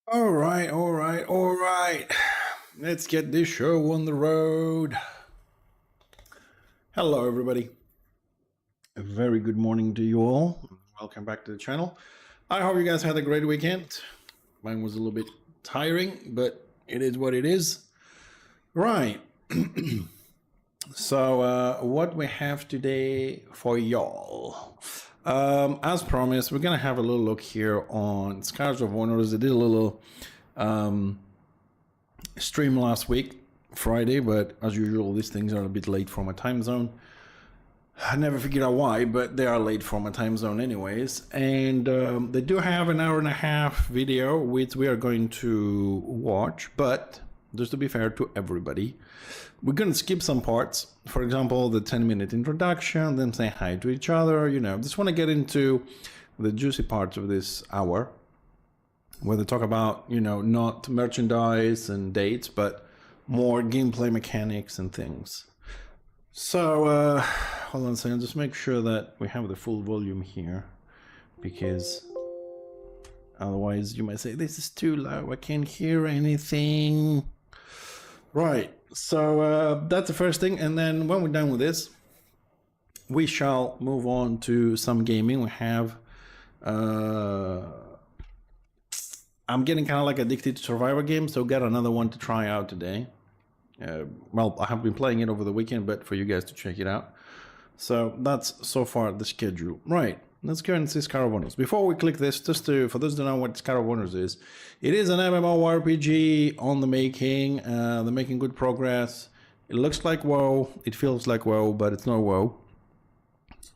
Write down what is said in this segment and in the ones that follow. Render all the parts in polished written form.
All right, all right, all right. Let's get this show on the road. Hello, everybody. A very good morning to you all. Welcome back to the channel. I hope you guys had a great weekend. Mine was a little bit tiring, but it is what it is. Right. So, what we have today for y'all? As promised, we're gonna have a little look here on Scars of Wonders. I did a little stream last week, Friday, but as usual, these things are a bit late for my time zone. I never figured out why, but they are late for my time zone anyways. And they do have an hour and a half video, which we are going to watch, but just to be fair to everybody, we're going to skip some parts. For example, the 10-minute introduction, them saying hi to each other, just want to get into the juicy parts of this hour, where they talk about, not merchandise and dates, but more gameplay mechanics and things. So, hold on a second, just make sure that we have the full volume here, because otherwise you might say, this is too low, I can't hear anything. Right, so that's the first thing, and then when we're done with this, we shall move on to some gaming. We have... I'm getting kind of like addicted to Survivor games, so got another one to try out today. Well, I have been playing it over the weekend, but for you guys to check it out. So that's so far the schedule. Right, let's go and see Scars of Wonders. Before we click this, for those who don't know what Scars of Wonders is, it is an MMORPG on the making. They're making good progress. It looks like WoW, it feels like WoW, but it's not WoW.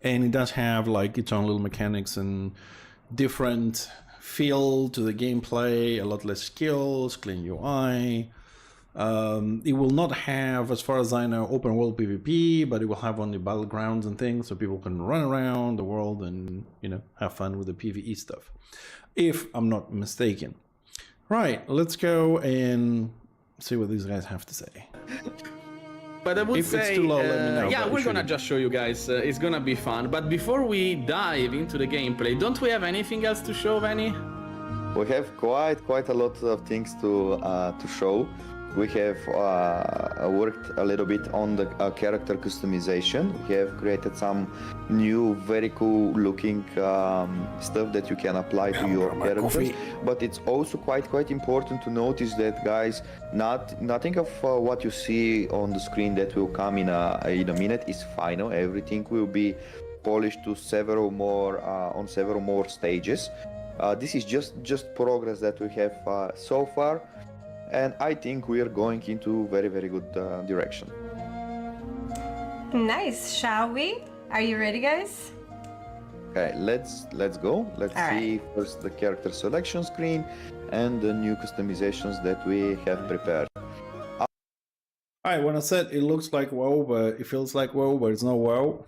And it does have like its own little mechanics and different feel to the gameplay, a lot less skills, clean UI. It will not have, as far as I know, open world PvP, but it will have only battlegrounds and things, so people can run around the world and, have fun with the PvE stuff, if I'm not mistaken. Right, let's go and see what these guys have to say. But I would If say, it's too low, let me know, yeah, but we're it gonna shouldn't. just show you guys. It's gonna be fun. But before we dive into the gameplay, don't we have anything else to show, Vanny? We have quite a lot of things to show. We have worked a little bit on the character customization. We have created some new, very cool looking stuff that you can apply to your characters. But it's also quite important to notice that, guys, nothing of what you see on the screen that will come in a minute is final. Everything will be polished to several more stages. This is just progress that we have so far, and I think we are going into very good direction. Nice, shall we? Are you ready, guys? Okay, let's go. Let's see first the character selection screen and the new customizations that we have prepared. Alright, when I said it looks like WoW, but it feels like WoW, but it's not WoW.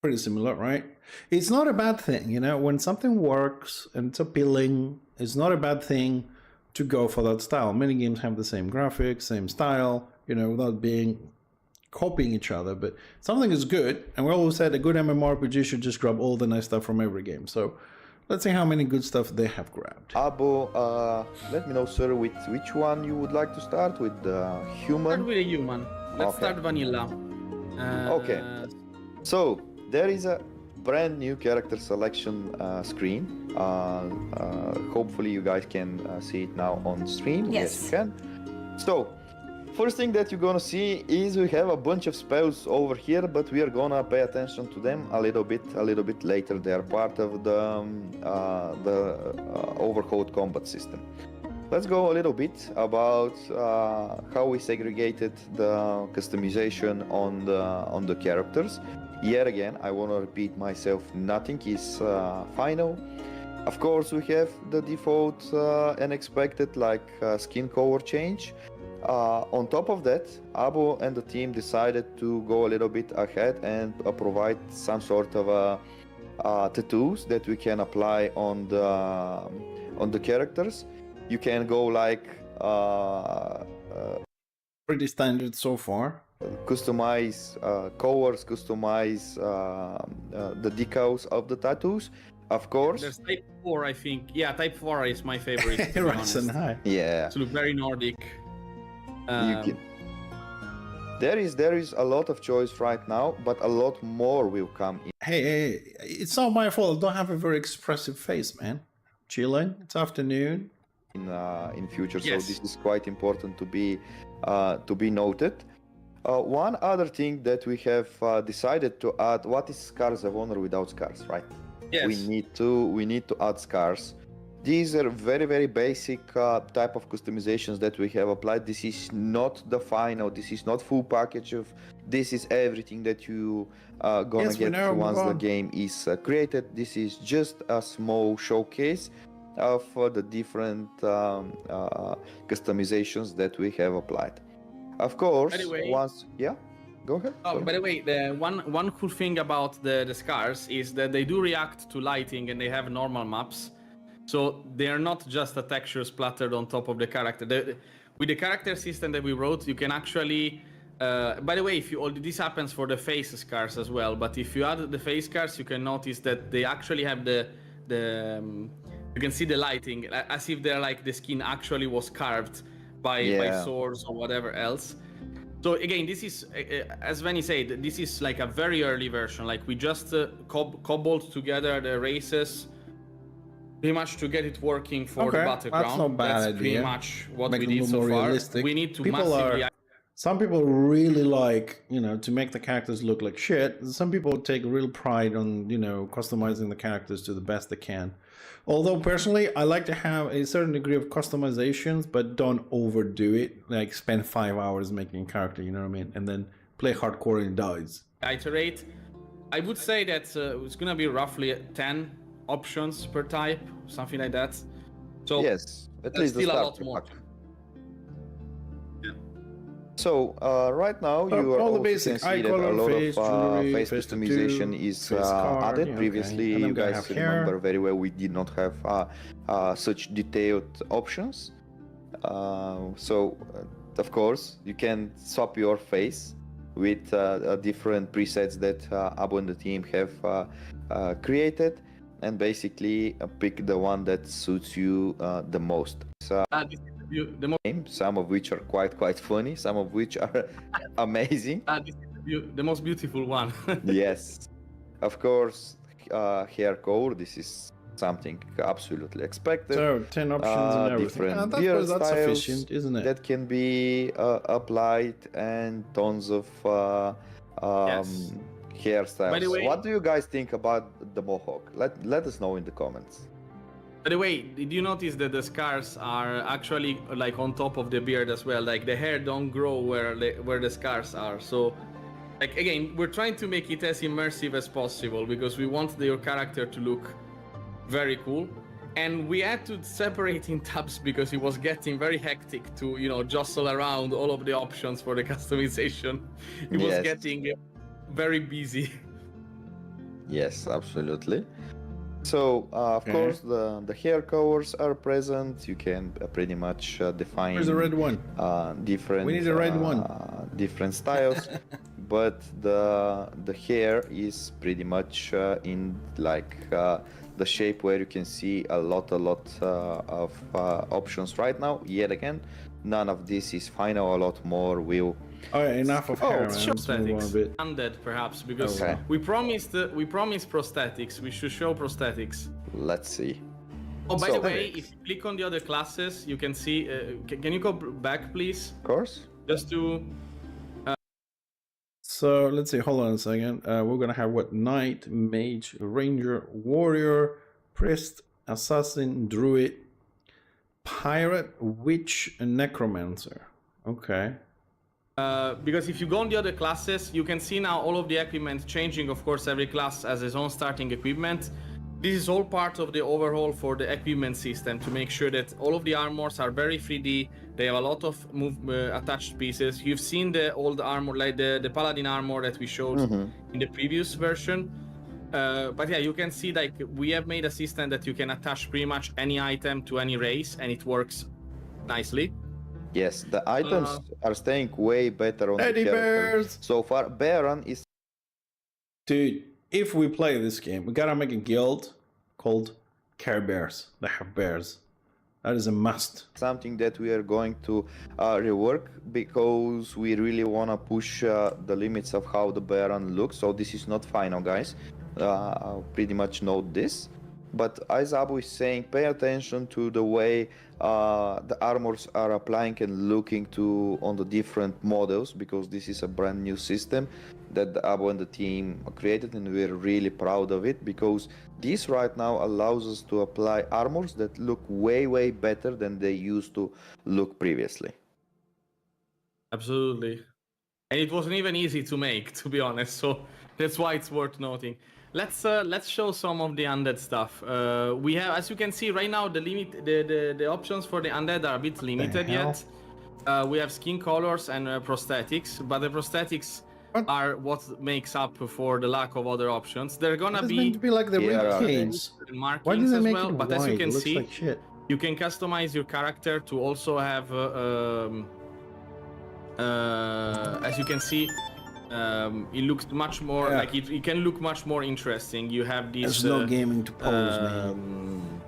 Pretty similar, right? It's not a bad thing, when something works and it's appealing, it's not a bad thing to go for that style. Many games have the same graphics, same style, without copying each other, but something is good, and we always said a good MMORPG should just grab all the nice stuff from every game. So let's see how many good stuff they have grabbed. Abo, let me know, sir, with which one you would like to start, with the human? Start with a human. Let's start vanilla. Okay. So there is a brand new character selection screen. Hopefully you guys can see it now on stream. Yes, you can. So first thing that you're gonna see is we have a bunch of spells over here, but we are gonna pay attention to them a little bit later. They are part of the overhauled combat system. Let's go a little bit about how we segregated the customization on the characters. Yet again, I want to repeat myself, nothing is final. Of course, we have the default and expected skin color change. On top of that, Abo and the team decided to go a little bit ahead and provide some sort of tattoos that we can apply on the characters. You can go Pretty standard so far. Customize colors, customize the decals of the tattoos. Of course. There's Type 4, I think. Yeah, Type 4 is my favorite, to be Right and honest. high. Yeah. It's look very Nordic. You can. There is a lot of choice right now, but a lot more will come in. Hey, it's not my fault. I don't have a very expressive face, man. Chilling. It's afternoon. In future, Yes. so this is quite important to be noted. One other thing that we have decided to add: what is Scars of Honor without scars, right? Yes. We need to add scars. These are very, very basic type of customizations that we have applied. This is not the final. This is not full package of. This is everything that you gonna Yes, we get know, once move the on. game is created. This is just a small showcase of the different customizations that we have applied. Of course, By the way- go ahead. Oh, Sorry. by the way, the one cool thing about the scars is that they do react to lighting and they have normal maps. So they are not just a texture splattered on top of the character. With the character system that we wrote, you can actually... by the way, this happens for the face scars as well, but if you add the face scars, you can notice that they actually have you can see the lighting as if they're like the skin actually was carved by swords or whatever else. So again, this is, as Venny said, this is like a very early version. Like we just cobbled together the races pretty much to get it working for the Okay, battleground. that's not a bad That's pretty idea. much what Make we it a did little so more far. realistic. We need to People massively... Some people really like, to make the characters look like shit. Some people take real pride on, customizing the characters to the best they can. Although personally, I like to have a certain degree of customizations, but don't overdo it. Like spend 5 hours making a character, you know what I mean? And then play hardcore and it dies. iterate. I would say that it's gonna be roughly 10 options per type, something like that. So Yes, at that's least the still a lot starter more. pack. So right now you are all the also basic can eye see that a color, lot face, of jewelry, face face customization tattoo, is face card, added. yeah, Previously, okay. And I'm you gonna guys have hair. remember very well we did not have such detailed options. Of course, you can swap your face with different presets that Abu and the team have created, and basically pick the one that suits you the most. So, This is the most some of which are quite funny, some of which are amazing. this is the most beautiful one. Yes, of course, hair color. This is something absolutely expected. So 10 options and everything. Different That's, beard that's styles sufficient, isn't it? that can be applied, and tons of Yes. hairstyles. By the way- What do you guys think about the mohawk? Let us know in the comments. By the way, did you notice that the scars are actually like on top of the beard as well? Like the hair don't grow where the scars are. So, like again, we're trying to make it as immersive as possible because we want your character to look very cool. And we had to separate in tabs because it was getting very hectic to, jostle around all of the options for the customization. It was Yes. getting very busy. Yes, absolutely. So, of Okay. course, the hair colors are present. You can pretty much define Where's the red one? different. We need a red one. Different styles, but the hair is pretty much in like the shape where you can see a lot of options right now. Yet again, none of this is final. A lot more will. All right, enough of hair, man. Show Let's move on a prosthetics. bit. Undead, perhaps, because Okay. we promised prosthetics. We should show prosthetics. Let's see. Oh, by So- the way, if you click on the other classes, you can see. Can you go back, please? Of course. Just to. So let's see. Hold on a second. We're gonna have what? Knight, mage, ranger, warrior, priest, assassin, druid, pirate, witch, and necromancer. Okay. Because if you go on the other classes, you can see now all of the equipment changing. Of course, every class has its own starting equipment. This is all part of the overhaul for the equipment system to make sure that all of the armors are very 3D. They have a lot of attached pieces. You've seen the old armor, like the paladin armor that we showed in the previous version. But yeah, you can see like we have made a system that you can attach pretty much any item to any race, and it works nicely. Yes, the items are staying way better on Teddy the character bears! so far. Baron is Dude, if we play this game, we gotta make a guild called Care Bears. They have bears. That is a must. Something that we are going to rework because we really want to push the limits of how the Baron looks. So this is not final, guys. Pretty much note this. But as Abu is saying, pay attention to the way the armors are applying and looking to on the different models, because this is a brand new system that the Abu and the team created, and we're really proud of it, because this right now allows us to apply armors that look way better than they used to look previously. Absolutely. And it wasn't even easy to make, to be honest, so that's why it's worth noting. Let's show some of the undead stuff. We have, as you can see right now, the options for the undead are a bit limited yet. We have skin colors and prosthetics, but the prosthetics are what makes up for the lack of other options. They're gonna It's meant to be like the markings. Why do they make it but white? as you It can looks see, like shit. you can customize your character to also have, as you can see, it looks much more like it can look much more interesting. You have these. There's no gaming to pose, man.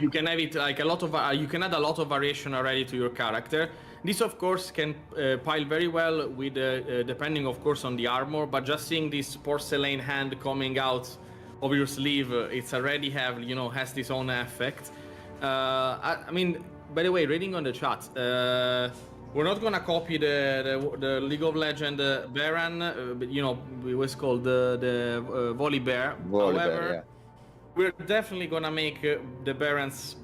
You can have it like a lot of. You can add a lot of variation already to your character. This, of course, can pile very well with depending, of course, on the armor. But just seeing this porcelain hand coming out of your sleeve, it's already has this own effect. I mean, by the way, reading on the chat. We're not gonna copy the League of Legends Baron, but it was called the Volley Bear. However, we're definitely gonna make the Barons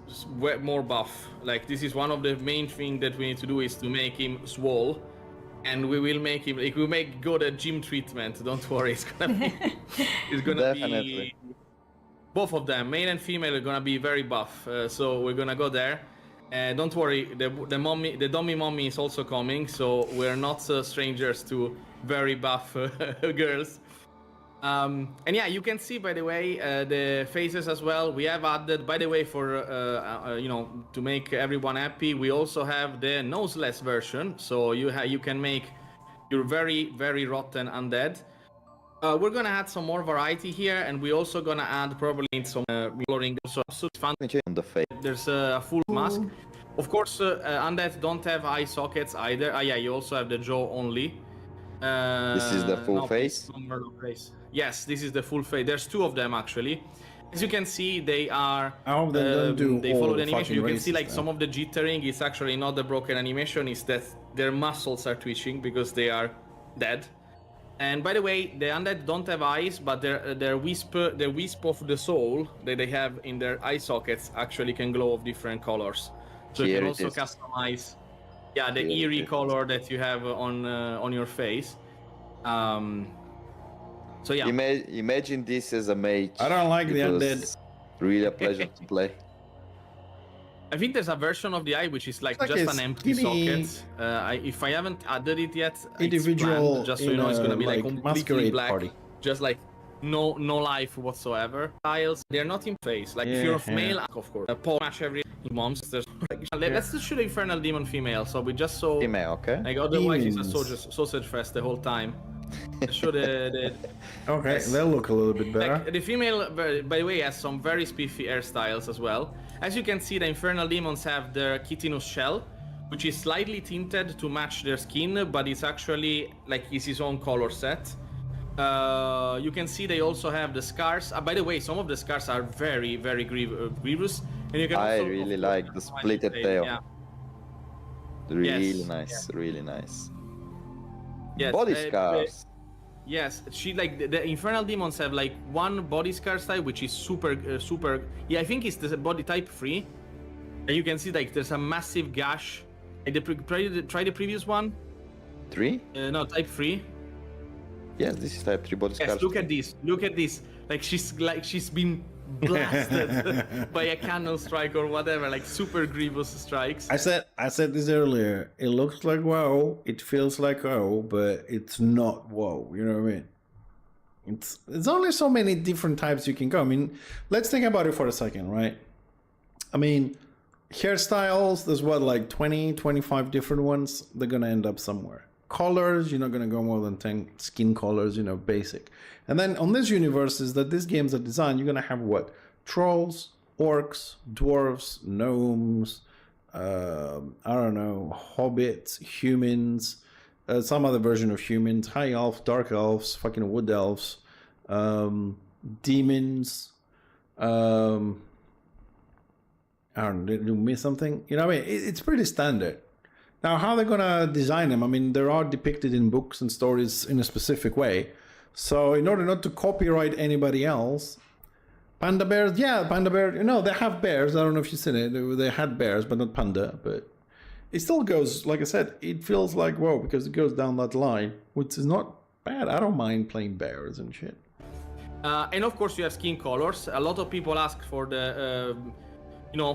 more buff. Like, this is one of the main things that we need to do, is to make him swole, and we will make him. Like, we make good at gym treatment. Don't worry, it's gonna be. It's gonna Definitely. be. Both of them, male and female, are gonna be very buff. So we're gonna go there. Don't worry, the dummy mommy is also coming, so we're not strangers to very buff girls. And yeah, you can see, by the way, the faces as well. We have added, by the way, for to make everyone happy, we also have the noseless version, so you can make your very rotten undead. We're gonna add some more variety here, and we're also gonna add probably some coloring. So absolutely fun. On the face. There's a full mask. Of course, undead don't have eye sockets either. Yeah, you also have the jaw only. This is the full face? Yes, this is the full face. There's two of them actually. As you can see, they are. They follow the animation. You can see like some of the jittering is actually not the broken animation. It's that their muscles are twitching because they are dead. And by the way, the undead don't have eyes, but their wisp of the soul that they have in their eye sockets actually can glow of different colors. So you can also customize, the eerie color that you have on your face. So yeah. Imagine this as a mage. I don't like the undead. Really a pleasure to play. I think there's a version of the eye which is like just an empty socket. If I haven't added it yet, individual, it's just so you know, it's gonna be like completely black, party. just like no life whatsoever. Tiles, they're not in face. Like if you're a male, of course, Paul match every moms. There's let's just shoot Infernal Demon female. So we just saw female, okay. Like otherwise it's a sausage fest the whole time. Show the okay, they'll look a little bit better. Like, the female, by the way, has some very spiffy hairstyles as well. As you can see, the Infernal Demons have their chitinous shell, which is slightly tinted to match their skin, but it's actually like it's his own color set. You can see they also have the scars. By the way, some of the scars are very grievous. And you can I also, really like the splitted tail. Yeah. Really nice, really nice. Yes, body scars. Yes, the Infernal Demons have like one body scar style, which is super. Yeah, I think it's the body type 3. And you can see like there's a massive gash. Like try the previous one. 3? No, type 3. Yes, this is type 3 body scars. Yes, look at this. Look at this. Like she's been blasted by a cannon strike or whatever, like super grievous strikes. I said this earlier. It looks like WoW, it feels like WoW, but it's not WoW. You know what I mean? It's only so many different types you can go. I mean, let's think about it for a second, right? I mean, hairstyles, there's like 20, 25 different ones. They're gonna end up somewhere. colors. You're not going to go more than 10 skin colors, basic. And then on this universe is that these games are designed, you're going to have what? Trolls, orcs, dwarves, gnomes, I don't know, hobbits, humans, some other version of humans, high elves, dark elves, fucking wood elves, demons, I don't know, did you miss something? You know what I mean? It's pretty standard. Now, how they're gonna design them? I mean, they are depicted in books and stories in a specific way. So, in order not to copyright anybody else, panda bears, panda bear. They have bears. I don't know if you've seen it. They had bears, but not panda. But it still goes, like I said, it feels like whoa because it goes down that line, which is not bad. I don't mind playing bears and shit. And of course, you have skin colors. A lot of people ask for the.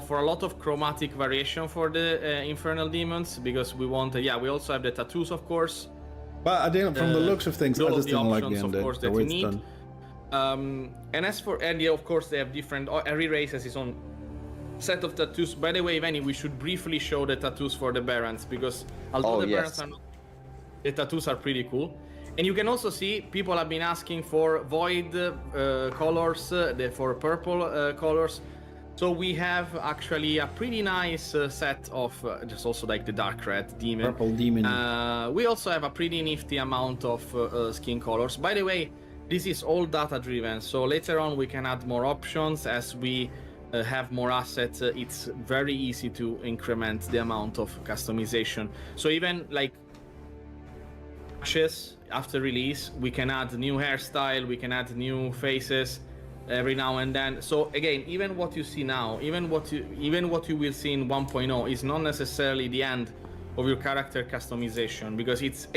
For a lot of chromatic variation for the Infernal Demons, because we want, we also have the tattoos, of course. But I didn't, from the looks of things, I just don't like the of course, that way you it's need. done. And as for, of course, they have different, every race has its own set of tattoos. By the way, Vanny, we should briefly show the tattoos for the Barons, because although Barons are not, the tattoos are pretty cool. And you can also see people have been asking for void colors, for purple colors. So we have actually a pretty nice set of just also like the dark red demon. Purple demon. We also have a pretty nifty amount of skin colors. By the way, this is all data driven. So later on we can add more options as we have more assets. It's very easy to increment the amount of customization. So even like patches after release, we can add new hairstyle, we can add new faces every now and then. So again, even what you see now, even what you will see in 1.0 is not necessarily the end of your character customization, because it's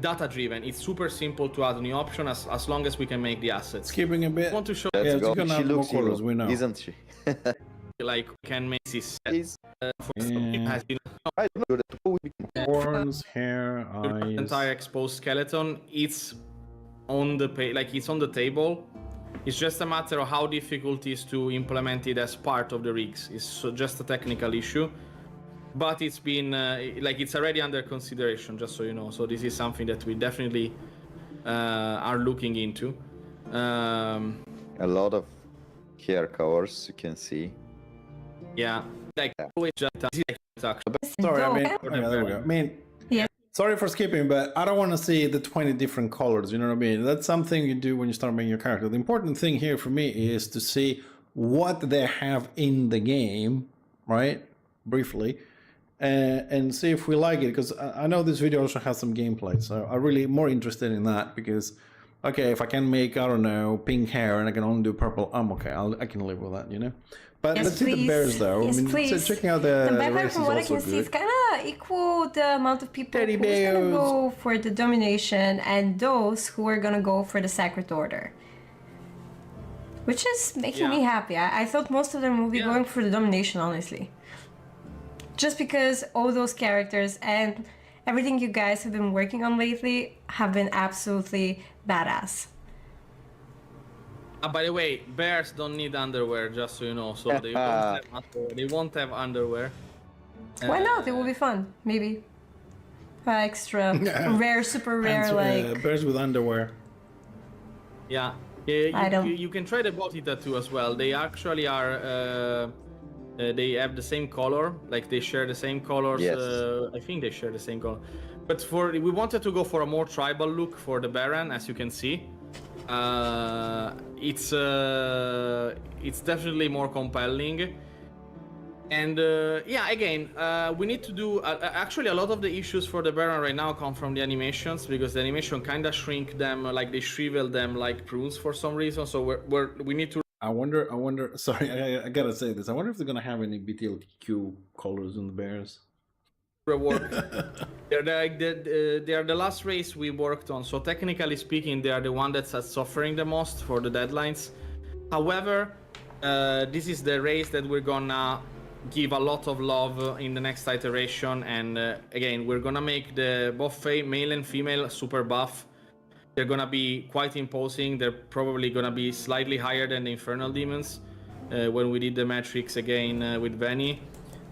data driven. It's super simple to add a new option as long as we can make the assets. Skipping a bit. I want to show Let's go. She looks colors, we know. Isn't she? like we can make this set Horns, hair, the eyes. entire exposed skeleton. It's on the it's on the table. It's just a matter of how difficult it is to implement it as part of the rigs. It's just a technical issue, but it's been it's already under consideration, just so you know. So this is something that we definitely are looking into. A lot of hair colors you can see. Yeah, always just Sorry, I mean, there we go. I mean, sorry for skipping, but I don't want to see the 20 different colors, you know what I mean? That's something you do when you start making your character. The important thing here for me is to see what they have in the game, right? Briefly, and see if we like it, because I know this video also has some gameplay, so I'm really more interested in that, because, okay, if I can make, I don't know, pink hair and I can only do purple, I'm okay, I can live with that, you know? But let's see the bears, though. Yes, I mean, please. So checking out the background, race from is what I also can see, good. it's kind of equal the amount of people Teddy who's going to bears. go for the domination and those who are going to go for the sacred order. Which is making me happy. I thought most of them will be going for the domination, honestly. Just because all those characters and everything you guys have been working on lately have been absolutely badass. By the way, bears don't need underwear, just so you know. So they won't have underwear. Why not? It will be fun. Maybe. Extra rare, super rare, bears with underwear. Yeah. You can try the body tattoo as well. They actually are. They have the same color. Like they share the same colors. Yes. I think they share the same color. But we wanted to go for a more tribal look for the Baron, as you can see. It's definitely more compelling. And again, we need to do actually a lot of the issues for the Baron right now come from the animations, because the animation kind of shrink them, like they shrivel them like prunes for some reason. So we need to. I wonder. Sorry, I gotta say this. I wonder if they're gonna have any BTLQ colors on the bears. Reward. They are the last race we worked on. So technically speaking, they are the one that's suffering the most for the deadlines. However, this is the race that we're gonna give a lot of love in the next iteration. And again, we're gonna make the both male and female super buff. They're gonna be quite imposing. They're probably gonna be slightly higher than the Infernal Demons when we did the metrics again with Vanny.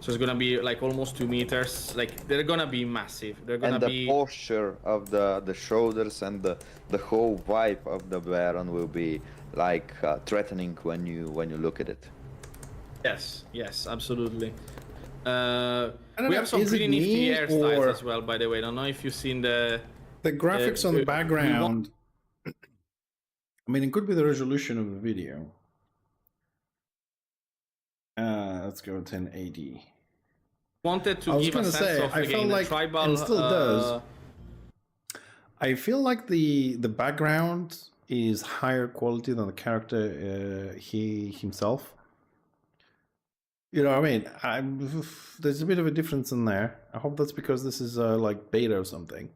So it's gonna be like almost 2 meters. Like they're gonna be massive. They're gonna And the be posture of the shoulders and the whole vibe of the Baron will be like threatening when you look at it. yes, absolutely. We know, have some is it pretty nifty me hairstyles or- as well, by the way. I don't know if you've seen the graphics on the we background. I mean, it could be the resolution of the video. Let's go 1080. wanted to I was give a gonna sense say, of I again felt the like, tribal. and still does. I feel like the background is higher quality than the character he himself. You know what I mean? There's a bit of a difference in there. I hope that's because this is like beta or something.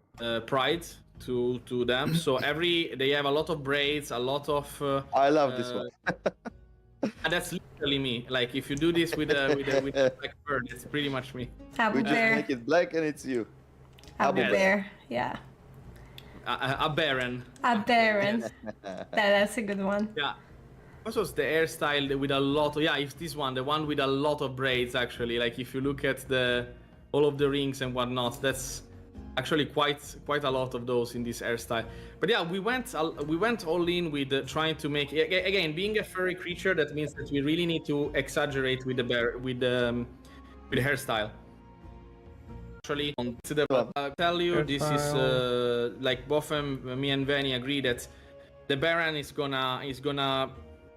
Pride to them. So they have a lot of braids, a lot of. I love this one. And that's literally me. Like if you do this with a black bird, it's pretty much me. Abu We just Bear. make it black and it's you. Abu Yes. Bear. Yeah. A baron. A Baron. That's a good one. Yeah. What was the hairstyle with a lot of, yeah, it's this one, the one with a lot of braids actually. Like if you look at all of the rings and whatnot, that's actually quite a lot of those in this hairstyle. But yeah, we went all in with trying to make, again, being a furry creature, that means that we really need to exaggerate with the hairstyle. Actually, I'll tell you, this is like both me and Vanny agree that the Baron is gonna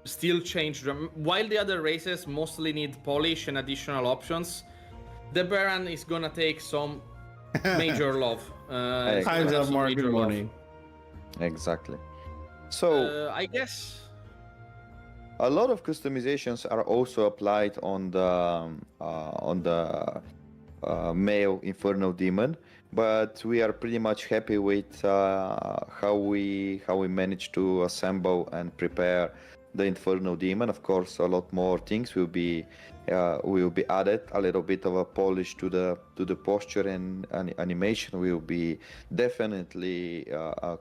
still change while the other races mostly need polish and additional options. The Baron is gonna take some major love. Times up, Mark. Good morning. Exactly. So I guess a lot of customizations are also applied on the male Inferno Demon, but we are pretty much happy with how we managed to assemble and prepare the Inferno Demon. Of course, a lot more things will be added. A little bit of a polish to the posture and animation will be definitely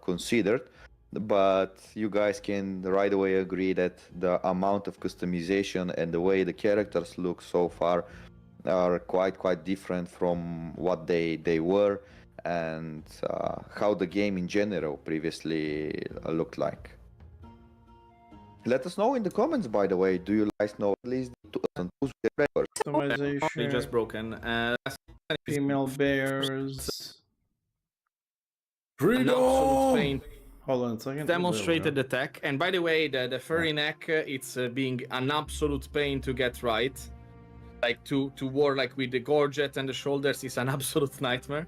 considered. But you guys can right away agree that the amount of customization and the way the characters look so far are quite different from what they were and how the game in general previously looked like. Let us know in the comments, by the way. Do you guys know at least the 2002 records? they Customization. just broken. Female bears. An absolute pain. Hold on a second. Demonstrated the tech, and by the way, the furry neck, it's being an absolute pain to get right. Like to wear like with the gorget and the shoulders is an absolute nightmare.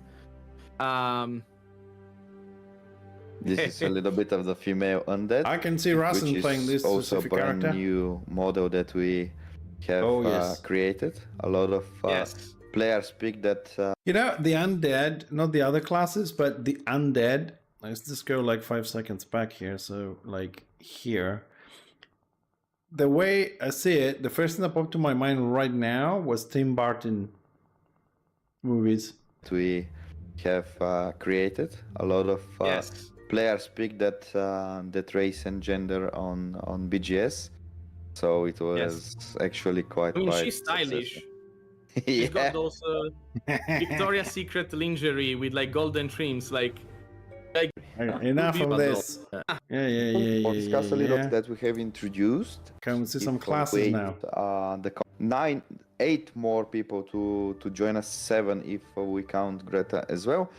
This is a little bit of the female undead. I can see which Rasen is playing this also a specific brand character. new model that we have Yes. created. A lot of Yes. players speak that You know, the undead, not the other classes, but the undead. Let's just go like 5 seconds back here. So, like here. The way I see it, the first thing that popped to my mind right now was Tim Burton movies. we have created. A lot of Yes. players speak that race and gender on BGS. So it was actually quite. I mean, quite she's stylish. successful. She's Yeah. got those Victoria's Secret lingerie with like golden trims, like Enough Movie of bundle. this. Yeah. We'll discuss a little yeah. that we have introduced. Come see some If we classes wait, now. 8 more people to join us, 7 if we count Greta as well.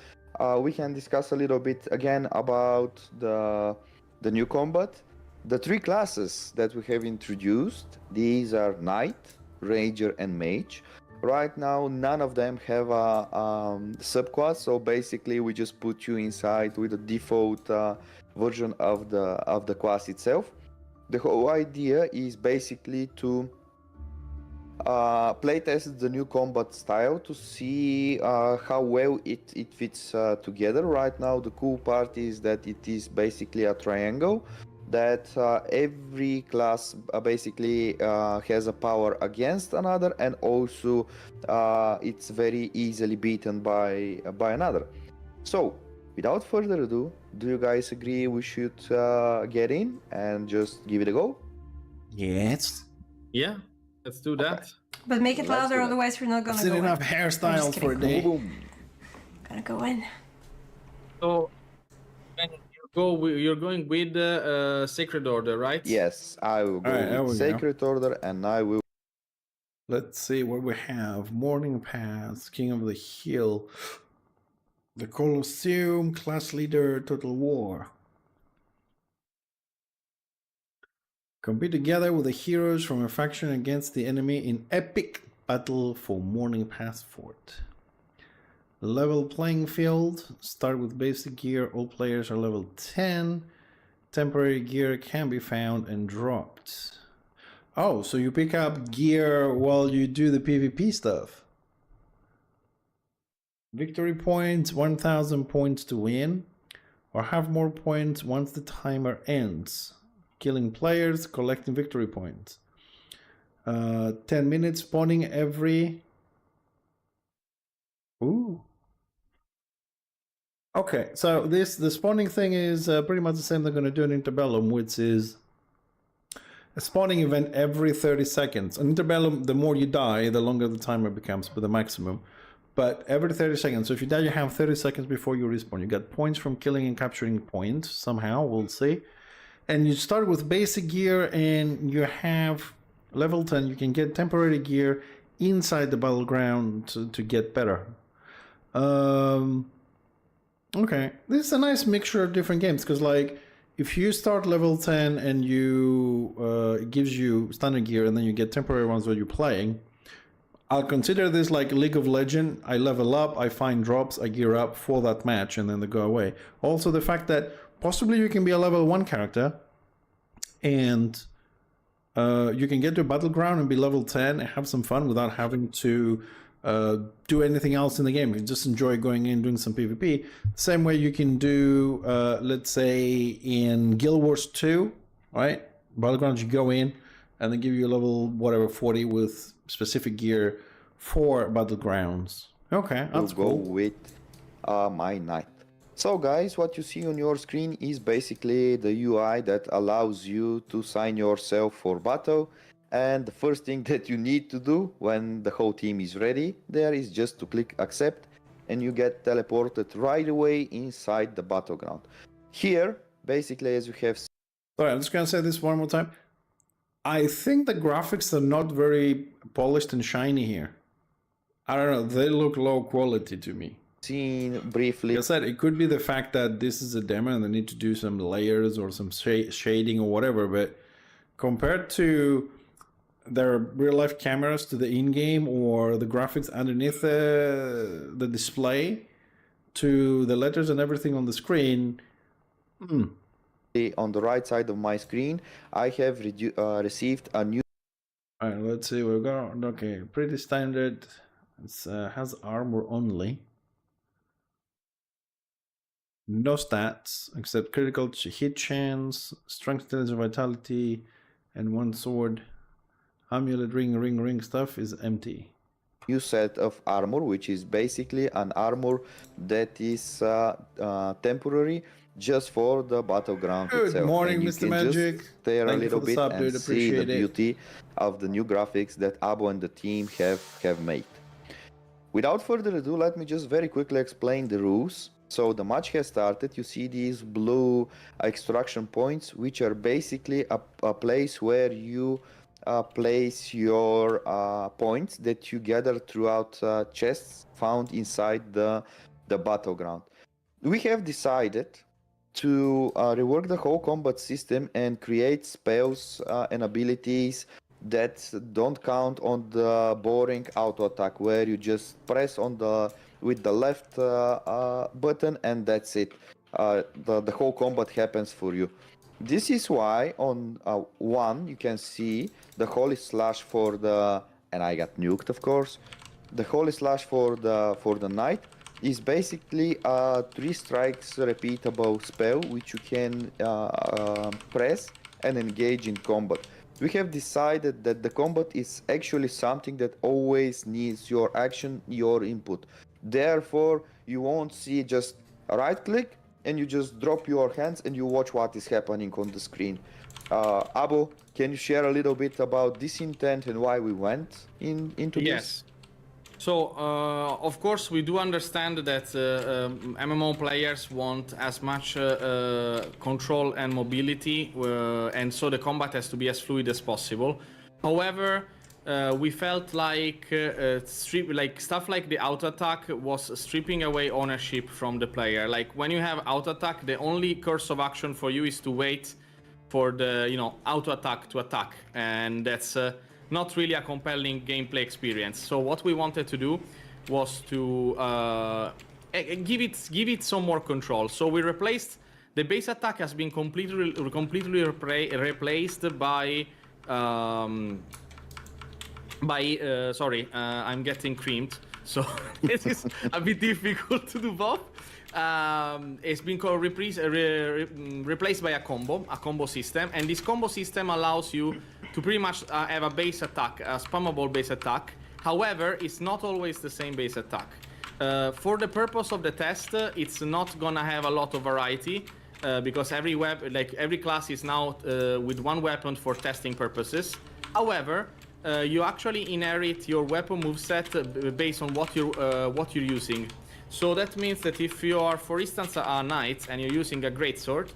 We can discuss a little bit again about the new combat. The 3 classes that we have introduced, these are Knight, Ranger and Mage. Right now, none of them have a subclass, so basically we just put you inside with the default version of the class itself. The whole idea is basically to playtest the new combat style to see how well it fits together. Right now, the cool part is that it is basically a triangle, that every class basically has a power against another, and also it's very easily beaten by another. So without further ado, do you guys agree we should get in and just give it a go? Yes. yeah. Let's do that. But make it Let's louder, do that. otherwise we're not gonna I've seen go enough in. hairstyles for a kidding. day. Boom. Gonna go in. So, when you're going with the Sacred Order, right? Yes, I will go Alright, there with we go. Sacred Order, and I will. Let's see what we have. Morning Pass, King of the Hill, the Colosseum, Class Leader, Total War. Compete together with the heroes from a faction against the enemy in epic battle for Morning Pass Fort. Level playing field. Start with basic gear. All players are level 10. Temporary gear can be found and dropped. Oh, so you pick up gear while you do the PvP stuff. Victory points, 1000 points to win, or have more points once the timer ends. Killing players, collecting victory points. 10 minutes spawning every... Ooh. Okay, so the spawning thing is pretty much the same they're going to do in Interbellum, which is a spawning event every 30 seconds. In Interbellum, the more you die, the longer the timer becomes, but the maximum. But every 30 seconds. So if you die, you have 30 seconds before you respawn. You get points from killing and capturing points somehow, we'll see. And you start with basic gear and you have level 10. You can get temporary gear inside the battleground to get better. Okay, this is a nice mixture of different games because, like, if you start level 10 and you it gives you standard gear and then you get temporary ones while you're playing, I'll consider this like League of Legends. I level up, I find drops, I gear up for that match, and then they go away. Also, the fact that possibly you can be a level 1 character and you can get to a battleground and be level 10 and have some fun without having to do anything else in the game. You just enjoy going in, doing some PvP. Same way you can do, let's say, in Guild Wars 2, right? Battlegrounds, you go in and they give you a level, whatever, 40 with specific gear for Battlegrounds. Okay, that's We'll go cool. with my knight. So guys, what you see on your screen is basically the UI that allows you to sign yourself for battle. And the first thing that you need to do when the whole team is ready there is just to click accept, and you get teleported right away inside the battleground. Here, basically, as you have seen. Sorry, I'm just going to say this one more time. I think the graphics are not very polished and shiny here. I don't know, they look low quality to me. Seen briefly. Like I said, it could be the fact that this is a demo and they need to do some layers or some shading or whatever, but compared to their real-life cameras to the in-game or the graphics underneath the display to the letters and everything on the screen, On the right side of my screen, I have received a new. All right, let's see. We've got, okay, pretty standard. It has armor only. No stats except critical hit chance, strength, intelligence, vitality, and one sword. Amulet, ring stuff is empty. New set of armor, which is basically an armor that is temporary, just for the battleground Good itself. morning, and you Mr. can Magic. Just stare Thank a you little for the bit sub, and dude. see the Appreciate it. beauty of the new graphics that Abo and the team have made. Without further ado, let me just very quickly explain the rules. So the match has started. You see these blue extraction points, which are basically a place where you place your points that you gather throughout chests found inside the battleground. We have decided to rework the whole combat system and create spells and abilities that don't count on the boring auto attack, where you just press on with the left button and that's it. The whole combat happens for you. This is why on 1 you can see the holy slash for the, and I got nuked of course. The holy slash for the knight is basically a 3 strikes repeatable spell which you can press and engage in combat. We have decided that the combat is actually something that always needs your action, your input. Therefore, you won't see just right click and you just drop your hands and you watch what is happening on the screen. Abo, can you share a little bit about this intent and why we went into Yes. this? So, of course, we do understand that MMO players want as much control and mobility, and so the combat has to be as fluid as possible. However, we felt like stuff like the auto attack was stripping away ownership from the player. Like when you have auto attack, the only course of action for you is to wait for the auto attack to attack, and that's not really a compelling gameplay experience. So what we wanted to do was to give it some more control. So we replaced the base attack has been completely replaced by I'm getting creamed, so it is a bit difficult to do both. It's been replaced by a combo system, and this combo system allows you to pretty much have a base attack, a spammable base attack. However, it's not always the same base attack. For the purpose of the test, it's not gonna have a lot of variety because every class is now with one weapon for testing purposes. However, you actually inherit your weapon moveset based on what you're using. So that means that if you are, for instance, a knight and you're using a greatsword,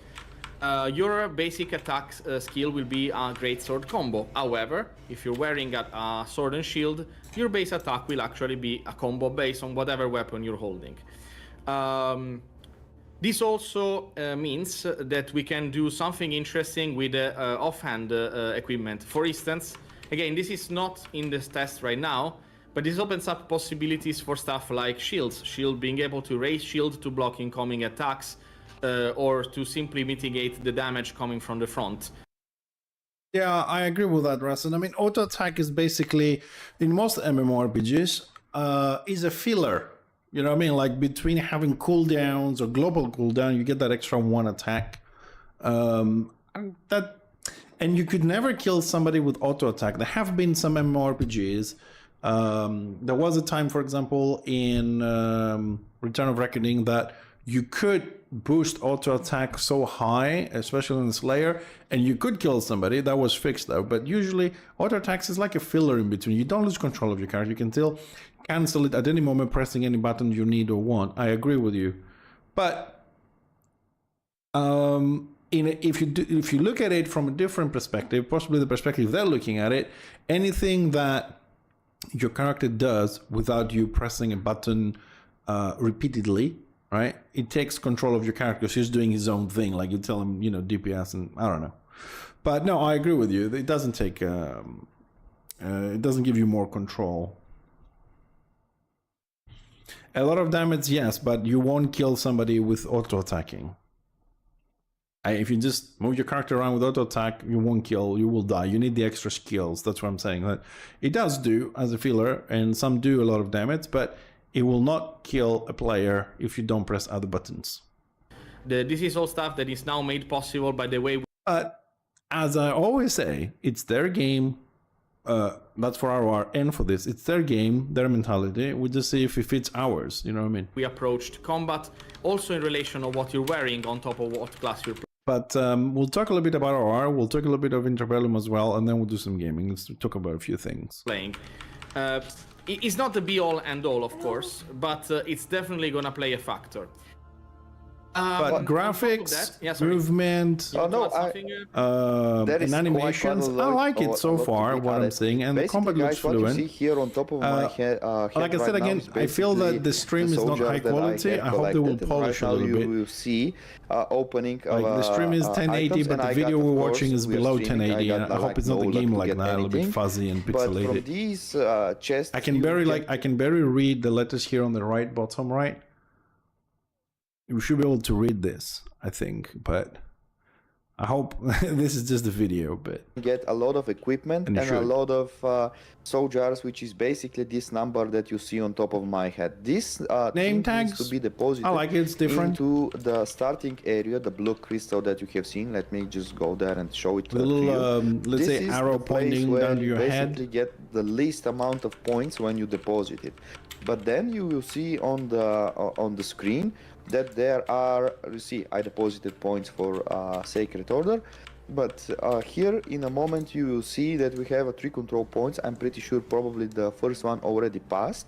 your basic attack skill will be a greatsword combo. However, if you're wearing a sword and shield, your base attack will actually be a combo based on whatever weapon you're holding. This also means that we can do something interesting with the offhand equipment. For instance, again, this is not in this test right now, but this opens up possibilities for stuff like shields. Shield being able to raise shield to block incoming attacks, or to simply mitigate the damage coming from the front. Yeah, I agree with that, Rasen. I mean, auto attack is basically, in most MMORPGs, is a filler. You know what I mean? Like between having cooldowns or global cooldown, you get that extra one attack. And you could never kill somebody with auto attack. There have been some MMORPGs. There was a time, for example, in Return of Reckoning that you could boost auto attack so high, especially in Slayer, and you could kill somebody. That was fixed though. But usually auto attacks is like a filler in between. You don't lose control of your character. You can still cancel it at any moment, pressing any button you need or want. I agree with you. But if you look at it from a different perspective, possibly the perspective they're looking at it, anything that your character does without you pressing a button repeatedly, right? It takes control of your character. So he's doing his own thing. Like you tell him, DPS, and I don't know. But no, I agree with you. It doesn't take, it doesn't give you more control. A lot of damage, yes, but you won't kill somebody with auto attacking. If you just move your character around with auto attack, you won't kill, you will die. You need the extra skills. That's what I'm saying. That it does do as a filler, and some do a lot of damage, but it will not kill a player if you don't press other buttons. This is all stuff that is now made possible by the way. But as I always say, it's their game. That's for RR and for this. It's their game, their mentality. We just see if it fits ours. You know what I mean? We approached combat also in relation of what you're wearing on top of what class you're playing. But we'll talk a little bit about RR. We'll talk a little bit of Interbellum as well, and then we'll do some gaming. Let's talk about a few things. It's not the be-all and all, of course, but it's definitely gonna play a factor. But graphics, movement, and animations, I like it so far, what I'm seeing, and the combat looks fluent. Here on top of my head, like I said again, I feel that the stream is not high quality. I hope they will polish a little bit. You will see opening like the stream is 1080, but the video we're watching is below 1080. And I hope it's not a game like that, a little bit fuzzy and pixelated. But from these chests, I can barely read the letters here on the right, bottom right. You should be able to read this, I think, but I hope this is just a video, but get a lot of equipment and a lot of SOHs, which is basically this number that you see on top of my head. This name tags to be deposited. I like it. It's different. Into the starting area, the blue crystal that you have seen. Let me just go there and show it to you. Let's say arrow pointing down to your head. You get the least amount of points when you deposit it. But then you will see on the screen that there are, you see, I deposited points for Sacred Order, but here in a moment you will see that we have 3 control points. I'm pretty sure probably the first one already passed.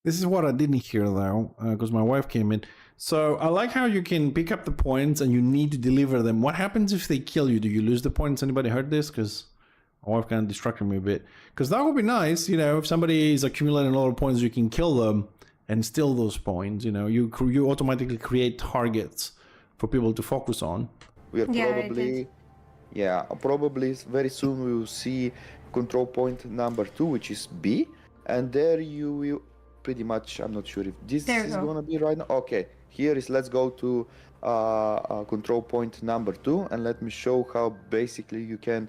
This is what I didn't hear though, because my wife came in. So I like how you can pick up the points and you need to deliver them. What happens if they kill you? Do you lose the points? Anybody heard this? Because my wife kind of distracted me a bit. Because that would be nice, you know, if somebody is accumulating a lot of points, you can kill them and steal those points. You know, you automatically create targets for people to focus on. We are probably, probably very soon we will see control point number 2, which is B, and there you will pretty much, I'm not sure if this is gonna be right now. Okay, here is, let's go to control point number 2, and let me show how basically you can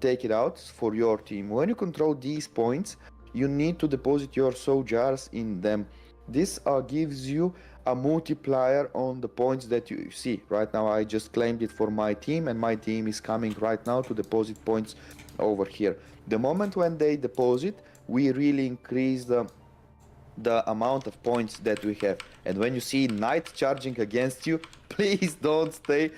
take it out for your team. When you control these points, you need to deposit your soul jars in them. This gives you a multiplier on the points that you see. Right now I just claimed it for my team, and my team is coming right now to deposit points over here. The moment when they deposit, we really increase the amount of points that we have. And when you see knight charging against you, please don't stay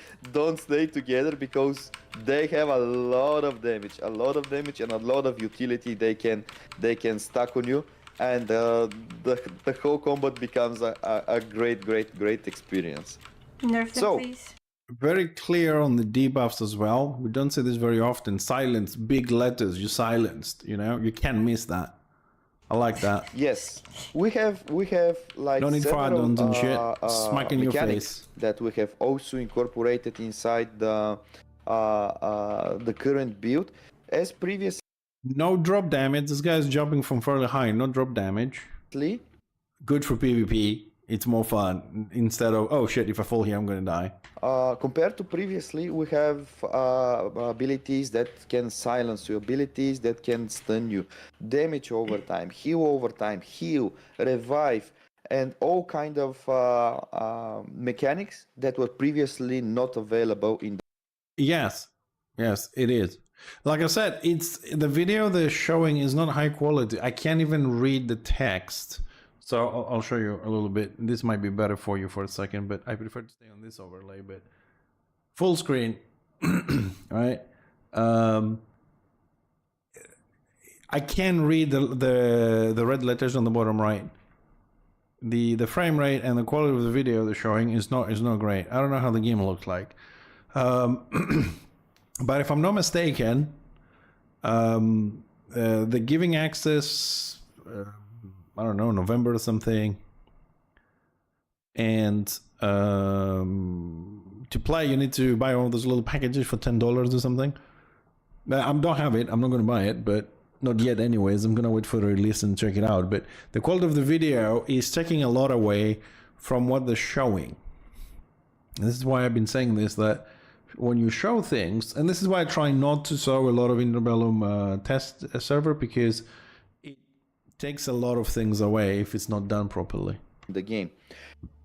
together, because they have a lot of damage and a lot of utility they can stack on you, and the whole combat becomes a great experience. Nerf them, please. Very clear on the debuffs as well. We don't say this very often. Silence, big letters, you silenced, you know, you can't miss that. I like that. Yes, we have like don't need fire add-ons and shit. Smack in your face. That we have also incorporated inside the current build. As previously, no drop damage. This guy's jumping from fairly high. No drop damage. Good for PvP. It's more fun instead of, oh shit, if I fall here I'm gonna die. Compared to previously, we have abilities that can silence you, abilities that can stun you, damage over time, heal, revive, and all kind of mechanics that were previously not available in. Yes, it is. Like I said, it's the video they're showing is not high quality. I can't even read the text. So I'll show you a little bit. This might be better for you for a second, but I prefer to stay on this overlay. But full screen, right? I can read the red letters on the bottom right. The frame rate and the quality of the video they're showing is not great. I don't know how the game looks like, but if I'm not mistaken, the giving access. I don't know, November or something. And to play, you need to buy one of those little packages for $10 or something. I don't have it. I'm not going to buy it, but not yet anyways. I'm going to wait for the release and check it out. But the quality of the video is taking a lot away from what they're showing. And this is why I've been saying this, that when you show things, and this is why I try not to show a lot of Interbellum test server, because takes a lot of things away if it's not done properly. The game.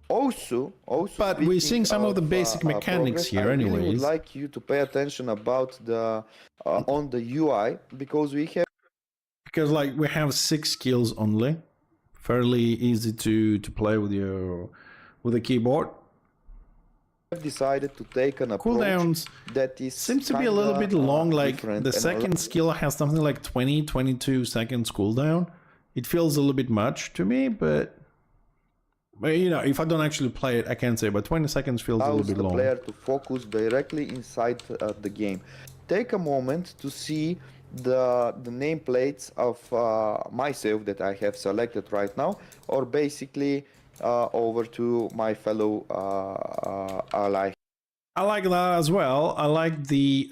Also, but we're seeing some of the basic mechanics here, anyways. I really would like you to pay attention about the on the UI, because we have 6 skills only, fairly easy to play with the keyboard. I've decided to take an approach cooldowns that seems to be a little bit long. Like the second skill has something like 22 seconds cooldown. It feels a little bit much to me, but you know, if I don't actually play it, I can't say. But 20 seconds feels a little bit long. The player to focus directly inside the game. Take a moment to see the nameplates of myself that I have selected right now, or basically over to my fellow ally. I like that as well. I like the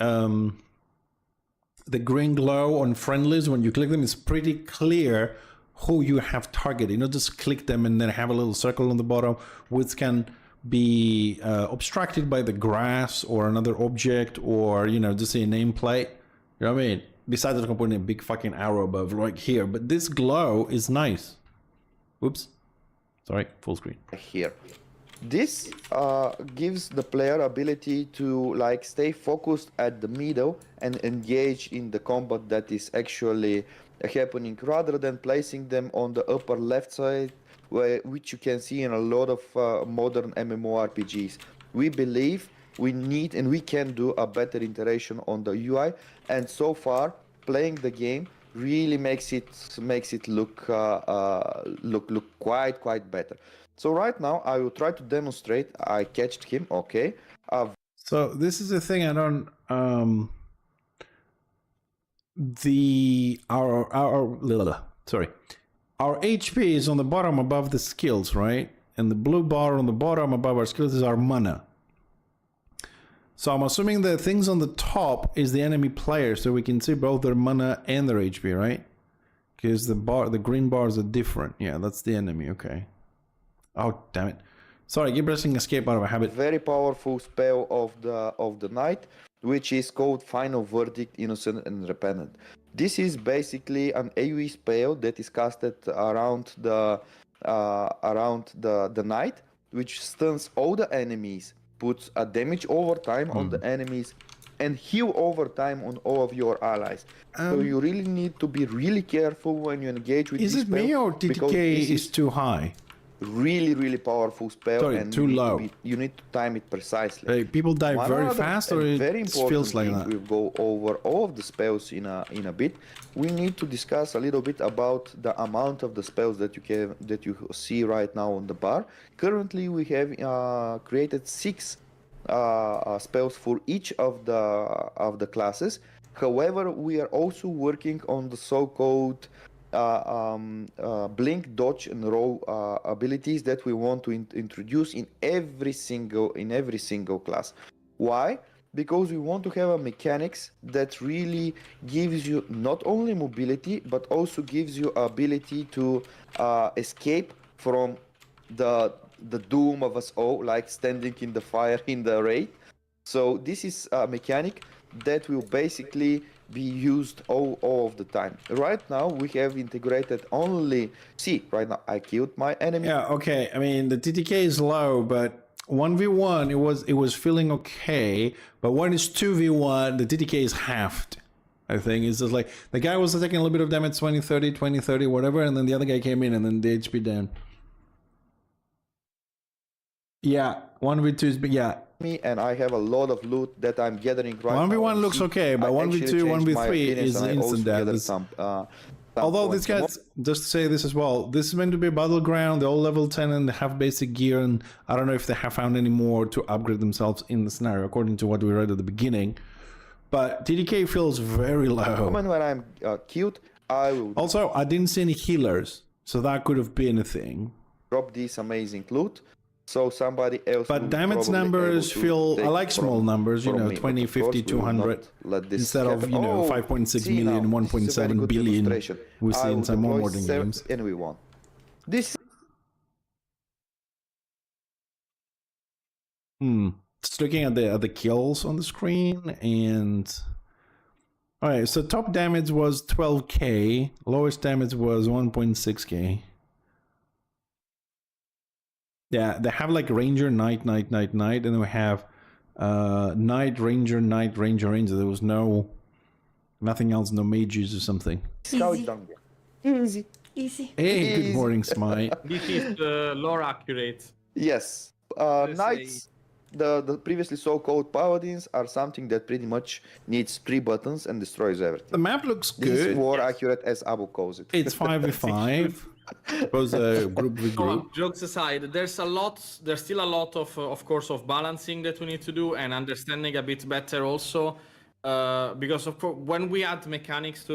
green glow on friendlies. When you click them, it's pretty clear who you have targeted. You know, just click them and then have a little circle on the bottom, which can be obstructed by the grass or another object, or, you know, just a nameplate. You know what I mean? Besides, I'm putting a big fucking arrow above, like here. But this glow is nice. Oops. Sorry, full screen. Here. This gives the player ability to like stay focused at the middle and engage in the combat that is actually happening, rather than placing them on the upper left side which you can see in a lot of modern MMORPGs. We believe we need and we can do a better iteration on the UI, and so far playing the game really makes it look quite better. So right now I will try to demonstrate. I catched him. Okay. So this is the thing I don't our HP is on the bottom above the skills, right? And the blue bar on the bottom above our skills is our mana. So I'm assuming the things on the top is the enemy player, so we can see both their mana and their HP, right? Because the green bars are different. Yeah, that's the enemy. Okay. Oh, damn it. Sorry, keep pressing escape out of a habit. Very powerful spell of the knight, which is called Final Verdict, Innocent and Repentant. This is basically an AoE spell that is casted around the knight, which stuns all the enemies, puts a damage over time on the enemies, and heal over time on all of your allies. So you really need to be really careful when you engage with this spell. Is it me or TTK is too high? Really powerful spell. Sorry, and too low. You need to time it precisely. Hey, people die very fast, or very it feels like that? We'll go over all of the spells in a bit. We need to discuss a little bit about the amount of the spells that you see right now on the bar. Currently, we have created 6 spells for each of the classes. However, we are also working on the so-called blink, dodge, and roll abilities that we want to introduce in every single class. Why? Because we want to have a mechanics that really gives you not only mobility but also gives you ability to escape from the doom of us all, like standing in the fire in the raid. So this is a mechanic that will basically be used all of the time. Right now we have integrated only... See, right now I killed my enemy. Yeah, okay. I mean, the TTK is low, but 1v1 it was feeling okay, but when it's 2v1 the TTK is halved. I think it's just like the guy was taking a little bit of damage, 20-30 whatever, and then the other guy came in and then the HP down. Yeah, 1v2 is big. Yeah, me, and I have a lot of loot that I'm gathering right now. 1v1 looks okay, but 1v2, 1v3 is instant death. Although these guys, just to say this as well, this is meant to be a battleground. They're all level 10 and they have basic gear, and I don't know if they have found any more to upgrade themselves in the scenario, according to what we read at the beginning. But TDK feels very low. When I'm killed, I will... Also, I didn't see any healers, so that could have been a thing. Drop this amazing loot. So somebody else. But damage numbers feel... I like small numbers, you know, 20, 50, 200. Instead of, you know, 5.6 million, 1.7 billion we see in some more modern games. And we won. This... Just looking at the kills on the screen, and... Alright, so top damage was 12k, lowest damage was 1.6k. Yeah, they have like Ranger, Knight, Knight, Knight, Knight, and then we have Knight, Ranger, Knight, Ranger, Ranger. There was nothing else, no mages or something. Easy. Easy. Hey, good morning, Smite. This is lore accurate. Yes. Knights, the previously so-called paladins, are something that pretty much needs 3 buttons and destroys everything. The map looks good. This is more accurate, as Abu calls it. It's 5v5. Suppose group v group. Jokes aside, there's still a lot of course, of balancing that we need to do and understanding a bit better also, because of course when we add mechanics to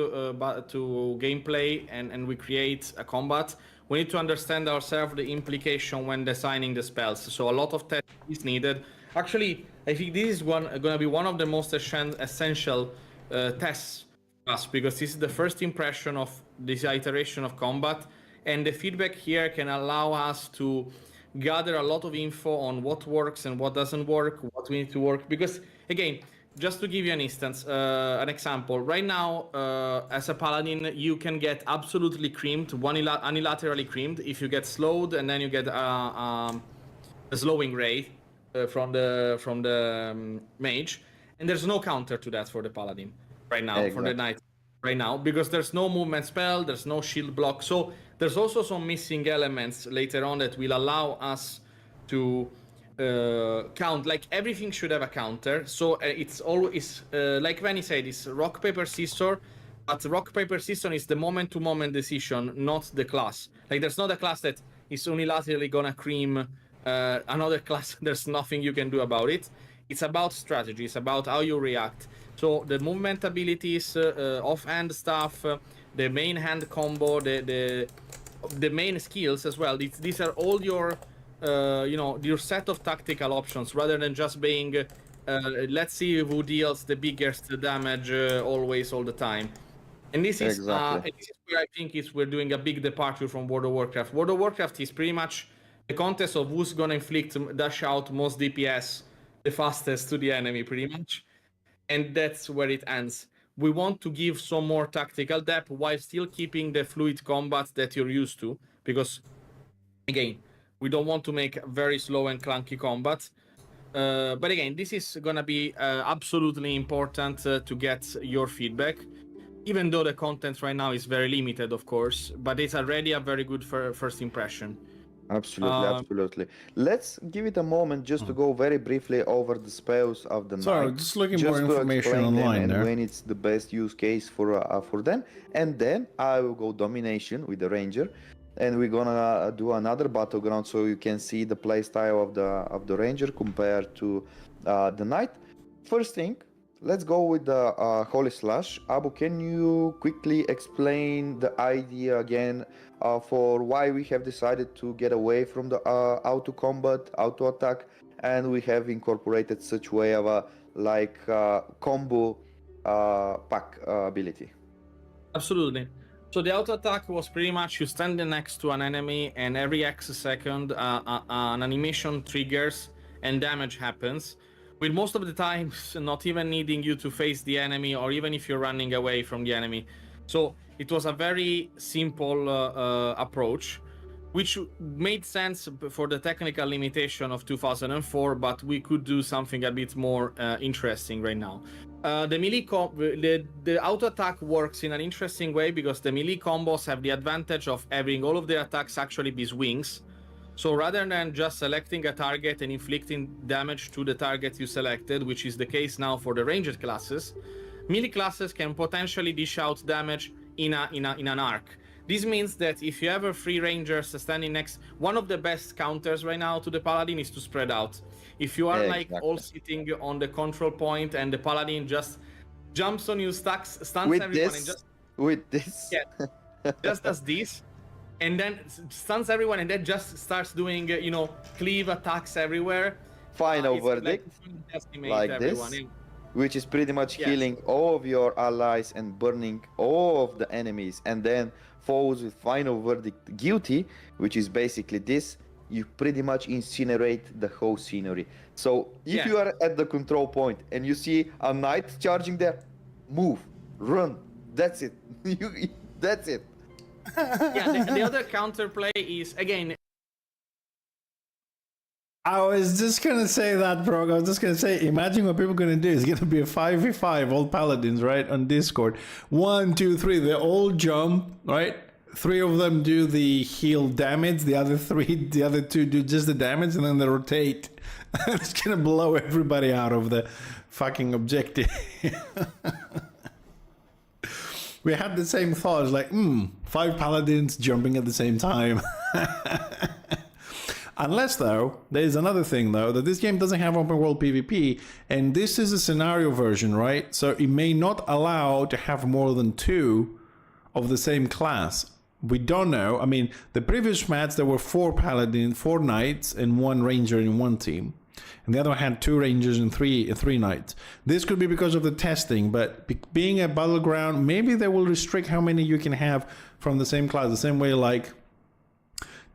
gameplay and we create a combat, we need to understand ourselves the implication when designing the spells. So a lot of testing is needed. Actually, I think this is going to be one of the most essential tests for us, because this is the first impression of this iteration of combat. And the feedback here can allow us to gather a lot of info on what works and what doesn't work, what we need to work. Because, again, just to give you an example, right now, as a paladin, you can get absolutely creamed, unilaterally creamed, if you get slowed and then you get a slowing ray from the mage. And there's no counter to that for the paladin right now, for the knight. Right now, because there's no movement spell, there's no shield block. So There's also some missing elements later on that will allow us to count. Like everything should have a counter. So it's always like Vanny said, it's rock paper scissors. But rock paper scissors is the moment-to-moment decision, not the class. Like there's not a class that is unilaterally gonna cream another class. There's nothing you can do about it. It's about strategy. It's about how you react. So the movement abilities, offhand stuff, the main hand combo, the main skills as well. These are all your your set of tactical options, rather than just being let's see who deals the biggest damage always all the time. And this is Exactly. this is where I think we're doing a big departure from World of Warcraft. World of Warcraft is pretty much the contest of who's gonna dash out most DPS the fastest to the enemy, pretty much. And that's where it ends. We want to give some more tactical depth while still keeping the fluid combat that you're used to, because again, we don't want to make very slow and clunky combat. But again, this is gonna be absolutely important to get your feedback. Even though the content right now is very limited, of course, but it's already a very good first impression. Absolutely, absolutely. Let's give it a moment just to go very briefly over the spells of the Sorry, night. just looking just more to information explain them online and there. when it's the best use case for them. And then I will go domination with the ranger, and we're gonna do another battleground so you can see the playstyle of the ranger compared to the knight. First thing, let's go with the Holy Slash. Abu, can you quickly explain the idea again for why we have decided to get away from the auto combat, auto attack, and we have incorporated such way of a combo pack ability? Absolutely. So the auto attack was pretty much you stand next to an enemy, and every X second an animation triggers and damage happens. With most of the times not even needing you to face the enemy, or even if you're running away from the enemy. So it was a very simple approach, which made sense for the technical limitation of 2004, but we could do something a bit more interesting right now. The melee the auto attack works in an interesting way because the melee combos have the advantage of having all of their attacks actually be swings. So rather than just selecting a target and inflicting damage to the target you selected, which is the case now for the ranged classes, melee classes can potentially dish out damage in an arc. This means that if you have a free rangers standing next, one of the best counters right now to the paladin is to spread out. If you are like all sitting on the control point and the paladin just jumps on you, stuns With everyone, this, and just with this. yeah, just does this, and then stuns everyone, and then just starts doing cleave attacks everywhere. Final verdict, like this, which is pretty much healing all of your allies and burning all of the enemies, and then follows with final verdict guilty, which is basically this. You pretty much incinerate the whole scenery. So if you are at the control point and you see a knight charging there, move, run. That's it. That's it. The other counterplay is, again, I was just gonna say that, bro. I was just gonna say, imagine what people are gonna do. It's gonna be a 5v5, all paladins, right, on Discord. 1, 2, 3, they all jump, right? 3 of them do the heal damage, the other 2 do just the damage, and then they rotate. It's gonna blow everybody out of the fucking objective. We had the same thoughts, like, 5 paladins jumping at the same time. Unless, though, there's another thing, though, that this game doesn't have open world PvP, and this is a scenario version, right? So it may not allow to have more than 2 of the same class. We don't know. I mean, the previous match, there were 4 paladins, 4 knights, and 1 ranger in one team. And the other one had 2 rangers and 3 knights. This could be because of the testing, but being a battleground, maybe they will restrict how many you can have from the same class, the same way like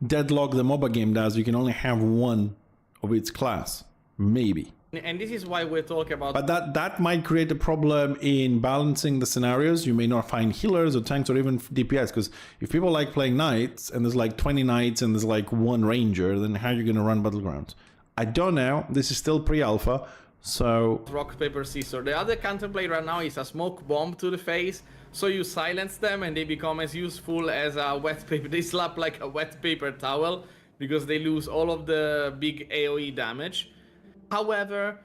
Deadlock, the MOBA game, does. You can only have 1 of its class, maybe. And this is why we're talking about. But that might create a problem in balancing the scenarios. You may not find healers or tanks or even DPS, because if people like playing knights and there's like 20 knights and there's like 1 ranger, then how are you going to run battlegrounds? I don't know. This is still pre-alpha, So rock, paper, scissors. The other counterplay right now is a smoke bomb to the face. So you silence them and they become as useful as a wet paper. They slap like a wet paper towel because they lose all of the big AoE damage. However,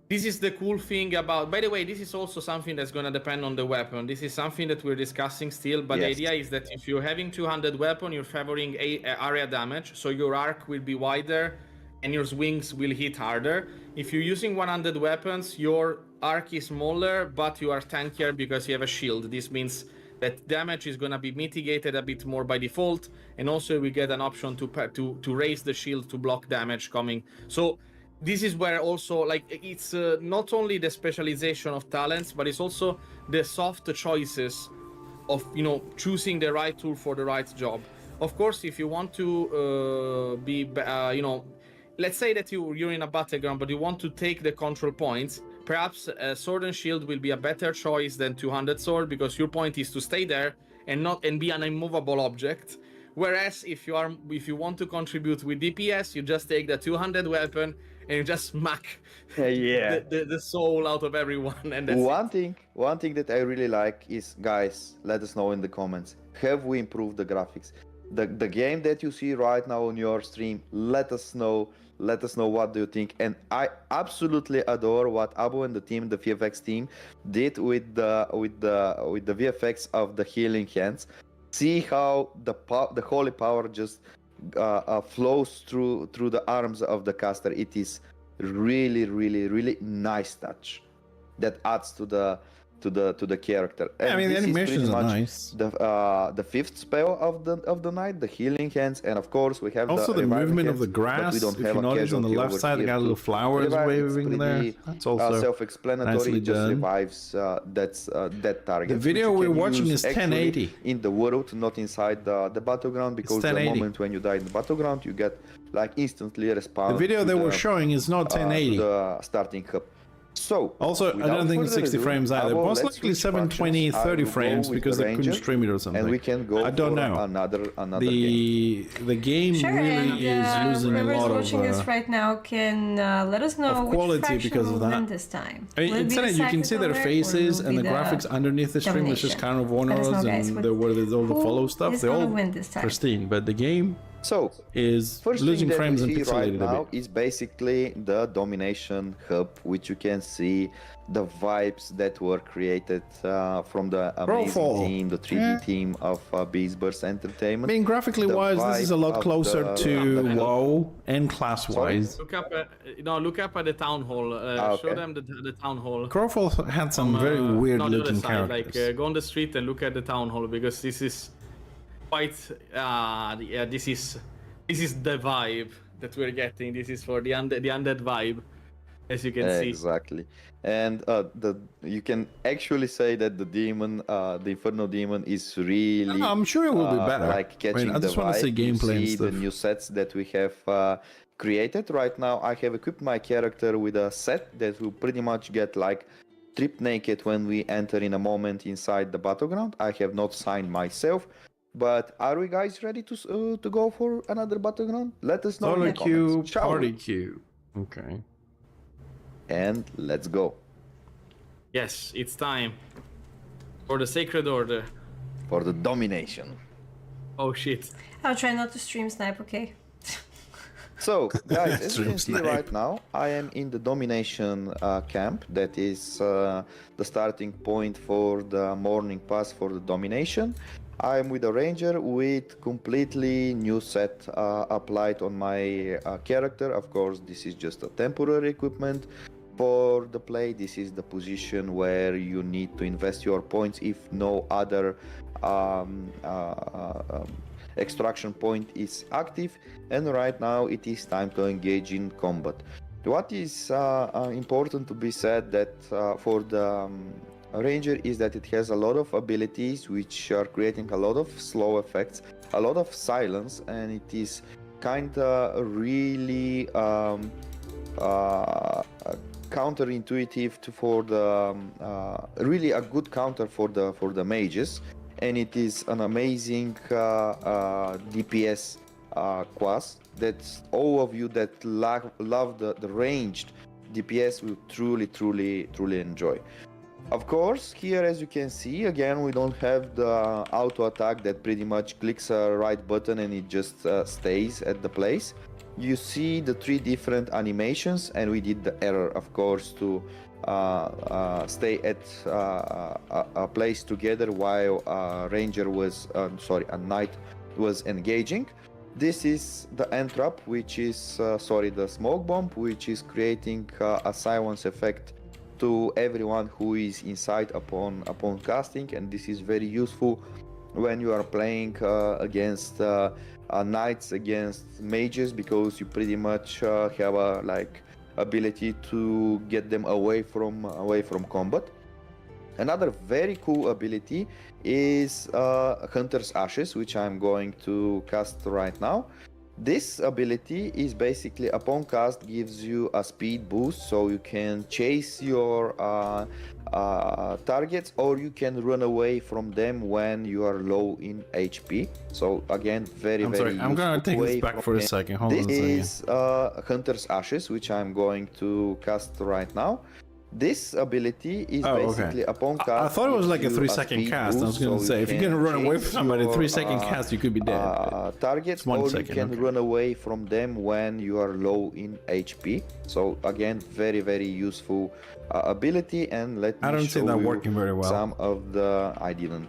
this is the cool thing about... By the way, this is also something that's going to depend on the weapon. This is something that we're discussing still, but the idea is that if you're having 200 weapon, you're favoring area damage, so your arc will be wider and your swings will hit harder. If you're using 100 weapons, your arc is smaller, but you are tankier because you have a shield. This means that damage is going to be mitigated a bit more by default, and also we get an option to raise the shield to block damage coming. So this is where also, like, it's not only the specialization of talents, but it's also the soft choices of, you know, choosing the right tool for the right job. Of course, if you want to you know, let's say that you're in a battleground, but you want to take the control points, perhaps sword and shield will be a better choice than 200 sword, because your point is to stay there and be an immovable object. Whereas if you want to contribute with DPS, you just take the 200 weapon and you just smack the soul out of everyone. And that's one thing that I really like is, guys, let us know in the comments, have we improved the graphics? The game that you see right now on your stream, let us know what do you think. And I absolutely adore what Abu and the team, the VFX team, did with the VFX of the healing hands. See how the holy power just flows through the arms of the caster. It is really nice touch that adds to the character. And I mean, the animations are nice. The fifth spell of the night, the healing hands, and of course we have also the movement of the hands, grass. we don't if have you a notice on the left side, they got little flowers waving there. That's also self-explanatory. nicely It just done. revives that target. The video which you we're can watching use is 1080 in the world, not inside the battleground, because the moment when you die in the battleground, you get like instantly respawn. The video they were showing is not 1080. The starting hub. So also, I don't think it's 60 frames either. Most likely 720, 30 frames because they couldn't stream it or something. And we can go I don't know. Another the game. The game really is losing a lot watching us right now can let us know quality which faction because of will that. win this time. Internet, you can see their faces and the graphics underneath the stream is just kind of Warner's and where there's all the follow stuff. They're all pristine, but the game is losing frames and pixelated right now a bit. Is basically the domination hub, which you can see the vibes that were created from the amazing team, the 3D team of Beast Burst Entertainment. I mean, graphically wise, this is a lot closer to WoW and class wise. Look up at the town hall. Show them the town hall. Crowfall had some very weird looking characters. Like go on the street and look at the town hall, because this is quite this is the vibe that we're getting. This is for the undead vibe, as you can see. Exactly. And you can actually say that the demon, the Inferno demon, is really I'm sure it will be better. Like catching I just want to see gameplay and stuff. The new sets that we have created right now. I have equipped my character with a set that will pretty much get like stripped naked when we enter in a moment inside the battleground. I have not signed myself. But are we guys ready to go for another battleground? Let us know in the comments. Party queue. Okay. And let's go. Yes, it's time for the Sacred Order. For the domination. Oh shit. I'll try not to stream snipe, okay? So, guys, as you can see right now, I am in the domination camp. That is the starting point for the morning pass for the domination. I'm with a ranger with completely new set applied on my character. Of course, this is just a temporary equipment for the play. This is the position where you need to invest your points if no other extraction point is active. And right now it is time to engage in combat. What is important to be said that for the Ranger is that it has a lot of abilities which are creating a lot of slow effects, a lot of silence, and it is kinda really counterintuitive for the really a good counter for the mages, and it is an amazing DPS class that all of you that love the ranged DPS will truly enjoy. Of course, here as you can see, again, we don't have the auto attack that pretty much clicks a right button and it just stays at the place. You see the 3 different animations, and we did the error, of course, to stay at a place together while a knight was engaging. This is the entrap, which is the smoke bomb, which is creating a silence effect to everyone who is inside upon casting, and this is very useful when you are playing against knights, against mages, because you pretty much have a ability to get them away from combat. Another very cool ability is Hunter's Ashes, which I'm going to cast right now. This ability is basically, upon cast, gives you a speed boost, so you can chase your targets, or you can run away from them when you are low in HP. So again, very I'm gonna take this back for a second. Hold on a second. This is Hunter's Ashes, which I'm going to cast right now. This ability is basically upon cast. I thought it was like a 3-second cast. I was gonna say, if you're gonna run away from somebody, 3-second cast, you could be dead. Targets, or you can run away from them when you are low in HP. So again, very useful ability. And let me I don't see that working very well. Some of the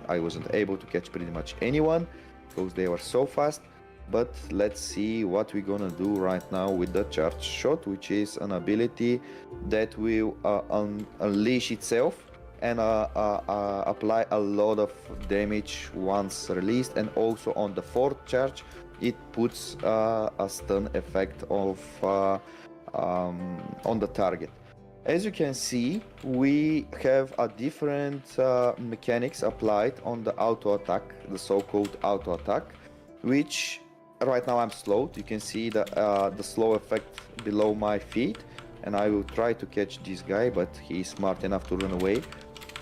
I wasn't able to catch pretty much anyone because they were so fast. But let's see what we're gonna do right now with the charge shot, which is an ability that will unleash itself and apply a lot of damage once released. And also on the 4th charge, it puts a stun effect of on the target. As you can see, we have a different mechanics applied on the auto attack, the so-called auto attack, which right now I'm slowed. You can see the slow effect below my feet, and I will try to catch this guy, but he's smart enough to run away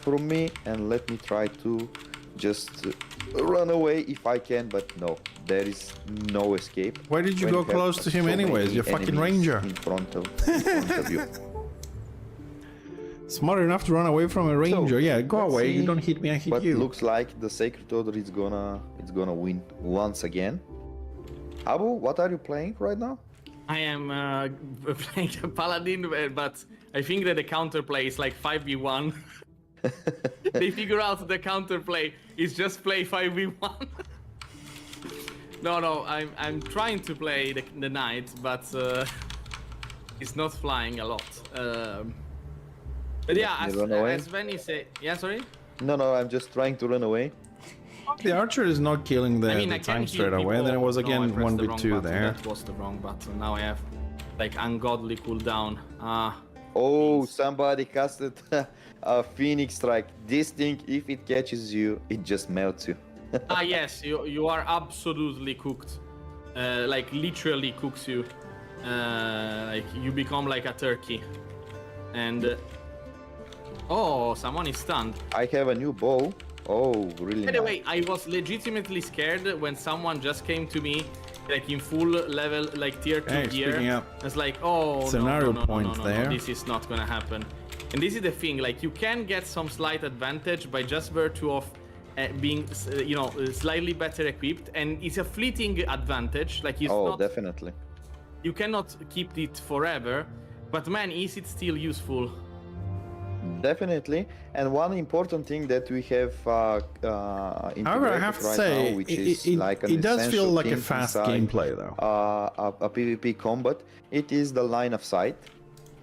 from me. And let me try to just run away if I can, but no, there is no escape. Why did you go close to him anyways? You're fucking ranger. In front of you. Smart enough to run away from a ranger. Yeah, go away. You don't hit me, I hit but you. But looks like the Sacred Order is gonna win once again. Abu, what are you playing right now? I am playing a paladin, but I think that the counterplay is like 5v1. They figure out the counterplay is just play 5v1. No, I'm trying to play the knight, but it's not flying a lot. But yeah, as Benny said, yeah, sorry. No, I'm just trying to run away. The archer is not killing the time straight away, and then it was again 1v2 there. That was the wrong button. Now I have like ungodly cooldown. Oh, somebody casted a Phoenix Strike. This thing, if it catches you, it just melts you. Yes, you are absolutely cooked. Like literally cooks you. Like you become like a turkey. And oh, someone is stunned. I have a new bow. Oh, really? By the way, I was legitimately scared when someone just came to me, like in full level, like tier 2 gear. I was like, oh, scenario no, there. This is not gonna happen. And this is the thing, like you can get some slight advantage by just virtue of being, slightly better equipped, and it's a fleeting advantage. Like it's not, definitely. You cannot keep it forever, but man, is it still useful? Definitely, and one important thing that we have however, I have to say, it does feel like a fast gameplay though. A PvP combat, it is the line of sight.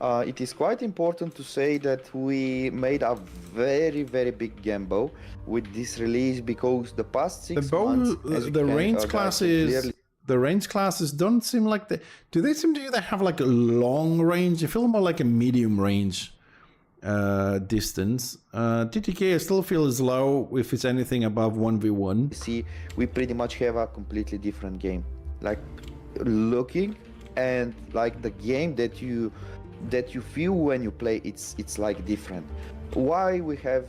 It is quite important to say that we made a very big gamble with this release, because the past 6 months, the range classes. The range classes don't seem like do they seem to you they have like a long range? They feel more like a medium range distance. TTK I still feel is low if it's anything above 1v1. See, we pretty much have a completely different game. Like looking and like the game that you feel when you play, it's like different. Why we have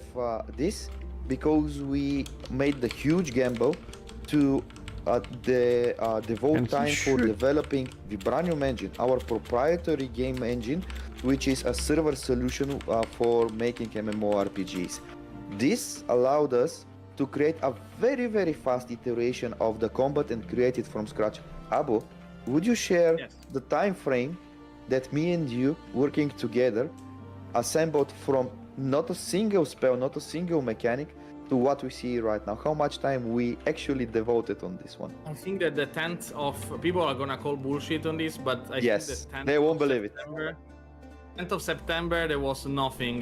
this? Because we made the huge gamble to devote And he time for should. developing Vibranium Engine, our proprietary game engine, which is a server solution for making MMORPGs. This allowed us to create a very, very fast iteration of the combat and create it from scratch. Abo, would you share Yes. the time frame that me and you working together assembled from not a single spell, not a single mechanic, to what we see right now? How much time we actually devoted on this one? I think that the 10th of people are gonna call bullshit on this, but I Yes, think the 10th they won't of believe it. September, 10th of September there was nothing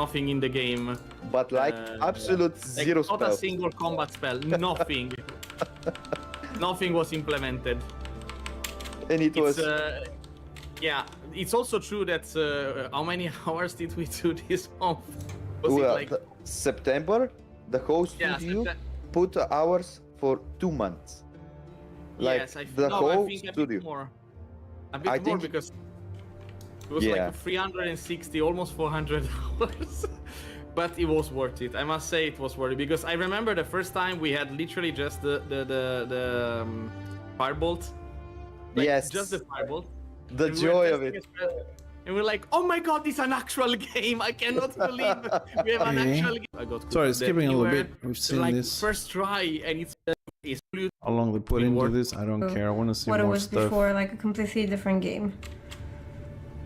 nothing in the game. But like absolute Like, zero not a spells. single combat spell, nothing. Nothing was implemented. And it was Yeah, it's also true that how many hours did we do this month? Was it like September, the whole Yeah, studio Septem- put hours for 2 months. Like yes, the no, whole I think a studio. bit more. A bit I more think- because it was Yeah. like 360, almost 400 hours. But it was worth it. I must say it was worth it because I remember the first time we had literally just the firebolt. Like, Yes. just the firebolt. The And we were joy of testing it. And we're like, oh my god, this is an actual game. I cannot believe we have an Okay. actual game. I got Sorry, the skipping a little anywhere, bit. We've seen like this. first try and it's How long they put in into work. this? I don't care. I want to see What it more was stuff. before, like a completely different game.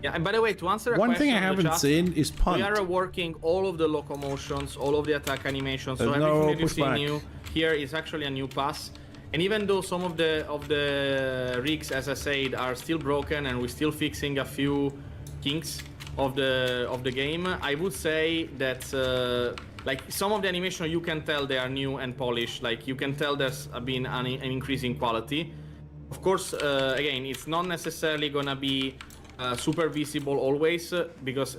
Yeah, and by the way, to answer a One thing question I on the haven't chat, seen is punt. we are reworking all of the locomotions, all of the attack animations. So There's everything no that you see pushback. new here is actually a new pass. And even though some of the rigs, as I said, are still broken and we're still fixing a few kinks of the game, I would say that like some of the animation you can tell they are new and polished. Like you can tell there's been an increase in quality. Of course, again, it's not necessarily gonna be super visible always because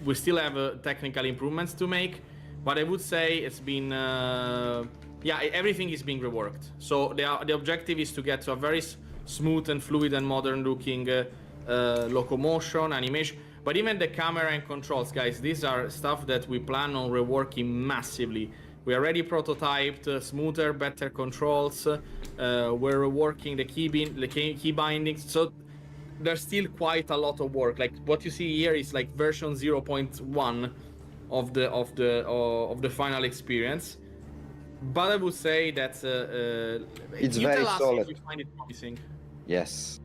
we still have technical improvements to make. But I would say it's been, yeah, everything is being reworked. So the objective is to get to a very smooth and fluid and modern looking locomotion, animation. But even the camera and controls, guys, these are stuff that we plan on reworking massively. We already prototyped smoother, better controls. We're reworking the key bindings. So there's still quite a lot of work. Like what you see here is like version 0.1 of the final experience. But I would say that It's you very tell us solid. if you find it promising. Yes.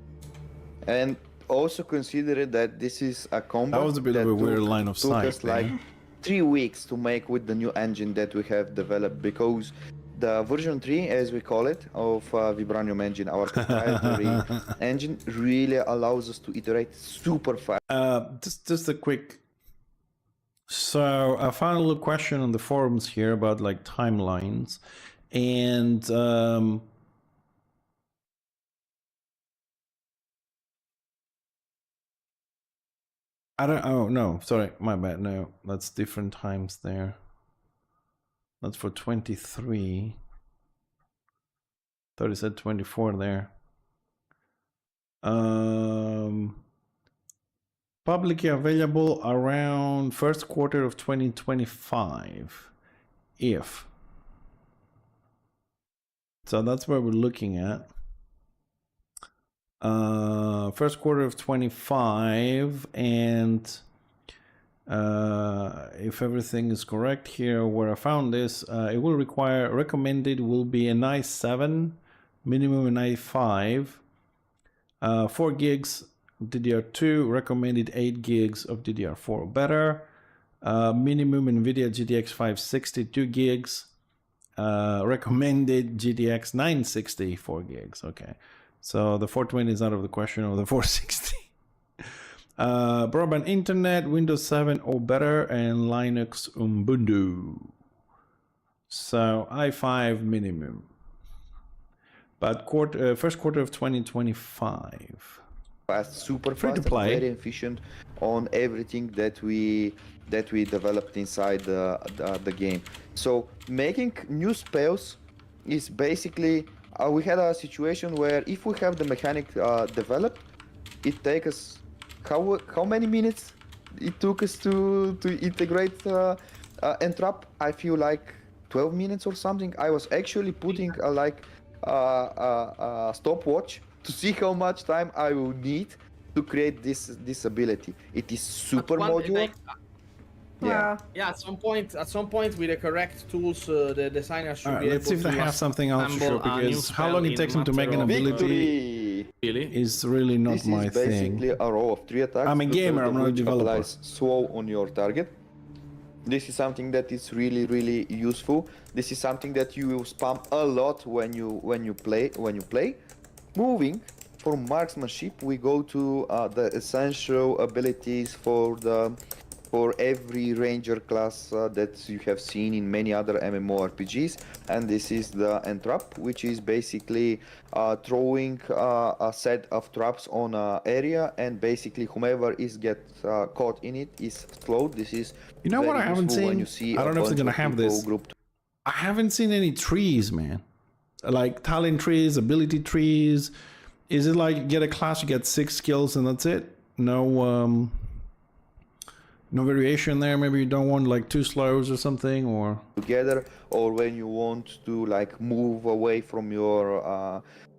And also consider that this is a combat That was a bit of a weird line of took sight us like there. 3 weeks to make with the new engine that we have developed, because the version 3, as we call it, of Vibranium engine, our proprietary engine, really allows us to iterate super fast. Just a quick. So I found a little question on the forums here about like timelines, and I don't. Oh no, sorry, my bad. No, that's different times there. That's for 23. Thought it said 24 there. Publicly available around first quarter of 2025, if. So that's where we're looking at. First quarter of 25, and if everything is correct here, where I found this, it will require, recommended will be an i7, minimum an i5, 4 gigs DDR2, recommended 8 gigs of DDR4 better, minimum NVIDIA GTX 560 2 gigs, recommended GTX 960 4 gigs. Okay, so the 420 is out of the question, or the 460. Broadband internet, Windows 7 or better, and Linux Ubuntu. So i5 minimum, but first quarter of 2025. Fast, super Free to fast, play. and very efficient on everything that we developed inside the game. So making new spells is basically we had a situation where if we have the mechanic developed, it takes us how many minutes it took us to integrate Entrap? I feel like 12 minutes or something. I was actually putting a stopwatch to see how much time I will need to create this ability. It is super modular. Wow. Yeah, at some point, with the correct tools, the designer should Alright, be let's able see if they to have something else to show, assemble a new because how spell long it in takes a him to make an matter of, ability really? is really not This my is basically thing. a row of 3 attacks. I'm a gamer, the I'm not a which developer. applies slow on your target. This is something that is really useful. This is something that you will spam a lot when you play. Moving from marksmanship, we go to the essential abilities for every ranger class that you have seen in many other MMORPGs, and this is the entrap, which is basically throwing a set of traps on an area, and basically whomever is caught in it is slowed. This is You know what I haven't useful when seen? you see I don't know if they're gonna bunch of have people this. grouped. I haven't seen any trees, man. Like talent trees, ability trees. Is it like get a class, you get 6 skills and that's it? No variation there. Maybe you don't want like 2 slows or something, or together, or when you want to like move away from your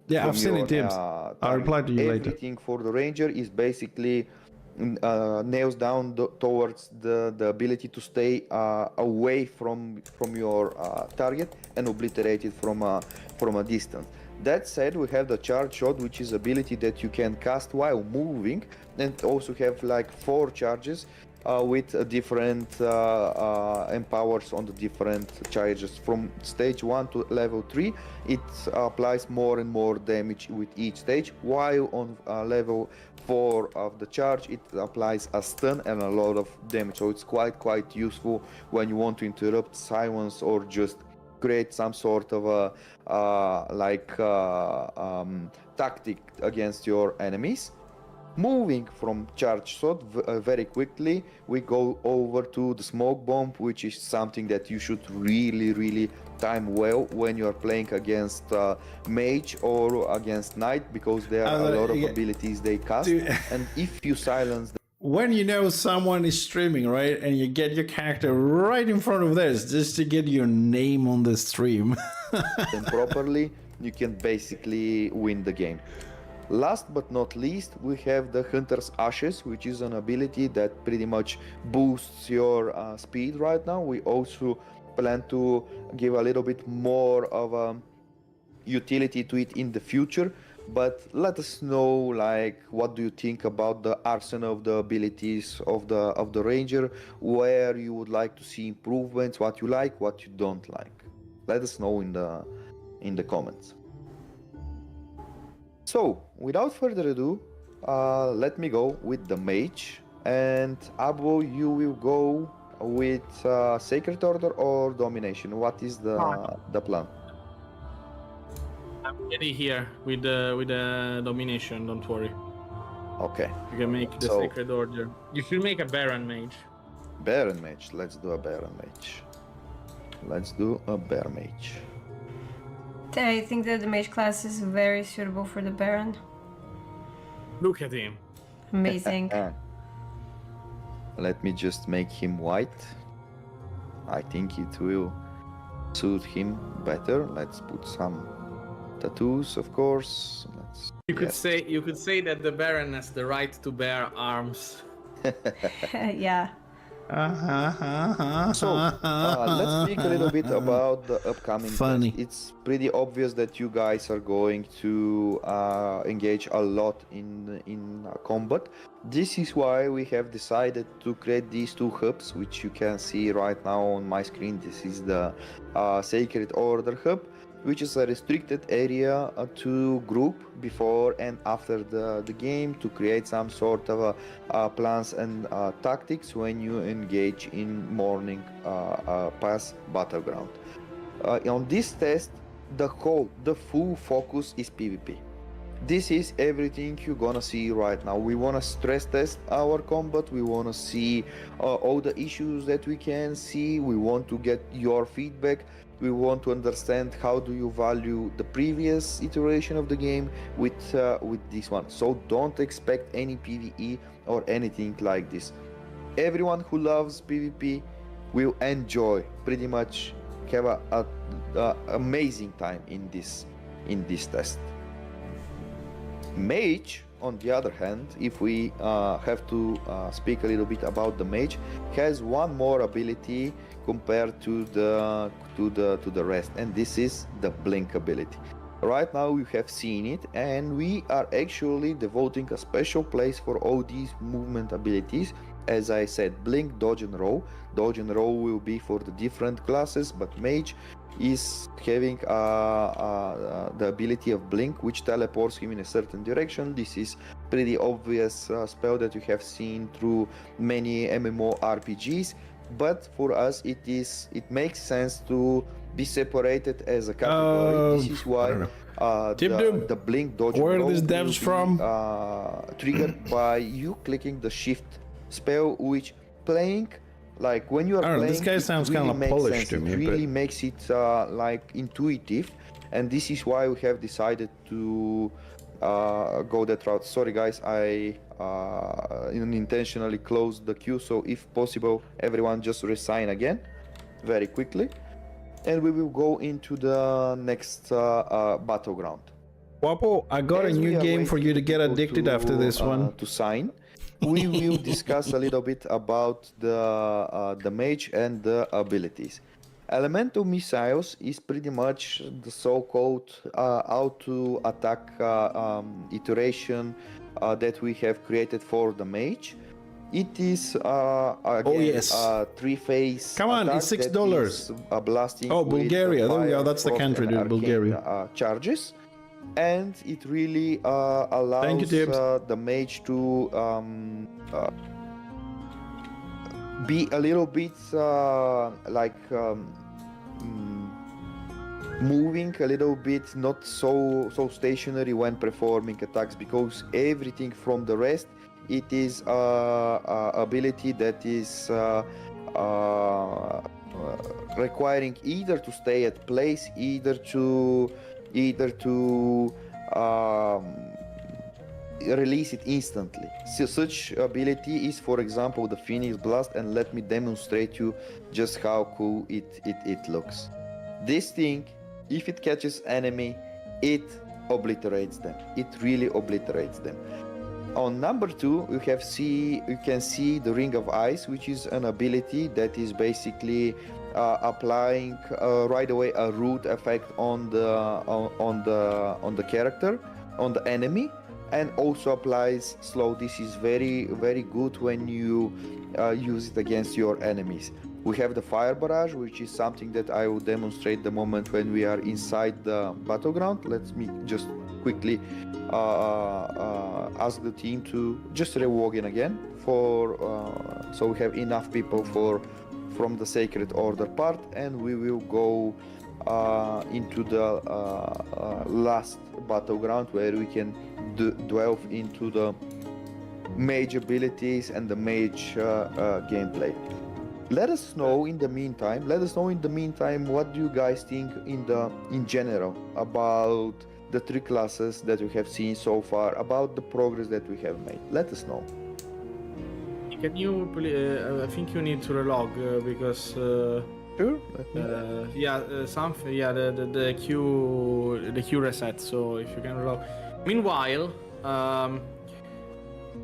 yeah, from I've seen your, it, Tibbs. I'll target. reply to you later. Everything for the ranger is basically nails down towards the ability to stay away from your target and obliterate it from a distance. That said, we have the charge shot, which is ability that you can cast while moving, and also have like 4 charges with different empowers on the different charges. From stage 1 to level 3, it applies more and more damage with each stage, while on level 4 of the charge, it applies a stun and a lot of damage. So it's quite useful when you want to interrupt, silence, or just create some sort of a tactic against your enemies. Moving from charge shot very quickly, we go over to the smoke bomb, which is something that you should really time well when you are playing against mage or against knight, because there are a lot of abilities they cast. And if you silence them, when you know someone is streaming, right, and you get your character right in front of this just to get your name on the stream. properly, you can basically win the game. Last but not least, we have the Hunter's Ashes, which is an ability that pretty much boosts your speed right now. We also plan to give a little bit more of a utility to it in the future, but let us know, like, what do you think about the arsenal of the abilities of the ranger, where you would like to see improvements, what you like, what you don't like. Let us know in the comments. So, without further ado, let me go with the mage, and Abo, you will go with Sacred Order or Domination. What is the plan? I'm ready here with the domination. Don't worry. Okay. You can make the Sacred Order. You should make a Baron mage. Baron mage. Let's do a Baron mage. I think that the mage class is very suitable for the Baron. Look at him. Amazing. Let me just make him white. I think it will suit him better. Let's put some tattoos, of course. You could say that the Baron has the right to bear arms. Yeah. So let's speak a little bit about the upcoming Funny. test. It's pretty obvious that you guys are going to engage a lot in combat. This is why we have decided to create these 2 hubs, which you can see right now on my screen. This is the Sacred Order hub, which is a restricted area to group before and after the game to create some sort of plans and tactics when you engage in morning pass battleground. On this test, the full focus is PvP. This is everything you're gonna see right now. We wanna stress test our combat. We wanna see all the issues that we can see. We want to get your feedback. We want to understand how do you value the previous iteration of the game with this one. So don't expect any PvE or anything like this. Everyone who loves PvP will enjoy pretty much have a amazing time in this test. Mage, on the other hand, if we have to speak a little bit about the mage, has one more ability compared to the rest, and this is the blink ability. Right now we have seen it, and we are actually devoting a special place for all these movement abilities. As I said, blink, dodge and roll. Dodge and roll will be for the different classes, but mage is having the ability of blink, which teleports him in a certain direction. This is pretty obvious spell that you have seen through many MMORPGs, but for us it makes sense to be separated as a category. This is why the blink, dodge and roll where are these will devs be, from? triggered by you clicking the shift spell, which playing, like when you are playing, this guy sounds kind of Polish to me. It really makes it like intuitive, and this is why we have decided to go that route. Sorry guys, I unintentionally closed the queue, so if possible, everyone just resign again very quickly, and we will go into the next battleground. Wapo, I got a new game for you to get addicted after this one. To sign. We will discuss a little bit about the mage and the abilities. Elemental missiles is pretty much the so-called auto attack iteration that we have created for the mage. It is again a three-phase. Come on, it's $6. Blasting. Oh, Bulgaria. There we go. That's the frost, country, and dude. Bulgaria. Charges. And it really allows the mage to be a little bit moving a little bit, not so stationary when performing attacks, because everything from the rest, it is ability that is requiring either to stay at place, either to release it instantly. So such ability is, for example, the Phoenix Blast, and let me demonstrate you just how cool it looks. This thing, if it catches enemy, it obliterates them. It really obliterates them. On number 2, you can see the Ring of Ice, which is an ability that is basically applying right away a root effect on the character, on the enemy, and also applies slow. This is very, very good when you use it against your enemies. We have the Fire Barrage, which is something that I will demonstrate the moment when we are inside the battleground. Let me just quickly ask the team to just re-walk in again so we have enough people from the Sacred Order part, and we will go into the last battleground where we can delve into the mage abilities and the mage gameplay. Let us know in the meantime what do you guys think in general about the 3 classes that we have seen so far, about the progress that we have made. Let us know. Can you I think you need to relog because Sure. The queue reset, so if you can relog. Meanwhile,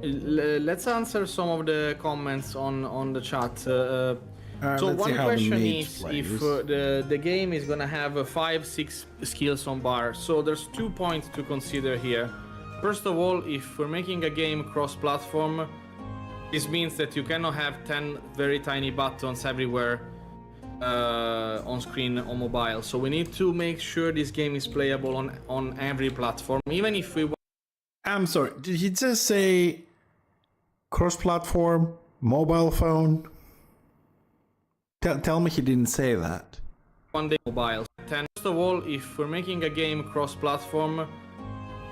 let's answer some of the comments on the chat. So one question is if the game is gonna have 5-6 skills on bar. So there's 2 points to consider here. First of all, if we're making a game cross-platform, this means that you cannot have 10 very tiny buttons everywhere on screen on mobile. So we need to make sure this game is playable on every platform, even if we want. I'm sorry, did he just say cross-platform, mobile phone? Tell me he didn't say that. One day mobile. First of all, if we're making a game cross-platform,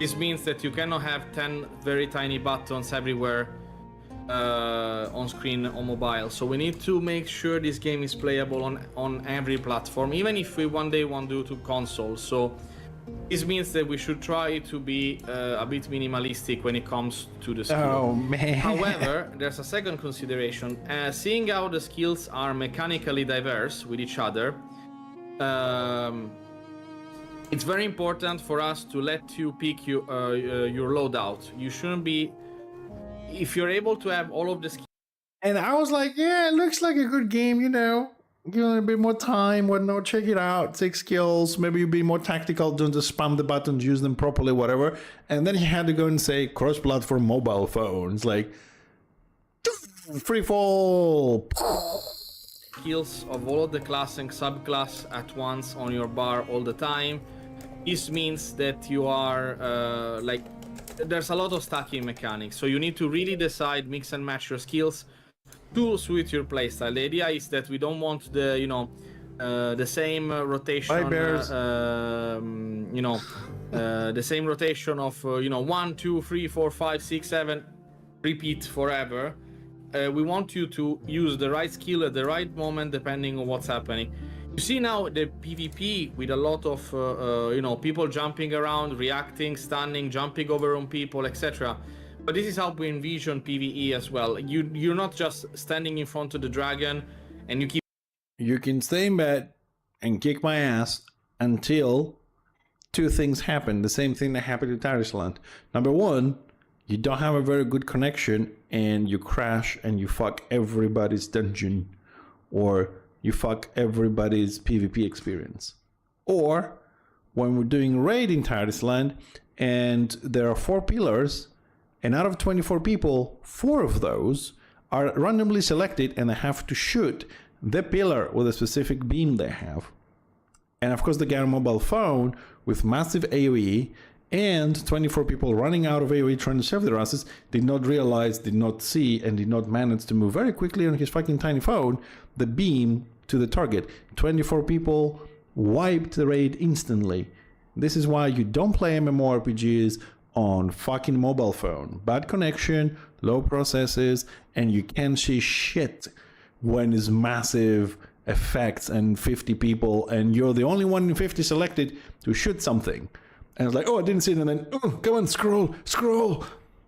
this means that you cannot have 10 very tiny buttons everywhere on screen on mobile. So we need to make sure this game is playable on every platform, even if we one day want to do to console. So this means that we should try to be a bit minimalistic when it comes to the skill. Oh man. However, there's a second consideration. Seeing how the skills are mechanically diverse with each other, it's very important for us to let you pick your loadout. You shouldn't be, if you're able to have all of the skills. And I was like, yeah, it looks like a good game, you know. Give it a bit more time, whatnot, check it out, take skills, maybe be more tactical, don't just spam the buttons, use them properly, whatever. And then he had to go and say cross-platform mobile phones, like free fall. Skills of all of the class and subclass at once on your bar all the time. This means that you are like, there's a lot of stacking mechanics, so you need to really decide, mix and match your skills to suit your playstyle. The idea is that we don't want the, you know, the same rotation, you know, the same rotation of, you know, 1, 2, 3, 4, 5, 6, 7, repeat forever. We want you to use the right skill at the right moment, depending on what's happening. You see now the PvP with a lot of, you know, people jumping around, reacting, stunning, jumping over on people, etc. But this is how we envision PvE as well. You're not just standing in front of the dragon and you keep... You can stay in bed and kick my ass until two things happen. The same thing that happened to Tarisland. Number one, you don't have a very good connection and you crash and you fuck everybody's dungeon, or you fuck everybody's PvP experience. Or when we're doing raid in Tarisland and there are 4 pillars, and out of 24 people, 4 of those are randomly selected and they have to shoot the pillar with a specific beam they have. And of course they get a mobile phone with massive AoE, and 24 people running out of AoE trying to save their asses did not realize, did not see, and did not manage to move very quickly on his fucking tiny phone the beam to the target. 24 people wiped the raid instantly. This is why you don't play MMORPGs on fucking mobile phone. Bad connection, low processes, and you can't see shit when it's massive effects and 50 people and you're the only one in 50 selected to shoot something. And it's like, oh, I didn't see it, and then, oh, come on, scroll.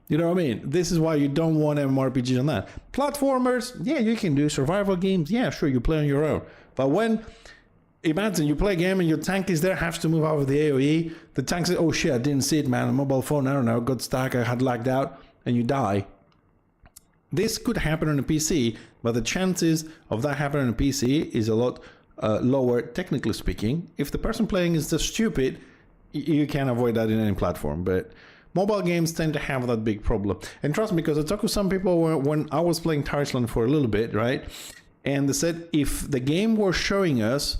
You know what I mean? This is why you don't want MMORPGs on that. Platformers, yeah, you can do survival games. Yeah, sure, you play on your own. But when, imagine you play a game and your tank is there, has to move out of the AoE. The tank says, oh shit, I didn't see it, man. A mobile phone, I don't know, got stuck, I had lagged out, and you die. This could happen on a PC, but the chances of that happening on a PC is a lot lower, technically speaking. If the person playing is just stupid, you can avoid that in any platform. But mobile games tend to have that big problem. And trust me, because I talked to some people when I was playing Tarisland for a little bit, right? And they said if the game were showing us,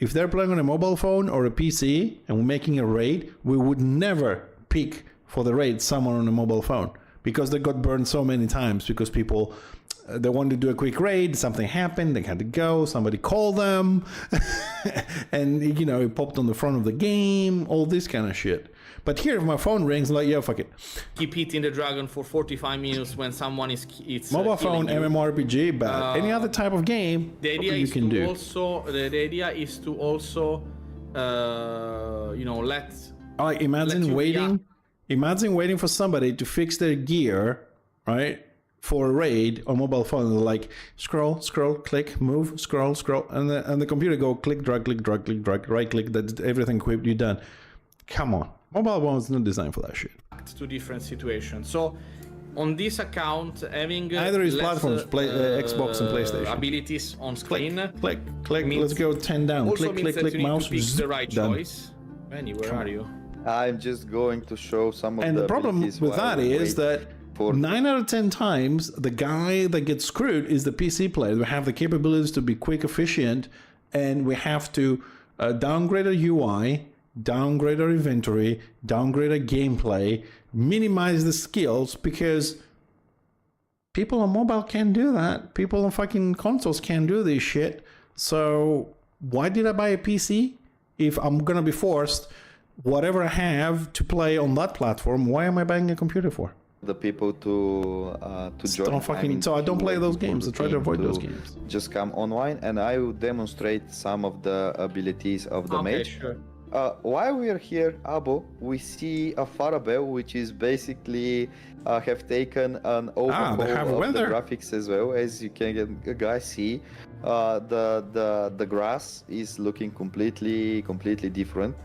if they're playing on a mobile phone or a PC and we're making a raid, we would never pick for the raid someone on a mobile phone, because they got burned so many times because people, they wanted to do a quick raid, something happened, they had to go, somebody called them, and, you know, it popped on the front of the game, all this kind of shit. But here, if my phone rings, like, yeah, fuck it. Keep hitting the dragon for 45 minutes when someone is... Mobile phone, you. MMORPG, but any other type of game, the idea you is can to do. Also, the idea is to also, you know, imagine waiting for somebody to fix their gear, right? For a raid on mobile phone, they're like scroll, click, move, scroll, and the computer go click, drag, right click, that's everything equipped, you're done. Come on, mobile phone is not designed for that shit. To different situations. So on this account, having either is platforms, Xbox and PlayStation. Abilities on screen. Click. Let's go 10 down. Also Click, mouse. Pick the right done. choice. Benny, where are you? I'm just going to show some of and the problem abilities with that is that 9 out of 10 times, the guy that gets screwed is the PC player. We have the capabilities to be quick, efficient, and we have to downgrade our UI, downgrade our inventory, downgrade our gameplay, minimize the skills, because people on mobile can't do that. People on fucking consoles can't do this shit. So why did I buy a PC if I'm gonna be forced, whatever I have to play on that platform? Why am I buying a computer for? The people to join. So I don't play those games. I try to avoid those games. Just come online, and I will demonstrate some of the abilities of the mage. Sure. While we are here, Abo, we see a Farabelle, which is basically have taken an they have overhaul of the weather. graphics as well. As you can guys see, the grass is looking completely different,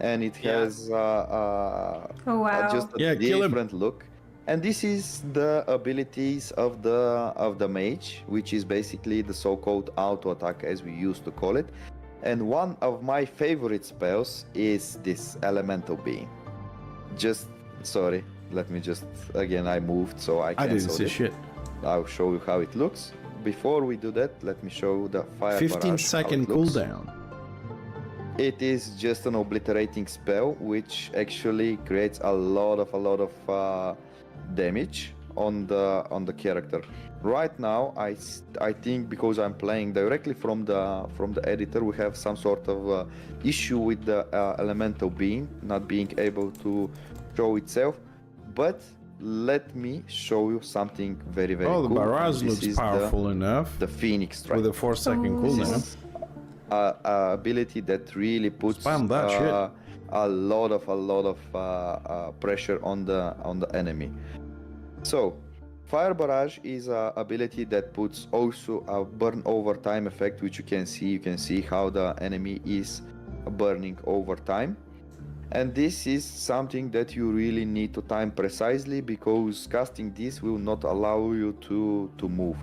and it Yeah. has Oh wow. just a Yeah, kill him. different look. And this is the abilities of the mage, which is basically the so-called auto attack, as we used to call it. And one of my favorite spells is this elemental being. Just sorry, let me just again, I moved, so I I didn't canceled see it. shit. I'll show you how it looks. Before we do that, let me show the fire 15 barrage, how second it looks. cooldown. It is just an obliterating spell, which actually creates a lot of damage on the character. Right now, I think because I'm playing directly from the editor, we have some sort of issue with the elemental being not being able to show itself. But let me show you something very Oh, the cool. barrage This looks is powerful enough. The Phoenix Strike. With a 4-second Oh. cooldown. This is a ability that really puts Spam that shit. a lot of pressure on the enemy. So, Fire Barrage is an ability that puts also a burn over time effect, which you can see. You can see how the enemy is burning over time. And this is something that you really need to time precisely, because casting this will not allow you to move.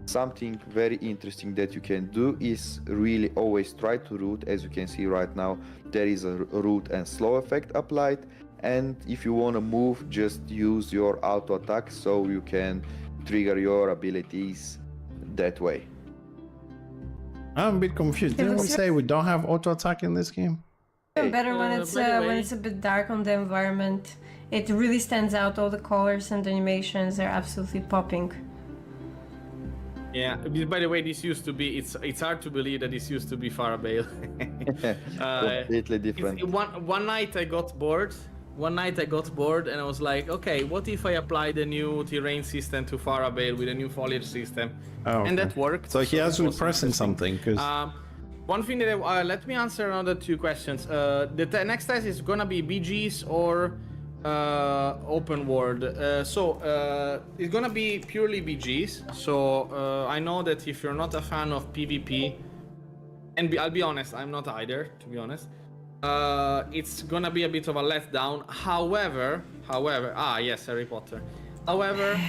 Something very interesting that you can do is really always try to root. As you can see right now, there is a root and slow effect applied. And if you want to move, just use your auto attack so you can trigger your abilities that way. I'm a bit confused. Didn't we say we don't have auto attack in this game? Even better when it's by the when way- it's a bit dark on the environment. It really stands out. All the colors and the animations are absolutely popping. Yeah. By the way, this used to be. It's hard to believe that this used to be Farabale. Completely different. One night I got bored. And I was like, okay, what if I apply the new terrain system to Farabale with a new foliage system? Oh, okay. And that worked. So he has it to was pressing interesting. something, because One thing that let me answer another two questions. The next test is gonna be BGs or open world. It's gonna be purely BGs. So I know that if you're not a fan of PvP, and I'll be honest, I'm not either, to be honest. It's gonna be a bit of a letdown. However, yes, Harry Potter. However,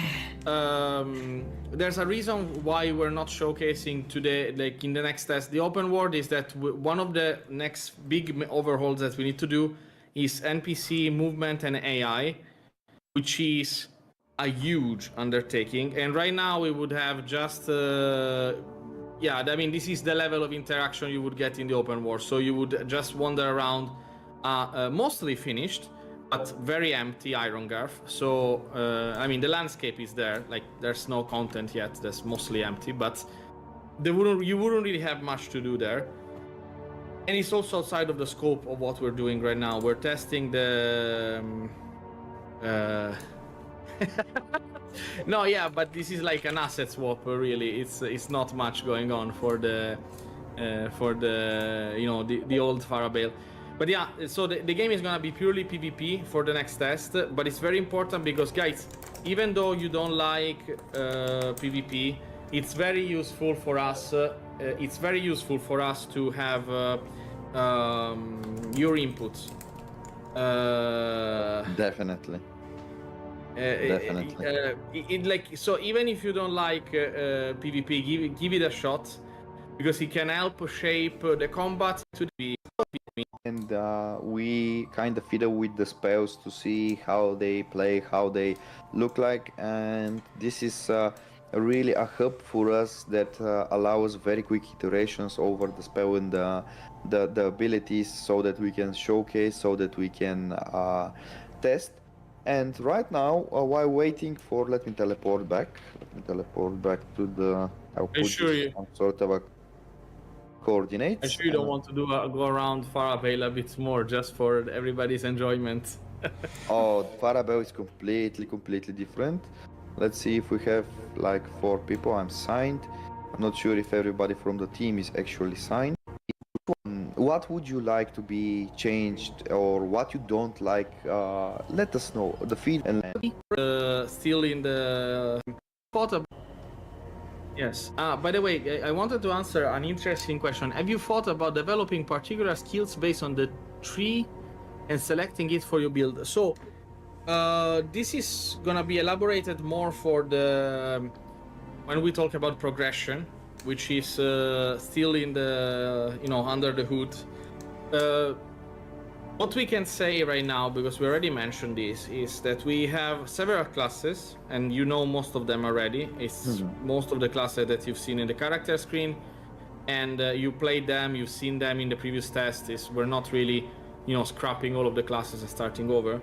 there's a reason why we're not showcasing today, like in the next test. The open world is that one of the next big overhauls that we need to do is NPC movement and AI, which is a huge undertaking. And right now we would have just, I mean, this is the level of interaction you would get in the open world. So you would just wander around, mostly finished, but very empty Iron Garth. So, I mean, the landscape is there. Like, there's no content yet. That's mostly empty, but you wouldn't really have much to do there. And it's also outside of the scope of what we're doing right now. We're testing the... No, yeah, but this is like an asset swap, really. It's not much going on for the the old Farabale. But yeah, so the game is gonna be purely PvP for the next test. But it's very important because, guys, even though you don't like PvP, it's very useful for us. It's very useful for us to have your inputs. Definitely. Definitely. So even if you don't like PvP, give it a shot, because it can help shape the combat to be. And we kind of fiddle with the spells to see how they play, how they look like, and this is really a hub for us that allows very quick iterations over the spell and the abilities, so that we can showcase, so that we can test. And right now, while waiting for, let me teleport back to the, I'll put some sort of a coordinates. I'm sure you don't want to go around Farabale a bit more, just for everybody's enjoyment. Oh, Farabale is completely different. Let's see if we have like 4 people. I'm signed. I'm not sure if everybody from the team is actually signed. What would you like to be changed, or what you don't like? Let us know. The feed and still in the thought. Yes. By the way, I wanted to answer an interesting question. Have you thought about developing particular skills based on the tree and selecting it for your build? So, this is gonna be elaborated more for the when we talk about progression, which is still in the under the hood. What we can say right now, because we already mentioned this, is that we have several classes, and you know most of them already. It's most of the classes that you've seen in the character screen, and you played them, you've seen them in the previous tests. We're not really, scrapping all of the classes and starting over.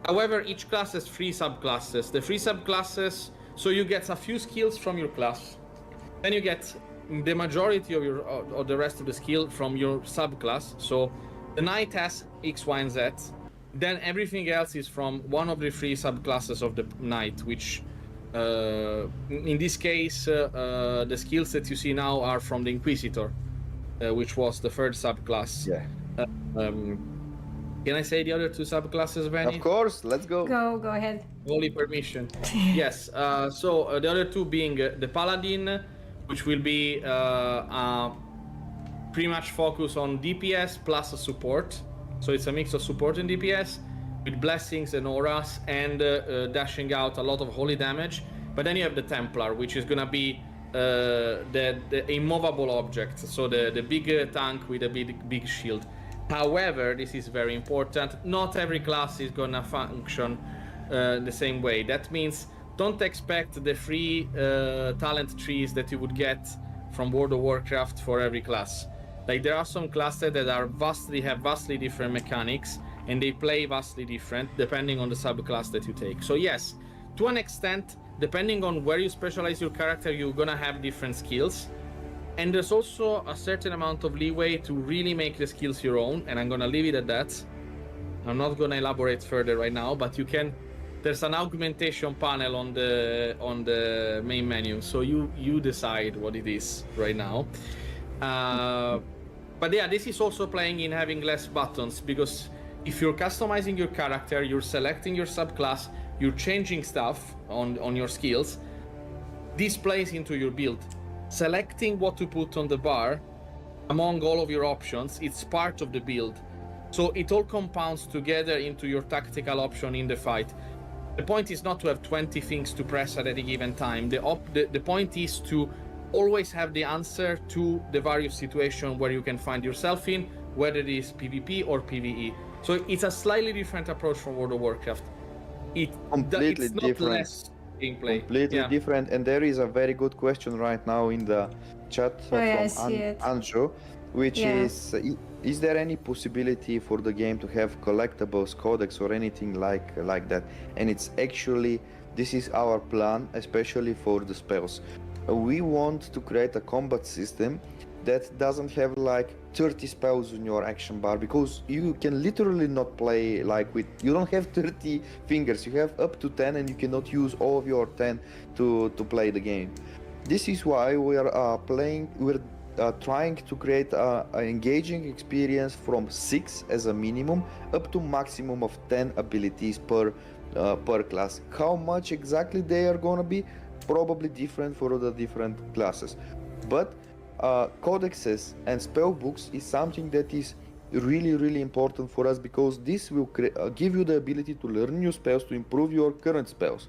However, each class has 3 subclasses. The 3 subclasses, so you get a few skills from your class, then you get the majority of the rest of the skill from your subclass. So the knight has X, Y, and Z. Then everything else is from one of the 3 subclasses of the knight, which in this case, the skills that you see now are from the Inquisitor, which was the 3rd subclass. Yeah. Can I say the other 2 subclasses, Benny? Of course, let's go. Go ahead. Holy permission. Yes. So the other 2 being the Paladin, which will be pretty much focus on DPS plus support. So it's a mix of support and DPS with blessings and auras and dashing out a lot of holy damage. But then you have the Templar, which is gonna be the immovable object. So the big tank with a big shield. However, this is very important. Not every class is gonna function the same way. That means don't expect the free talent trees that you would get from World of Warcraft for every class. Like, there are some classes that are have vastly different mechanics, and they play vastly different depending on the subclass that you take. So yes, to an extent, depending on where you specialize your character, you're gonna have different skills. And there's also a certain amount of leeway to really make the skills your own, and I'm gonna leave it at that. I'm not gonna elaborate further right now, but you can. There's an augmentation panel on the main menu, so you decide what it is right now. But yeah, this is also playing in having less buttons, because if you're customizing your character, you're selecting your subclass, you're changing stuff on your skills, this plays into your build. Selecting what to put on the bar among all of your options, it's part of the build. So it all compounds together into your tactical option in the fight. The point is not to have 20 things to press at any given time. The point is to always have the answer to the various situations where you can find yourself in, whether it is PvP or PvE. So it's a slightly different approach from World of Warcraft. It's not different. Less gameplay. Completely different. And there is a very good question right now in the chat from Anjo, which is there any possibility for the game to have collectibles, codex, or anything like that? And it's actually, this is our plan, especially for the spells. We want to create a combat system that doesn't have like 30 spells in your action bar, because you can literally not play like you don't have 30 fingers, you have up to 10, and you cannot use all of your 10 to play the game. This is why we're trying to create an engaging experience from 6 as a minimum up to maximum of 10 abilities per class. How much exactly they are gonna be, probably different for the different classes, but codexes and spell books is something that is really important for us, because this will give you the ability to learn new spells to improve your current spells.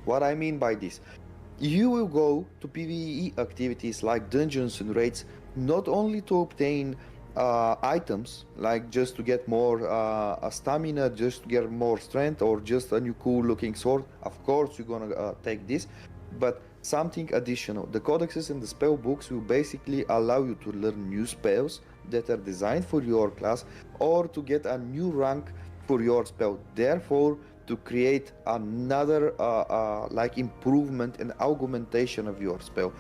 What I mean by this, you will go to PvE activities like dungeons and raids not only to obtain items, like just to get more stamina, just to get more strength, or just a new cool looking sword. Of course you're gonna take this, but something additional. The codexes and the spell books will basically allow you to learn new spells that are designed for your class, or to get a new rank for your spell, therefore to create another like improvement and augmentation of your spell.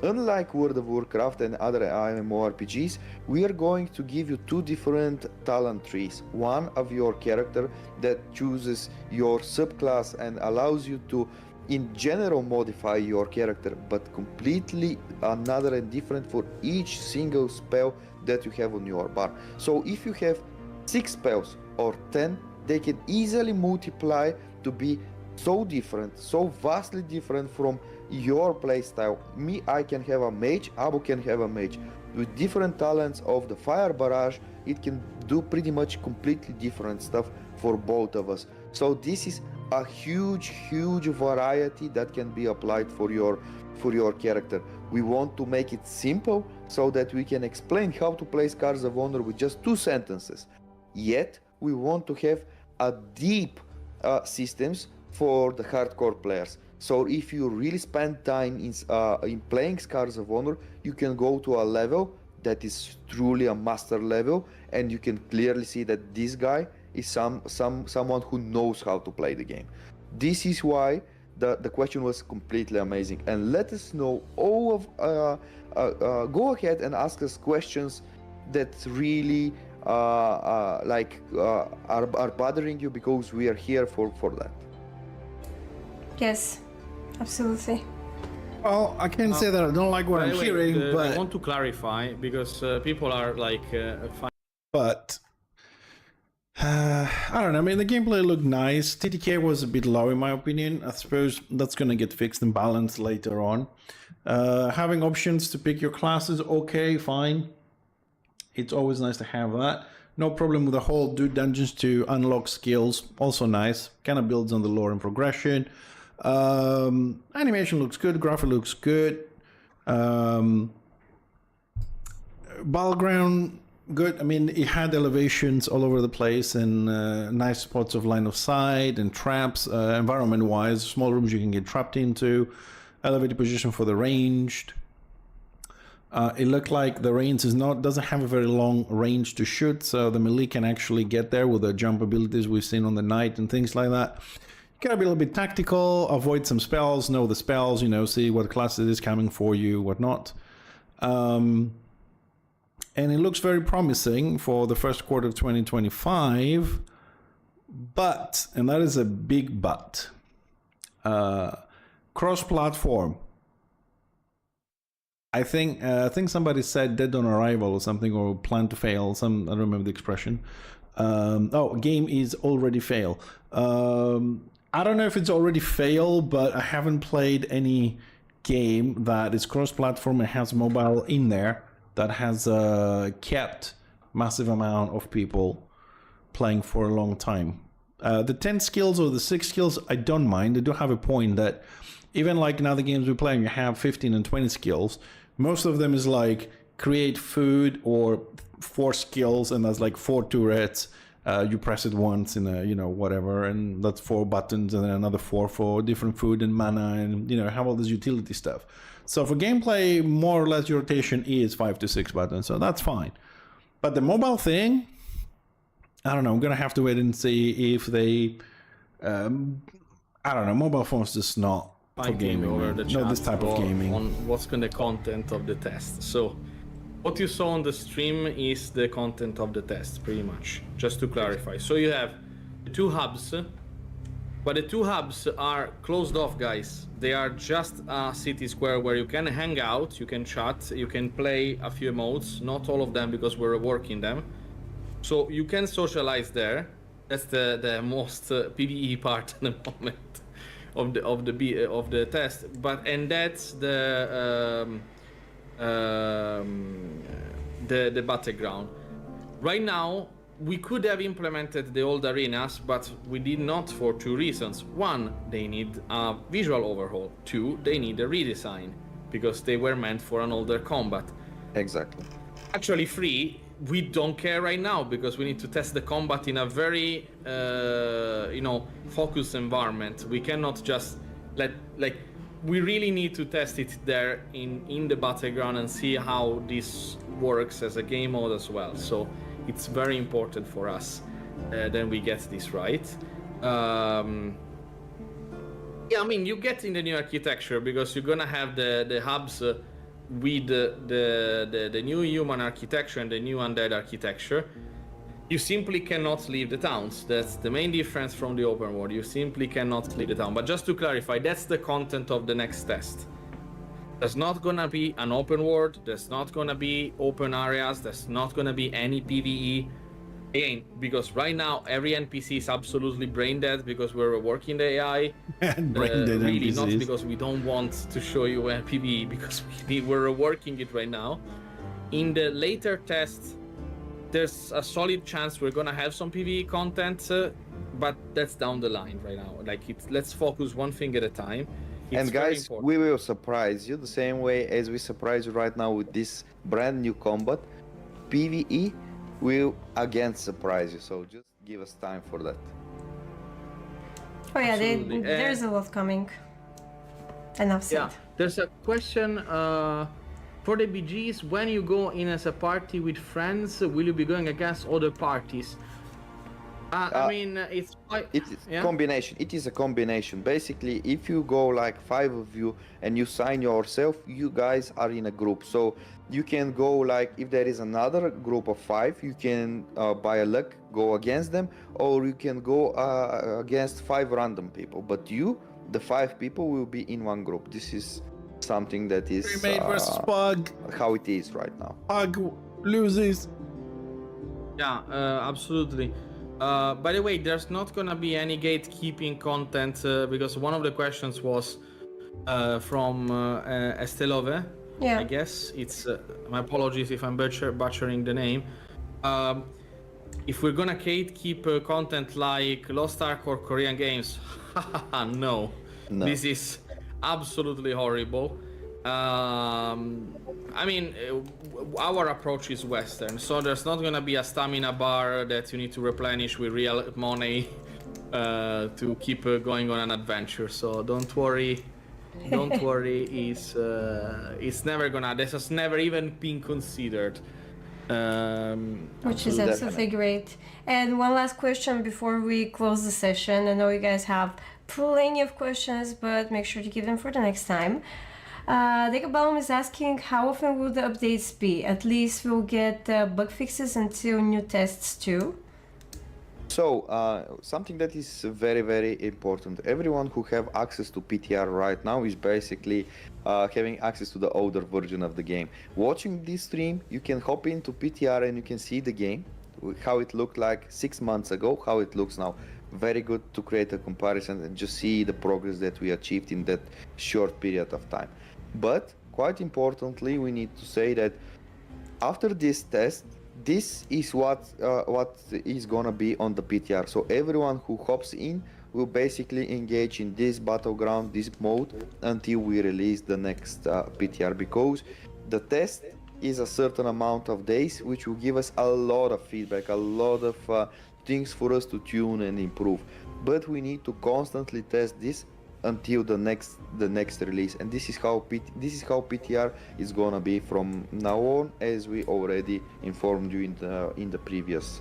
Unlike World of Warcraft and other MMORPGs, we are going to give you 2 different talent trees. One of your character that chooses your subclass and allows you to in general modify your character, but completely another and different for each single spell that you have on your bar. So if you have 6 spells or 10, they can easily multiply to be so different, so vastly different from your playstyle. Me, I can have a mage, Abu can have a mage. With different talents of the fire barrage, it can do pretty much completely different stuff for both of us. So this is a huge variety that can be applied for your character. We want to make it simple so that we can explain how to play Scars of Honor with just 2 sentences. Yet we want to have a deep systems for the hardcore players. So if you really spend time in playing Scars of Honor, you can go to a level that is truly a master level, and you can clearly see that this guy is someone who knows how to play the game. This is why the question was completely amazing. And let us know all of go ahead and ask us questions that really are bothering you, because we are here for that. Yes, absolutely. Well, I can't say that I don't like what I'm hearing, but I want to clarify, because people are like but I don't know. I mean, the gameplay looked nice. TTK was a bit low in my opinion. I suppose that's going to get fixed and balanced later on. Having options to pick your classes, okay, fine. It's always nice to have that. No problem with the whole do dungeons to unlock skills, also nice. Kind of builds on the lore and progression. Animation looks good, graphic looks good. Battleground, good. I mean, it had elevations all over the place and nice spots of line of sight and traps. Environment-wise, small rooms you can get trapped into. Elevated position for the ranged. It looked like the range doesn't have a very long range to shoot, so the melee can actually get there with the jump abilities we've seen on the knight and things like that. You gotta be a little bit tactical, avoid some spells, know the spells, see what class it is coming for you, whatnot. And it looks very promising for the first quarter of 2025, but, and that is a big but, cross-platform. I think somebody said dead on arrival or something, or plan to fail. I don't remember the expression. Game is already fail. I don't know if it's already fail, but I haven't played any game that is cross-platform and has mobile in there that has kept massive amount of people playing for a long time. The 10 skills or the 6 skills, I don't mind. I do have a point that even like in other games we're playing, you have 15 and 20 skills. Most of them is like create food or 4 skills, and that's like 4 turrets. You press it once in a, whatever, and that's 4 buttons, and then another 4 for different food and mana, and, have all this utility stuff. So for gameplay, more or less your rotation is 5 to 6 buttons, so that's fine. But the mobile thing, I don't know, I'm gonna have to wait and see if they, I don't know, mobile phones just not for gaming, over the not this type of gaming. On what's the content of the test. So what you saw on the stream is the content of the test, pretty much, just to clarify. So you have the 2 hubs, but the 2 hubs are closed off, guys. They are just a city square where you can hang out, you can chat, you can play a few modes, not all of them because we're reworking them. So you can socialize there. That's the most PvE part at the moment of the test. And that's the battleground. Right now, we could have implemented the old arenas, but we did not for 2 reasons. 1, they need a visual overhaul. 2, they need a redesign because they were meant for an older combat. Exactly. Actually, 3, we don't care right now because we need to test the combat in a very, focused environment. We cannot just we really need to test it there in the battleground and see how this works as a game mode as well. So it's very important for us that we get this right. You get in the new architecture because you're gonna have the hubs with the new human architecture and the new undead architecture. You simply cannot leave the towns. That's the main difference from the open world. You simply cannot leave the town. But just to clarify, that's the content of the next test. There's not gonna be an open world. There's not gonna be open areas. There's not gonna be any PvE. Again, because right now every NPC is absolutely brain dead because we're working the AI. And brain dead really, not NPCs. because we don't want to show you a PvE, because we're working it right now. In the later tests, there's a solid chance we're gonna have some PvE content, but that's down the line right now. Like, let's focus one thing at a time. It's And very guys, important. we will surprise you the same way as we surprise you right now with this brand new combat. PvE will again surprise you, so just give us time for that. Oh yeah, Absolutely. there's a lot coming. Enough said. Yeah, there's a question for the BGs. When you go in as a party with friends, will you be going against other parties? I mean, it's quite... It's combination. It is a combination. Basically, if you go like 5 of you and you sign yourself, you guys are in a group. So you can go like, if there is another group of 5, you can by a luck go against them, or you can go against 5 random people. But you, the 5 people, will be in one group. This is something that is Cremate versus Pug. how it is right now. Pug loses. Yeah, absolutely. By the way, there's not gonna be any gatekeeping content because one of the questions was from Estelove. Yeah. I guess it's. My apologies if I'm butchering the name. If we're gonna gatekeep content like Lost Ark or Korean games, no. This is absolutely horrible. I mean, our approach is Western, so there's not gonna be a stamina bar that you need to replenish with real money to keep going on an adventure. So don't worry, don't worry. It's never gonna. This has never even been considered. Which is absolutely great. And one last question before we close the session. I know you guys have plenty of questions, but make sure to keep them for the next time. Decabalm is asking how often will the updates be? At least we'll get bug fixes until new tests too. So something that is very, very important. Everyone who have access to PTR right now is basically having access to the older version of the game. Watching this stream, you can hop into PTR and you can see the game, how it looked like 6 months ago, how it looks now. Very good to create a comparison and just see the progress that we achieved in that short period of time. But quite importantly, we need to say that after this test, this is what is gonna be on the PTR. So everyone who hops in will basically engage in this battleground, this mode, until we release the next PTR, because the test is a certain amount of days, which will give us a lot of feedback, a lot of things for us to tune and improve. But we need to constantly test this until the next release, and this is how PTR is gonna be from now on, as we already informed you in the previous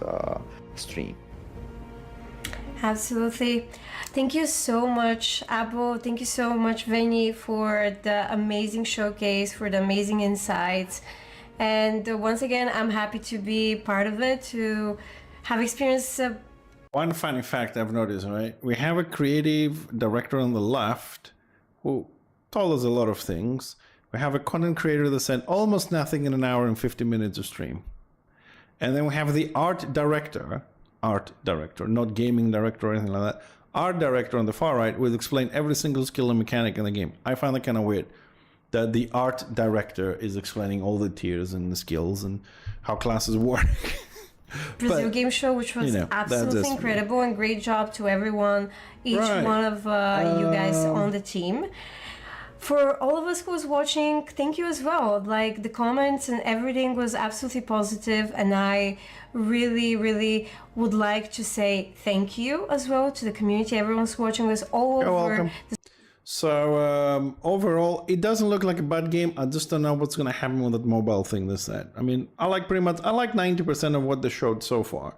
stream. Absolutely. Thank you so much, Abo. Thank you so much, Veni, for the amazing showcase, for the amazing insights. And once again, I'm happy to be part of it, to have experienced. One funny fact I've noticed, right? We have a creative director on the left who told us a lot of things. We have a content creator that said almost nothing in an hour and 50 minutes of stream. And then we have the art director, not gaming director or anything like that. Art director on the far right will explain every single skill and mechanic in the game. I find that kind of weird that the art director is explaining all the tiers and the skills and how classes work. Brazil Game Show, which was absolutely incredible, and great job to everyone, each one of you guys on the team. For all of us who was watching, thank you as well. Like, the comments and everything was absolutely positive, and I really, really would like to say thank you as well to the community. Everyone's watching us all over. So overall, it doesn't look like a bad game. I just don't know what's going to happen with that mobile thing they said. I mean, I like 90% of what they showed so far.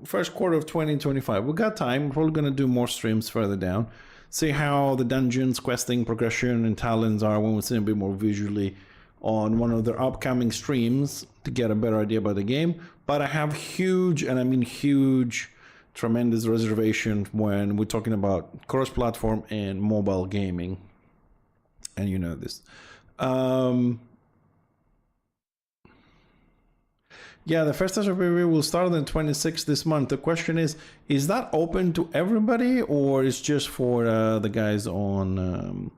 First quarter of 2025. We got time. We're probably going to do more streams further down. See how the dungeons, questing, progression, and talents are when we see a bit more visually on one of their upcoming streams to get a better idea about the game. But I have huge, and I mean huge, tremendous reservation when we're talking about cross-platform and mobile gaming, and you know this. Yeah, the first tester preview will start on the 26th this month. The question is that open to everybody, or is just for the guys on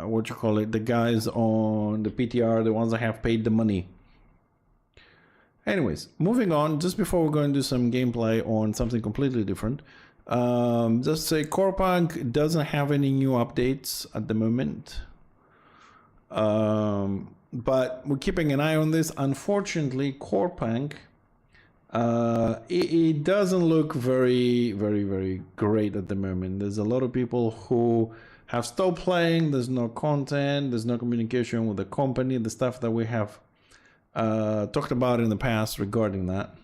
what you call it, the guys on the PTR, the ones that have paid the money? Anyways, moving on, just before we're going to do some gameplay on something completely different, just say Core Punk doesn't have any new updates at the moment. But we're keeping an eye on this. Unfortunately, Core Punk, it doesn't look very great at the moment. There's a lot of people who have stopped playing. There's no content. There's no communication with the company. The stuff that we have talked about in the past regarding that.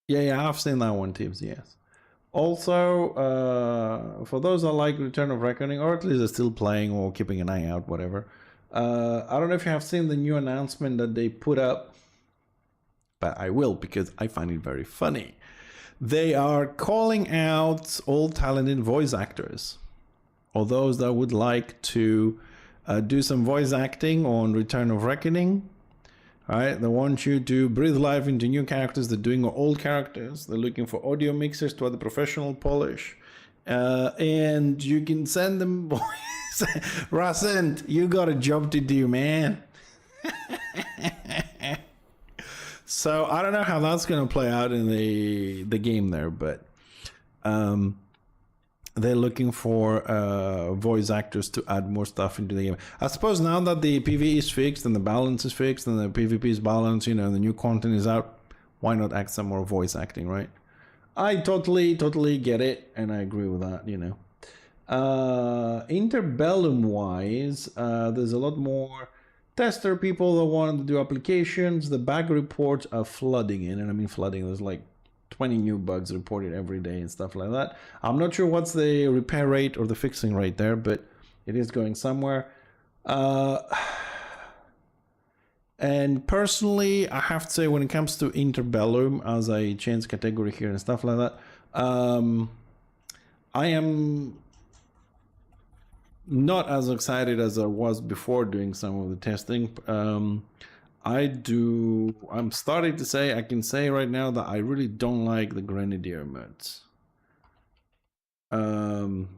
Yeah, I've seen that one, Tibbs. Yes. Also, for those that like Return of Reckoning, or at least are still playing or keeping an eye out, whatever. I don't know if you have seen the new announcement that they put up, but I will because I find it very funny. They are calling out all talented voice actors, or those that would like to do some voice acting on Return of Reckoning. All right, they want you to breathe life into new characters. They're doing old characters. They're looking for audio mixers to add the professional polish. And you can send them voice. Rasent, you got a job to do, man. So I don't know how that's going to play out in the game there, but they're looking for voice actors to add more stuff into the game. I suppose now that the PvE is fixed and the balance is fixed and the PvP is balanced, you know, the new content is out, why not add some more voice acting, right? I totally get it, and I agree with that, you know. Interbellum-wise, there's a lot more tester people that want to do applications. The bug reports are flooding in, and I mean flooding, there's like 20 new bugs reported every day and stuff like that. I'm not sure what's the repair rate or the fixing rate there, but it is going somewhere. And personally, I have to say, when it comes to Interbellum, as I change category here and stuff like that, I am not as excited as I was before doing some of the testing. I'm starting to say, I can say right now that I really don't like the Grenadier mods. I'm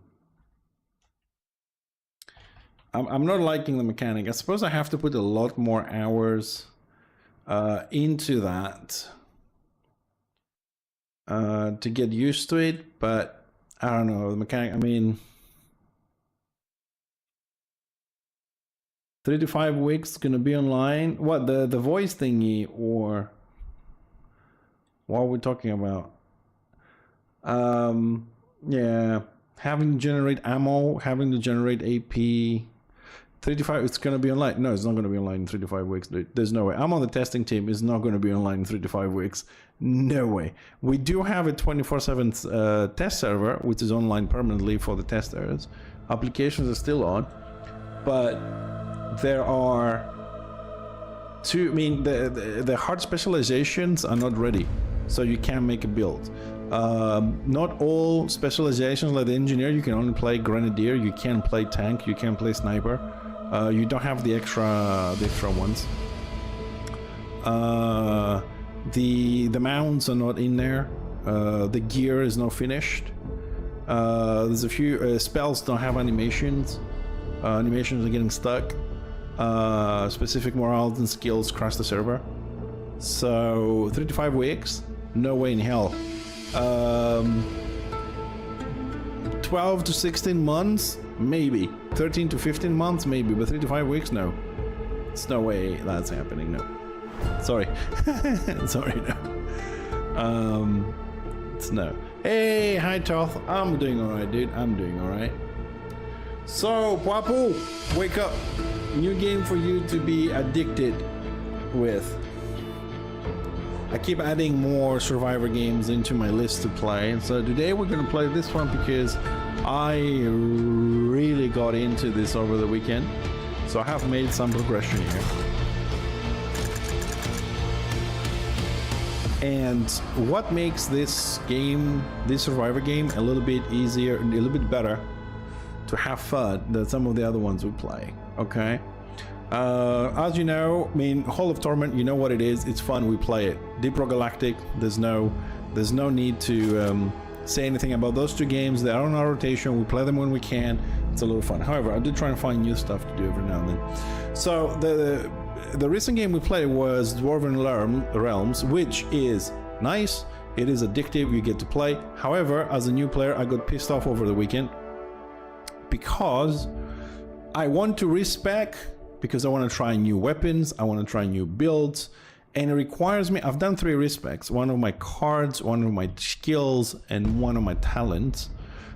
not liking the mechanic. I suppose I have to put a lot more hours into that to get used to it, but I don't know, the mechanic, I mean, 3 to 5 weeks gonna be online. What, the voice thingy, or what are we talking about? Yeah, having to generate ammo, having to generate AP. 3 to 5, it's gonna be online. No, it's not gonna be online in 3 to 5 weeks, dude. There's no way. I'm on the testing team. It's not gonna be online in 3 to 5 weeks. No way. We do have a 24/7 test server, which is online permanently for the testers. Applications are still on, but there are the hard specializations are not ready, so you can't make a build. Not all specializations, like the engineer, you can only play grenadier, you can't play tank, you can't play sniper. You don't have the extra ones. The mounts are not in there. The gear is not finished. There's a few spells don't have animations. Animations are getting stuck. Specific morals and skills crash the server. So 3 to 5 weeks, no way in hell. 12 to 16 months, maybe. 13 to 15 months, maybe. But 3 to 5 weeks, no. It's no way that's happening, no. Sorry. Sorry, no. It's no. Hey, hi Toth. I'm doing alright, dude. I'm doing alright. So, Papu, wake up. New game for you to be addicted with. I keep adding more Survivor games into my list to play. And so today we're going to play this one because I really got into this over the weekend. So I have made some progression here. And what makes this game, this Survivor game, a little bit easier, a little bit better to have fun than some of the other ones we play, okay? As you know, I mean, Hall of Torment, you know what it is. It's fun. We play it. Deep Rock Galactic. There's no need to say anything about those two games. They are on our rotation. We play them when we can. It's a little fun. However, I do try and find new stuff to do every now and then. So the recent game we played was Dwarven Realms, which is nice. It is addictive. You get to play. However, as a new player, I got pissed off over the weekend because I want to respec, because I want to try new weapons, I want to try new builds, and it requires me. I've done 3 respecs: one of my cards, one of my skills, and one of my talents.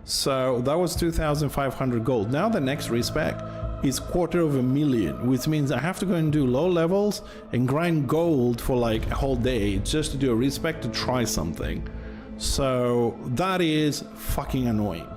So that was 2,500 gold. Now the next respec is 250,000, which means I have to go and do low levels and grind gold for like a whole day just to do a respec to try something. So that is fucking annoying.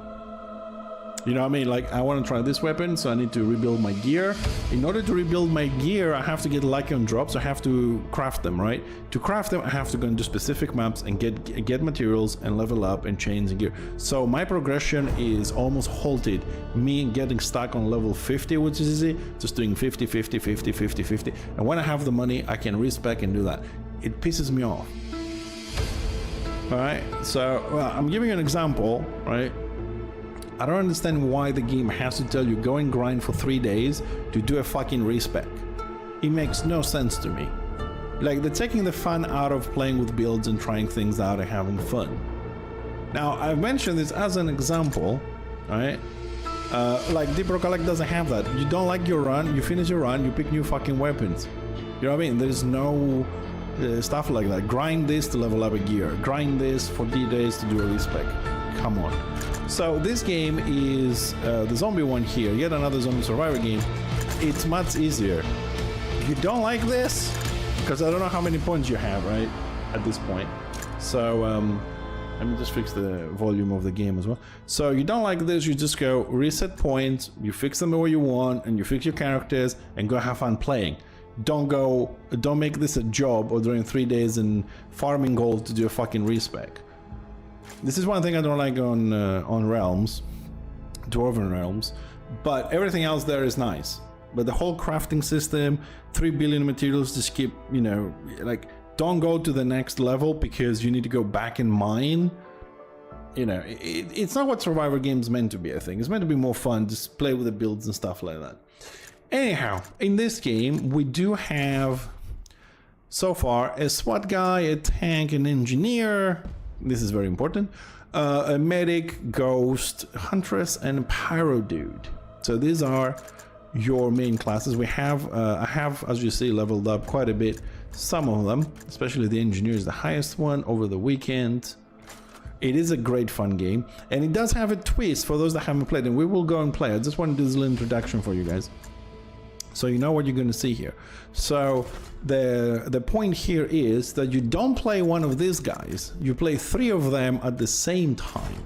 You know what I mean? Like, I want to try this weapon, so I need to rebuild my gear. In order to rebuild my gear, I have to get lucky on drops. I have to craft them, right? To craft them, I have to go into specific maps and get materials and level up and change the gear. So my progression is almost halted. Me getting stuck on level 50, which is easy, just doing 50, 50, 50, 50, 50. And when I have the money, I can respec and do that. It pisses me off. All right, so I'm giving you an example, right? I don't understand why the game has to tell you go and grind for 3 days to do a fucking respec. It makes no sense to me. Like, they're taking the fun out of playing with builds and trying things out and having fun. Now, I've mentioned this as an example, right? Like, Deep Rock Galactic doesn't have that. You don't like your run, you finish your run, you pick new fucking weapons. You know what I mean? There's no stuff like that. Grind this to level up a gear. Grind this for 3 days to do a respec. Come on. So this game is the zombie one here, yet another zombie survivor game. It's much easier. You don't like this? Because I don't know how many points you have, right? At this point. So let me just fix the volume of the game as well. So you don't like this, you just go reset points, you fix them the way you want, and you fix your characters and go have fun playing. Don't make this a job or during 3 days and farming gold to do a fucking respec. This is one thing I don't like on Realms, Dwarven Realms, but everything else there is nice. But the whole crafting system, 3 billion materials to skip, you know, like, don't go to the next level because you need to go back and mine. You know, it's not what Survivor games meant to be, I think. It's meant to be more fun, just play with the builds and stuff like that. Anyhow, in this game, we do have, so far, a SWAT guy, a tank, an engineer. This is very important. A medic, ghost, huntress, and pyro dude. So these are your main classes. We have, I have, as you see, leveled up quite a bit. Some of them, especially the engineer is the highest one over the weekend. It is a great fun game, and it does have a twist for those that haven't played, and we will go and play. I just want to do this little introduction for you guys, so you know what you're going to see here. So the point here is that you don't play one of these guys, you play 3 of them at the same time.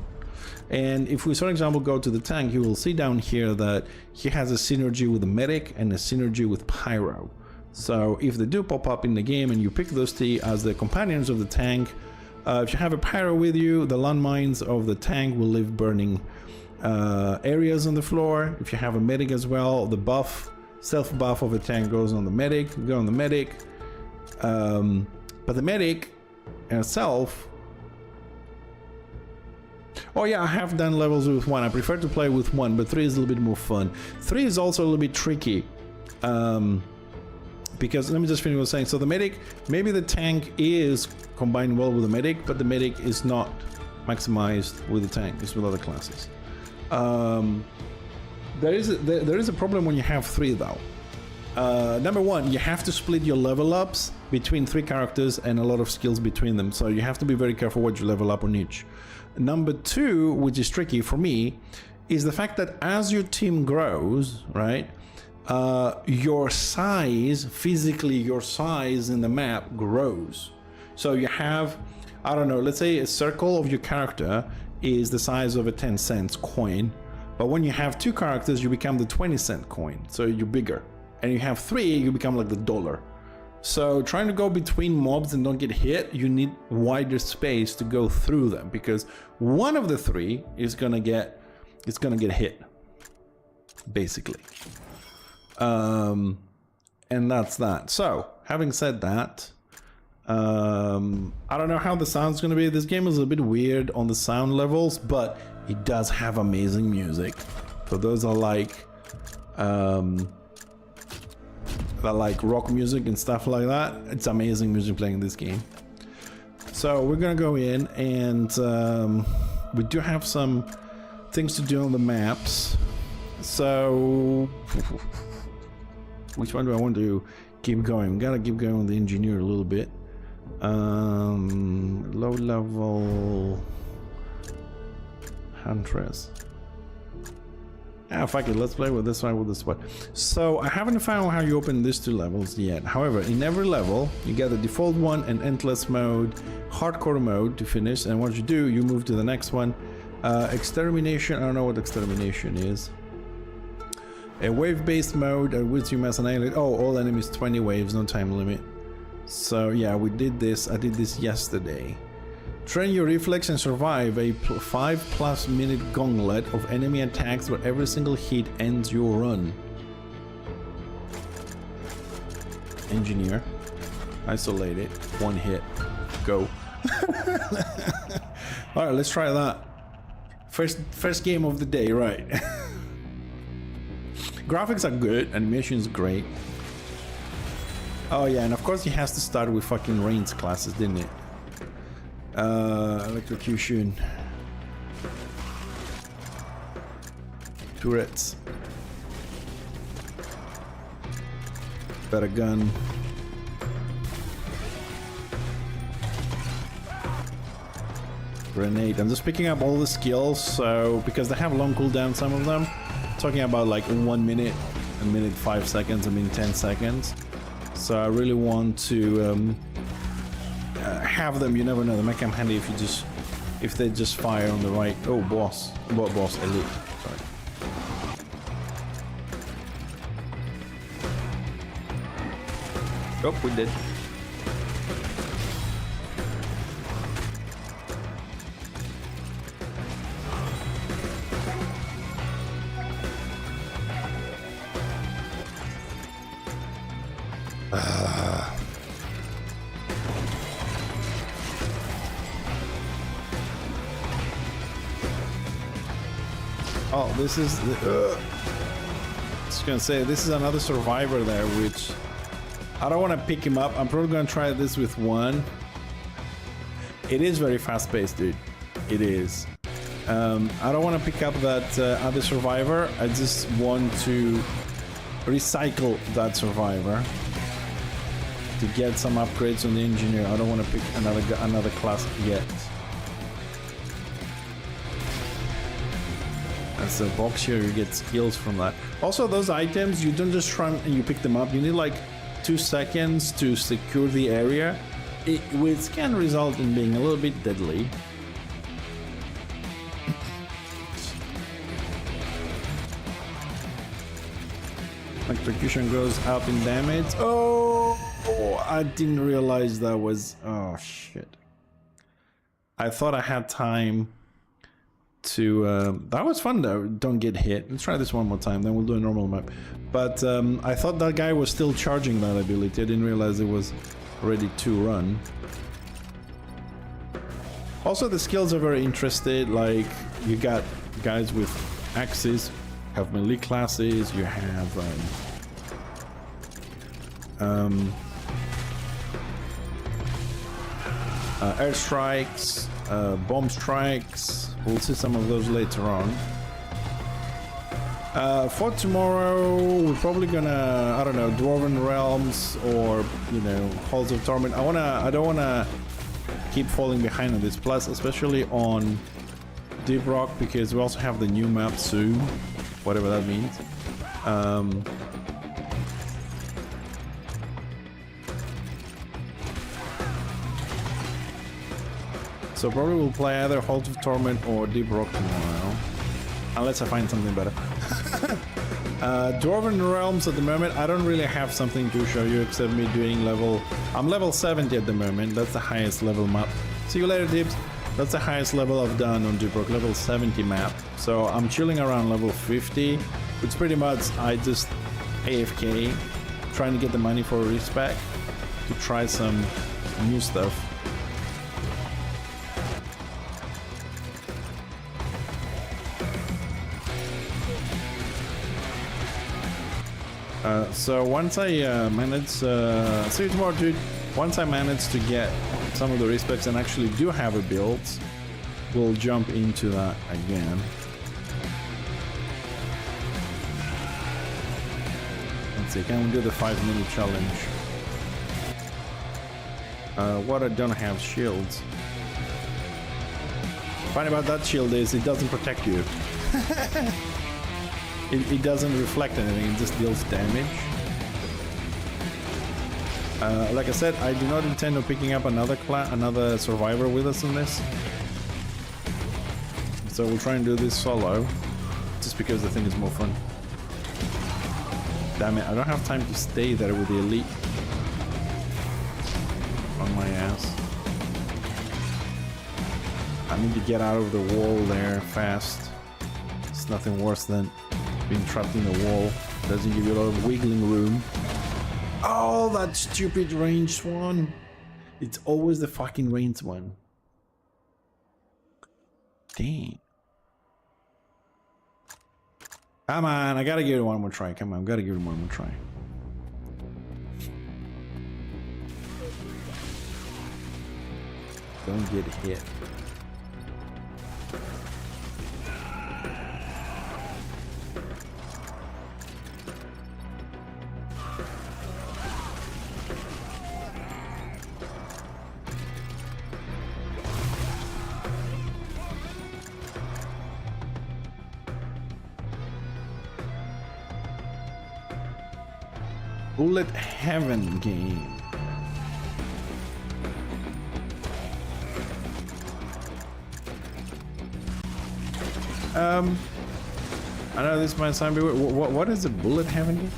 And if we, for example, go to the tank, you will see down here that he has a synergy with the medic and a synergy with pyro. So if they do pop up in the game and you pick those 3 as the companions of the tank, if you have a pyro with you, the landmines of the tank will leave burning areas on the floor. If you have a medic as well, the buff, self buff of a tank goes on the medic, go on the medic. But the medic itself, oh yeah, I have done levels with 1. I prefer to play with 1, but 3 is a little bit more fun. 3 is also a little bit tricky, because let me just finish what I was saying. So the medic, maybe the tank is combined well with the medic, but the medic is not maximized with the tank, it's with other classes. There is a problem when you have 3 though. Number 1, you have to split your level ups between 3 characters and a lot of skills between them, so you have to be very careful what you level up on each. Number 2, which is tricky for me, is the fact that as your team grows, right, your size, physically your size in the map grows. So you have, I don't know, let's say a circle of your character is the size of a 10 cents coin, but when you have 2 characters, you become the 20-cent coin, so you're bigger. And you have 3, you become like the dollar. So trying to go between mobs and don't get hit, you need wider space to go through them, because one of the 3 is gonna get hit, basically. And that's that. So, having said that, I don't know how the sound's gonna be. This game is a bit weird on the sound levels, but it does have amazing music. For those that like rock music and stuff like that, it's amazing music playing in this game. So we're gonna go in and we do have some things to do on the maps. So which one do I want to keep going? We gotta keep going with the engineer a little bit. Low level Huntress. Ah, fuck it, let's play with this one with this one. So I haven't found how you open these 2 levels yet. However, in every level you get the default one and endless mode, hardcore mode to finish, and what you do, you move to the next one. Extermination, I don't know what extermination is. A wave-based mode at which you must annihilate all enemies 20 waves, no time limit. So yeah, we did this. I did this yesterday. Train your reflex and survive a 5+ minute gauntlet of enemy attacks where every single hit ends your run. Engineer. Isolate it. 1 hit. Go. Alright, let's try that. First game of the day, right. Graphics are good, animation is great. Oh yeah, and of course he has to start with fucking Rain's classes, didn't it? Electrocution. Turrets. Better gun. Grenade. I'm just picking up all the skills, so because they have long cooldown, some of them. Talking about like 1 minute, a minute 5 seconds, a minute 10 seconds. So I really want to have them. You never know, they might come handy if they just fire on the right. Oh, boss. What boss? Elite. Sorry. Oh, we did. Oh, this is just gonna say this is another survivor there, which I don't want to pick him up. I'm probably gonna try this with 1. It is very fast-paced, dude. It is. I don't want to pick up that other survivor. I just want to recycle that survivor to get some upgrades on the engineer. I don't want to pick another class yet. That's a box here, you get skills from that. Also, those items, you don't just run and you pick them up. You need like 2 seconds to secure the area, which can result in being a little bit deadly. Electrocution goes up in damage. Oh, I didn't realize that was... Oh, shit. I thought I had time to... that was fun, though. Don't get hit. Let's try this one more time, then we'll do a normal map. But I thought that guy was still charging that ability. I didn't realize it was ready to run. Also, the skills are very interesting. Like, you got guys with axes, have melee classes, you have airstrikes, bomb strikes. We'll see some of those later on. For tomorrow, we're probably gonna, I don't know, Dwarven Realms or, you know, Halls of Torment. I don't wanna keep falling behind on this. Plus, especially on Deep Rock, because we also have the new map soon, whatever that means. So probably we'll play either Halls of Torment or Deep Rock tomorrow, unless I find something better. Dwarven Realms at the moment, I don't really have something to show you except me doing I'm level 70 at the moment. That's the highest level map. See you later, Dips. That's the highest level I've done on Deep Rock, level 70 map. So I'm chilling around level 50, which pretty much I just AFK trying to get the money for a respec to try some new stuff. So once I manage, see you tomorrow, dude. Once I manage to get some of the respecs and actually do have a build, we'll jump into that again. Let's see, can we do the 5-minute challenge? What I don't have shields. Funny about that shield is it doesn't protect you. It doesn't reflect anything, it just deals damage. Like I said, I do not intend on picking up another survivor with us in this. So we'll try and do this solo, just because I think it's more fun. Damn it, I don't have time to stay there with the elite on my ass. I need to get out of the wall there fast. It's nothing worse than being trapped in the wall. Doesn't give you a lot of wiggling room. Oh, that stupid ranged one. It's always the fucking ranged one. Dang. Come on, I gotta give it one more try. Come on, gotta give it one more try. Don't get hit. Bullet Heaven game. I know this might sound weird. What is a Bullet Heaven game?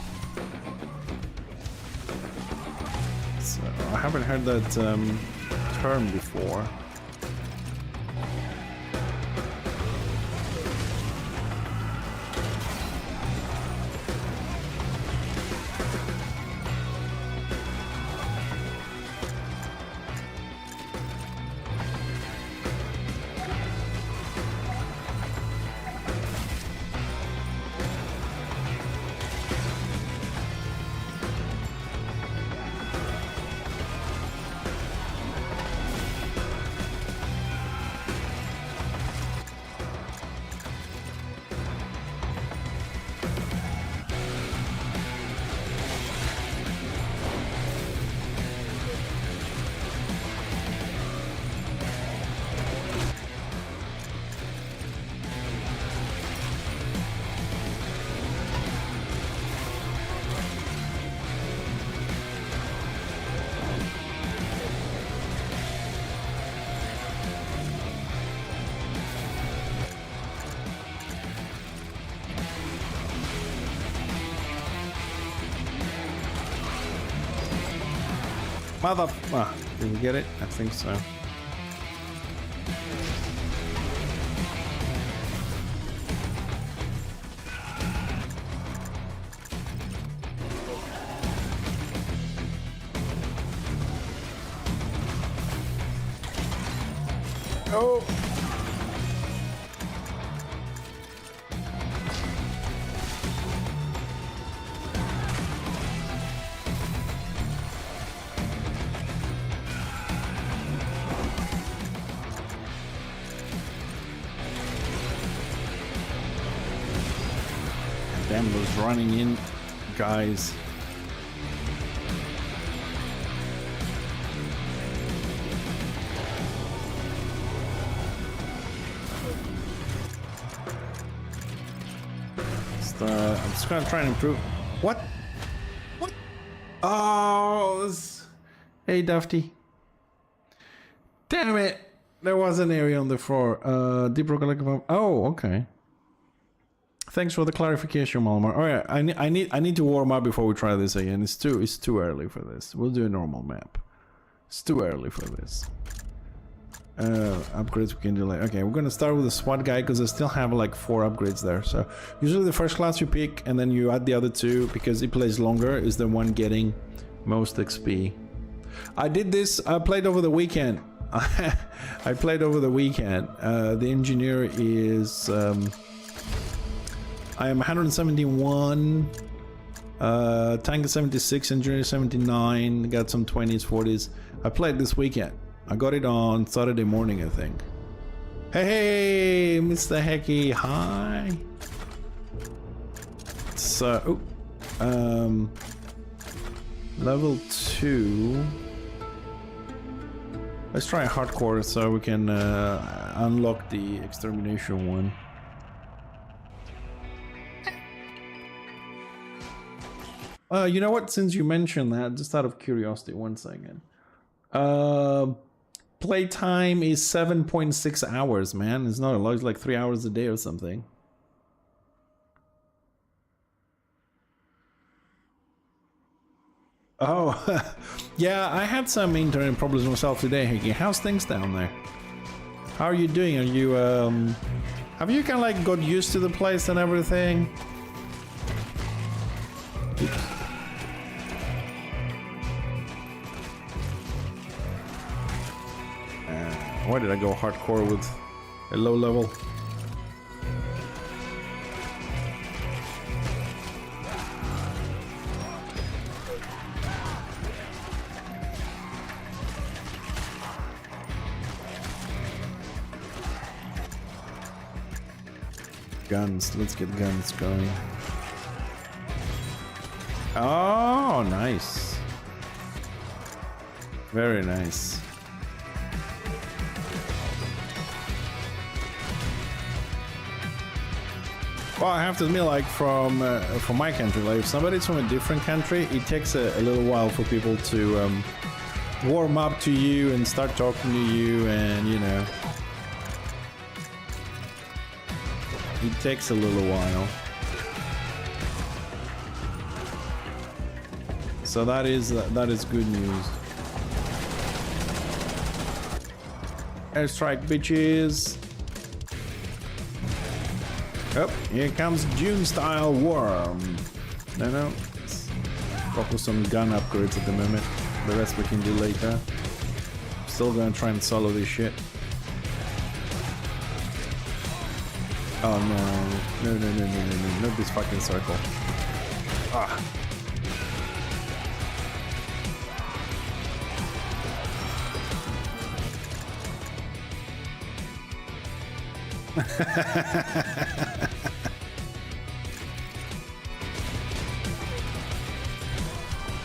So, I haven't heard that term before. Mother... Ah, did we get it? I think so. Oh! Damn, those running in guys. I'm just gonna try and improve. What? What? Oh, hey, Dufty. Damn it! There was an area on the floor. Deep rock. Oh, okay. Thanks for the clarification, Malmar. All right, I need to warm up before we try this again. It's too early for this. We'll do a normal map. It's too early for this. Upgrades we can do like, okay, we're gonna start with the SWAT guy because I still have like 4 upgrades there. So usually the first class you pick and then you add the other 2 because it plays longer is the one getting most XP. I did this, I played over the weekend. I played over the weekend. The engineer is I am 171, tank is 76, engineer 79, got some 20s, 40s. I played this weekend. I got it on Saturday morning, I think. Hey, Mr. Hecky, hi. So, level 2. Let's try hardcore so we can unlock the extermination one. You know what? Since you mentioned that, just out of curiosity, 1 second. Playtime is 7.6 hours, man. It's not a lot. It's like 3 hours a day or something. Oh, yeah. I had some internet problems myself today, Hickey. How's things down there? How are you doing? Are you have you kind of like got used to the place and everything? Oops. Why did I go hardcore with a low level? Guns, let's get guns going. Oh, nice. Very nice. Well, I have to admit, like from my country, like if somebody's from a different country, it takes a little while for people to warm up to you and start talking to you, and you know, it takes a little while. So that is good news. Airstrike, bitches. Oh, here comes June style worm. No. Focus on gun upgrades at the moment. The rest we can do later. Still gonna try and solo this shit. Oh no. No, not this fucking circle. Ah.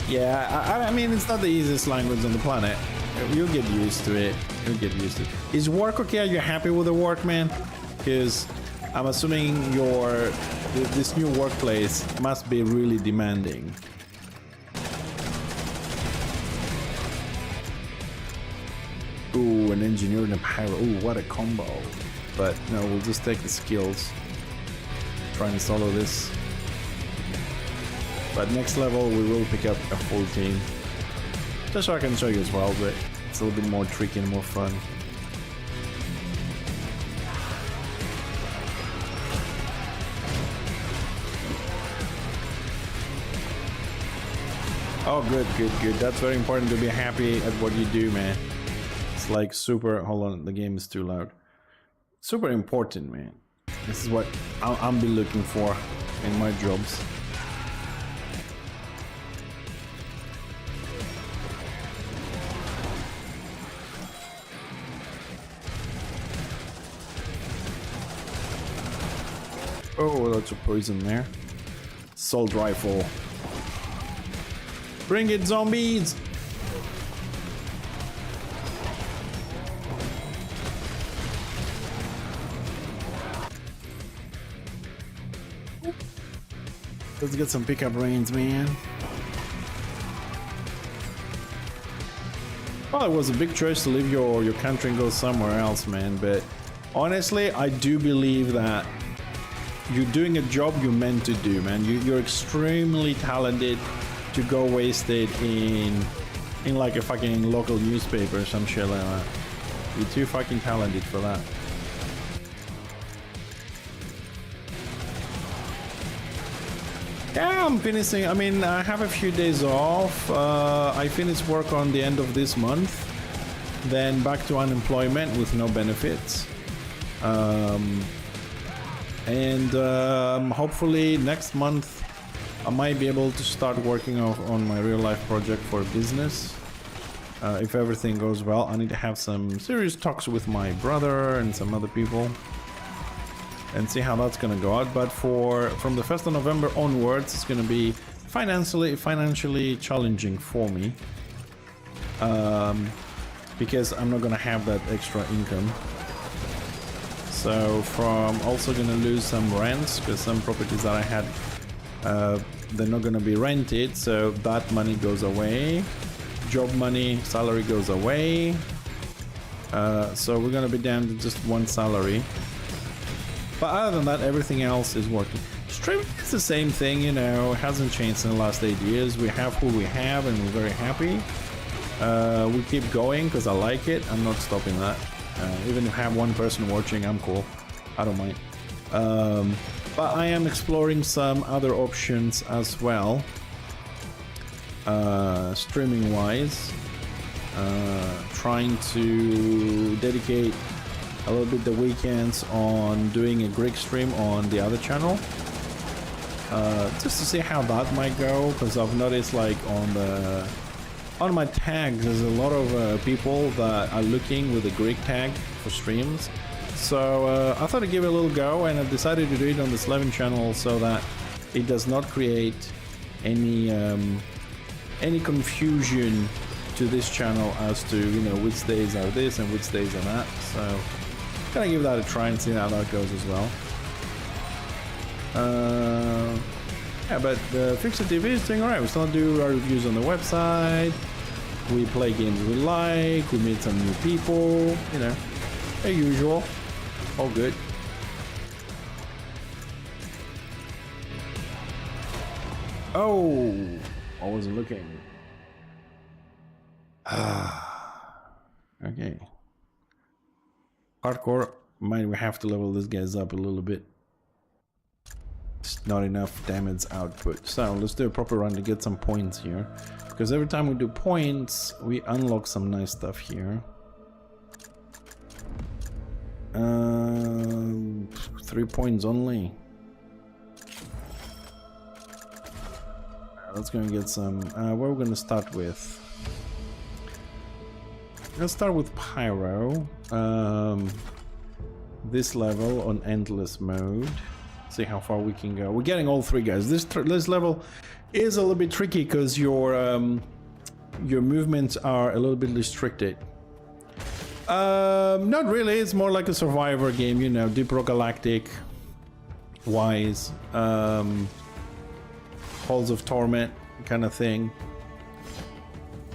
Yeah, I mean, it's not the easiest language on the planet. You'll get used to it. Is work okay? Are you happy with the work, man? Because I'm assuming this new workplace must be really demanding. Ooh, an engineer and a pyro. Ooh, what a combo. But no, we'll just take the skills. Try and solo this. But next level we will pick up a full team. Just so I can show you as well, but it's a little bit more tricky and more fun. Oh, good. That's very important to be happy at what you do, man. It's like super... Hold on, the game is too loud. Super important, man. This is what I'll be looking for in my jobs. Oh, lots of poison there. Assault rifle. Bring it, zombies! Let's get some pickup range, man. Well, it was a big choice to leave your country and go somewhere else, man. But honestly, I do believe that you're doing a job you're meant to do, man. You're extremely talented to go waste it in like a fucking local newspaper or some shit like that. You're too fucking talented for that. Yeah, I'm finishing. I mean, I have a few days off. I finish work on the end of this month. Then back to unemployment with no benefits. Hopefully next month I might be able to start working on my real life project for business. If everything goes well, I need to have some serious talks with my brother and some other people and see how that's gonna go out. But from the 1st of November onwards, it's gonna be financially challenging for me, because I'm not gonna have that extra income. So from also gonna lose some rents, because some properties that I had, they're not gonna be rented, so that money goes away. Job money, salary goes away. So we're gonna be down to just one salary. But other than that, everything else is working. Streaming is the same thing, you know, it hasn't changed in the last 8 years. We have who we have and we're very happy. We keep going because I like it. I'm not stopping that. Even if I have one person watching, I'm cool. I don't mind. But I am exploring some other options as well. Streaming wise. Trying to dedicate a little bit the weekends on doing a Greek stream on the other channel, just to see how that might go, because I've noticed like on my tags there's a lot of people that are looking with the Greek tag for streams. So I thought I'd give it a little go, and I've decided to do it on the Slaven channel so that it does not create any confusion to this channel as to, you know, which days are this and which days are that. So gonna give that a try and see how that goes as well. Yeah, but Fixer TV is doing alright. We still do our reviews on the website. We play games we like. We meet some new people. You know, as usual. All good. Oh, I wasn't looking. Okay. Hardcore, might we have to level these guys up a little bit. It's not enough damage output. So let's do a proper run to get some points here. Because every time we do points, we unlock some nice stuff here. 3 points only. Let's go and get some. What we're going to start with. Let's start with Pyro. This level on endless mode. See how far we can go. We're getting all 3 guys. This level is a little bit tricky because your movements are a little bit restricted. Not really. It's more like a survivor game, you know, Deep Rock Galactic wise, Halls of Torment kind of thing.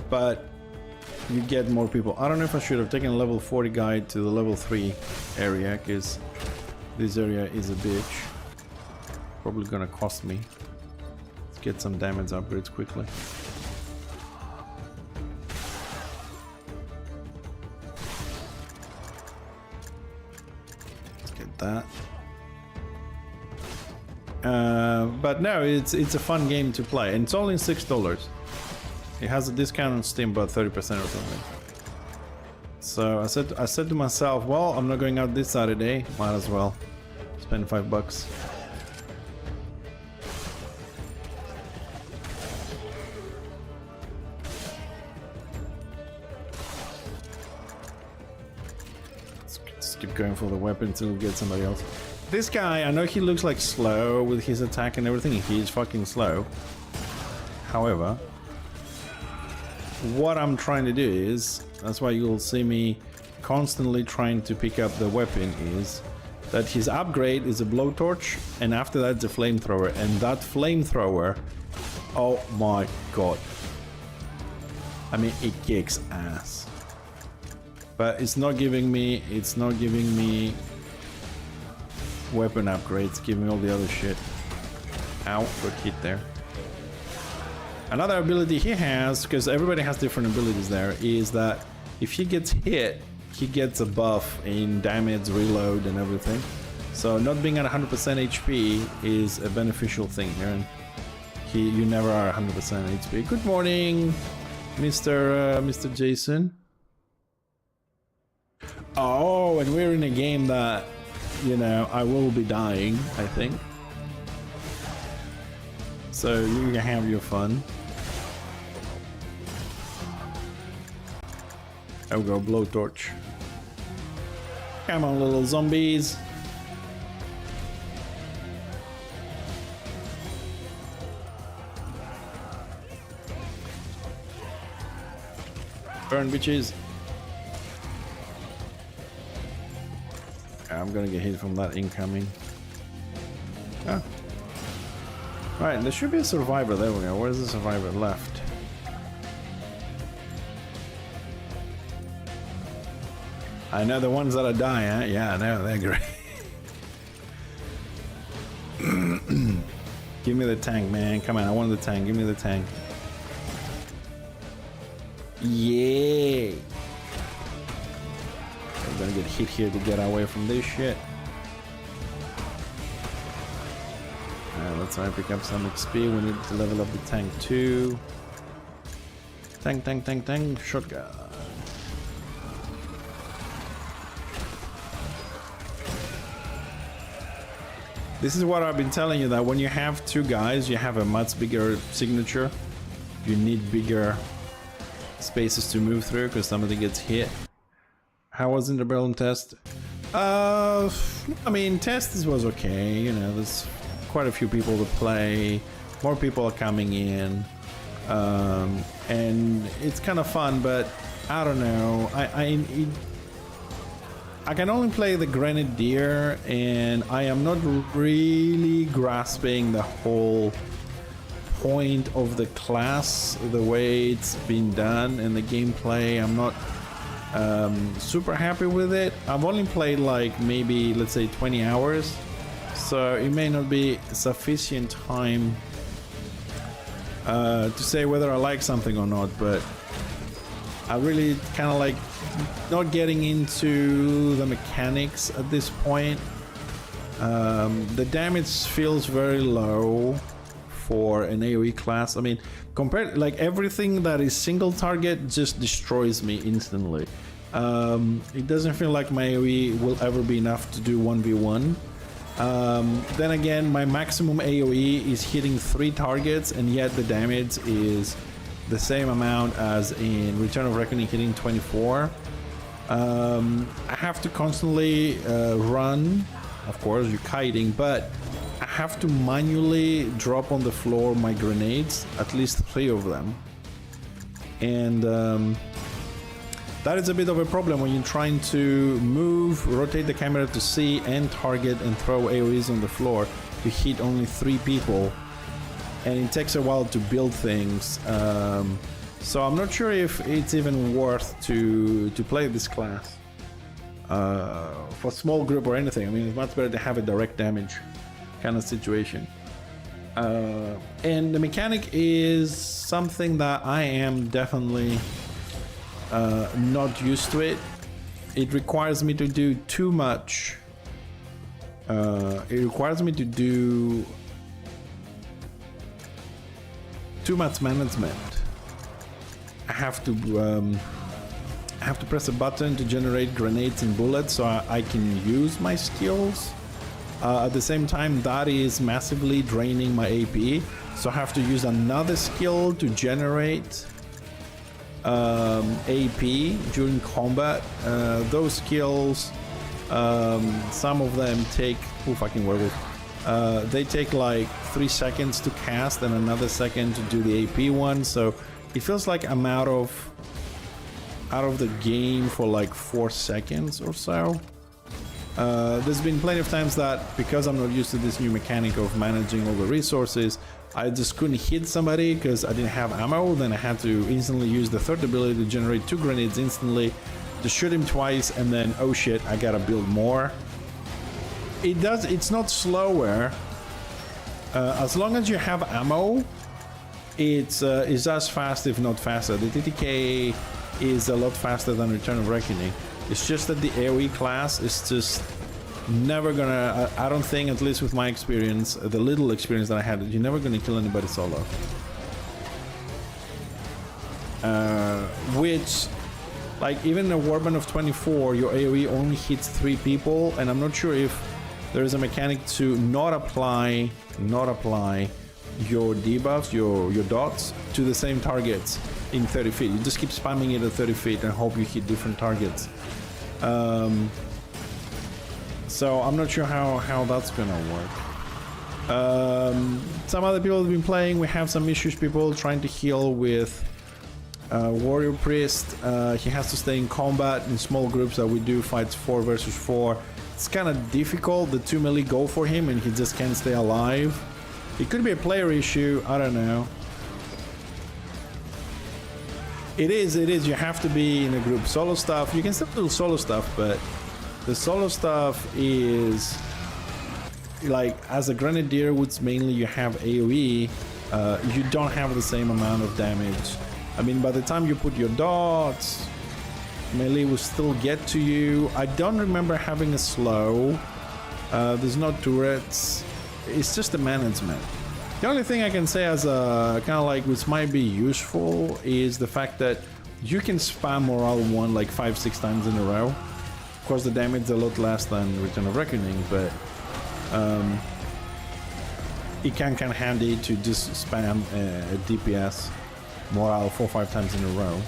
But you get more people. I don't know if I should have taken a level 40 guide to the level 3 area, because this area is a bitch. Probably gonna cost me. Let's get some damage upgrades quickly. Let's get that. But no, it's a fun game to play, and it's only $6. It has a discount on Steam, about 30% or something. So I said to myself, well, I'm not going out this Saturday, might as well spend $5. Let's keep going for the weapon until we get somebody else. This guy, I know he looks like slow with his attack and everything. He's fucking slow. However, what I'm trying to do is, that's why you'll see me constantly trying to pick up the weapon, is that his upgrade is a blowtorch, and after that it's a flamethrower, and that flamethrower, oh my god, I mean, it kicks ass. But it's not giving me weapon upgrades, giving me all the other shit. Ow, got hit there. Another ability he has, because everybody has different abilities there, is that if he gets hit he gets a buff in damage, reload, and everything. So not being at 100% HP is a beneficial thing here. And you never are 100% HP. Good morning, Mr. Jason. Oh, and we're in a game that, you know, I will be dying, I think. So you can have your fun. There we go, blowtorch. Come on, little zombies. Burn, bitches. I'm gonna get hit from that incoming. Ah. Right, there should be a survivor. There we go. Where's the survivor left? I know the ones that are dying, huh? Yeah, I know, they're great. Give me the tank, man. Come on, I want the tank. Give me the tank. Yeah. I'm gonna get hit here to get away from this shit. Alright, let's try to pick up some XP. We need to level up the tank too. Tank, shotgun. This is what I've been telling you, that when you have two guys, you have a much bigger signature. You need bigger spaces to move through because somebody gets hit. How was the Interbellum test? I mean, test was okay. You know, there's quite a few people to play. More people are coming in. And it's kind of fun, but I don't know. I can only play the Grenadier, and I am not really grasping the whole point of the class, the way it's been done, and the gameplay. I'm not super happy with it. I've only played like maybe, let's say, 20 hours, so it may not be sufficient time to say whether I like something or not, but I really kind of like not getting into the mechanics at this point. The damage feels very low for an AoE class. I mean, compared, like, everything that is single target just destroys me instantly. It doesn't feel like my AoE will ever be enough to do 1v1. Then again, my maximum AoE is hitting 3 targets, and yet the damage is the same amount as in Return of Reckoning, hitting 24. I have to constantly run. Of course, you're kiting, but I have to manually drop on the floor my grenades, at least 3 of them. And that is a bit of a problem when you're trying to move, rotate the camera to see and target and throw AoEs on the floor to hit only 3 people. And it takes a while to build things. So I'm not sure if it's even worth to play this class for small group or anything. I mean, it's much better to have a direct damage kind of situation. And the mechanic is something that I am definitely not used to it. It requires me to do too much. It requires me to do too much management. I have to press a button to generate grenades and bullets so I can use my skills. At the same time, that is massively draining my AP, so I have to use another skill to generate AP during combat. Those skills, some of them take, oh fucking werewolf, they take like 3 seconds to cast and another second to do the AP one, so it feels like I'm out of the game for like 4 seconds or so. There's been plenty of times that, because I'm not used to this new mechanic of managing all the resources, I just couldn't hit somebody because I didn't have ammo. Then I had to instantly use the third ability to generate 2 grenades instantly to shoot him twice, and then, oh shit, I gotta build more. It's not slower. As long as you have ammo, it's as fast, if not faster. The TTK is a lot faster than Return of Reckoning. It's just that the AoE class is just never gonna, I don't think, at least with my experience, the little experience that I had, you're never gonna kill anybody solo. Which, like, even in a warband of 24, your AoE only hits 3 people, and I'm not sure if there is a mechanic to not apply your debuffs, your dots, to the same targets in 30 feet. You just keep spamming it at 30 feet and hope you hit different targets. So I'm not sure how that's gonna work. Some other people have been playing. We have some issues, people trying to heal with Warrior Priest. He has to stay in combat in small groups that we do fights 4 versus 4. It's kind of difficult. The 2 melee go for him and he just can't stay alive. It could be a player issue, I don't know. It is, you have to be in a group. Solo stuff, you can still do solo stuff, but the solo stuff is like, as a Grenadier, which mainly you have AoE, you don't have the same amount of damage. I mean, by the time you put your dots, melee will still get to you. I don't remember having a slow. There's no turrets. It's just the management. The only thing I can say as a kind of like which might be useful is the fact that you can spam Morale 1 like 5-6 times in a row. Of course, the damage is a lot less than Return of Reckoning, but it can kind of handy to just spam a DPS Morale 4-5 times in a row.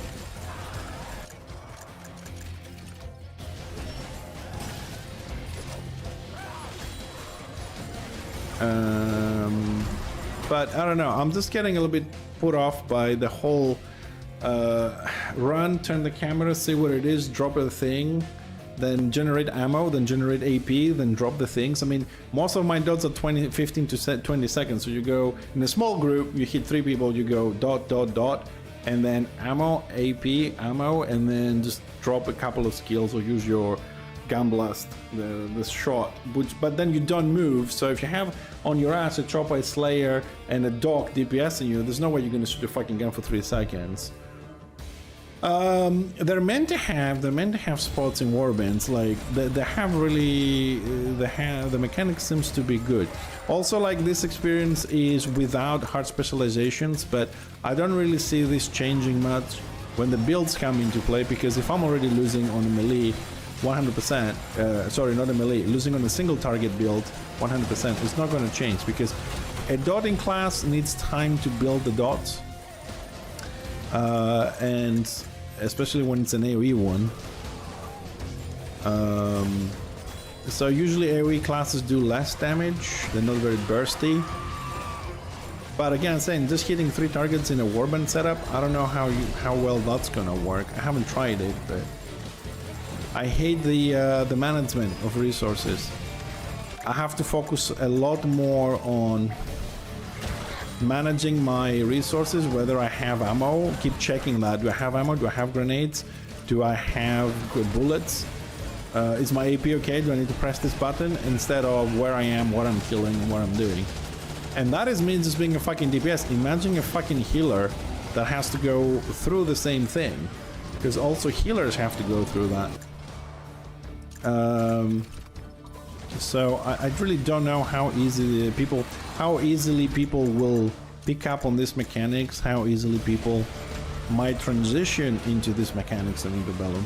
But I don't know, I'm just getting a little bit put off by the whole run, turn the camera, see what it is, drop the thing, then generate ammo, then generate AP, then drop the things. I mean, most of my dots are 15 to 20 seconds. So you go in a small group, you hit 3 people, you go dot, dot, dot, and then ammo, AP, ammo, and then just drop a couple of skills or use your gun blast, the shot, but then you don't move. So if you have on your ass a chopper, a slayer, and a dog DPSing you, there's no way you're gonna shoot a fucking gun for 3 seconds. They're meant to have spots in warbands, like they have really the mechanics seems to be good. Also, like, this experience is without hard specializations, but I don't really see this changing much when the builds come into play, because if I'm already losing on a melee 100%, sorry, not a melee, losing on a single target build 100%, it's not going to change, because a dotting class needs time to build the dots, and especially when it's an AoE one. So usually AoE classes do less damage, they're not very bursty. But again, saying just hitting 3 targets in a warband setup, I don't know how well that's gonna work. I haven't tried it, but I hate the management of resources. I have to focus a lot more on managing my resources, whether I have ammo, keep checking that. Do I have ammo? Do I have grenades? Do I have good bullets? Is my AP okay? Do I need to press this button? Instead of where I am, what I'm killing, and what I'm doing. And that is me just being a fucking DPS. Imagine a fucking healer that has to go through the same thing. Because also healers have to go through that. So I really don't know how easily people will pick up on these mechanics, how easily people might transition into these mechanics in Interbellum.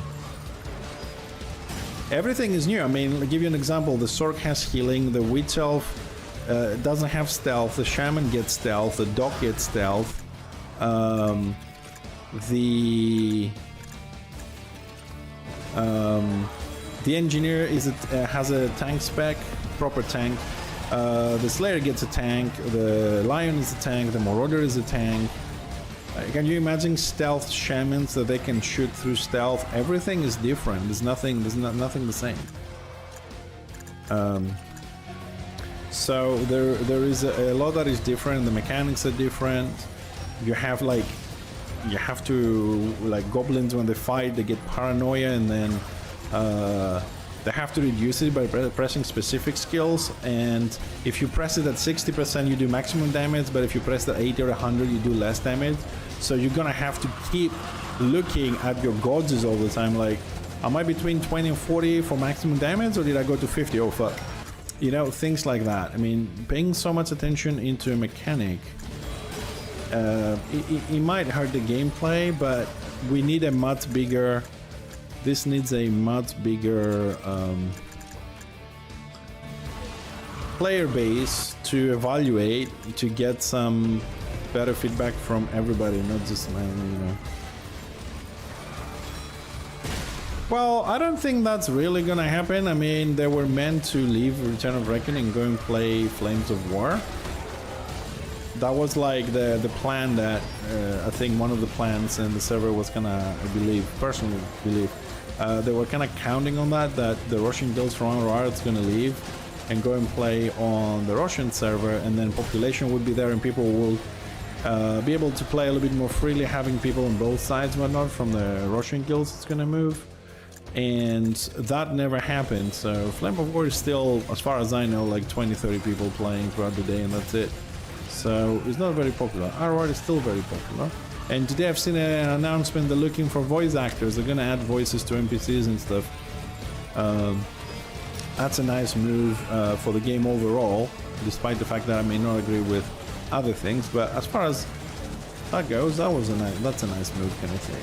Everything is new. I mean, I'll give you an example. The Sork has healing, the Witch Elf doesn't have stealth, the Shaman gets stealth, the Dog gets stealth, the Engineer has a tank spec, proper tank. The Slayer gets a tank, the Lion is a tank, the Marauder is a tank. Can you imagine stealth shamans that they can shoot through stealth? Everything is different. There's nothing the same. So there is a lot that is different. The mechanics are different. You have to goblins, when they fight, they get paranoia, and then they have to reduce it by pressing specific skills, and if you press it at 60% you do maximum damage, but if you press it at 80 or 100 you do less damage. So you're gonna have to keep looking at your gauges all the time, like, Am I between 20 and 40 for maximum damage, or did I go to 50? Oh fuck. You know, things like that. I mean, paying so much attention into a mechanic, it might hurt the gameplay, but we need a much bigger... This needs a much bigger player base to evaluate, to get some better feedback from everybody, not just me, you know. Well, I don't think that's really gonna happen. I mean, they were meant to leave Return of Reckoning and go and play Flames of War. That was like the plan that I think one of the plans and the server was gonna, I believe, personally believe, they were kind of counting on that the Russian guilds from RR is gonna leave and go and play on the Russian server, and then population would be there and people will be able to play a little bit more freely, having people on both sides, whatnot, from the Russian guilds it's gonna move. And that never happened, so Flame of War is still, as far as I know, like 20-30 people playing throughout the day, and that's it. So it's not very popular. RR is still very popular. And today I've seen an announcement they're looking for voice actors. They're gonna add voices to NPCs and stuff. That's a nice move for the game overall, despite the fact that I may not agree with other things. But as far as that goes, that's a nice move, can I say.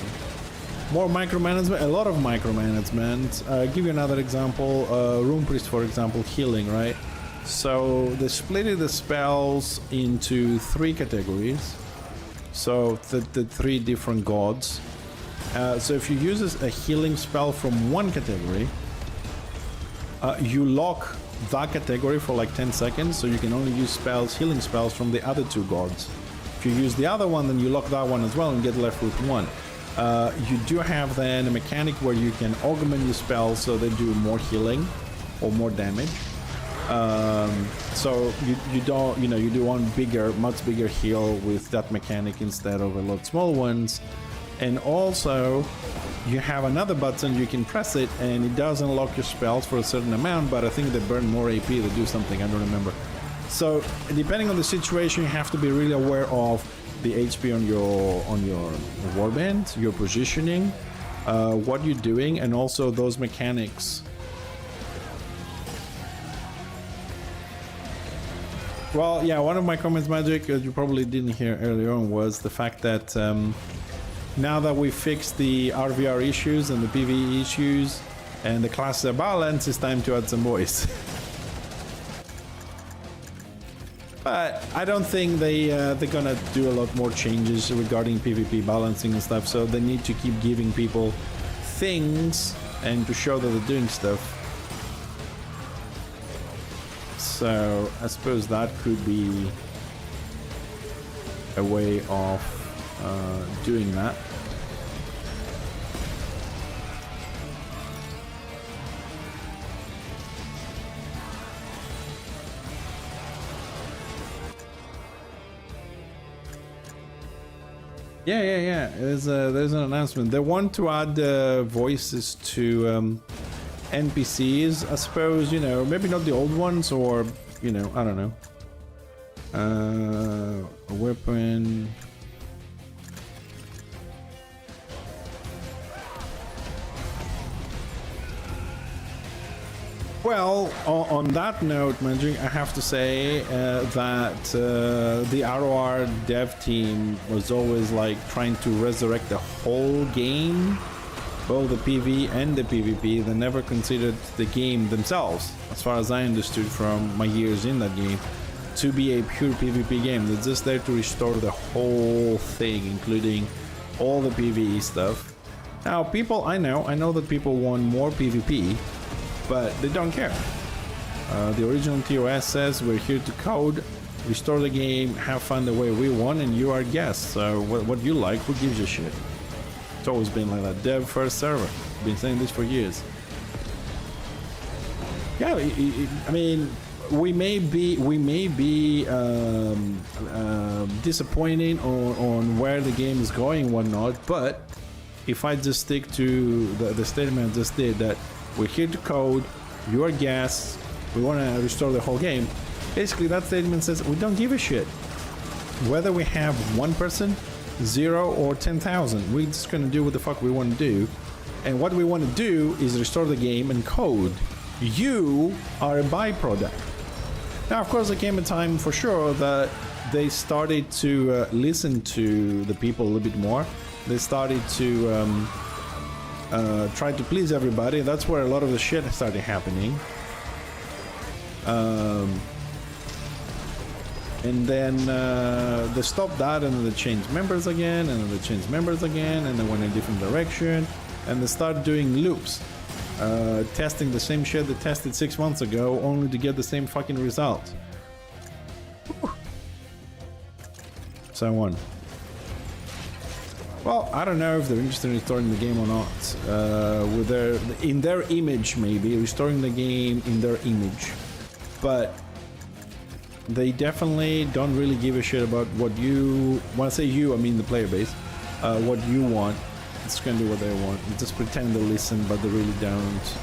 More micromanagement, a lot of micromanagement. Give you another example. Rune Priest, for example, healing, right? So they split the spells into 3 categories. So the 3 different gods. So if you use a healing spell from one category, you lock that category for like 10 seconds, so you can only use healing spells from the other 2 gods. If you use the other one, then you lock that one as well and get left with 1. You do have then a mechanic where you can augment your spells so they do more healing or more damage. So you don't, you know, you do one much bigger heal with that mechanic instead of a lot small ones. And also you have another button, you can press it and it does unlock your spells for a certain amount, but I think they burn more AP, they do something, I don't remember. So depending on the situation, you have to be really aware of the HP on your warband, your positioning, what you're doing, and also those mechanics. Well, yeah, one of my comments, Magic, you probably didn't hear earlier on, was the fact that now that we fixed the RVR issues and the PvE issues and the classes are balanced, it's time to add some voice. But I don't think they're gonna do a lot more changes regarding PvP balancing and stuff, so they need to keep giving people things and to show that they're doing stuff. So I suppose that could be a way of doing that. Yeah. There's an announcement. They want to add voices to NPCs. I suppose, you know, maybe not the old ones, or, you know, I don't know. A weapon. Well, on that note, Magic, I have to say that the ROR dev team was always like trying to resurrect the whole game, both the PvE and the PvP. They never considered the game themselves, as far as I understood from my years in that game, to be a pure PvP game. They're just there to restore the whole thing, including all the PvE stuff. Now, people, I know that people want more PvP, but they don't care. The original TOS says we're here to code, restore the game, have fun the way we want, and you are guests. So what you like, who gives a shit? It's always been like that. Dev first server. Been saying this for years. Yeah, I mean, we may be disappointing on where the game is going and whatnot, but if I just stick to the statement I just did, that we're here to code, you are guests, we want to restore the whole game. Basically, that statement says we don't give a shit. Whether we have 1 person, 0, or 10,000, we're just going to do what the fuck we want to do. And what we want to do is restore the game and code. You are a byproduct. Now, of course, there came a time for sure that they started to listen to the people a little bit more. They started to try to please everybody. That's where a lot of the shit started happening. And then they stopped that, and then they changed members again, and then they changed members again, and they went in a different direction, and they started doing loops, testing the same shit they tested 6 months ago, only to get the same fucking result. So on. Well, I don't know if they're interested in restoring the game or not. In their image, maybe restoring the game in their image, but they definitely don't really give a shit about what you. When I say you, I mean the player base. What you want, it's gonna do what they want. They just pretend to listen, but they really don't.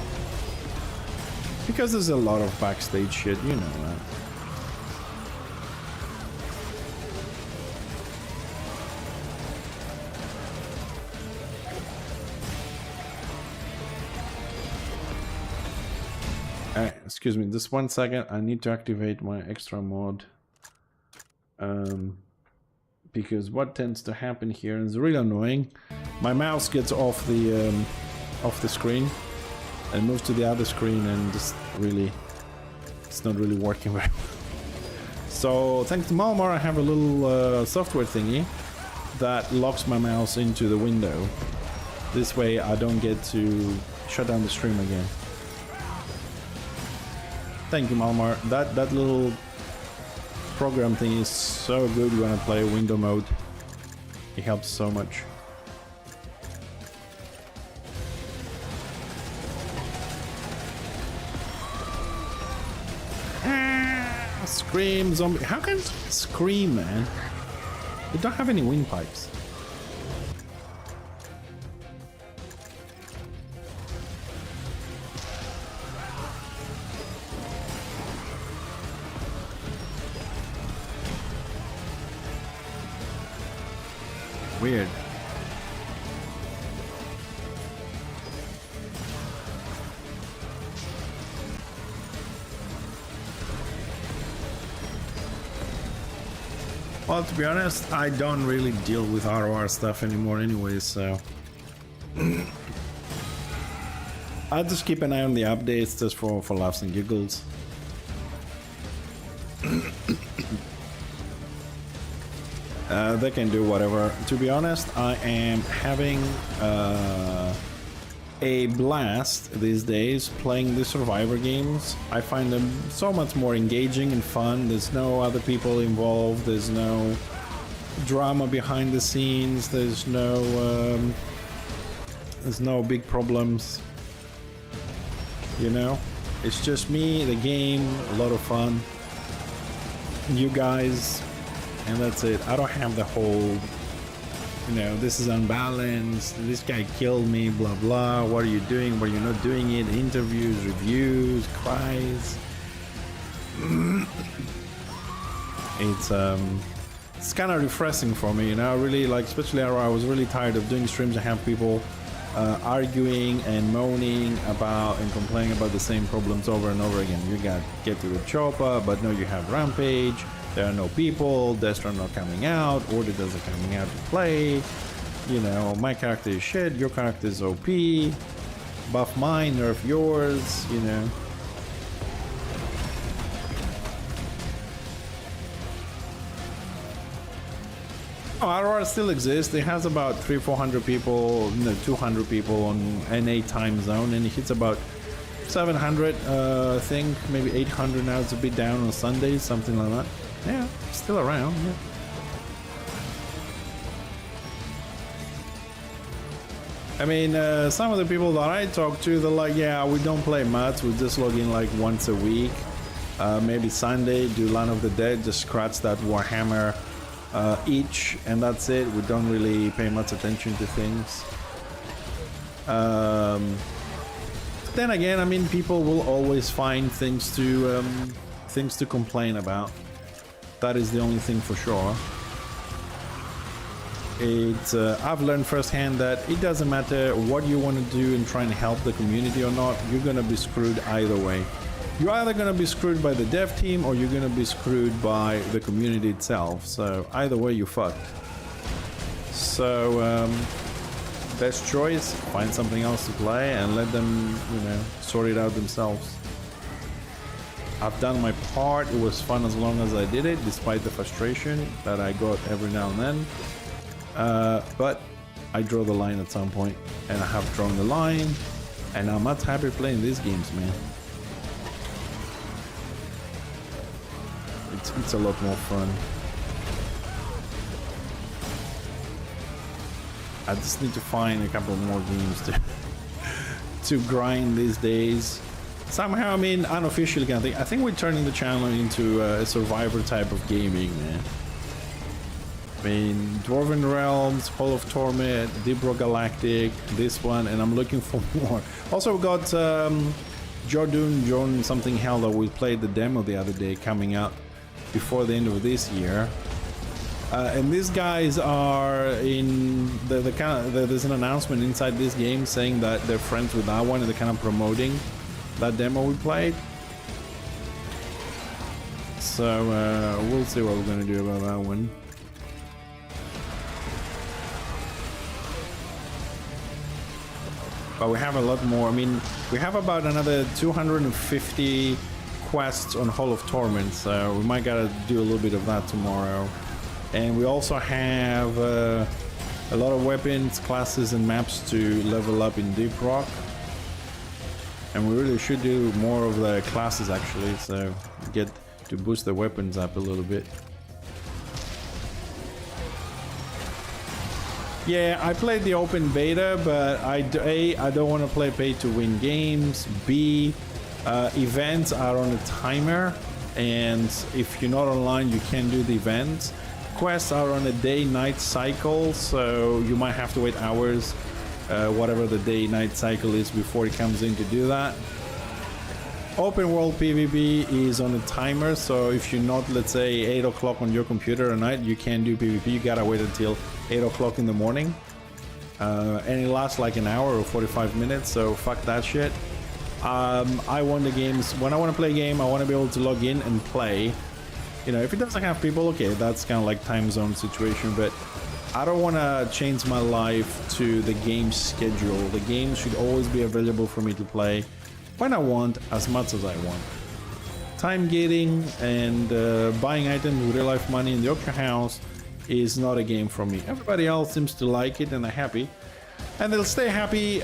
Because there's a lot of backstage shit, you know that. Alright, excuse me, just 1 second. I need to activate my extra mod. Because what tends to happen here is really annoying. My mouse gets off the screen and moves to the other screen, and just really, it's not really working very well. So thanks to Malmar, I have a little software thingy that locks my mouse into the window. This way I don't get to shut down the stream again. Thank you, Malmar. That little program thing is so good when I play window mode. It helps so much. Scream zombie. How can someone scream, man? They don't have any windpipes. Weird. Well, to be honest, I don't really deal with ROR stuff anymore anyway, so I'll just keep an eye on the updates just for laughs and giggles. They can do whatever. To be honest, I am having a blast these days playing the Survivor games. I find them so much more engaging and fun. There's no other people involved. There's no drama behind the scenes. There's no big problems. You know, it's just me, the game, a lot of fun, you guys. And that's it. I don't have the whole, you know, this is unbalanced, this guy killed me, blah blah, what are you doing, what are you not doing it, interviews, reviews, cries. It's kind of refreshing for me, you know. Really, like, especially I was really tired of doing streams and have people arguing and moaning about and complaining about the same problems over and over again. You got get to the chopper, but no, you have rampage. There are no people, Destra not coming out, Order doesn't coming out to play. You know, my character is shit, your character is OP. Buff mine, nerf yours, you know. Oh, RR still exists. It has about 300-400 people, no, 200 people on NA time zone, and it hits about 700, I think, maybe 800 now. It's a bit down on Sundays, something like that. Yeah, still around, yeah. I mean, some of the people that I talk to, they're like, yeah, we don't play much, we just log in like once a week. Maybe Sunday, do Land of the Dead, just scratch that Warhammer each, and that's it. We don't really pay much attention to things. Then again, I mean, people will always find things to complain about. That is the only thing for sure. I've learned firsthand that it doesn't matter what you want to do and try and help the community or not, you're gonna be screwed either way. You're either gonna be screwed by the dev team or you're gonna be screwed by the community itself. So either way, you're fucked. So best choice: find something else to play and let them, sort it out themselves. I've done my part. It was fun as long as I did it, despite the frustration that I got every now and then. But I draw the line at some point, and I have drawn the line, and I'm not happy playing these games, man. It's a lot more fun. I just need to find a couple more games to grind these days. Somehow, I mean, unofficially, I think we're turning the channel into a survivor type of gaming, man. I mean, Dwarven Realms, Hall of Torment, Deep Rock Galactic, this one, and I'm looking for more. Also, we got John something hell that we played the demo the other day coming out before the end of this year. And these guys are in there's an announcement inside this game saying that they're friends with that one and they're kind of promoting that demo we played. So we'll see what we're gonna do about that one. But we have a lot more. I mean, we have about another 250 quests on Hall of Torment, so we might gotta do a little bit of that tomorrow. And we also have a lot of weapons, classes, and maps to level up in Deep Rock. And we really should do more of the classes actually, so get to boost the weapons up a little bit. Yeah, I played the open beta, but I don't want to play pay-to-win games. B, events are on a timer, and if you're not online, you can't do the events. Quests are on a day-night cycle, so you might have to wait hours, whatever the day-night cycle is, before it comes in to do that. Open world PvP is on a timer, so if you're not, let's say, 8 o'clock on your computer at night, you can't do PvP. You gotta wait until 8 o'clock in the morning. And it lasts like an hour or 45 minutes, so fuck that shit. I want the games, when I want to play a game, I want to be able to log in and play. You know, if it doesn't have people, okay, that's kind of like time zone situation, but I don't want to change my life to the game schedule. The game should always be available for me to play when I want, as much as I want. Time gating and buying items with real life money in the auction house is not a game for me. Everybody else seems to like it and they're happy. And they'll stay happy,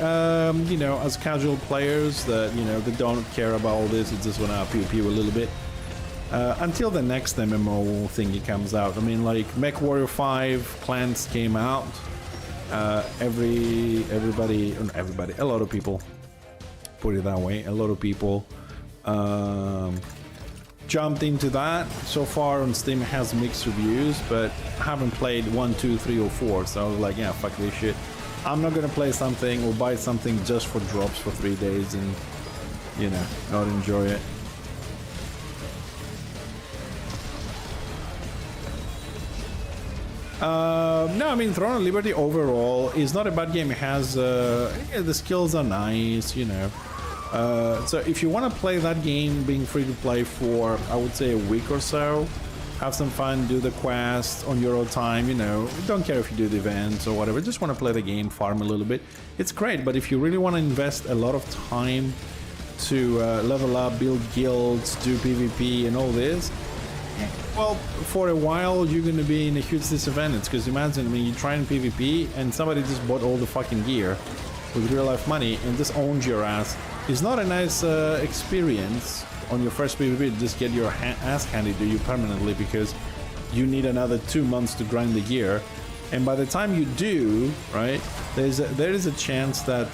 you know, as casual players that, you know, they don't care about all this. It's just want to PvP a little bit. Until the next MMO thingy comes out. I mean, like, MechWarrior 5 Clans came out. A lot of people, put it that way, a lot of people jumped into that. So far on Steam it has mixed reviews, but I haven't played 1, 2, 3 or 4, so I was like, yeah, fuck this shit. I'm not gonna play something or buy something just for drops for 3 days and, you know, not enjoy it. No, I mean, Throne of Liberty overall is not a bad game. It has, yeah, the skills are nice, you know. So if you want to play that game being free to play for, I would say, a week or so, have some fun, do the quest on your own time, you know, don't care if you do the events or whatever, just want to play the game, farm a little bit, it's great. But if you really want to invest a lot of time to level up, build guilds, do PvP and all this, well, for a while you're going to be in a huge disadvantage, because imagine, I mean, you try in PvP and somebody just bought all the fucking gear with real life money and just owns your ass. It's not a nice experience on your first PvP to just get your ass handed to you permanently, because you need another 2 months to grind the gear, and by the time you do, right, there is a chance that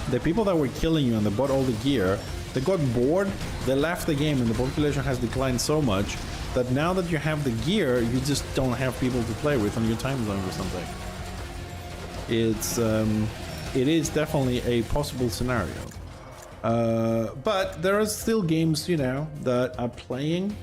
the people that were killing you and they bought all the gear, they got bored, they left the game, and the population has declined so much that now that you have the gear, you just don't have people to play with on your time zone or something. It is definitely a possible scenario. But there are still games, you know, that are playing.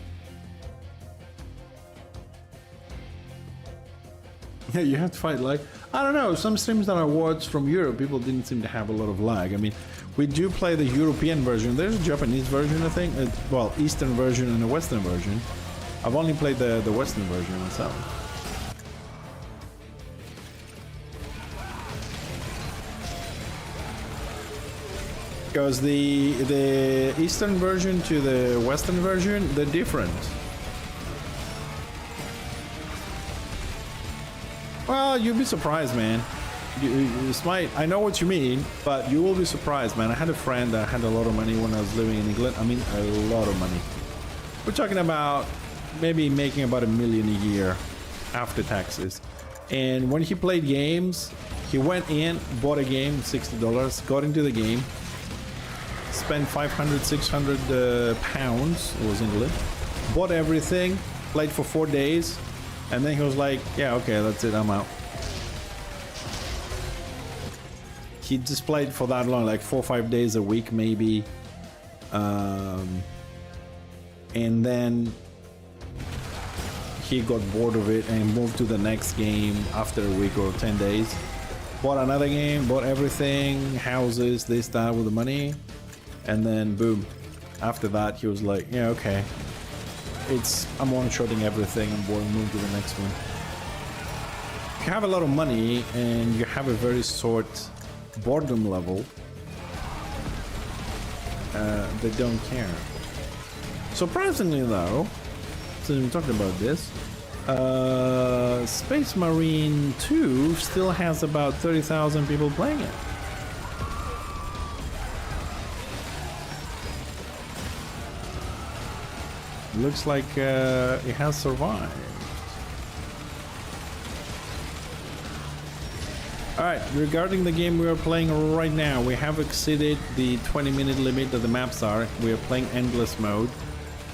Yeah, you have to fight like, I don't know, some streams that I watched from Europe, people didn't seem to have a lot of lag. I mean, we do play the European version. There's a Japanese version, I think. Well, Eastern version and a Western version. I've only played the Western version myself. Because the Eastern version to the Western version, they're different. Well, you'll be surprised, man. I know what you mean, but you will be surprised, man. I had a friend that had a lot of money when I was living in England. I mean, a lot of money. We're talking about maybe making about $1 million a year after taxes. And when he played games, he went in, bought a game, $60, got into the game, spent 500, 600 pounds, it was England, bought everything, played for 4 days, and then he was like, yeah, okay, that's it, I'm out. He just played for that long, like 4 or 5 days a week, maybe. And then he got bored of it and moved to the next game after a week or 10 days. Bought another game, bought everything, houses, this, that, with the money. And then boom. After that, he was like, yeah, okay. I'm one-shotting everything and boring, move to the next one. If you have a lot of money and you have a very short boredom level, they don't care. Surprisingly though, since we're talking about this, Space Marine 2 still has about 30,000 people playing it. Looks like it has survived. Alright, regarding the game we are playing right now, we have exceeded the 20-minute limit that the maps are. We are playing endless mode.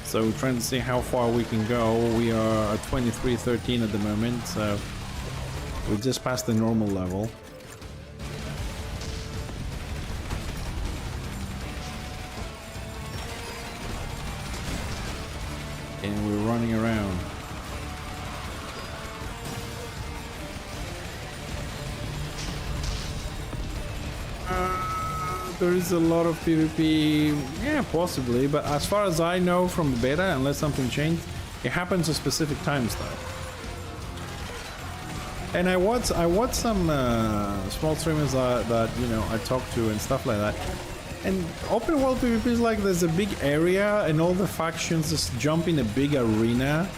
So we're trying to see how far we can go. We are at 23:13 at the moment, so we just passed the normal level. And we're running around. There is a lot of PvP, yeah, possibly, but as far as I know from the beta, unless something changed, it happens at specific times though. And I watch some small streamers that you know I talk to and stuff like that. And open world PvP is like there's a big area and all the factions just jump in a big arena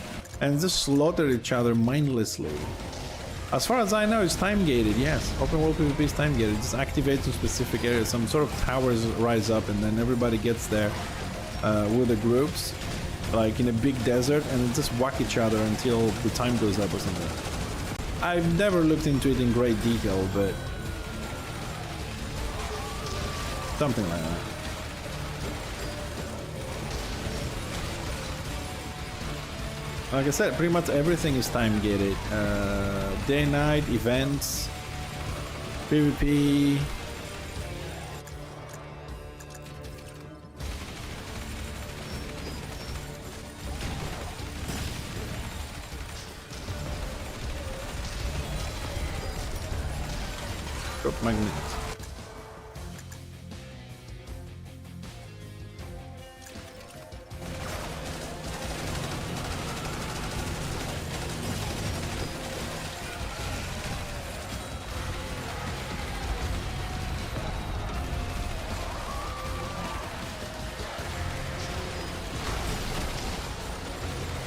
and just slaughter each other mindlessly. As far as I know, it's time gated, yes. Open world PvP is time gated. It just activates in specific areas. Some sort of towers rise up and then everybody gets there with the groups, like in a big desert, and then just whack each other until the time goes up or something. I've never looked into it in great detail, but something like that. Like I said, pretty much everything is time gated. Day, night, events, PvP. Drop magnet.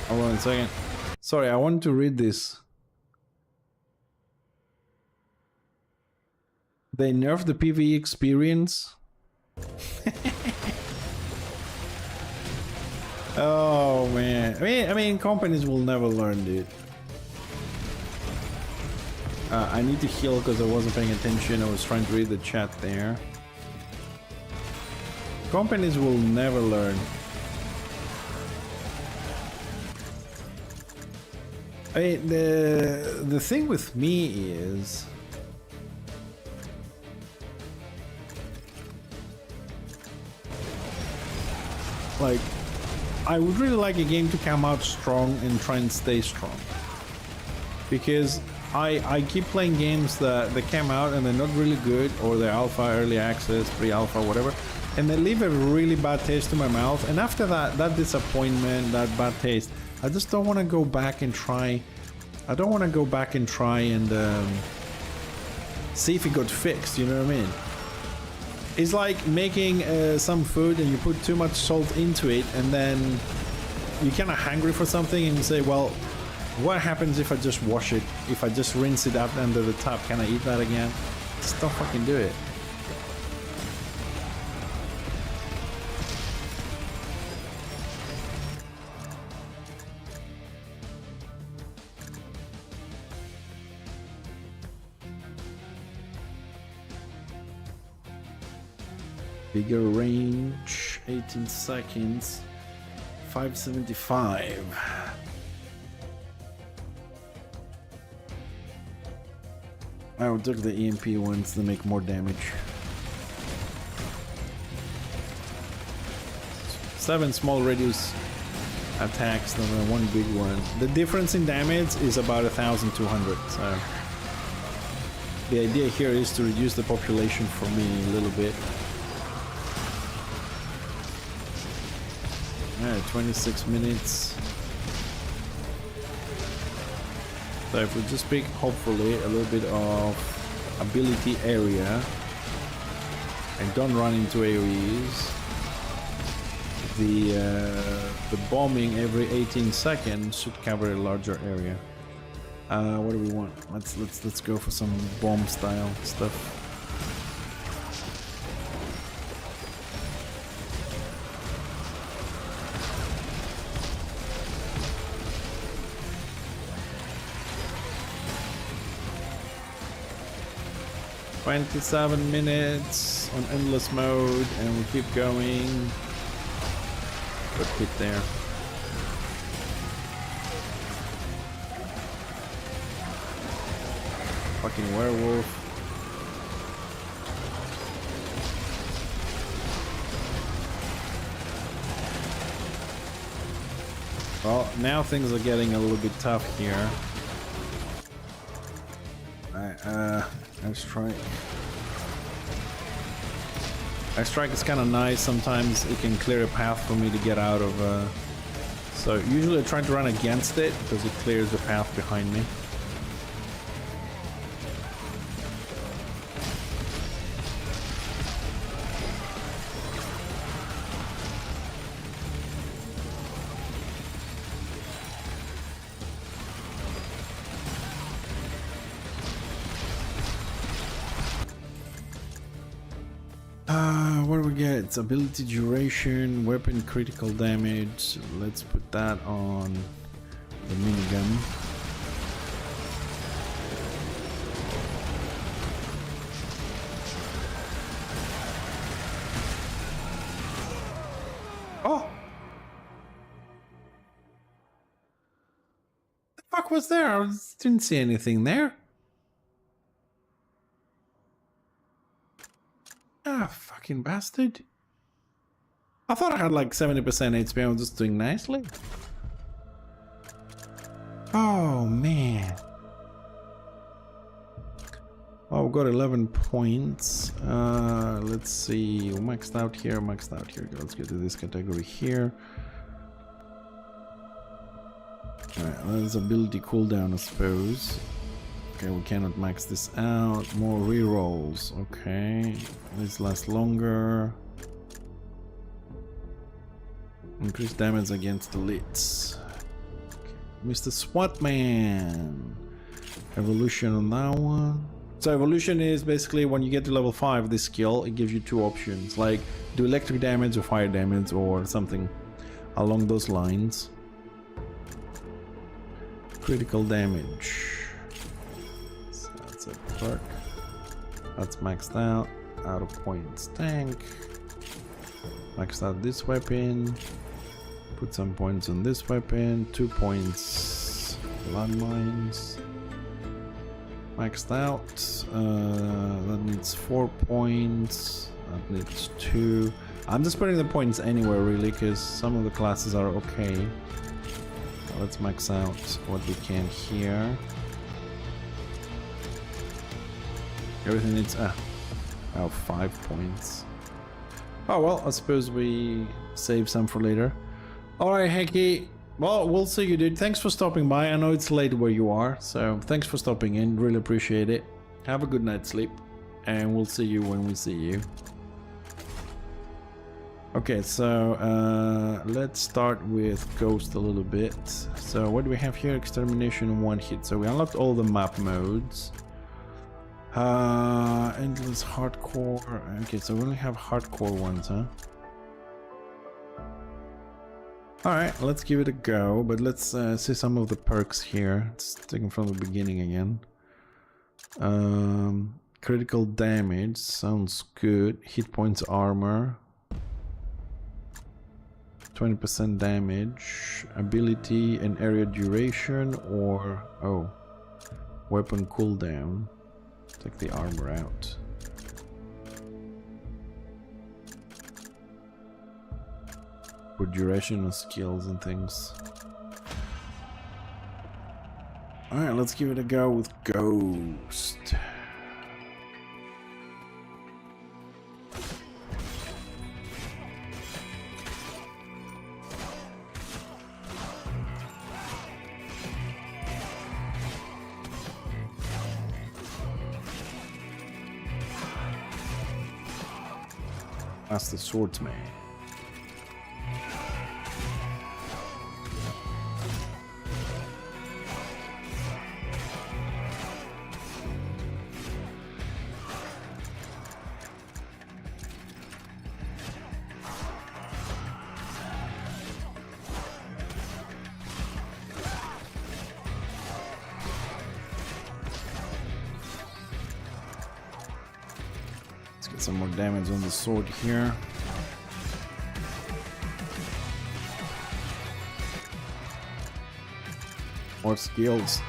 Hold on a second. Sorry, I wanted to read this. They nerfed the PvE experience. Oh man. I mean, companies will never learn, dude. I need to heal because I wasn't paying attention. I was trying to read the chat there. Companies will never learn. I mean, the thing with me is, like, I would really like a game to come out strong and try and stay strong, because I keep playing games that came out and they're not really good, or they're alpha, early access, pre-alpha, whatever, and they leave a really bad taste in my mouth. And after that disappointment, that bad taste, I just don't want to go back and try. I don't want to go back and try and see if it got fixed. You know what I mean? It's like making some food and you put too much salt into it, and then you're kind of hungry for something, and you say, well, what happens if I just wash it? If I just rinse it up under the tap, can I eat that again? Just don't fucking do it. Bigger range, 18 seconds, 575. I will take the EMP ones to make more damage. 7 small radius attacks than one big one. The difference in damage is about 1,200. So the idea here is to reduce the population for me a little bit. Alright, 26 minutes. So if we just pick, hopefully, a little bit of ability area and don't run into AoEs, the bombing every 18 seconds should cover a larger area. What do we want? Let's go for some bomb style stuff. "27 minutes on endless mode, and we keep going." But hit there. Fucking werewolf. Well, now things are getting a little bit tough here. Airstrike is kind of nice. Sometimes it can clear a path for me to get out of. So usually I try to run against it because it clears the path behind me. What do we get? It's ability duration, weapon critical damage. Let's put that on the minigun. Oh! The fuck was there? I didn't see anything there. Ah, fucking bastard. I thought I had like 70% HP. I was just doing nicely. Oh, man. Oh, we got 11 points. Let's see. Maxed out here, maxed out here. Let's get to this category here. Alright, there's ability cooldown, I suppose. Okay, we cannot max this out. More rerolls. Okay. This lasts longer. Increased damage against elites. Okay. Mr. Swatman. Evolution on that one. So evolution is basically when you get to level 5, this skill, it gives you 2 options. Like do electric damage or fire damage or something along those lines. Critical damage. That's a perk. That's maxed out. Out of points tank. Maxed out this weapon. Put some points on this weapon. 2 points landmines. Maxed out. That needs 4 points. That needs 2. I'm just putting the points anywhere really because some of the classes are okay. Let's max out what we can here. Everything needs... oh, 5 points. Oh, well, I suppose we save some for later. Alright, Hecky. Well, we'll see you, dude. Thanks for stopping by. I know it's late where you are, so thanks for stopping in. Really appreciate it. Have a good night's sleep, and we'll see you when we see you. Okay, so let's start with Ghost a little bit. So what do we have here? Extermination, 1 hit. So we unlocked all the map modes. Endless hardcore. Okay, so we only have hardcore ones, huh? Alright, let's give it a go, but let's see some of the perks here. Let's take them from the beginning again. Critical damage, sounds good. Hit points, armor. 20% damage. Ability and area duration, or... oh. Weapon cooldown. Take the armor out. For duration of skills and things. Alright, let's give it a go with Ghost. That's the swordsman. Some more damage on the sword here. More skills.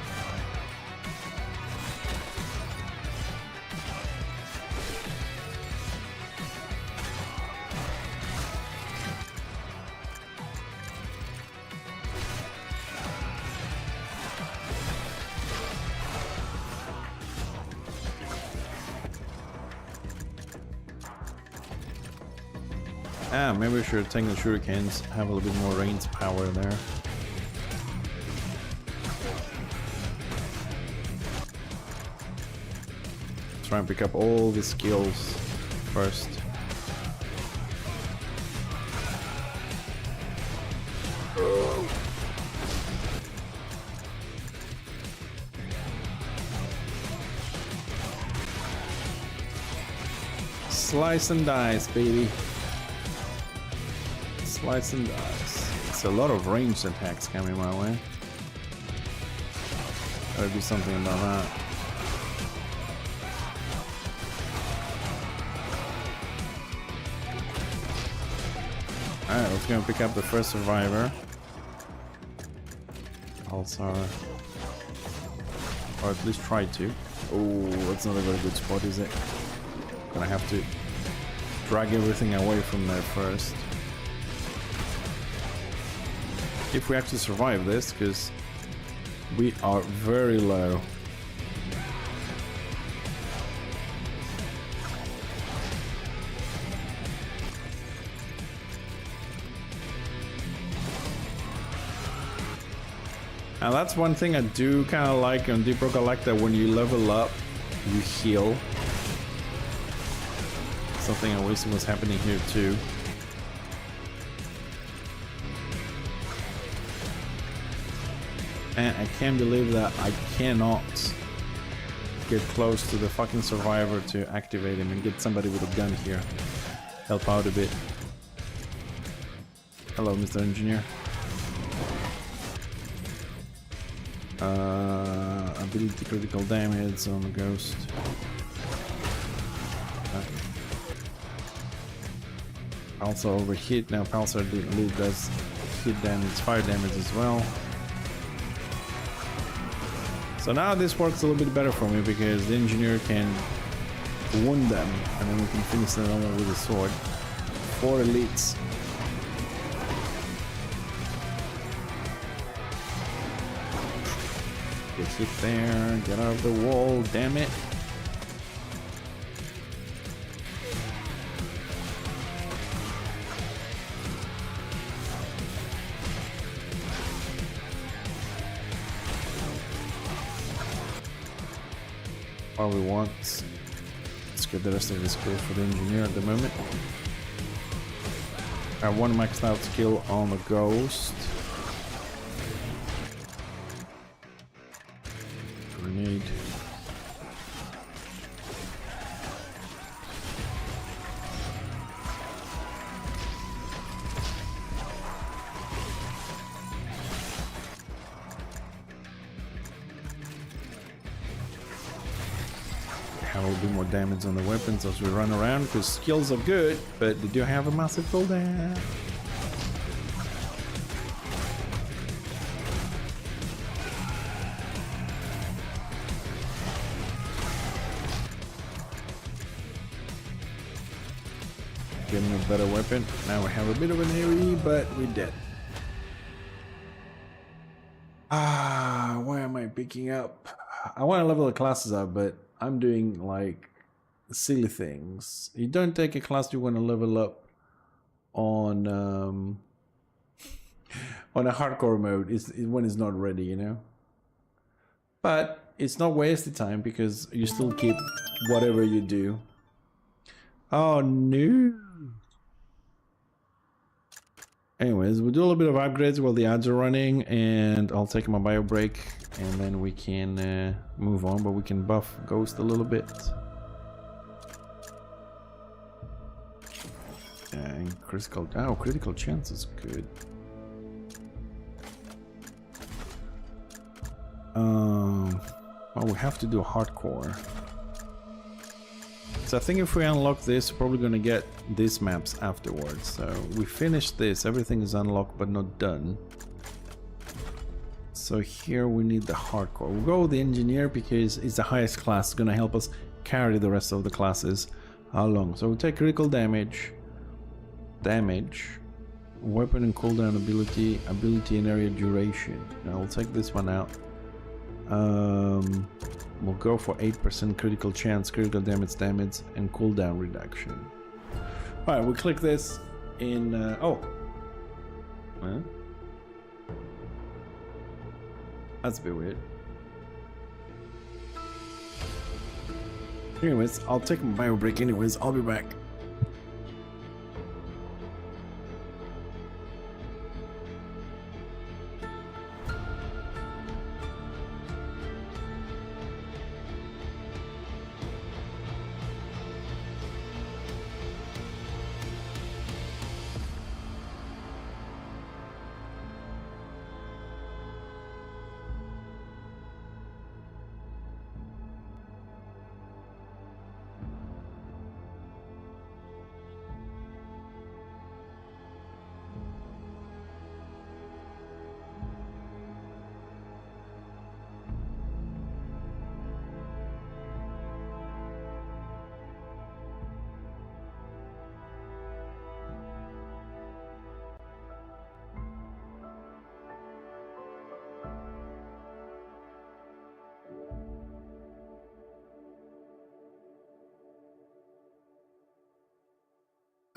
Maybe we should take the shurikens, have a little bit more range power there. Try and pick up all the skills first. Slice and dice, baby. Slice and dice. It's a lot of ranged attacks coming my way. Gotta do something about that. Alright, let's go and pick up the first survivor. Also, or at least try to. Oh, that's not a very good spot, is it? Gonna have to drag everything away from there first. If we actually survive this, because we are very low. Now that's one thing I do kind of like on Deep Rock. I like that when you level up, you heal. Something I wish was happening here too. And I can't believe that I cannot get close to the fucking survivor to activate him and get somebody with a gun here. Help out a bit. Hello, Mr. Engineer. Ability critical damage on the ghost. Also overheat. Now Pulsar does hit damage, fire damage as well. So now this works a little bit better for me because the engineer can wound them and then we can finish them over with a sword. 4 elites. Get hit there, get out of the wall, damn it. all we want. Let's get the rest of the skills for the engineer at the moment. I have one maxed out skill on the ghost. Grenade. Have a little bit more damage on the weapons as we run around, because skills are good, but they do have a massive cooldown. Getting a better weapon. Now we have a bit of an AoE, but we're dead. Why am I picking up? I want to level the classes up, but I'm doing like silly things. You don't take a class you want to level up on a hardcore mode is when it's not ready, you know. But it's not wasted time because you still keep whatever you do. Oh no. Anyways, we'll do a little bit of upgrades while the ads are running, and I'll take my bio break, and then we can move on, but we can buff Ghost a little bit. And critical chance is good. Well, we have to do hardcore. So I think if we unlock this, we're probably going to get these maps afterwards. So we finished this, everything is unlocked but not done. So here we need the hardcore. We'll go with the engineer because it's the highest class, it's going to help us carry the rest of the classes along. So we'll take critical damage, weapon and cooldown ability and area duration. Now we'll take this one out. We'll go for 8% critical chance, critical damage, and cooldown reduction. Alright, we click this in... Well, that's a bit weird. Anyways, I'll take my bio break anyways. I'll be back.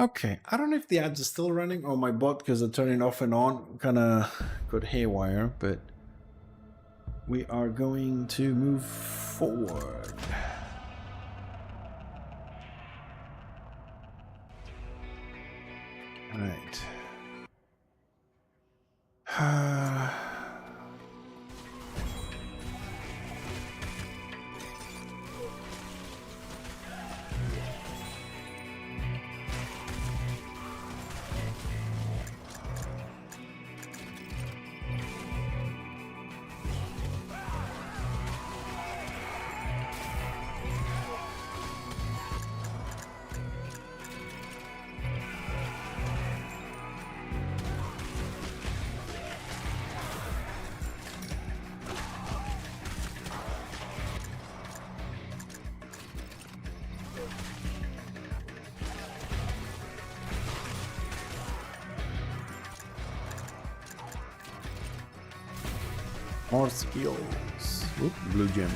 Okay, I don't know if the ads are still running or my bot, because I turn it off and on, kind of got haywire, but we are going to move forward. All right. More skills. Oop, blue gem.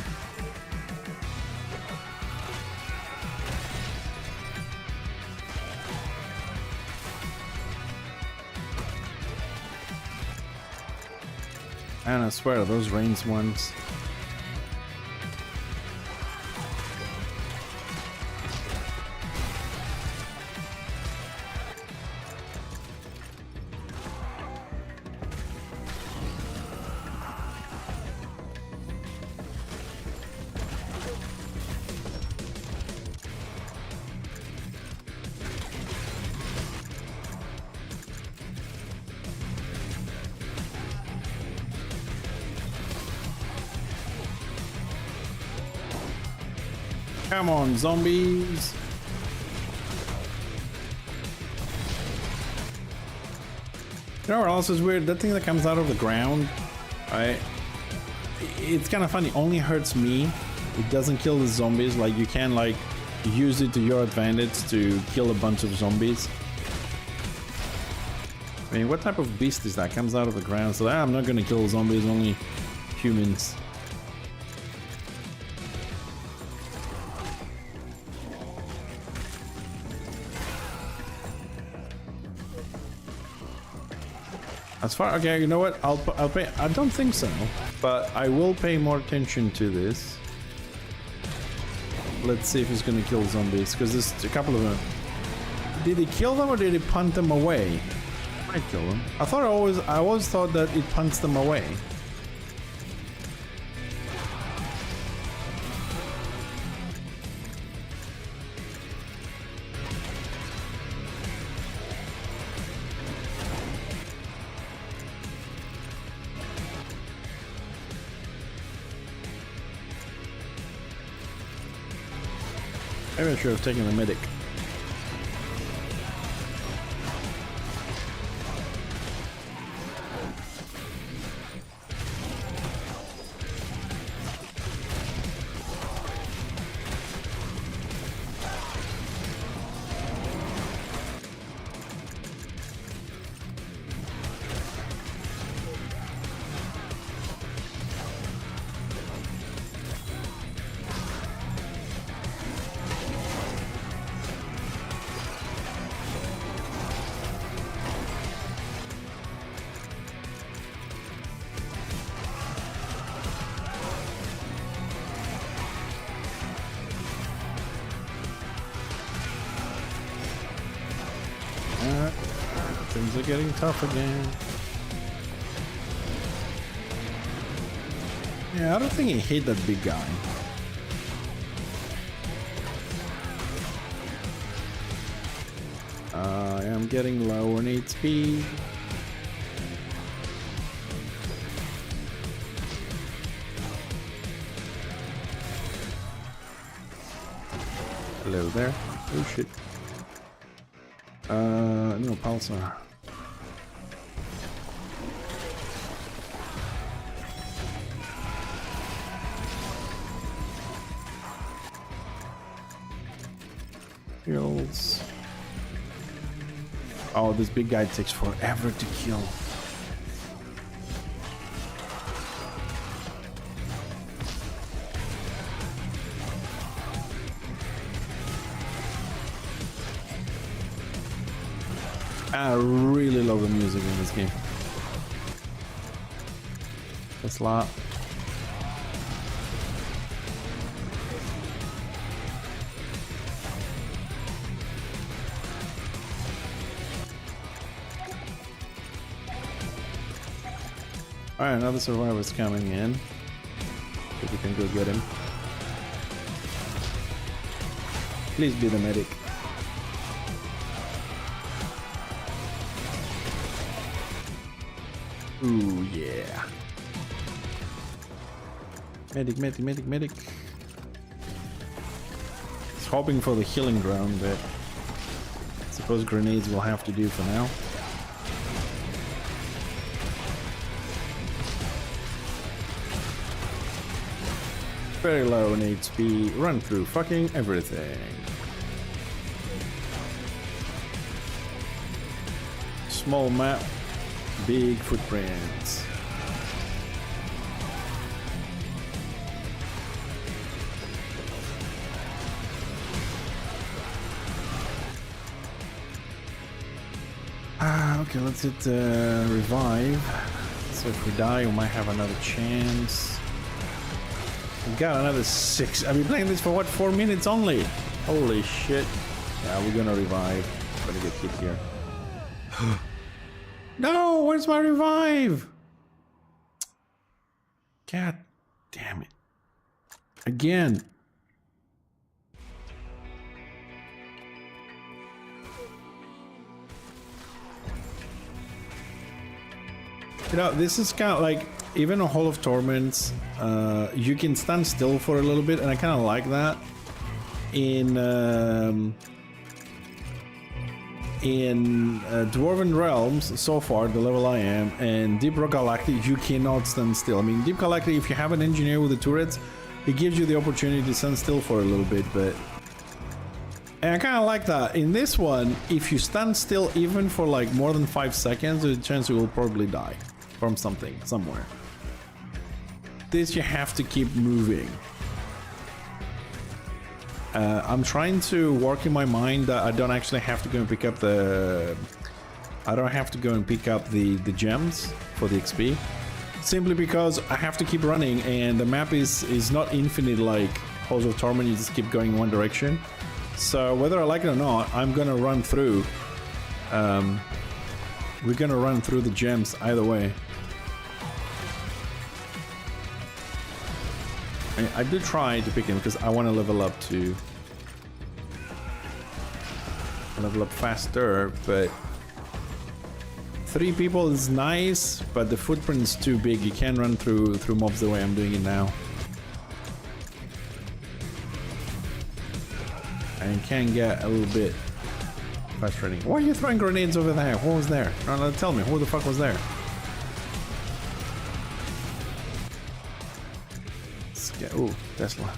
And I swear, those range ones. Come on, zombies. You know what else is weird? That thing that comes out of the ground, right? It's kind of funny. Only hurts me. It doesn't kill the zombies. Like, you can, like, use it to your advantage to kill a bunch of zombies. I mean, what type of beast is that? Comes out of the ground. So I'm not gonna kill zombies, only humans. As far, okay, you know what? I'll pay. I don't think so, but I will pay more attention to this. Let's see if he's gonna kill zombies, because there's a couple of them. Did he kill them or did he punt them away? I kill them. I always thought that it punts them away. Maybe I should have taken the medic. Things are getting tough again. Yeah, I don't think he hit that big guy. I am getting low on HP. Hello there. Oh shit. No pulsar. Kills. Oh, this big guy takes forever to kill. I really love the music in this game. That's a lot. Alright, another survivor's coming in. If we can go get him. Please be the medic. Ooh, yeah. Medic, medic, medic, medic. It's hoping for the healing drone, but I suppose grenades will have to do for now. Very low on HP, run through fucking everything. Small map, big footprints. Okay, let's hit revive. So if we die, we might have another chance. We've got another 6. I've been playing this for what, 4 minutes only? Holy shit. Yeah, we're gonna revive. Gonna get hit here. No, where's my revive? God damn it. Again. You know, this is kind of like, even a Hall of Torments, you can stand still for a little bit, and I kind of like that. in Dwarven Realms, so far, the level I am, and Deep Rock Galactic, you cannot stand still. I mean, Deep Galactic, if you have an engineer with the turrets, it gives you the opportunity to stand still for a little bit, but... And I kind of like that. In this one, if you stand still even for like more than 5 seconds, there's a chance you will probably die from something, somewhere. This, you have to keep moving. I'm trying to work in my mind that I don't actually have to go and pick up the... I don't have to go and pick up the gems for the XP. Simply because I have to keep running and the map is not infinite like Halls of Torment, you just keep going in one direction. So whether I like it or not, I'm gonna run through. We're gonna run through the gems either way. I do try to pick him because I want to level up to level up faster, but 3 people is nice, but the footprint is too big. You can't run through mobs the way I'm doing it now. And it can get a little bit frustrating. Why are you throwing grenades over there? What was there? No, tell me, who the fuck was there? Oh, Tesla.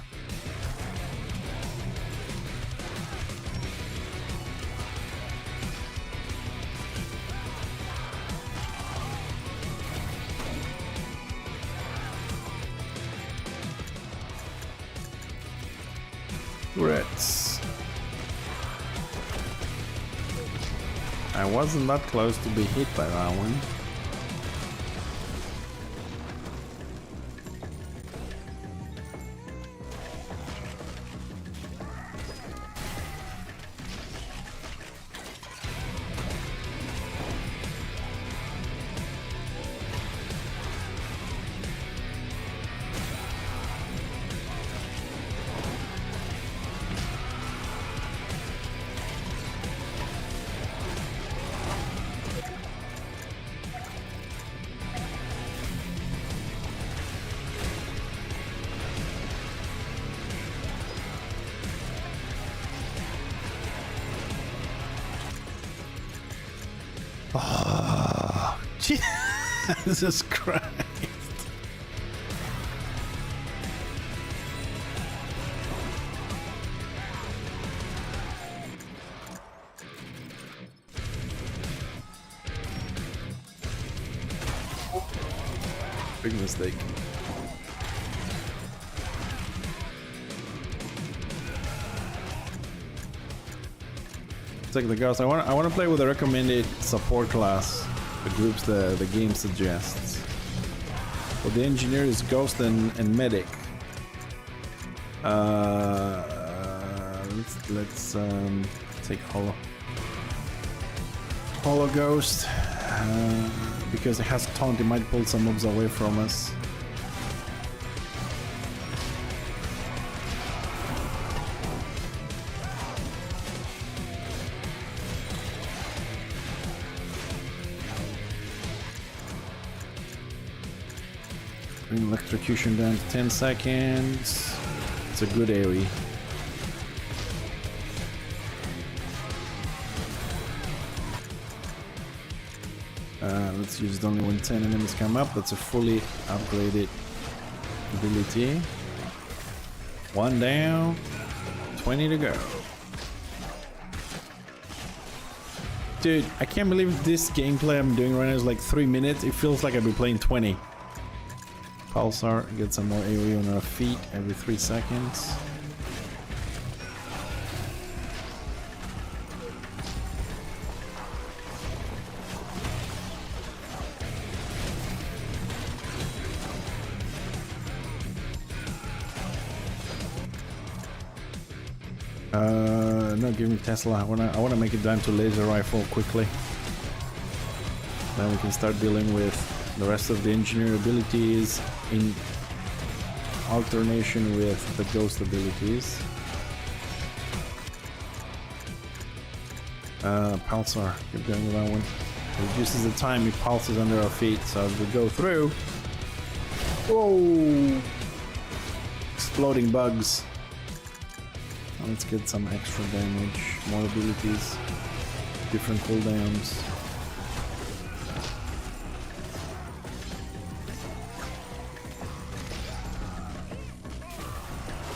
Turrets. I wasn't that close to be hit by that one. Oh, Jesus Christ. Big mistake. Take the ghost. I want to play with the recommended support class, the groups the game suggests. For the engineer is ghost and medic. Let's take Hollow Ghost because it has taunt. It might pull some mobs away from us. Bring electrocution down to 10 seconds. It's a good AoE. Let's use it only when 10 enemies come up. That's a fully upgraded ability. 1 down, 20 to go. Dude, I can't believe this gameplay I'm doing right now is like 3 minutes. It feels like I've been playing 20. Pulsar, get some more AoE on our feet every 3 seconds. No, give me Tesla. I wanna make it down to laser rifle quickly. Then we can start dealing with the rest of the engineer abilities in alternation with the ghost abilities. Pulsar, keep going with that one. Reduces the time it pulses under our feet, so as we go through. Whoa! Exploding bugs. Let's get some extra damage, more abilities, different cooldowns.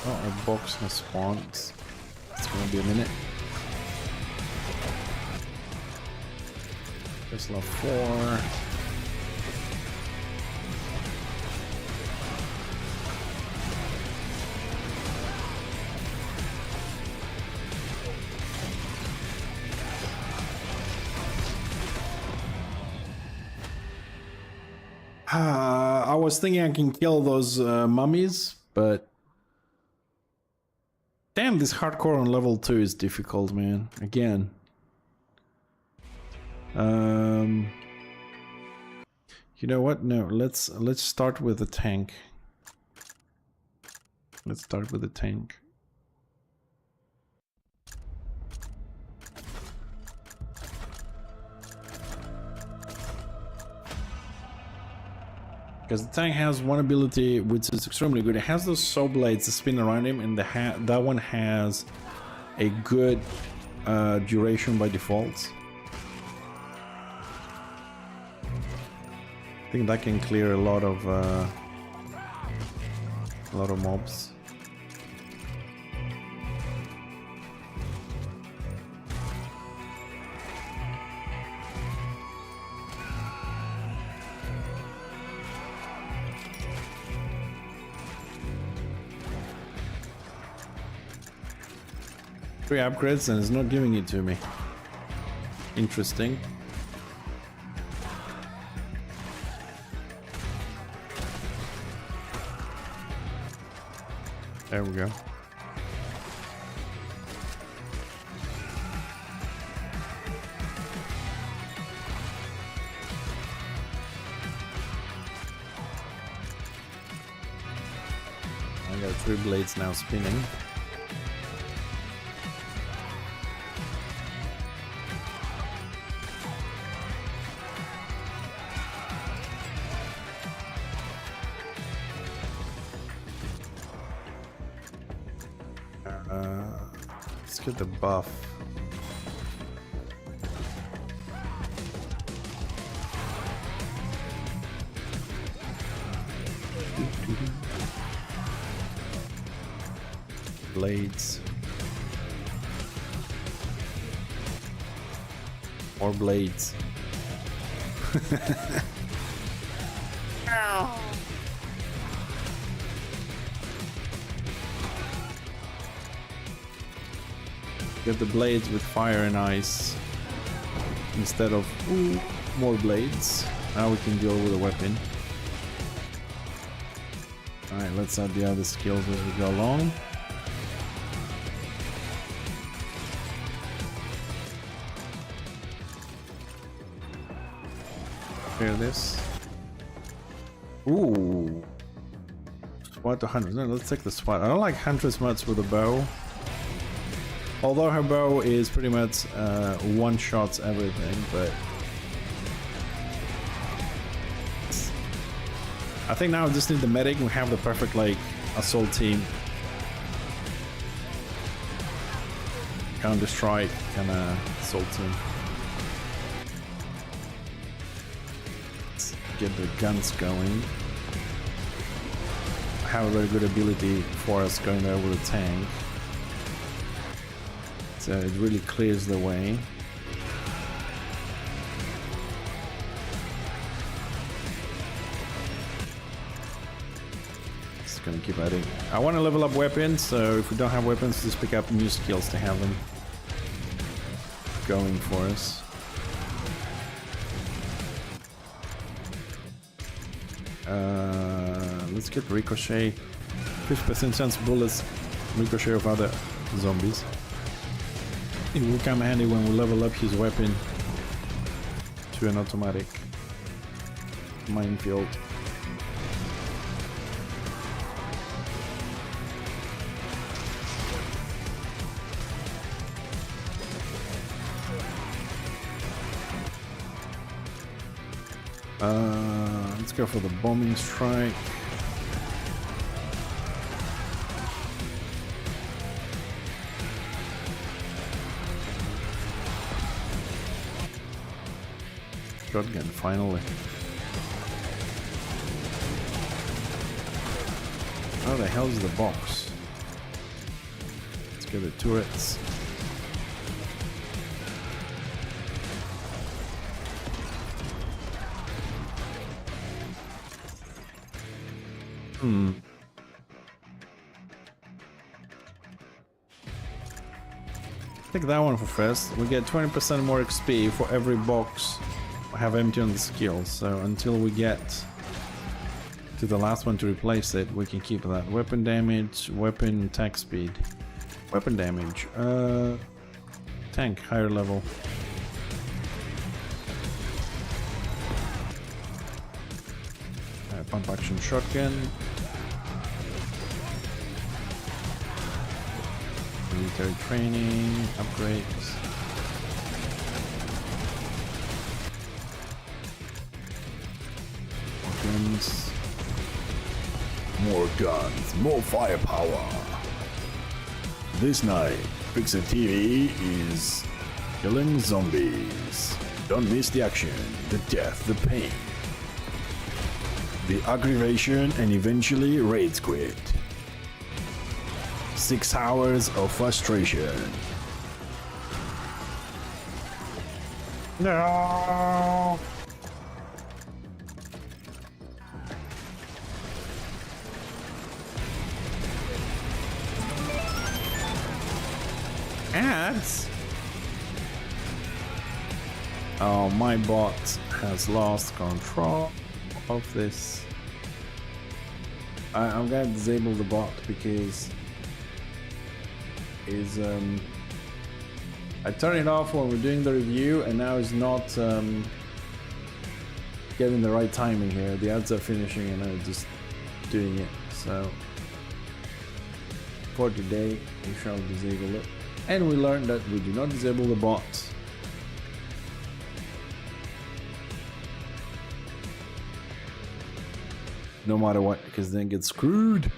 Oh, a box has spawned. It's gonna be a minute. Tesla 4. I was thinking I can kill those mummies, but damn, this hardcore on level 2 is difficult, man. Again. You know what? No, let's start with the tank. Let's start with the tank. Because the tank has one ability which is extremely good. It has those saw blades that spin around him, and that one has a good duration by default. I think that can clear a lot of mobs. Free upgrades and it's not giving it to me. Interesting. There we go. I got 3 blades now spinning. Let's get the buff. Blades. More blades. Get the blades with fire and ice instead of more blades. Now we can deal with a weapon. Alright, let's add the other skills as we go along. Clear this. Ooh. SWAT to Huntress. No, let's take the SWAT. I don't like Huntress much with a bow. Although her bow is pretty much one-shots everything, but I think now we just need the medic. We have the perfect like assault team. Counter-strike kind of assault team. Let's get the guns going. Have a very good ability for us going there with a tank. So it really clears the way. Just gonna keep adding. I want to level up weapons, so if we don't have weapons, just pick up new skills to have them going for us. Let's get ricochet. 50% chance bullets ricochet of other zombies. It will come handy when we level up his weapon to an automatic minefield. Let's go for the bombing strike. shotgun, finally. How the hell is the box? Let's get the turrets. Take that one for first. We get 20% more XP for every box I have empty on the skill. So until we get to the last one to replace it, we can keep that. Weapon damage, weapon attack speed. Weapon damage. Tank, higher level. Pump action shotgun. Military training, upgrades. Guns. More guns, more firepower. This night, Pixel TV is killing zombies. Don't miss the action, the death, the pain, the aggravation, and eventually rage quit. 6 hours of frustration. No. Ads? Oh, my bot has lost control of this. I'm gonna disable the bot because I turned it off when we're doing the review, and now it's not getting the right timing here. The ads are finishing and I'm just doing it. So for today, we shall disable it. And we learned that we do not disable the bots. No matter what, because then get screwed.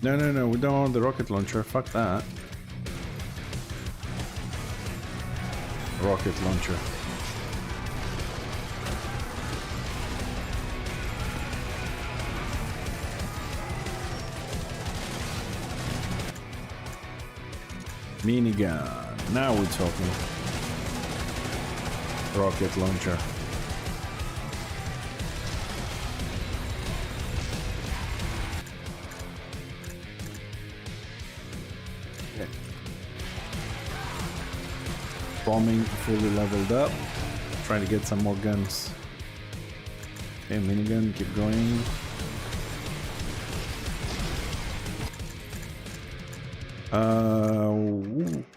No, we don't want the rocket launcher. Fuck that. Rocket launcher. Minigun. Now we're talking. Rocket launcher. Bombing fully leveled up. Trying to get some more guns. Okay, minigun, keep going.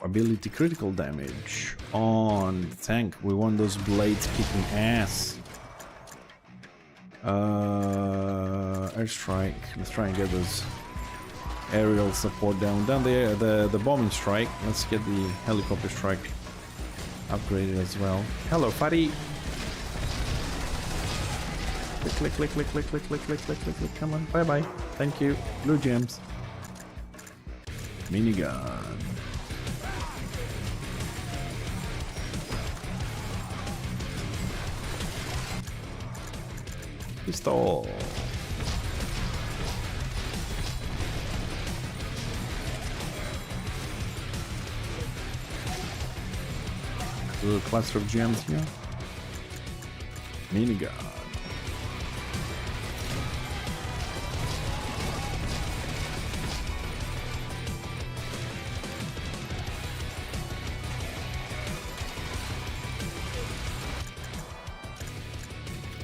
Ability critical damage on the tank. We want those blades kicking ass. Airstrike. Let's try and get those aerial support down there. The bombing strike. Let's get the helicopter strike upgraded as well. Hello, fatty. Click, click, click, click, click, click, click, click, click, click. Come on, bye bye. Thank you. Blue gems. Minigun. Pistol. Little cluster of gems here. Minigun.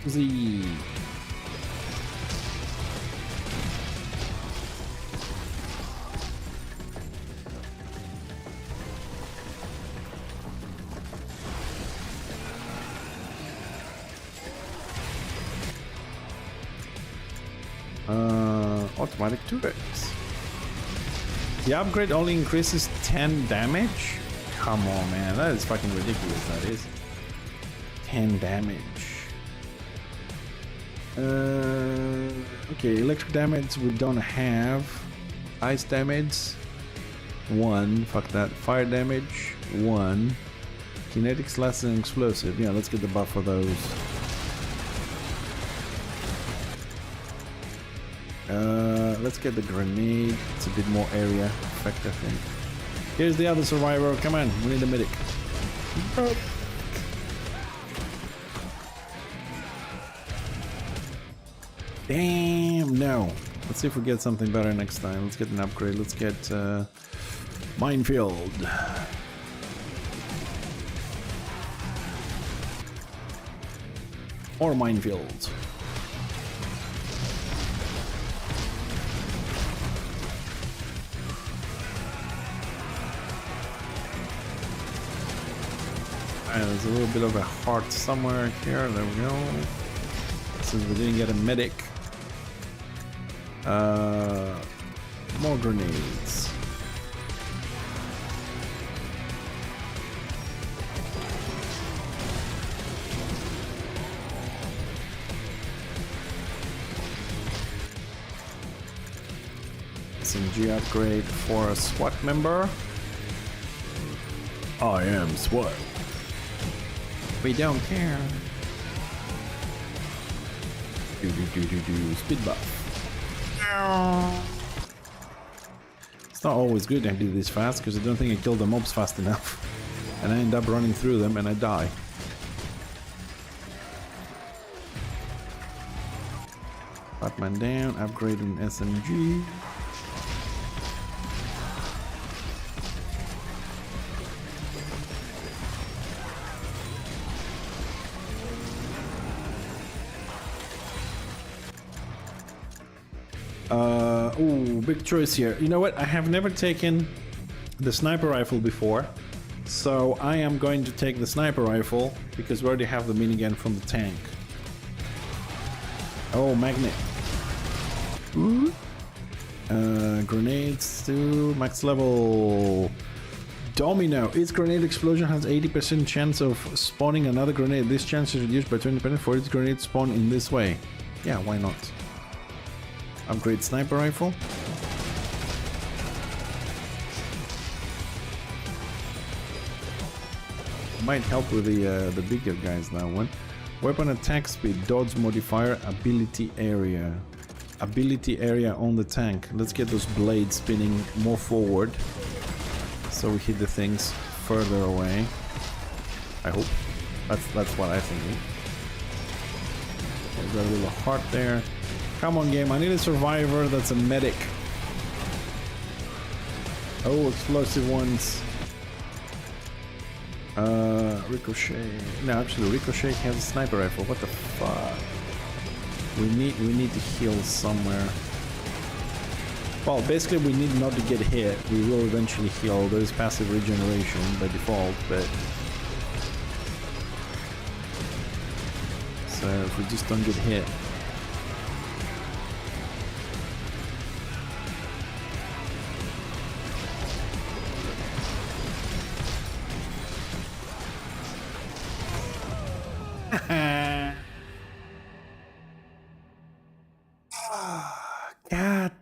Z. Automatic turrets. The upgrade only increases 10 damage? Come on, man, that is fucking ridiculous, that is. 10 damage. Okay, electric damage we don't have. Ice damage 1. Fuck that. Fire damage 1. Kinetics less than explosive. Yeah, let's get the buff for those. Let's get the grenade. It's a bit more area effect, I think. Here's the other survivor. Come on, we need a medic. Oh. Damn, no. Let's see if we get something better next time. Let's get an upgrade. Let's get minefield. Or minefield. There's a little bit of a heart somewhere here. There we go. Since we didn't get a medic. More grenades. SMG upgrade for a SWAT member. I am SWAT. We don't care. Speed buff. It's not always good to do this fast because I don't think I kill the mobs fast enough. And I end up running through them and I die. Batman down, upgrading SMG. Ooh, big choice here. You know what? I have never taken the sniper rifle before, so I am going to take the sniper rifle because we already have the minigun from the tank. Oh, magnet. Ooh. Grenades to max level. Domino. Its grenade explosion has 80% chance of spawning another grenade. This chance is reduced by 20% for its grenade spawn in this way. Yeah, why not? Upgrade sniper rifle. Might help with the bigger guys that one. Weapon attack speed, dodge modifier, ability area. Ability area on the tank. Let's get those blades spinning more forward, so we hit the things further away. I hope. That's what I think. There's got a little heart there. Come on, game. I need a survivor that's a medic. Oh, explosive ones. Ricochet. No, actually, Ricochet has a sniper rifle. What the fuck? We need to heal somewhere. Well, basically, we need not to get hit. We will eventually heal. There is passive regeneration by default, but so if we just don't get hit. God,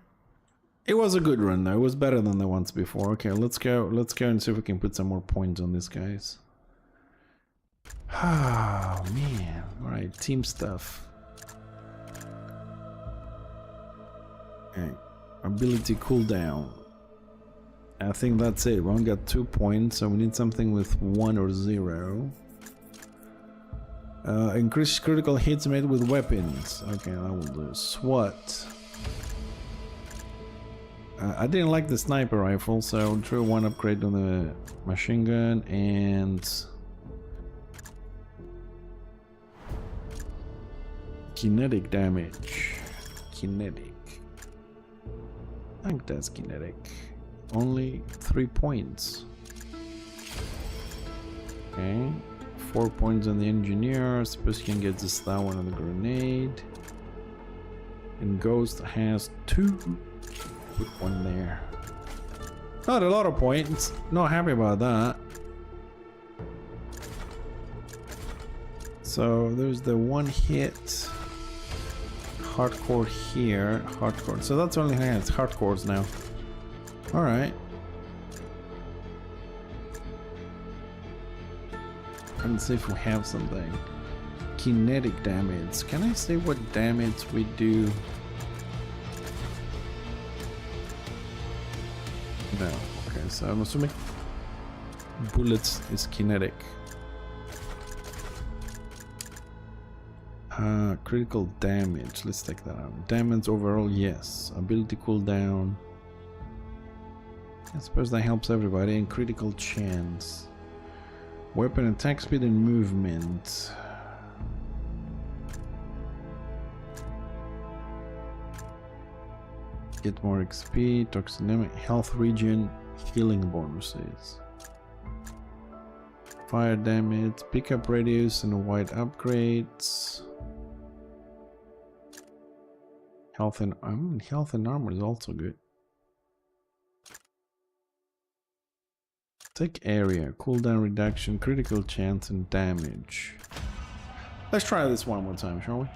it was a good run though. It was better than the ones before. Okay, let's go and see if we can put some more points on these guys. Oh man. Alright, team stuff. Okay. Ability cooldown. I think that's it. We only got 2 points, so we need something with 1 or 0. Increase critical hits made with weapons. Okay, that will do. SWAT. I didn't like the sniper rifle, so I'll throw one upgrade on the machine gun and kinetic damage. Kinetic. I think that's kinetic. Only 3 points. Okay. 4 points on the engineer. Suppose you can get this that one on the grenade. And Ghost has 2. Put 1 there. Not a lot of points. Not happy about that. So there's the one hit. Hardcore here. Hardcore. So that's only it's hardcores now. Alright. Let's see if we have something. Kinetic damage. Can I say what damage we do? No. Okay, so I'm assuming bullets is kinetic. Critical damage. Let's take that out. Damage overall, yes. Ability cooldown. I suppose that helps everybody. And critical chance. Weapon attack speed and movement. Get more XP, toxic damage, health regen, healing bonuses. Fire damage, pickup radius and wide upgrades. Health and armor is also good. Take area, cooldown reduction, critical chance and damage. Let's try this one more time, shall we?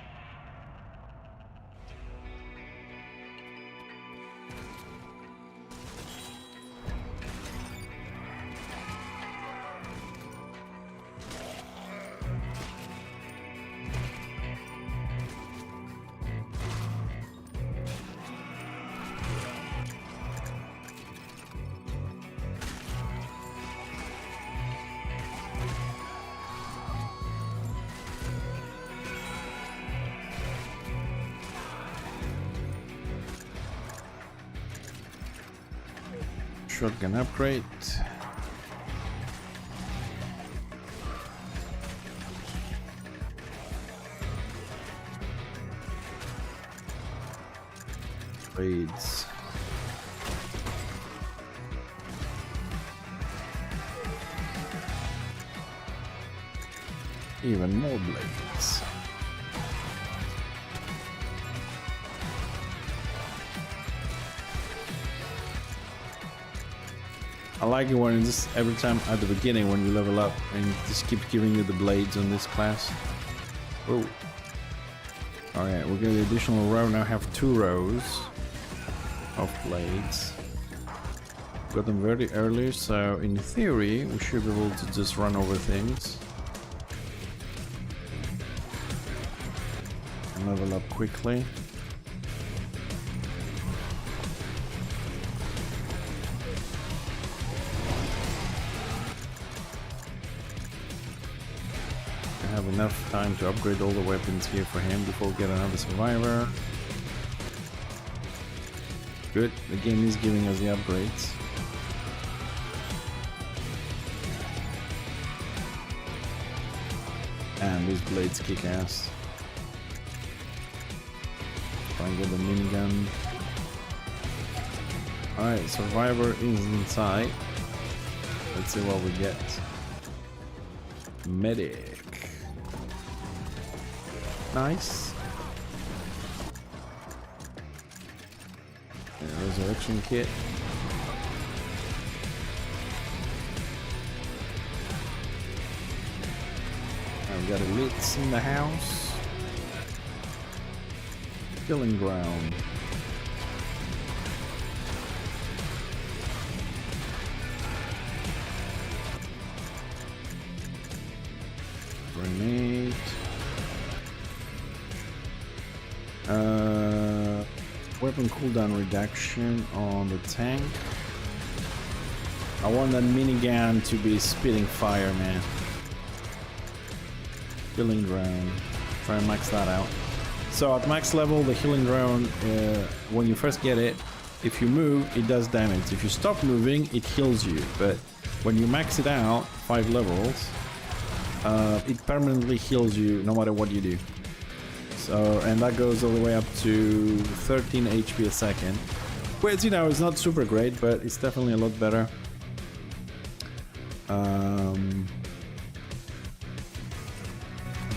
Shotgun upgrade. Blades. Even more blades. I like it when just every time at the beginning when you level up and just keep giving you the blades on this class. Oh. Alright, we get the additional row. Now have 2 rows of blades. Got them very early, so in theory we should be able to just run over things. And level up quickly. Have enough time to upgrade all the weapons here for him before we get another survivor. Good, the game is giving us the upgrades. And these blades kick ass. Try and get the minigun. Alright, survivor is inside. Let's see what we get. Medic. Nice. Resurrection kit. I've got elites in the house. Killing ground. Grenade. Weapon cooldown reduction on the tank. I want that minigun to be spitting fire, man. Healing drone. Try and max that out. So at max level, the healing drone, when you first get it, if you move, it does damage. If you stop moving, it heals you. But when you max it out, 5 levels, it permanently heals you no matter what you do. So, and that goes all the way up to 13 HP a second. Which, you know, is not super great, but it's definitely a lot better.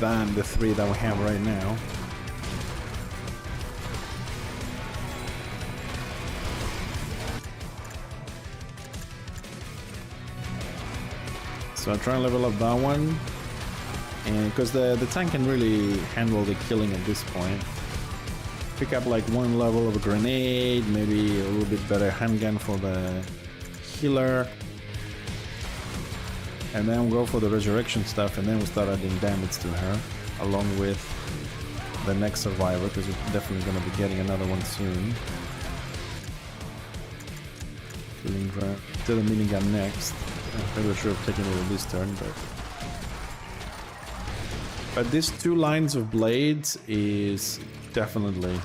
Than the 3 that we have right now. So I'll try and level up that one. and because the tank can really handle the killing at this point. Pick up like one level of a grenade, maybe a little bit better handgun for the healer, and then we'll go for the resurrection stuff, and then we'll start adding damage to her along with the next survivor, because we're definitely going to be getting another one soon. Killing her to the minigun next. Maybe I should have taken it this turn, but these 2 lines of blades is definitely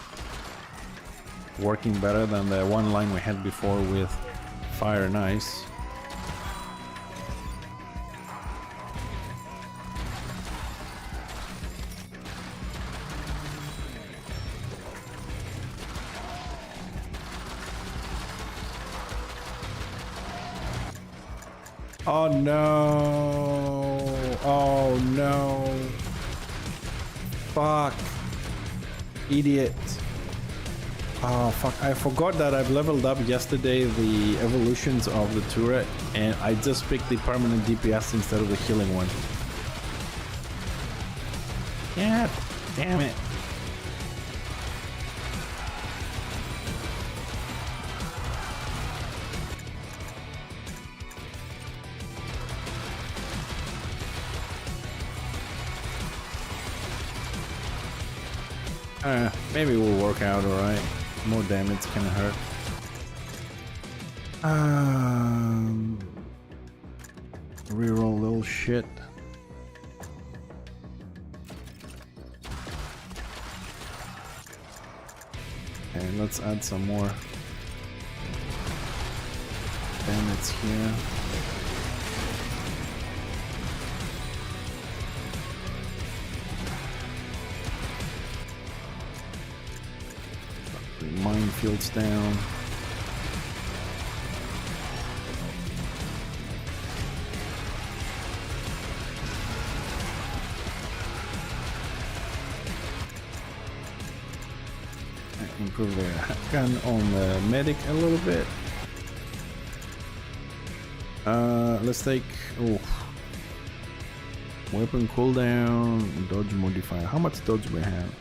working better than the 1 line we had before with fire and ice. Oh no! Oh no! Fuck! Idiot! Oh fuck, I forgot that I've leveled up yesterday the evolutions of the turret, and I just picked the permanent DPS instead of the healing one. Yeah, damn it. Maybe we'll work out alright. More damage can hurt. Reroll little shit. And let's add some more damage here. Minefields down. Improve the gun on the medic a little bit. Let's take weapon cooldown, dodge modifier. How much dodge we have?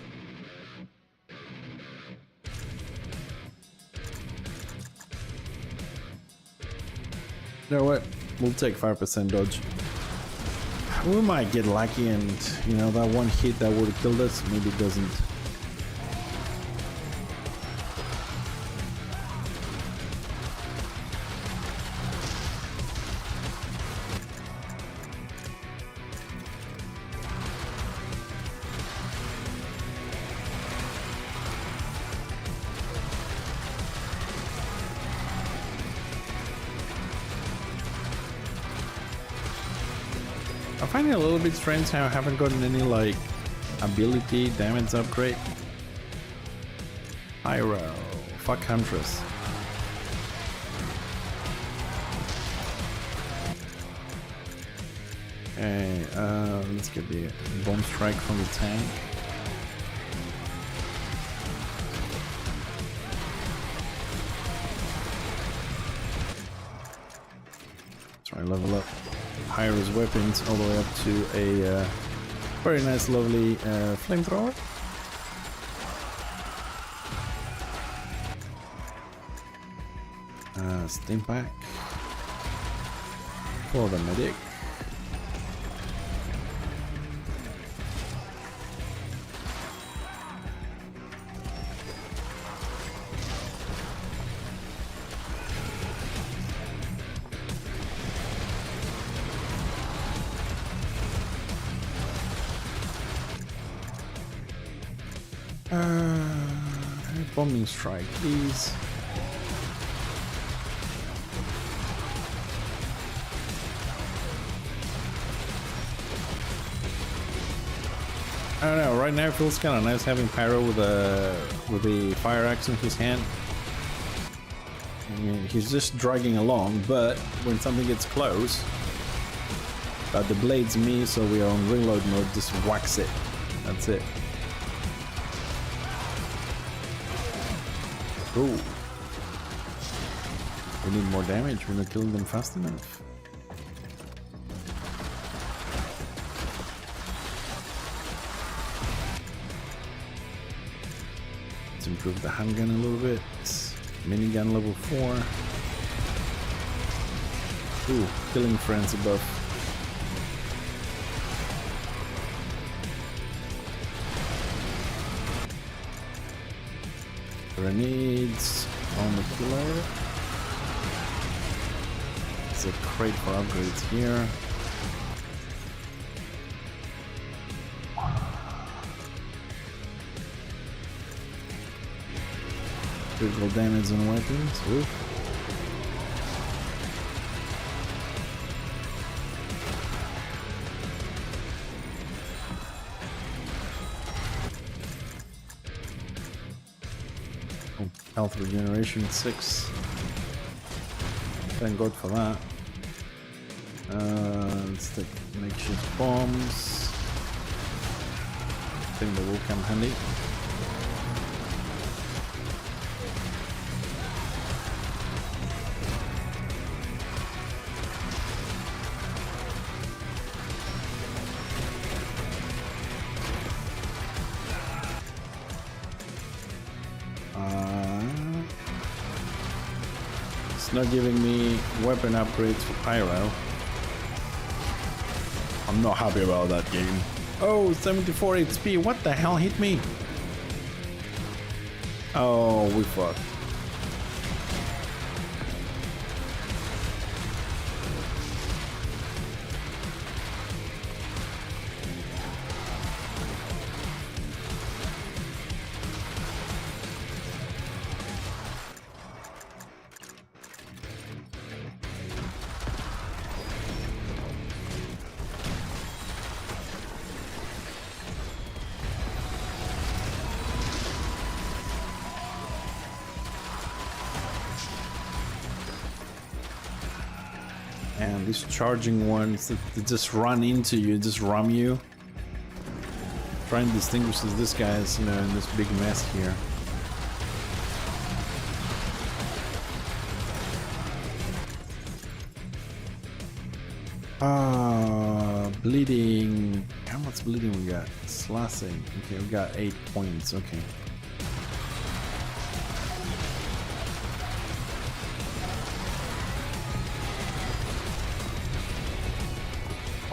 You know what? We'll take 5% dodge. We might get lucky and, you know, that one hit that would have killed us, maybe it doesn't. I find it a little bit strange how I haven't gotten any like ability damage upgrade. Pyro, fuck Huntress. Okay, let's get the bomb strike from the tank. Try level up Pyro's weapons all the way up to a very nice, lovely flamethrower. Steam pack for the medic. Bombing strike, please. I don't know, right now it feels kind of nice having Pyro with the fire axe in his hand. I mean, he's just dragging along, but when something gets close, the blade's me, so we are on reload mode, just wax it. That's it. Ooh. We need more damage, we're not killing them fast enough. improve the handgun a little bit. Minigun level 4. Ooh, killing friends above. Grenades on the killer. There's a crate for upgrades here. Critical damage on weapons. Ooh. Health regeneration 6. Thank God for that. Let's take makeshift bombs. I think they will come handy. It's not giving me weapon upgrades for Pyro. I'm not happy about that game. Oh, 74 HP. What the hell hit me? Oh, we fucked. And these charging ones that just run into you, just ram you. Try and distinguish this guy is, you know, in this big mess here. Bleeding. How much bleeding we got? Slashing. Okay, we got 8 points. Okay.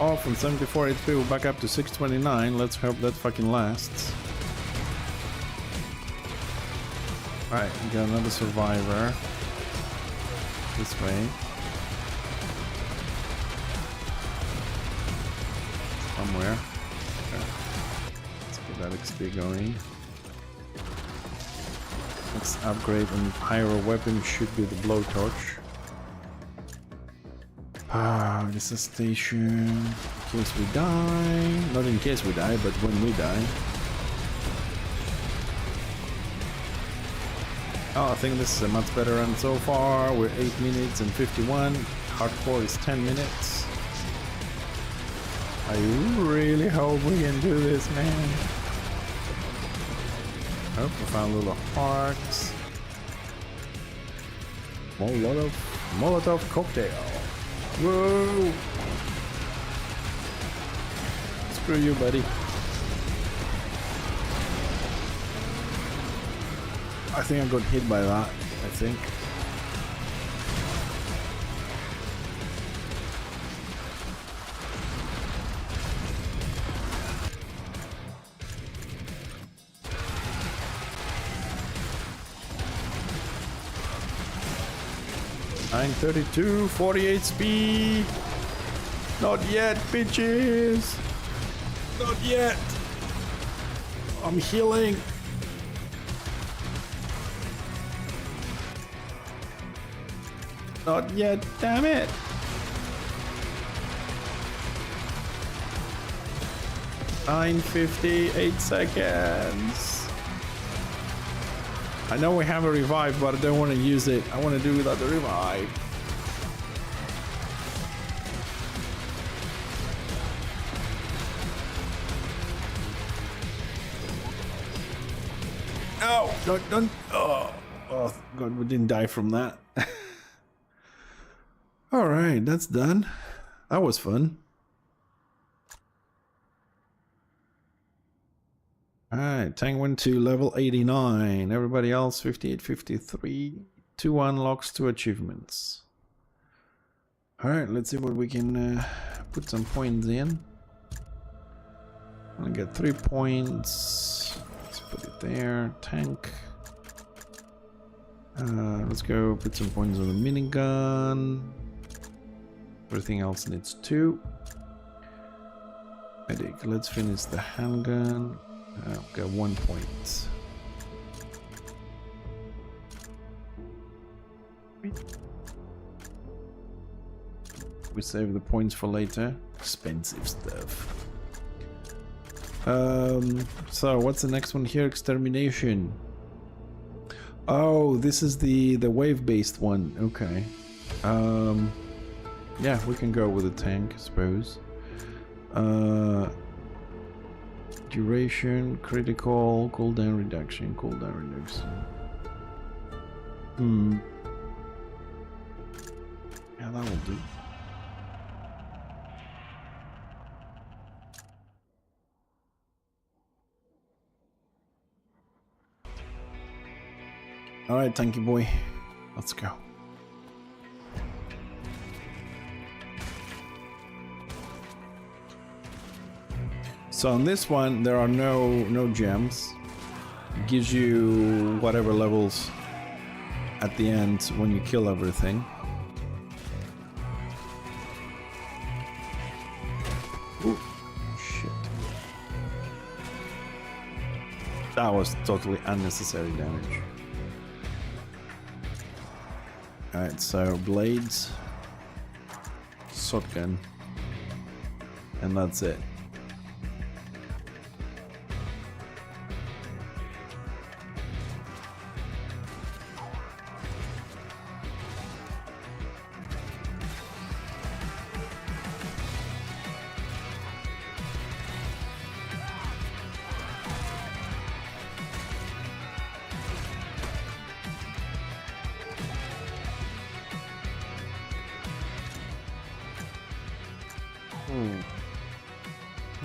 Oh, from 74 HP we're back up to 629. Let's hope that fucking lasts. Alright, we got another survivor. This way. Somewhere. Okay. Let's get that XP going. Next upgrade on pyro weapon should be the blowtorch. This is station. In case we die. Not in case we die, but when we die. Oh, I think this is a much better run so far. We're 8 minutes and 51. Hardcore is 10 minutes. I really hope we can do this, man. Oh, we found little hearts. Molotov cocktail. Whoa! Screw you, buddy. I think I got hit by that. I think. $932, 48 speed. Not yet, bitches. Not yet. I'm healing. Not yet, damn it. $9.58 seconds. I know we have a revive, but I don't want to use it. I want to do without the revive. Oh, don't. Oh, God, we didn't die from that. All right, that's done. That was fun. Alright, tank went to level 89. Everybody else 58, 53. 2 unlocks, 2 achievements. Alright, let's see what we can put some points in. I'll get 3 points. Let's put it there. Tank. Let's go put some points on the minigun. Everything else needs 2. Medic. Let's finish the handgun. Got 1 point. We save the points for later. Expensive stuff. So what's the next one here? Extermination. Oh, this is the wave-based one. Okay. Yeah, we can go with a tank, I suppose. Duration, critical, cooldown reduction, Yeah, that will do. Alright, tanky boy. Let's go. So on this one, there are no gems. It gives you whatever levels at the end when you kill everything. Ooh, shit. That was totally unnecessary damage. Alright, so blades, shotgun, and that's it.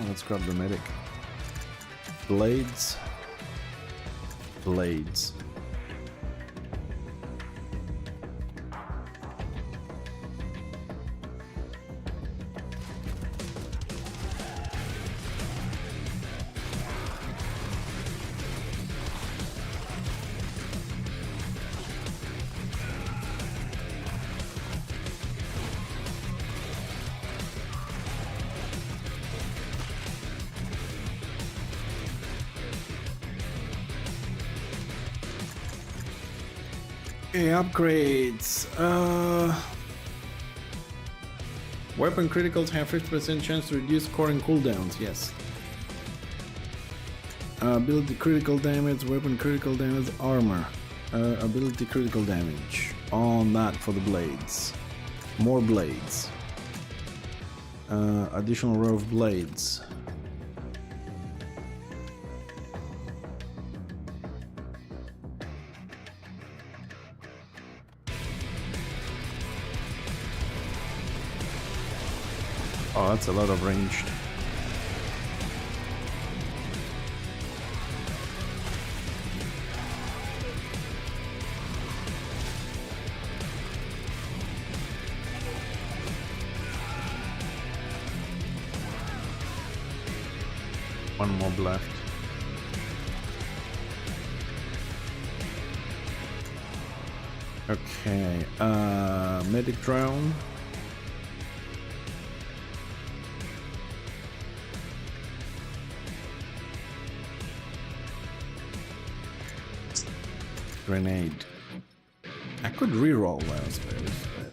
Let's grab the medic. Blades. Blades. Okay, upgrades. Weapon criticals have 50% chance to reduce scoring cooldowns. Yes. Ability critical damage, weapon critical damage, armor. Ability critical damage. On that for the blades. More blades. Additional row of blades. Oh, that's a lot of ranged. One mob left. Okay, medic drone. Grenade. I could reroll that, I suppose. But...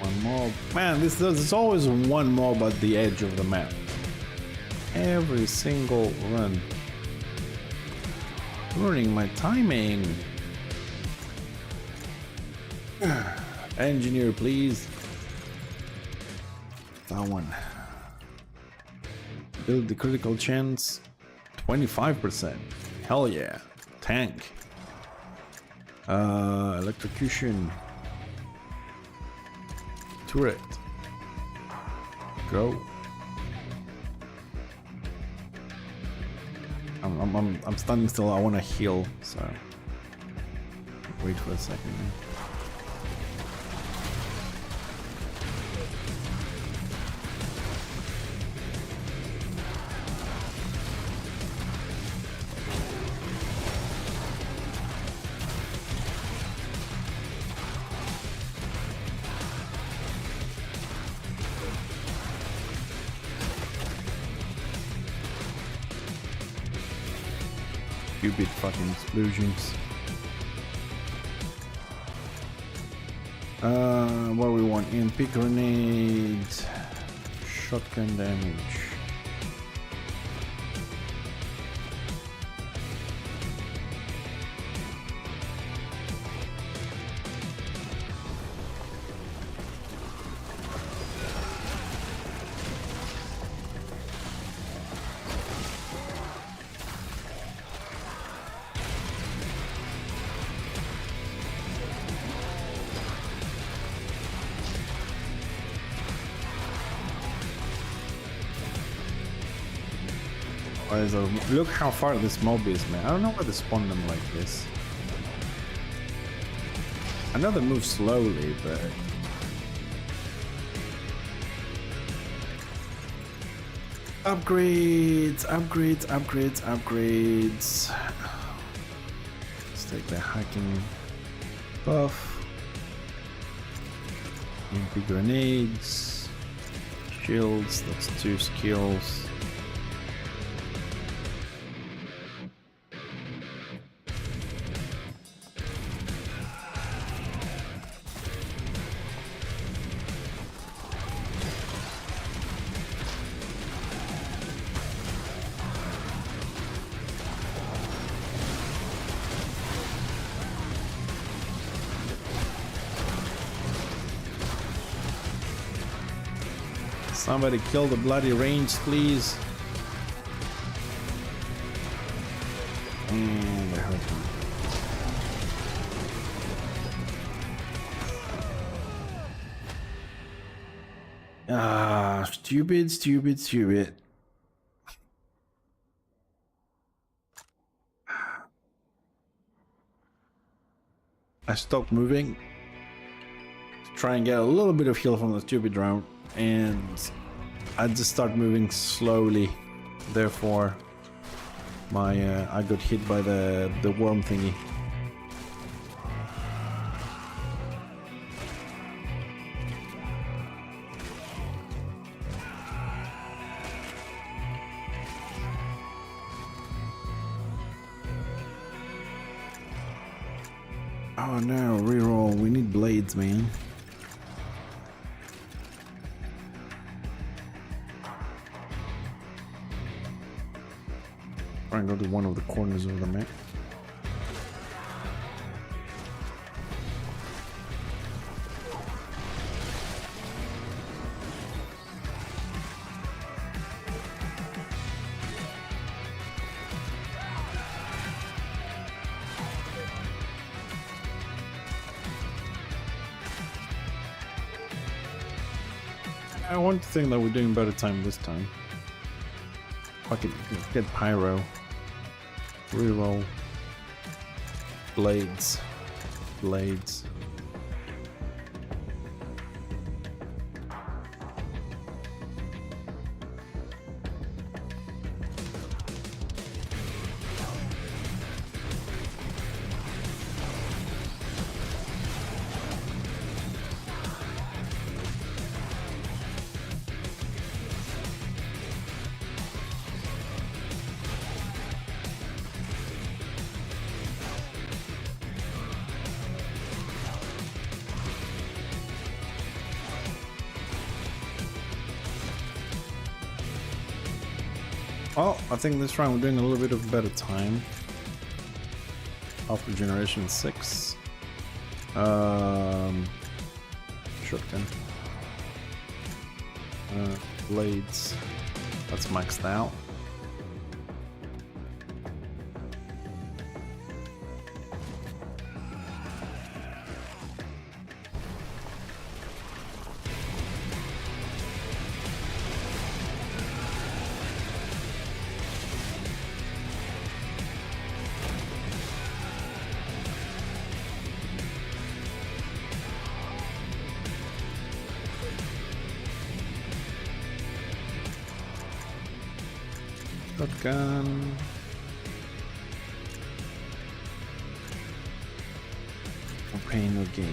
One mob. Man, there's always one mob at the edge of the map. Every single run. Ruining my timing. Engineer, please. That one. Build the critical chance. 25%. Hell yeah. Tank. Electrocution. Turret. Go. I'm standing still. I want to heal, so wait for a second. Stupid fucking explosions. What do we want? EMP grenades, shotgun damage. Look how far this mob is, man. I don't know why they spawn them like this. I know they move slowly, but... Upgrades, upgrades, upgrades, upgrades. Let's take the hacking buff. EMP grenades. Shields, that's 2 skills. Somebody kill the bloody range, please. And they're hurting. Ah, stupid, stupid, stupid. I stopped moving to try and get a little bit of heal from the stupid drone, and I just start moving slowly. Therefore, I got hit by the worm thingy. Oh no, reroll. We need blades, man. Try and go to one of the corners of the map. I want to think that we're doing better time this time. Fuck it, get pyro. Reroll. Blades. Blades. Oh, I think this round we're doing a little bit of better time. After generation 6. Shotgun. Blades. That's maxed out. Shotgun. No pain, no gain.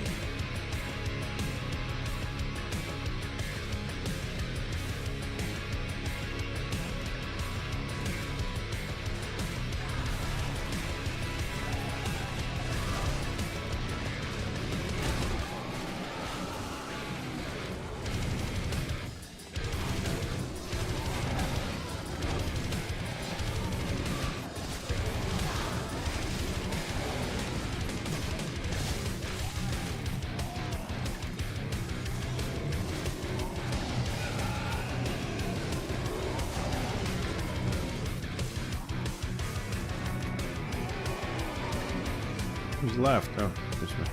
Who's left? Oh, this way.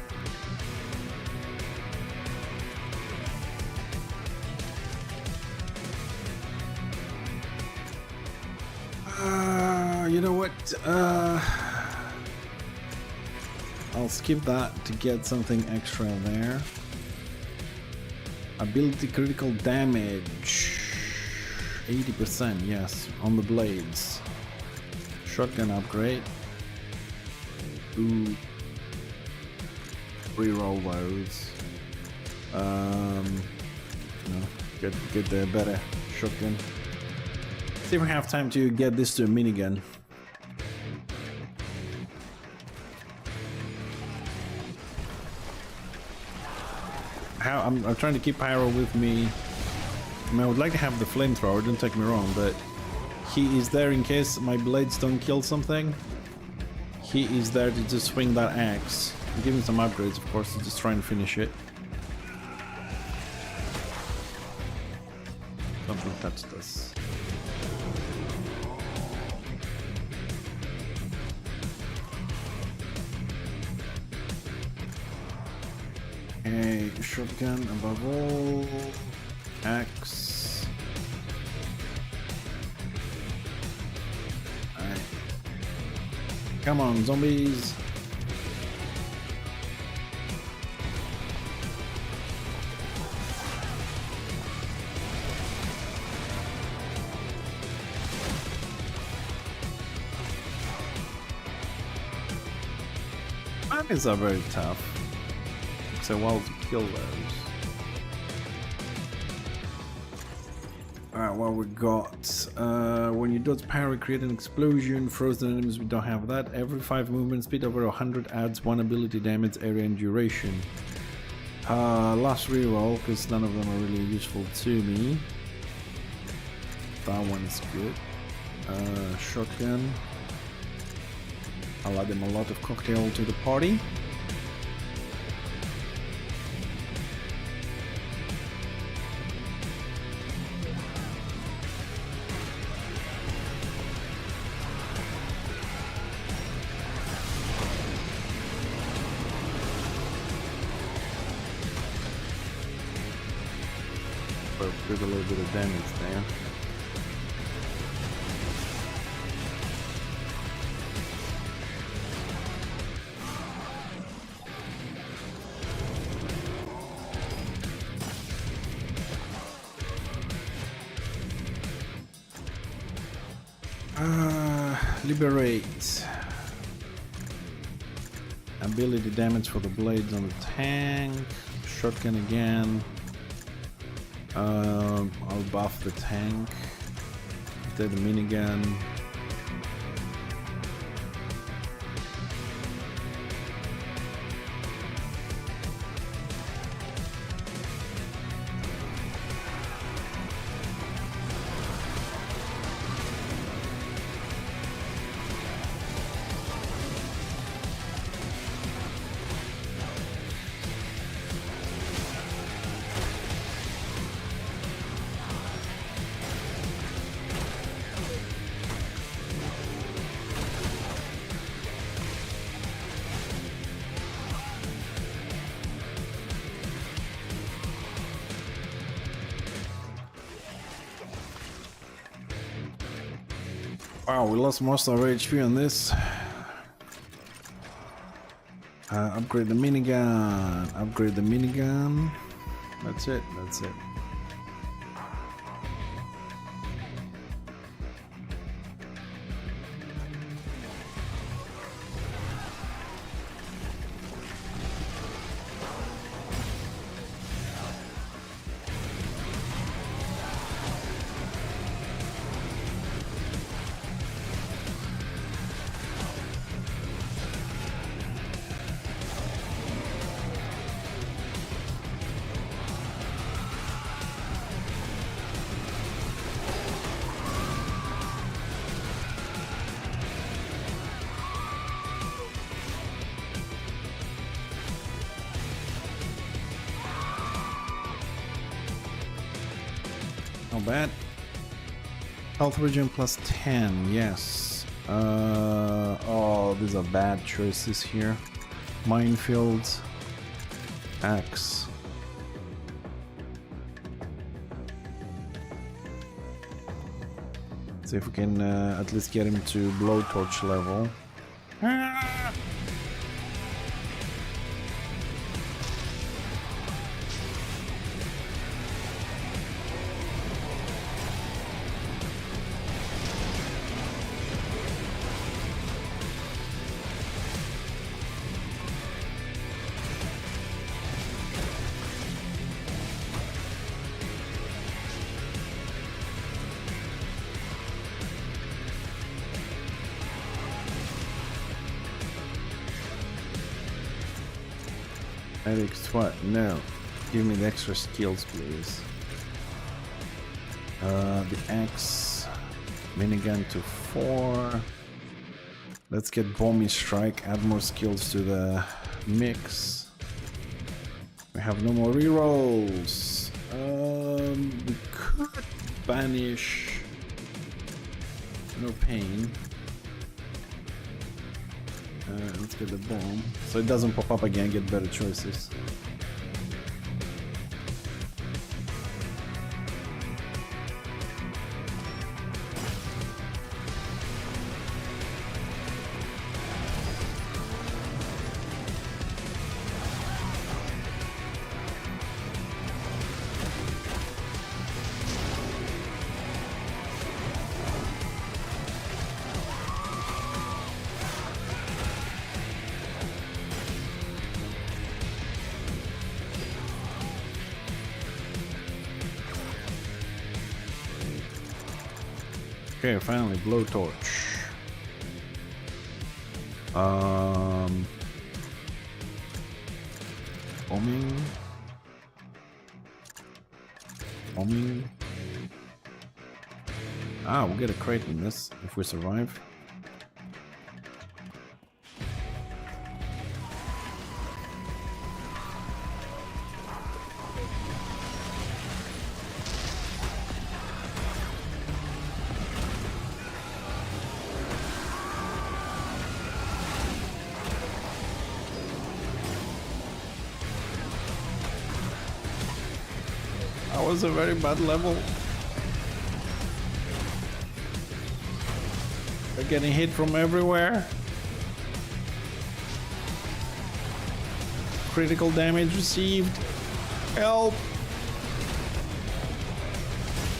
You know what? I'll skip that to get something extra there. Ability critical damage. 80%, yes, on the blades. Shotgun upgrade. Ooh. Reroll those. Get the better shotgun. See if we have time to get this to a minigun. I'm trying to keep Pyro with me. I mean, I would like to have the flamethrower, don't take me wrong, but he is there in case my blades don't kill something. He is there to just swing that axe. Give him some upgrades, of course, to just try and finish it. Something touched us. Okay, shotgun above all. Axe. Alright. Come on, zombies. Enemies are very tough. Takes a while to kill those. Alright, what we got? When you dodge parry, create an explosion. Frozen enemies, we don't have that. Every 5 movement speed over 100 adds 1 ability damage, area, and duration. Last reroll, because none of them are really useful to me. That one's good. Shotgun. I'll add them a lot of cocktail to the party. But did a little bit of damage there. Liberate. Ability damage for the blades on the tank. Shotgun again. I'll buff the tank. Instead the minigun. Wow, we lost most of our HP on this. Upgrade the minigun. Upgrade the minigun. That's it. That's it. Not bad. Health regen plus 10, yes. Oh, these are bad choices here. Minefields. Axe. See if we can at least get him to blowtorch level. Alex, what? No. Give me the extra skills, please. The axe. Minigun to 4. Let's get bombing strike. Add more skills to the mix. We have no more rerolls. We could banish. No pain. Let's get the bomb. So it doesn't pop up again, get better choices. Okay, finally, blowtorch. Bombing. Bombing. Ah, we'll get a crate in this if we survive. That was a very bad level. We're getting hit from everywhere. Critical damage received. Help!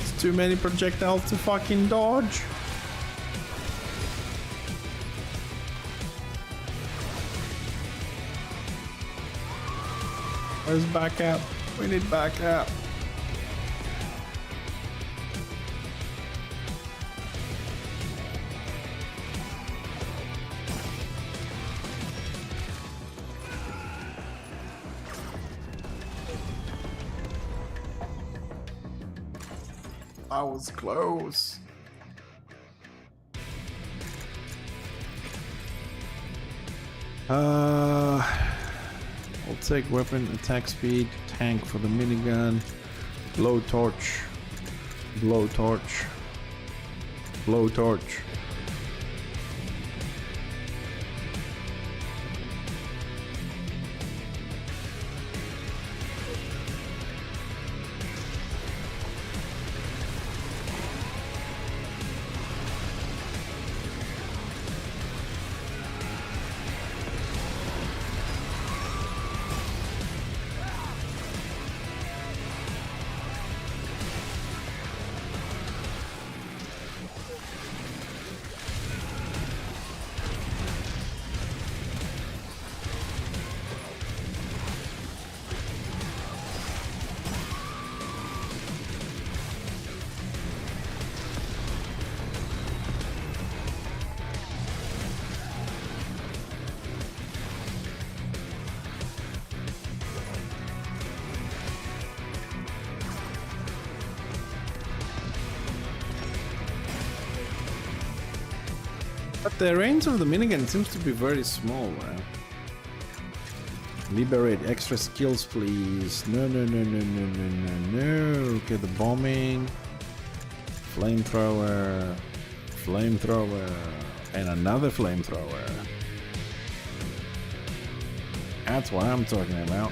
It's too many projectiles to fucking dodge. Where's backup? We need backup. I was close. I'll take weapon attack speed, tank for the minigun, blowtorch, blowtorch, blowtorch. The range of the minigun seems to be very small, man. Liberate extra skills, please. No, no, no, no, no, no, no, no. Okay, the bombing. Flamethrower. Flamethrower. And another flamethrower. That's what I'm talking about.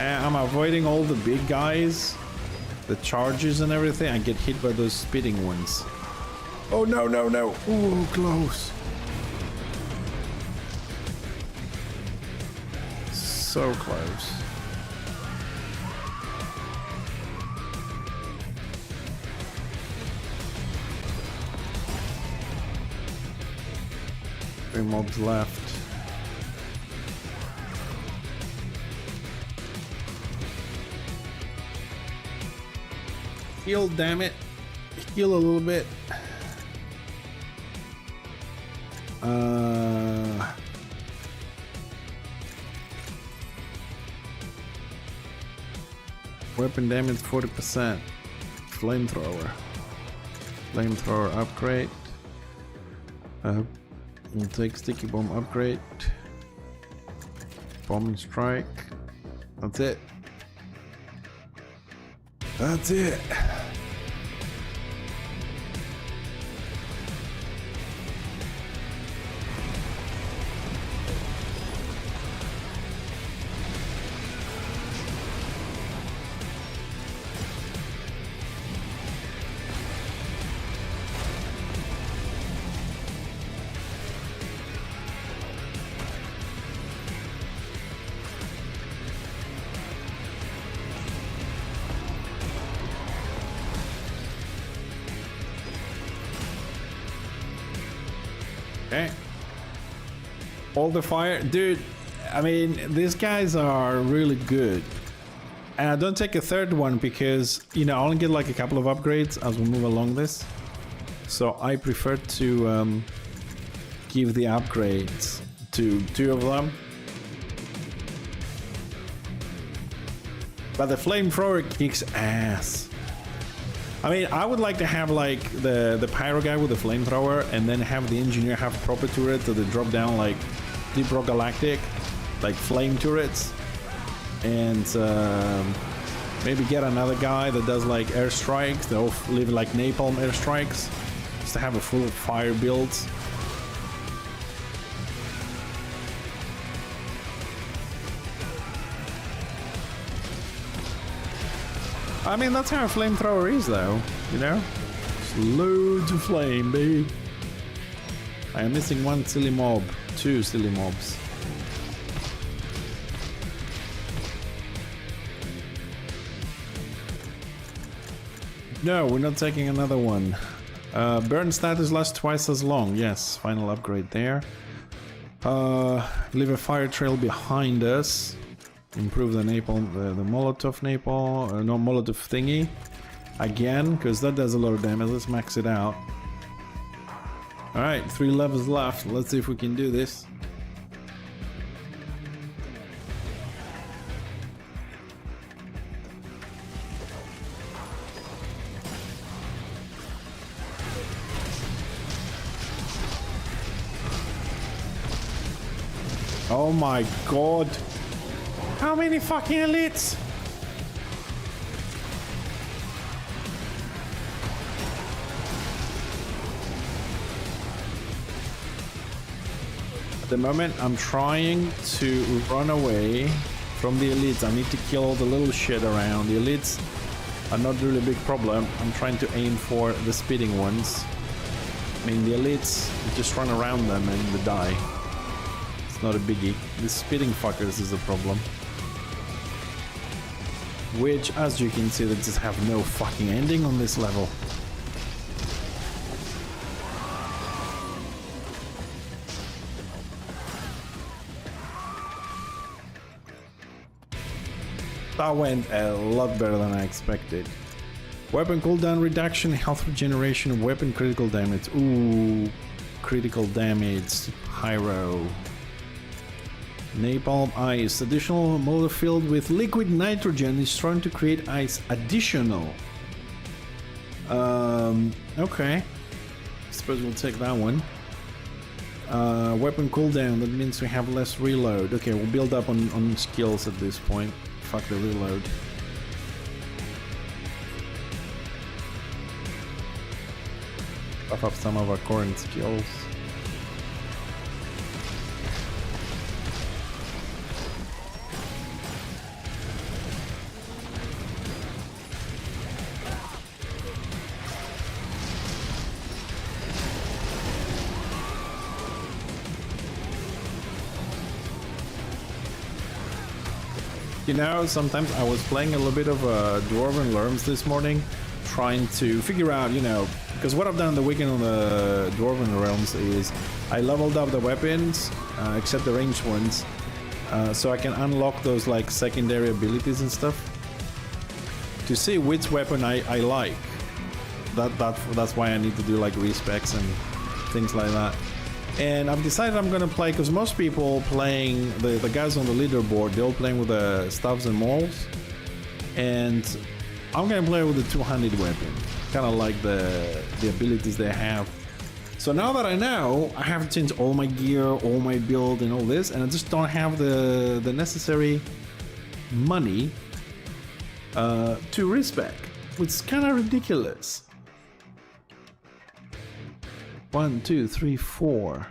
I'm avoiding all the big guys, the charges and everything. I get hit by those spitting ones. Oh no, no, no. Ooh, close. So close. Three mobs left. Heal, damn it. Heal a little bit. Weapon damage 40%. Flamethrower. Flamethrower upgrade. We'll take sticky bomb upgrade. Bombing strike. That's it. That's it. Okay. All the fire, dude. I mean, these guys are really good. And I don't take a third one because, you know, I only get like a couple of upgrades as we move along this. So I prefer to give the upgrades to 2 of them. But the flamethrower kicks ass. I mean, I would like to have like the pyro guy with the flamethrower and then have the engineer have proper turrets that they drop down like Deep Rock Galactic, like flame turrets. And maybe get another guy that does like airstrikes. They'll live like napalm airstrikes. Just to have a full fire build. I mean, that's how a flamethrower is, though, you know? Just loads of flame, baby. I am missing 1 silly mob. 2 silly mobs. No, we're not taking another one. Burn status lasts twice as long. Yes, final upgrade there. Leave a fire trail behind us. Improve the napalm, the Molotov napalm, no Molotov thingy. Again, because that does a lot of damage. Let's max it out. Alright, 3 levels left. Let's see if we can do this. Oh my god. How many fucking elites? At the moment, I'm trying to run away from the elites. I need to kill all the little shit around. The elites are not really a big problem. I'm trying to aim for the spitting ones. I mean, the elites, you just run around them and they die. It's not a biggie. The spitting fuckers is a problem. Which, as you can see, they just have no fucking ending on this level. That went a lot better than I expected. Weapon cooldown reduction, health regeneration, weapon critical damage. Ooh, critical damage, Pyro. Napalm ice. Additional motor filled with liquid nitrogen is thrown to create ice. Additional. Okay. Suppose we'll take that one. Weapon cooldown, that means we have less reload. Okay, we'll build up on skills at this point. Fuck the reload. Buff up some of our current skills. You know, sometimes I was playing a little bit of Dwarven Lerms this morning, trying to figure out, you know, because what I've done the weekend on the Dwarven Realms is I leveled up the weapons, except the ranged ones, so I can unlock those like secondary abilities and stuff to see which weapon I like. That's why I need to do like respecs and things like that. And I've decided I'm gonna play, because most people playing, the guys on the leaderboard, they're all playing with the staffs and mauls, and I'm gonna play with the two-handed weapon, kind of like the abilities they have. So now that I know, I have to change all my gear, all my build and all this, and I just don't have the necessary money to respec, which is kind of ridiculous. 1, 2, 3, 4.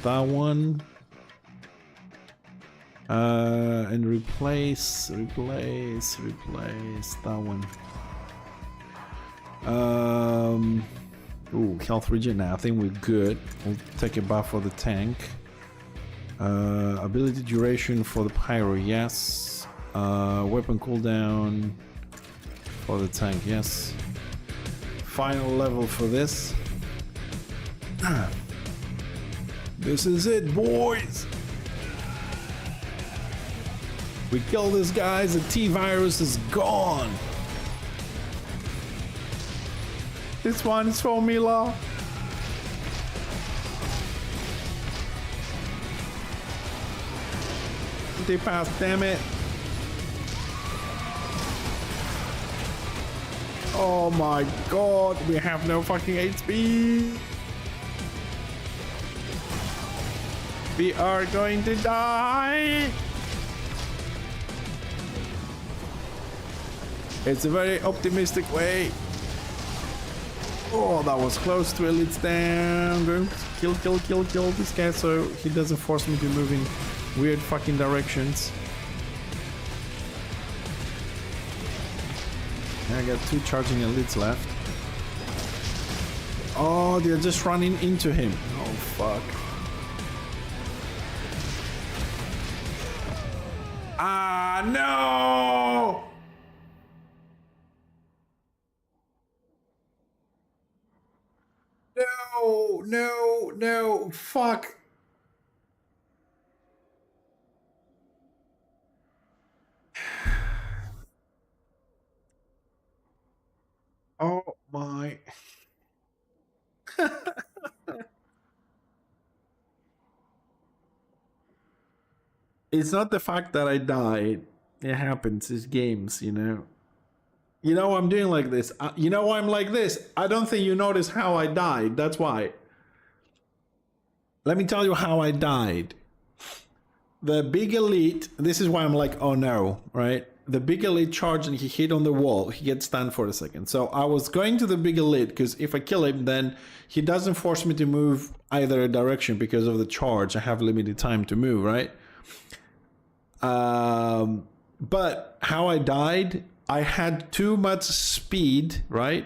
That one. And replace that one. Ooh, health regen now. I think we're good. We'll take a buff for the tank. Ability duration for the pyro, yes. Weapon cooldown for the tank, yes. Final level for this. This is it, boys. We kill this guy, the T-virus is gone. This one is for Mila. They passed, damn it. Oh my god, we have no fucking HP. We are going to die. It's a very optimistic way. Oh, that was close to it. It's down. Go kill this guy so he doesn't force me to move in weird fucking directions. I got 2 charging elites left. Oh, they're just running into him. Oh, fuck. Ah, no! No, fuck. Oh my. It's not the fact that I died. It happens. It's games, you know. You know I'm doing like this. You know why I'm like this? I don't think you notice how I died. That's why. Let me tell you how I died. The big elite, this is why I'm like, oh no, right? The big elite charged and he hit on the wall. He gets stunned for a second. So I was going to the big elite because if I kill him, then he doesn't force me to move either direction because of the charge. I have limited time to move, right? But how I died, I had too much speed, right?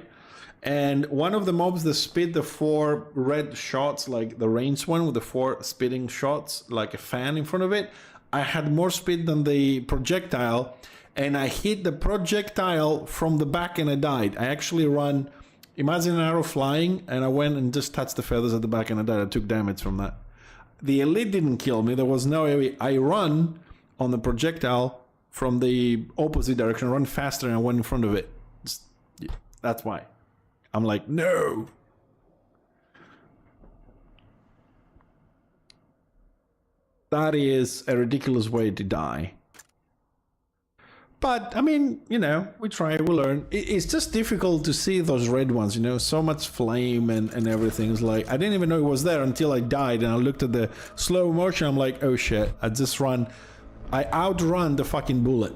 And one of the mobs that spit the 4 red shots, like the ranged one with the 4 spitting shots, like a fan in front of it, I had more speed than the projectile, and I hit the projectile from the back and I died. I actually run, imagine an arrow flying, and I went and just touched the feathers at the back and I died. I took damage from that. The elite didn't kill me. There was no area. I run on the projectile from the opposite direction, run faster, and I went in front of it. That's why. I'm like, no. That is a ridiculous way to die. But, I mean, you know, we try, we learn. It's just difficult to see those red ones, you know, so much flame and everything. It's like, I didn't even know it was there until I died, and I looked at the slow motion, I'm like, oh shit, I outrun the fucking bullet.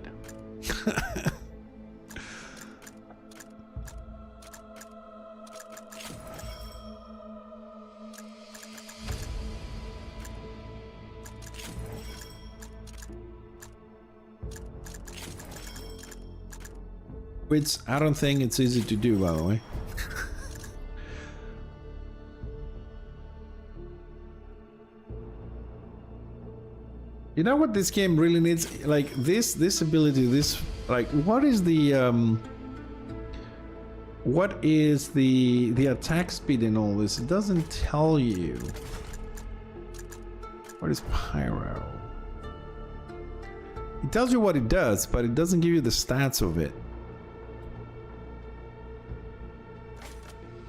Which I don't think it's easy to do, by the way. You know what this game really needs? Like this ability, this like what is the attack speed in all this? It doesn't tell you. What is pyro? It tells you what it does, but it doesn't give you the stats of it.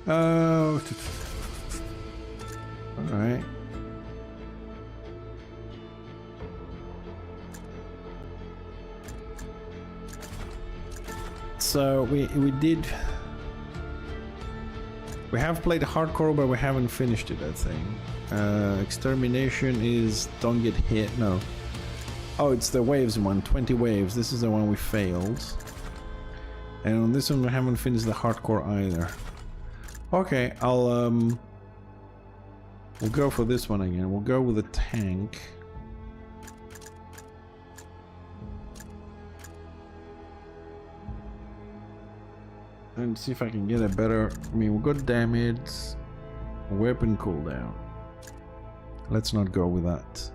Oh, all right. So we have played hardcore, but we haven't finished it, I think. Extermination is don't get hit. No. Oh, it's the waves one. 20 waves. This is the one we failed. And on this one we haven't finished the hardcore either. Okay, we'll go for this one again. We'll go with a tank. And see if I can get a better... I mean, we'll go damage, weapon cooldown. Let's not go with that.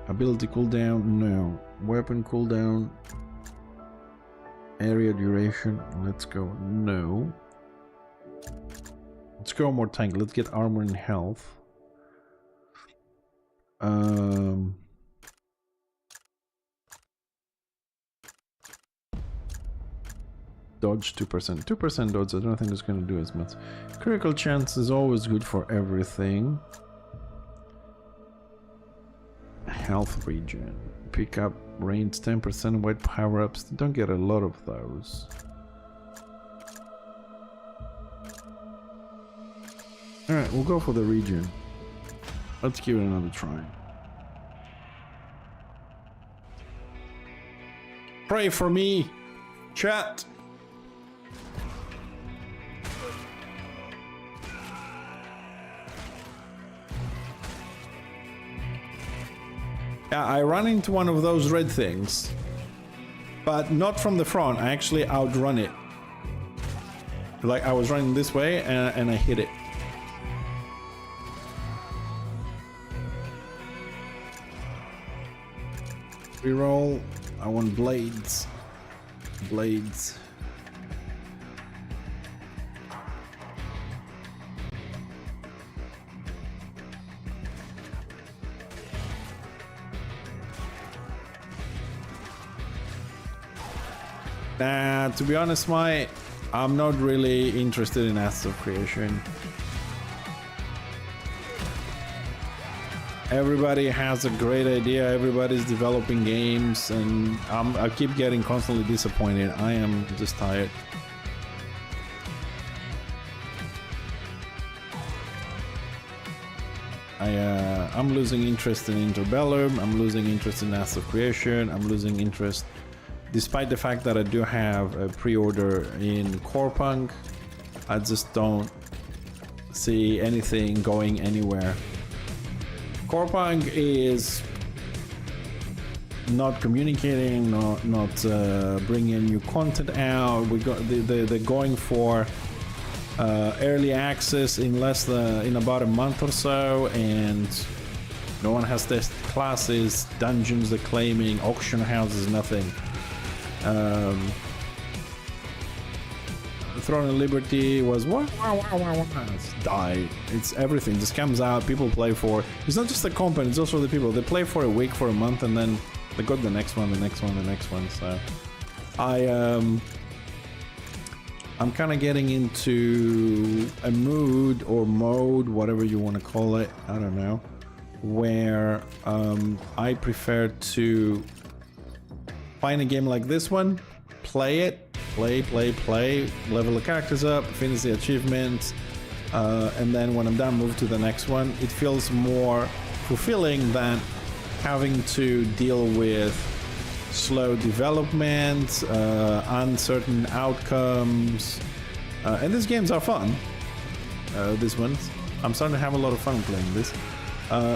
Ability cooldown, no. Weapon cooldown. Area duration, let's go, no. Let's go more tank. Let's get armor and health. Dodge 2%. 2% dodge, I don't think it's going to do as much. Critical chance is always good for everything. Health regen. Pick up range 10% white power-ups. Don't get a lot of those. Alright, we'll go for the regen. Let's give it another try. Pray for me, chat. Yeah, I ran into one of those red things, but not from the front. I actually outrun it. Like I was running this way and I hit it. Reroll. I want blades. Blades. Nah, to be honest, I'm not really interested in Acts of Creation. Everybody has a great idea, everybody's developing games, and I keep getting constantly disappointed. I am just tired. I'm losing interest in Interbellum, I'm losing interest in Acts of Creation, I'm losing interest, despite the fact that I do have a pre-order in Corepunk. I just don't see anything going anywhere. Corepunk is not communicating, not bringing new content out. They're going for early access in in about a month or so, and no one has tested classes, dungeons. They're claiming auction houses, nothing. Throne of Liberty was what? It's died. It's everything. Just comes out. People play for. It's not just the company. It's also the people. They play for a week, for a month, and then They got the next one, the next one, the next one. So I'm kind of getting into a mood or mode, whatever you want to call it, I don't know, where I prefer to find a game like this one, play it, play, level the characters up, finish the achievements, and then when I'm done, move to the next one. It feels more fulfilling than having to deal with slow development, uncertain outcomes, and these games are fun. These ones, I'm starting to have a lot of fun playing this.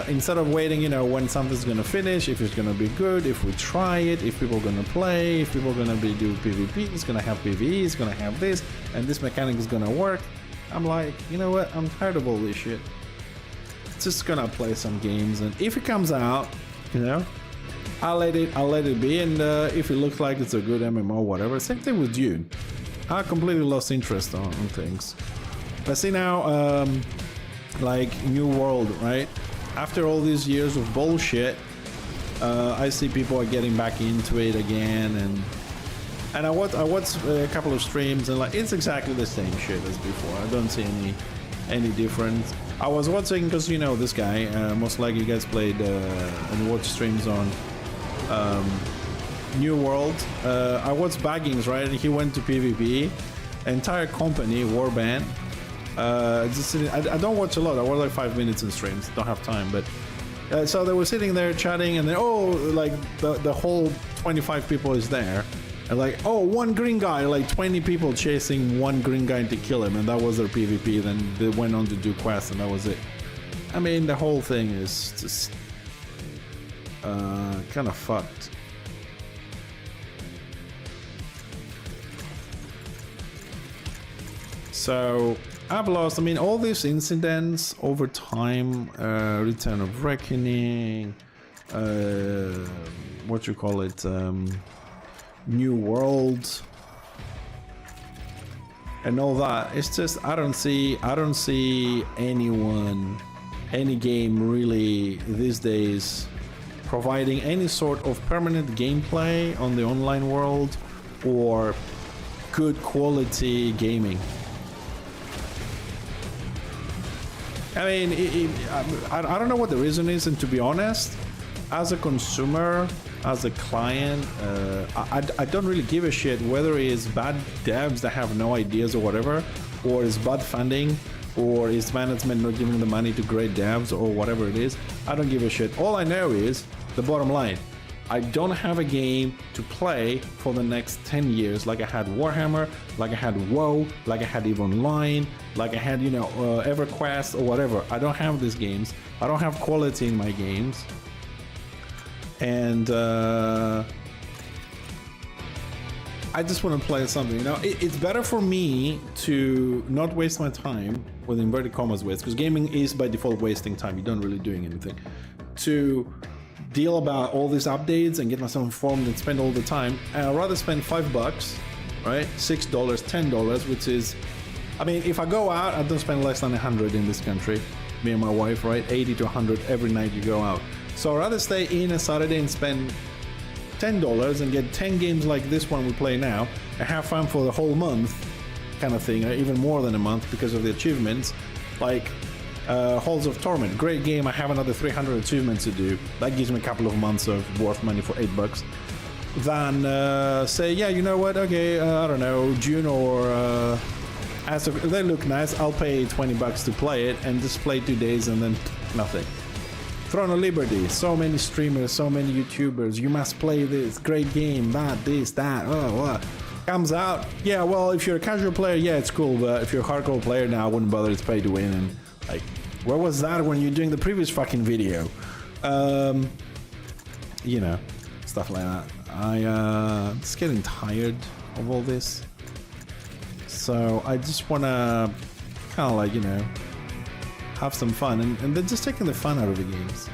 Instead of waiting, you know, when something's gonna finish, if it's gonna be good, if we try it, if people are gonna play, if people are gonna do PvP, it's gonna have PvE, it's gonna have this, and this mechanic is gonna work. I'm like, you know what? I'm tired of all this shit. Just gonna play some games, and if it comes out, you know, I'll let it be, and if it looks like it's a good MMO, whatever. Same thing with Dune. I completely lost interest on things. But see now, like New World, right? After all these years of bullshit, I see people are getting back into it again, and I watched a couple of streams, and like it's exactly the same shit as before. I don't see any difference. I was watching, because you know this guy, most likely you guys played and watched streams on New World. I watched Baggings, right? And he went to PvP. Entire company, Warband. I don't watch a lot. I watch like 5 minutes in streams. Don't have time, but so they were sitting there chatting, and then like the whole 25 people is there, and like one green guy, like 20 people chasing one green guy to kill him, and that was their PvP. Then they went on to do quests, and that was it. I mean, the whole thing is just kind of fucked. So I've lost, I mean, all these incidents over time, Return of Reckoning, what you call it, New World, and all that. It's just, I don't see any game really these days providing any sort of permanent gameplay on the online world or good quality gaming. I mean, I don't know what the reason is, and to be honest, as a consumer, as a client, I don't really give a shit whether it's bad devs that have no ideas or whatever, or it's bad funding, or it's management not giving the money to great devs, or whatever it is. I don't give a shit. All I know is the bottom line. I don't have a game to play for the next 10 years like I had Warhammer, like I had WoW, like I had EVE Online, like I had, you know, EverQuest or whatever. I don't have these games. I don't have quality in my games. And I just want to play something. You know, it's better for me to not waste my time, with inverted commas waste, because gaming is by default wasting time. You don't really doing anything. To deal about all these updates and get myself informed and spend all the time, and I'd rather spend $5, right? $6, $10, which is, I mean, if I go out, I don't spend less than 100 in this country, me and my wife, right? 80 to 100 every night you go out. So I'd rather stay in a Saturday and spend $10 and get 10 games like this one we play now and have fun for the whole month, kind of thing, or even more than a month because of the achievements. Like Halls of Torment, great game. I have another 300 achievements to do. That gives me a couple of months of worth money for $8. Then say, yeah, you know what? Okay, I don't know, June or as of, they look nice. I'll pay $20 to play it and just play 2 days and then nothing. Throne of Liberty. So many streamers, so many YouTubers. You must play this great game. That, this, that. Comes out. Yeah, well, if you're a casual player, yeah, it's cool. But if you're a hardcore player, now I wouldn't bother to pay to win. And like, where was that when you're doing the previous fucking video? You know, stuff like that. I'm just getting tired of all this. So I just want to kind of like, you know, have some fun. And they're just taking the fun out of the games.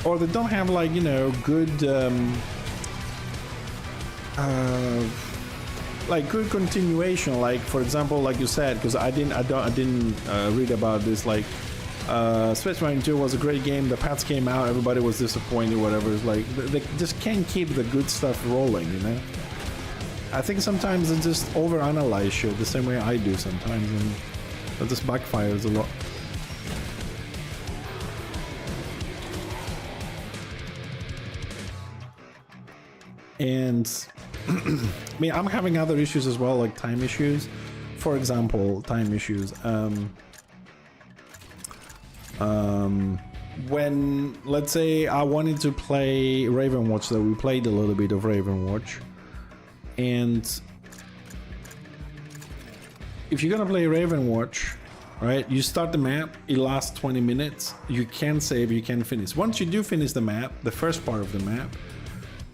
Or they don't have like, you know, good like good continuation, like for example, like you said, because I didn't read about this, like Space Marine 2 was a great game. The patch came out, everybody was disappointed, whatever. It's like, they just can't keep the good stuff rolling, you know? I think sometimes they just overanalyze shit the same way I do sometimes, and that just backfires a lot. And I mean, I'm having other issues as well, like time issues. For example, time issues. When, let's say, I wanted to play Ravenwatch, so we played a little bit of Ravenwatch, and if you're gonna play Ravenwatch, right, you start the map, it lasts 20 minutes, you can save, you can finish. Once you do finish the map, the first part of the map,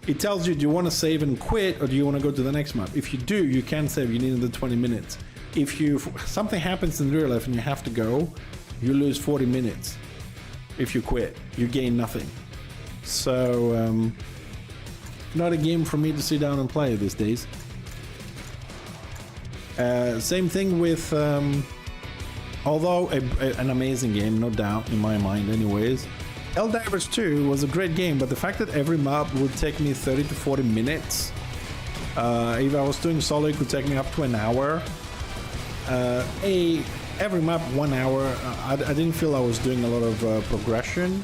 it tells you, do you want to save and quit, or do you want to go to the next map? If you do, you can save, you need another 20 minutes. If something happens in real life and you have to go, you lose 40 minutes. If you quit, you gain nothing. So, not a game for me to sit down and play these days. Same thing with, although an amazing game, no doubt, in my mind anyways, Helldivers 2 was a great game, but the fact that every map would take me 30 to 40 minutes, if I was doing solo, it could take me up to an hour. Every map 1 hour, I didn't feel I was doing a lot of progression,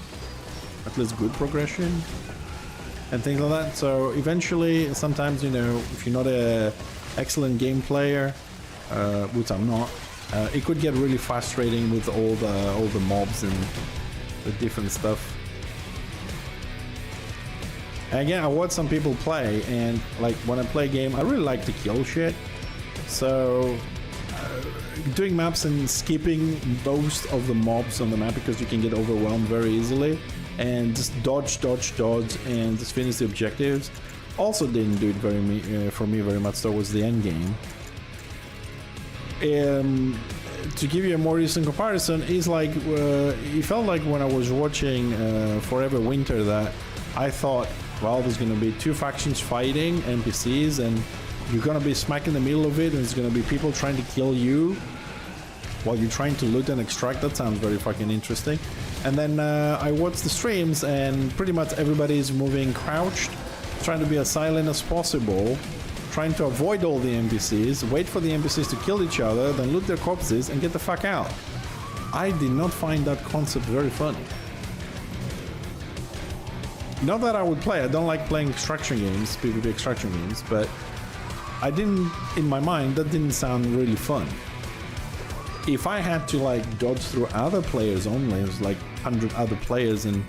at least good progression, and things like that. So eventually, sometimes, you know, if you're not a excellent game player, which I'm not, it could get really frustrating with all the mobs and the different stuff. And again, I watch some people play, and like when I play a game, I really like to kill shit. So doing maps and skipping most of the mobs on the map, because you can get overwhelmed very easily, and just dodge, and just finish the objectives, also didn't do it for me very much towards the end game. To give you a more recent comparison, is like it felt like when I was watching Forever Winter that I thought, well, there's gonna be two factions fighting NPCs, and you're gonna be smack in the middle of it, and there's gonna be people trying to kill you while you're trying to loot and extract. That sounds very fucking interesting. And then I watched the streams, and pretty much everybody's moving crouched, trying to be as silent as possible, trying to avoid all the NPCs, wait for the NPCs to kill each other, then loot their corpses and get the fuck out. I did not find that concept very funny. Not that I would play, I don't like playing extraction games, PvP extraction games, but I didn't, in my mind, that didn't sound really fun. If I had to like dodge through other players only, it was like 100 other players, and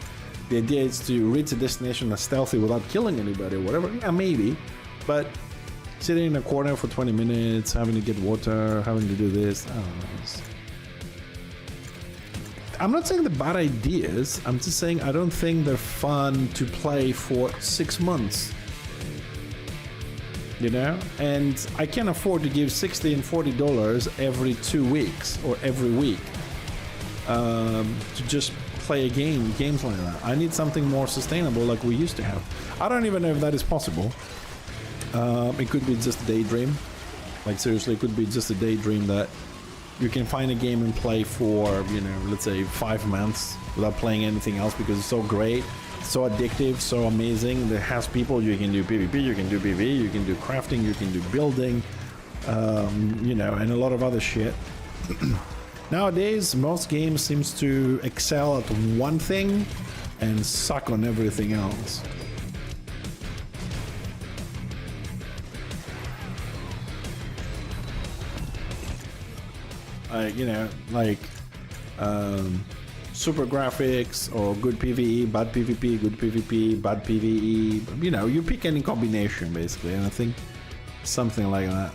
the idea is to reach a destination as stealthy without killing anybody or whatever, yeah, maybe, but sitting in a corner for 20 minutes, having to get water, having to do this, I don't know. I'm not saying they're bad ideas, I'm just saying I don't think they're fun to play for 6 months. You know? And I can't afford to give $60 and $40 every 2 weeks or every week to just play games like that. I need something more sustainable like we used to have. I don't even know if that is possible. It could be just a daydream. Like seriously, it could be just a daydream that you can find a game and play for, you know, let's say 5 months without playing anything else because it's so great, so addictive, so amazing. It has people, you can do PvP, you can do PvE, you can do crafting, you can do building, you know, and a lot of other shit. Nowadays, most games seems to excel at one thing and suck on everything else. You know, like super graphics or good PvE, bad PvP, good PvP, bad PvE. You know, you pick any combination basically, and I think something like that.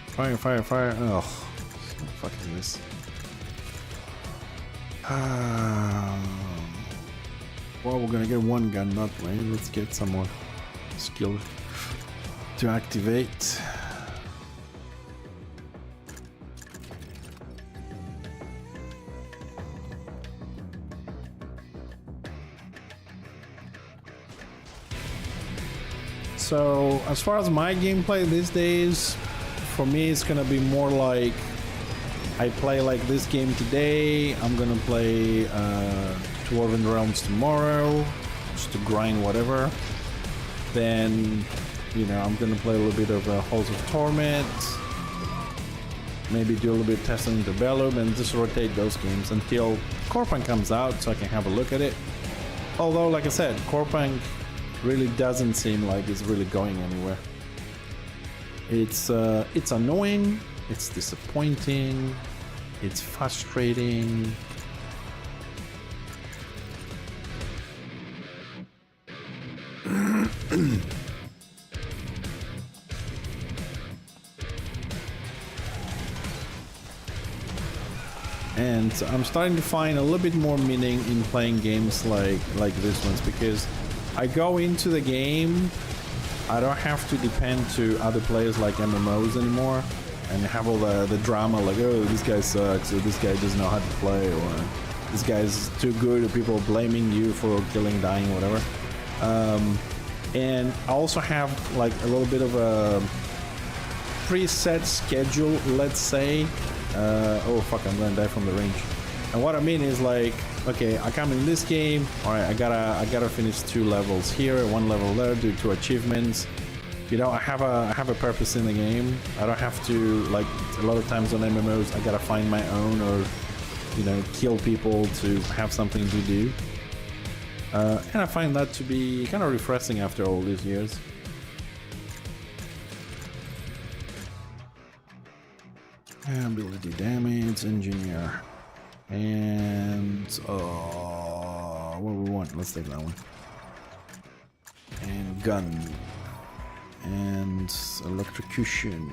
Fire, fire, fire. Oh, what the fuck is this? Well, we're gonna get one gun that way. Let's get some more skill to activate. So as far as my gameplay these days, for me, it's gonna be more like I play like this game today. I'm gonna play Dwarven Realms tomorrow, just to grind whatever. Then, you know, I'm gonna play a little bit of Halls of Torment. Maybe do a little bit of testing into Bellum and just rotate those games until Corpunk comes out so I can have a look at it. Although, like I said, Corpunk really doesn't seem like it's really going anywhere. It's annoying, it's disappointing, it's frustrating. And I'm starting to find a little bit more meaning in playing games like this ones, because I go into the game, I don't have to depend to other players like MMOs anymore and have all the drama like, oh, this guy sucks, or this guy doesn't know how to play, or this guy's too good, or people blaming you for killing, dying, whatever. And I also have like a little bit of a preset schedule, let's say. Oh fuck, I'm gonna die from the range. And what I mean is like, okay, I come in this game, alright, I gotta finish 2 levels here, 1 level there, do 2 achievements. You know, I have a purpose in the game. I don't have to, like a lot of times on MMOs, I gotta find my own, or you know, kill people to have something to do. And I find that to be kind of refreshing after all these years. Ability, damage, engineer, and what do we want? Let's take that one. And gun, and electrocution.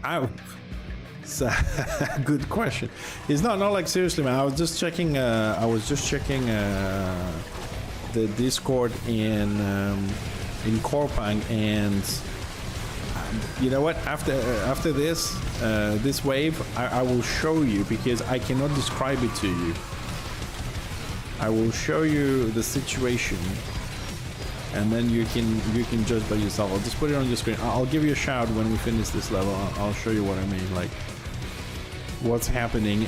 Ow. It's a good question. It's not like seriously, man. I was just checking. The Discord in Corpang, and you know what? After this this wave, I will show you, because I cannot describe it to you. I will show you the situation, and then you can judge by yourself. I'll just put it on your screen. I'll give you a shout when we finish this level. I'll show you what I mean, like what's happening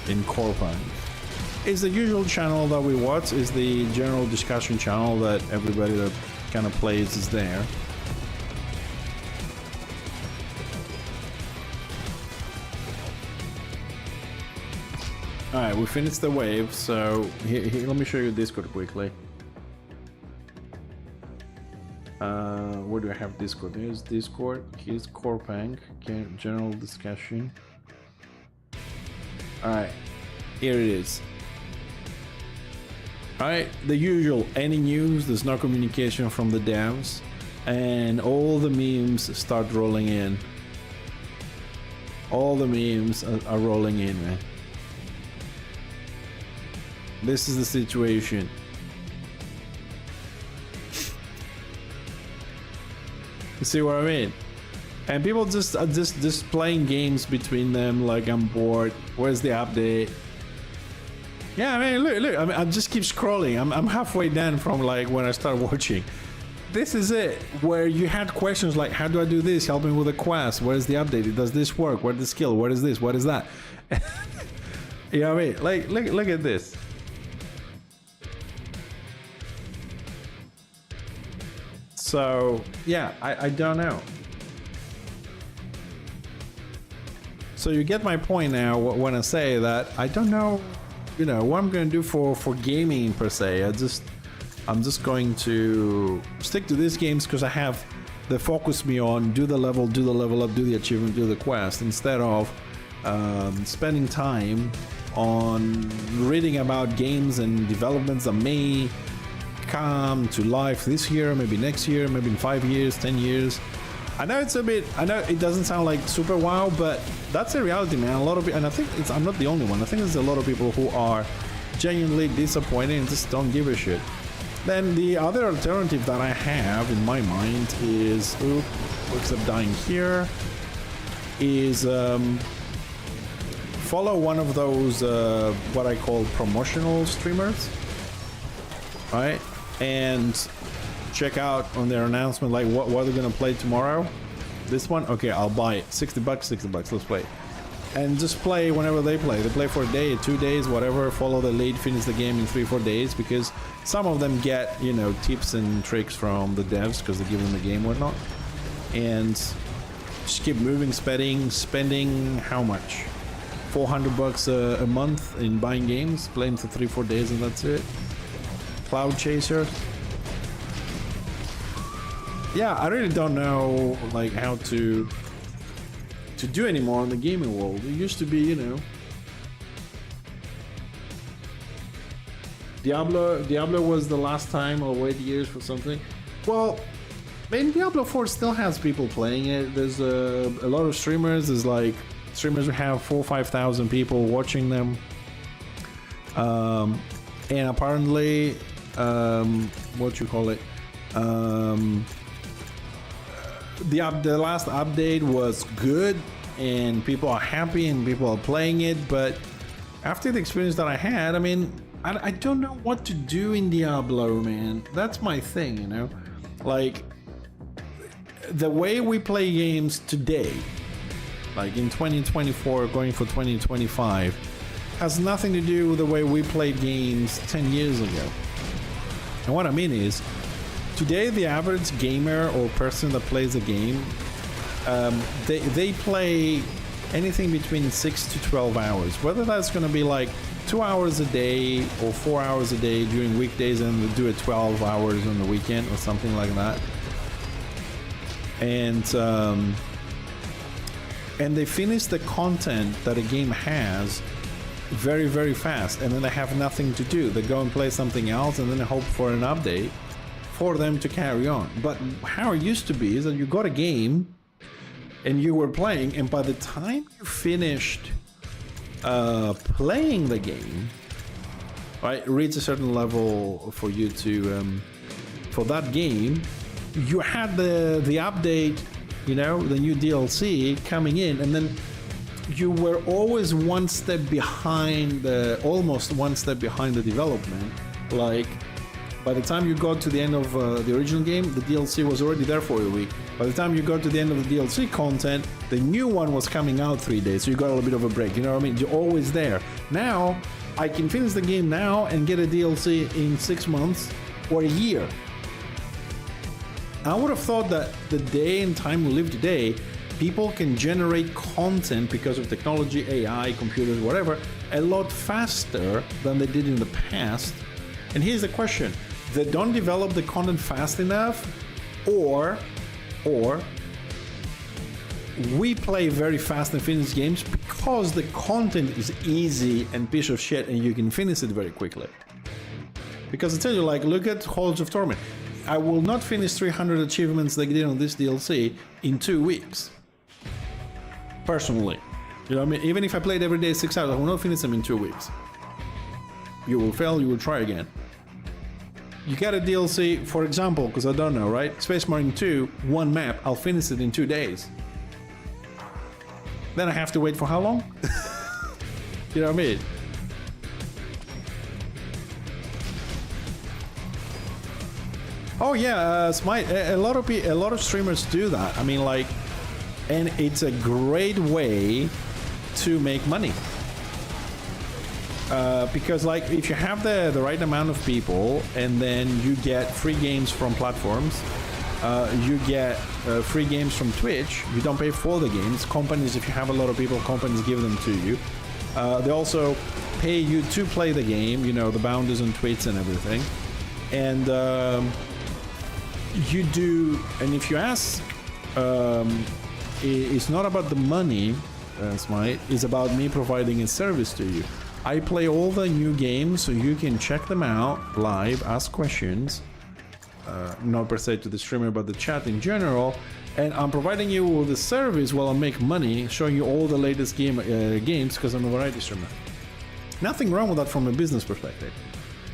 in Corpang. It's the usual channel that we watch. Is the general discussion channel that everybody that kind of plays is there. Alright, we finished the wave, so here, let me show you Discord quickly. Where do I have Discord? Here's Discord, here's Corpang, general discussion. Alright, here it is. Alright, the usual, any news, there's no communication from the devs, and all the memes start rolling in. All the memes are rolling in, man. This is the situation. You see what I mean? And people just are just playing games between them, like, I'm bored. Where's the update? Yeah, I mean, look. I mean, I just keep scrolling. I'm halfway done from like when I start watching. This is it, where you had questions like, how do I do this? Help me with a quest. Where's the update? Does this work? Where's the skill? What is this? What is that? You know what I mean? Like, look at this. So, yeah, I don't know. So you get my point now when I say that I don't know, you know, what I'm going to do for gaming per se. I'm just going to stick to these games because I have they focus me on do the level up, do the achievement, do the quest, instead of spending time on reading about games and developments that may come to life this year, maybe next year, maybe in 5 years, 10 years. I know it doesn't sound like super wow, but that's the reality, man. A lot of people, and I think I'm not the only one. I think there's a lot of people who are genuinely disappointed and just don't give a shit. Then the other alternative that I have in my mind is, looks up dying here, is follow one of those what I call promotional streamers, right? And check out on their announcement, like what they're gonna play tomorrow. This one, okay, I'll buy it. $60, $60. Let's play. And just play whenever they play. They play for a day, 2 days, whatever. Follow the lead, finish the game in 3-4 days, because some of them get, you know, tips and tricks from the devs because they give them the game, whatnot. And just keep moving, spending how much? $400 a month in buying games, playing for 3-4 days, and that's it. Cloud Chaser. Yeah, I really don't know like how to do anymore in the gaming world. It used to be, you know, Diablo was the last time I'll wait years for something. Well, I mean, Diablo 4 still has people playing it. There's a lot of streamers. There's like streamers who have 4,000 or 5,000 people watching them. And apparently, what you call it? The last update was good and people are happy and people are playing it, but after the experience that I had, I mean, I don't know what to do in Diablo, man. That's my thing, you know? Like, the way we play games today, like in 2024 going for 2025, has nothing to do with the way we played games 10 years ago. And what I mean is, today the average gamer or person that plays a game, they play anything between 6 to 12 hours. Whether that's going to be like 2 hours a day or 4 hours a day during weekdays, and they do it 12 hours on the weekend or something like that. And they finish the content that a game has very, very fast, and then they have nothing to do. They go and play something else and then they hope for an update for them to carry on. But how it used to be is that you got a game and you were playing, and by the time you finished playing the game, right, reach a certain level for you to for that game, you had the update, you know, the new DLC coming in, and then you were always one step behind almost one step behind the development. Like, by the time you got to the end of the original game, the DLC was already there for a week. By the time you got to the end of the DLC content, the new one was coming out 3 days, so you got a little bit of a break, you know what I mean? You're always there. Now, I can finish the game now and get a DLC in 6 months or a year. I would have thought that the day and time we live today, people can generate content because of technology, AI, computers, whatever, a lot faster than they did in the past. And here's the question: they don't develop the content fast enough, or we play very fast and finish games because the content is easy and piece of shit and you can finish it very quickly. Because I tell you, like, look at Halls of Torment. I will not finish 300 achievements they did on this DLC in 2 weeks. Personally. You know what I mean? Even if I played every day 6 hours, I will not finish them in 2 weeks. You will fail, you will try again. You get a DLC, for example, because I don't know, right? Space Marine 2, one map, I'll finish it in 2 days. Then I have to wait for how long? You know what I mean? Oh yeah, Smite. A lot of streamers do that. I mean, like, and it's a great way to make money. Because, like, if you have the right amount of people, and then you get free games from platforms, you get free games from Twitch. You don't pay for the games. Companies, if you have a lot of people, companies give them to you. They also pay you to play the game. You know, the bounties and tweets and everything. And you do, and if you ask, it's not about the money, Smite, it's about me providing a service to you. I play all the new games so you can check them out live, ask questions, not per se to the streamer but the chat in general, and I'm providing you with a service while I make money, showing you all the latest games because I'm a variety streamer. Nothing wrong with that from a business perspective.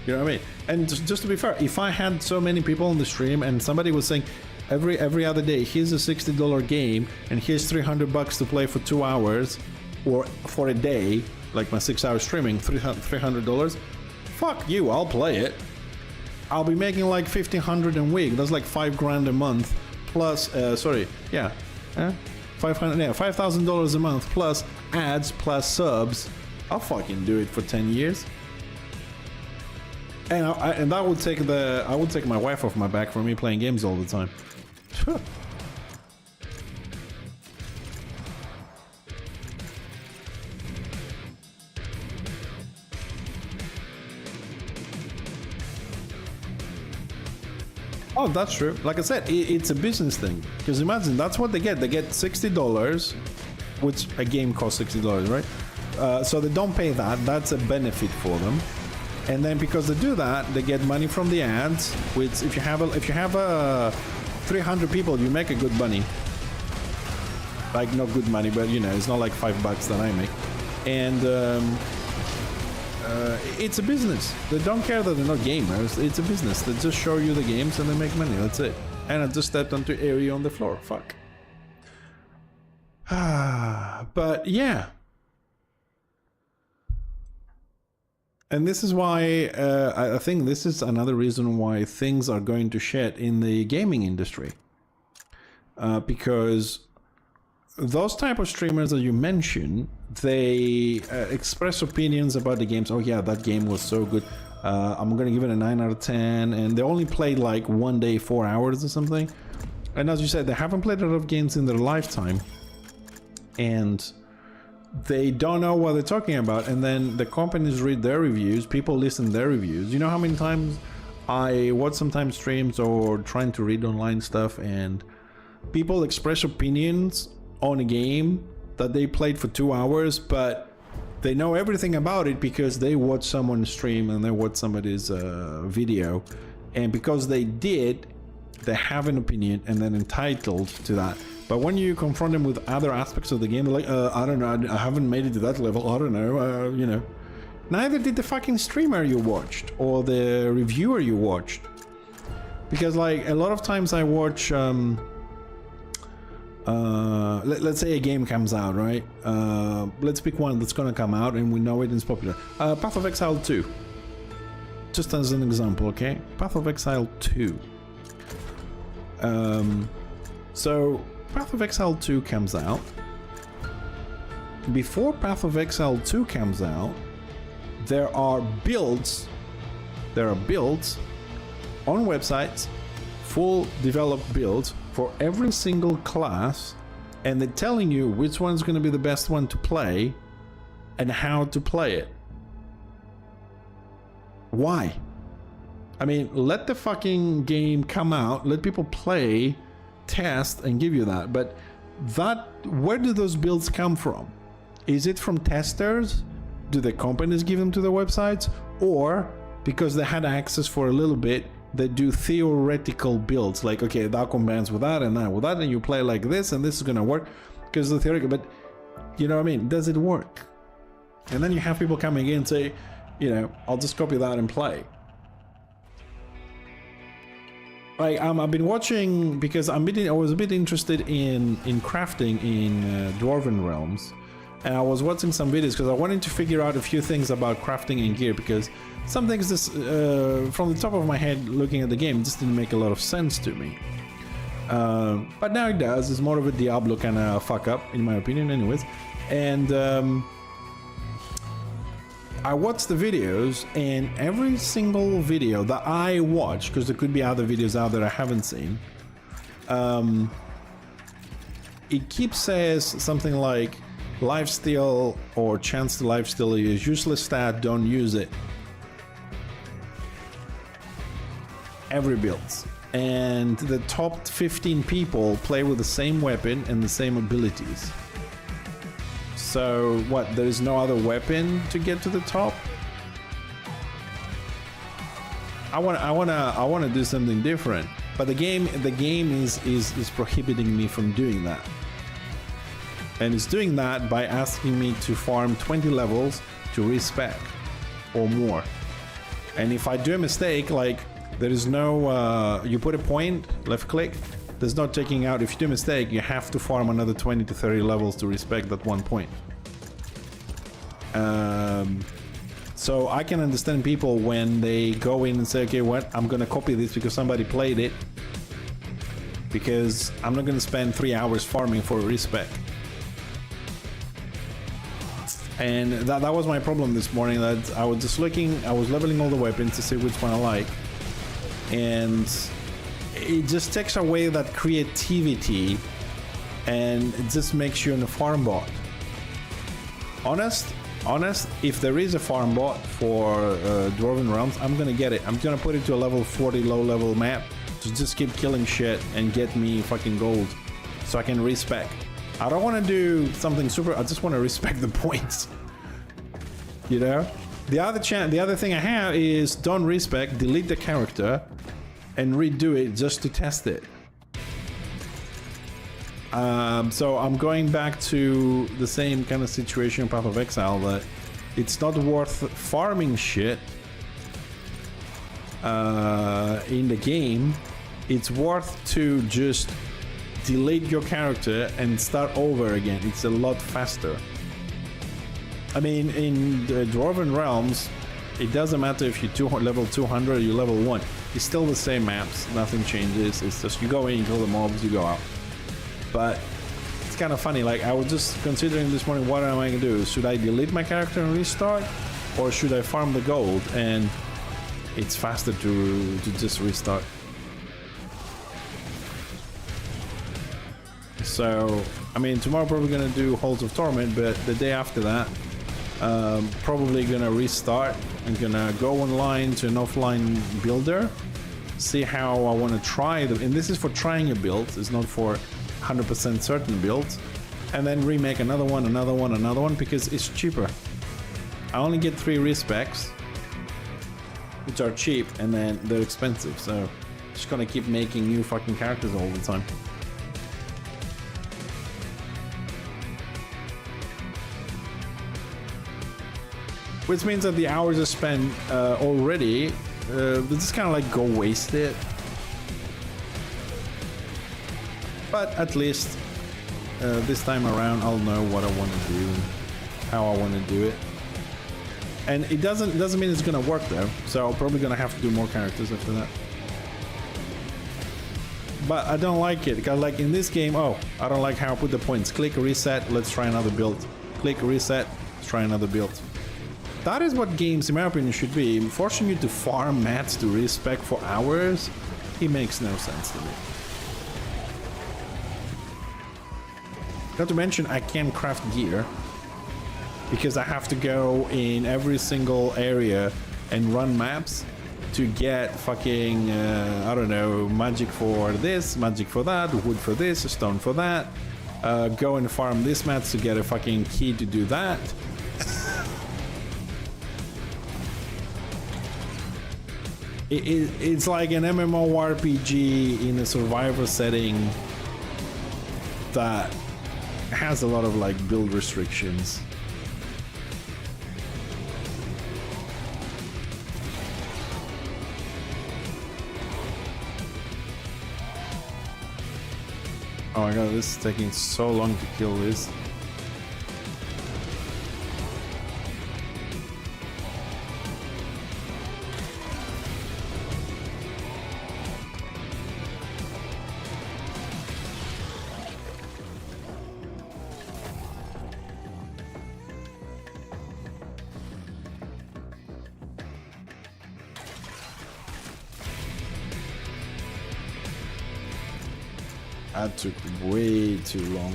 You know what I mean? And just to be fair, if I had so many people on the stream and somebody was saying every other day, here's a $60 game and here's $300 to play for 2 hours or for a day, like my 6 hour streaming, $300, fuck you, I'll play it. I'll be making like 1,500 a week. That's like $5,000 a month plus, $5,000 a month plus ads plus subs. I'll fucking do it for 10 years. And that would take I would take my wife off my back for me playing games all the time. Oh, that's true. Like I said, it's a business thing. Because imagine, that's what they get. They get $60, which a game costs $60, right? So they don't pay that. That's a benefit for them. And then because they do that, they get money from the ads. Which if you have 300 people, you make a good money. Like not good money, but you know, it's not like $5 that I make. And it's a business. They don't care that they're not gamers. It's a business. They just show you the games and they make money. That's it. And I just stepped onto area on the floor. Fuck. But yeah. And this is why I think this is another reason why things are going to shit in the gaming industry. Because those type of streamers that you mention, they express opinions about the games. Oh yeah, that game was so good. I'm gonna give it a 9 out of 10. And they only played like one day, 4 hours or something. And as you said, they haven't played a lot of games in their lifetime. And they don't know what they're talking about. And then the companies read their reviews, people listen to their reviews. You know how many times I watch sometimes streams or trying to read online stuff and people express opinions on a game that they played for 2 hours, but they know everything about it because they watch someone stream and they watch somebody's video, and because they did, they have an opinion and then entitled to that. But when you confront them with other aspects of the game, they're like, I don't know, I haven't made it to that level, I don't know, you know. Neither did the fucking streamer you watched or the reviewer you watched. Because like a lot of times I watch let's say a game comes out, right? Let's pick one that's gonna come out and we know it is popular. Path of Exile 2. Just as an example, okay? Path of Exile 2. So Path of Exile 2 comes out. Before Path of Exile 2 comes out, there are builds on websites, full developed builds for every single class, and they're telling you which one's going to be the best one to play and how to play it. Why? I mean, let the fucking game come out, let people play, test, and give you that. But where do those builds come from? Is it from testers? Do the companies give them to the websites? Or because they had access for a little bit, they do theoretical builds, like, okay, that combines with that and that with that, and you play like this and this is gonna work because the theoretical. But you know what I mean, does it work? And then you have people coming in and say, you know, I'll just copy that and play. Like I've been watching because I was a bit interested in crafting in Dwarven Realms, and I was watching some videos because I wanted to figure out a few things about crafting and gear, because some things just from the top of my head looking at the game just didn't make a lot of sense to me. But now it does. It's more of a Diablo kind of fuck up, in my opinion, anyways. And I watched the videos, and every single video that I watch, because there could be other videos out there I haven't seen, it keeps says something like lifesteal or chance to lifesteal is useless stat, don't use it. Every builds. And the top 15 people play with the same weapon and the same abilities. So what, there is no other weapon to get to the top? I want to do something different, but the game is prohibiting me from doing that. And it's doing that by asking me to farm 20 levels to respec or more. And if I do a mistake, like there is no you put a point, left click, there's no taking out. If you do a mistake, you have to farm another 20 to 30 levels to respect that one point. So I can understand people when they go in and say, okay, what? I'm gonna copy this because somebody played it. Because I'm not gonna spend 3 hours farming for a respec. And that was my problem this morning, that I was just looking, I was leveling all the weapons to see which one I like. And it just takes away that creativity and it just makes you in a farm bot. Honest, if there is a farm bot for Dwarven Realms, I'm gonna get it. I'm gonna put it to a level 40 low level map to just keep killing shit and get me fucking gold so I can respec. I don't want to do something super, I just want to respect the points. You know? The other thing I have is don't respec, delete the character and redo it just to test it. So I'm going back to the same kind of situation in Path of Exile, that it's not worth farming shit in the game. It's worth to just delete your character and start over again. It's a lot faster. I mean, in the Dwarven Realms, it doesn't matter if you're level 200 or you level 1. It's still the same maps, nothing changes. It's just you go in, you kill the mobs, you go out. But it's kind of funny, like I was just considering this morning, what am I gonna do? Should I delete my character and restart? Or should I farm the gold? And it's faster to just restart. So, I mean, tomorrow probably gonna do Halls of Torment, but the day after that, probably gonna restart. I'm gonna go online to an offline builder, see how I want to try them. And this is for trying a build, it's not for 100% certain builds. And then remake another one, because it's cheaper. I only get 3 respecs, which are cheap, and then they're expensive. So, just gonna keep making new fucking characters all the time. Which means that the hours I spent already, they just kind of like go wasted. But at least this time around, I'll know what I want to do, how I want to do it. And it doesn't mean it's gonna work though. So I'm probably gonna have to do more characters after that. But I don't like it because, like in this game, I don't like how I put the points. Click reset. Let's try another build. Click reset. Let's try another build. That is what games, in my opinion, should be. Forcing you to farm mats to respec for hours, it makes no sense to me. Not to mention, I can't craft gear because I have to go in every single area and run maps to get fucking, I don't know, magic for this, magic for that, wood for this, stone for that. Go and farm this mats to get a fucking key to do that. It's like an MMORPG in a survivor setting that has a lot of like build restrictions. Oh my god, this is taking so long to kill this. That took way too long.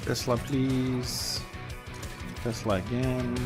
Tesla, please. Tesla again.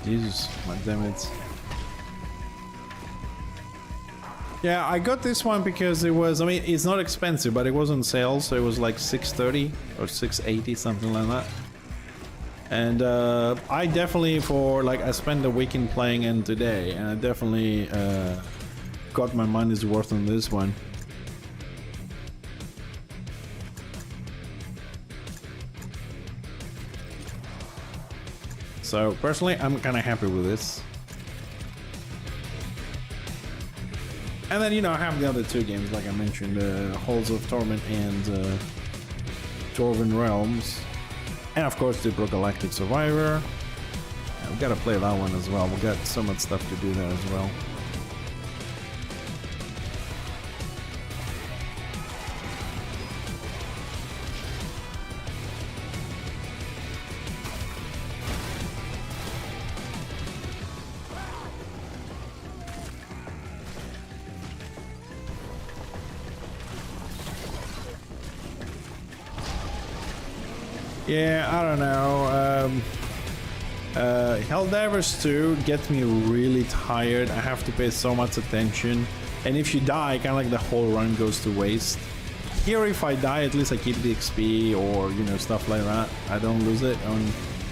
Jesus, my damn it. Yeah, I got this one because it was, I mean, it's not expensive, but it was on sale, so it was like $6.30 or $6.80, something like that. And I definitely, I spent the weekend playing in today, and I definitely got my money's worth on this one. So personally, I'm kind of happy with this. And then, you know, I have the other two games, like I mentioned, Halls of Torment and Dwarven Realms. And of course, the Galactic Survivor. Yeah, we gotta play that one as well. We got so much stuff to do there as well. Yeah, I don't know. Helldivers 2 gets me really tired. I have to pay so much attention. And if you die, kind of like the whole run goes to waste. Here, if I die, at least I keep the XP or, you know, stuff like that. I don't lose it. On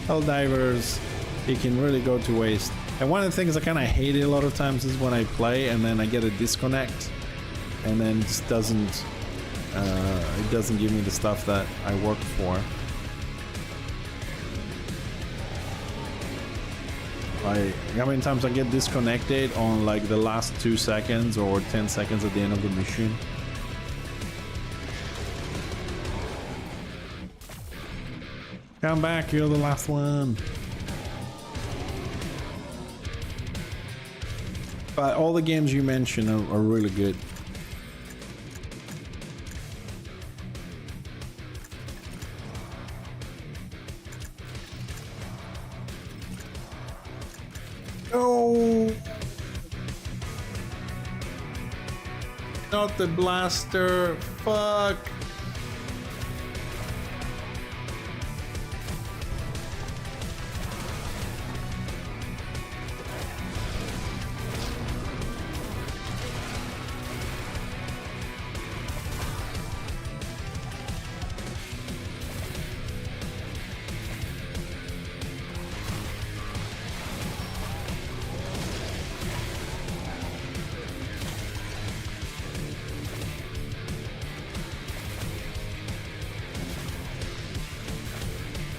Helldivers, it can really go to waste. And one of the things I kind of hate it a lot of times is when I play and then I get a disconnect. And then it just doesn't give me the stuff that I worked for. How many times I get disconnected on like the last 2 seconds or 10 seconds at the end of the mission. Come back, you're the last one. But all the games you mentioned are really good. No! Not the blaster. Fuck.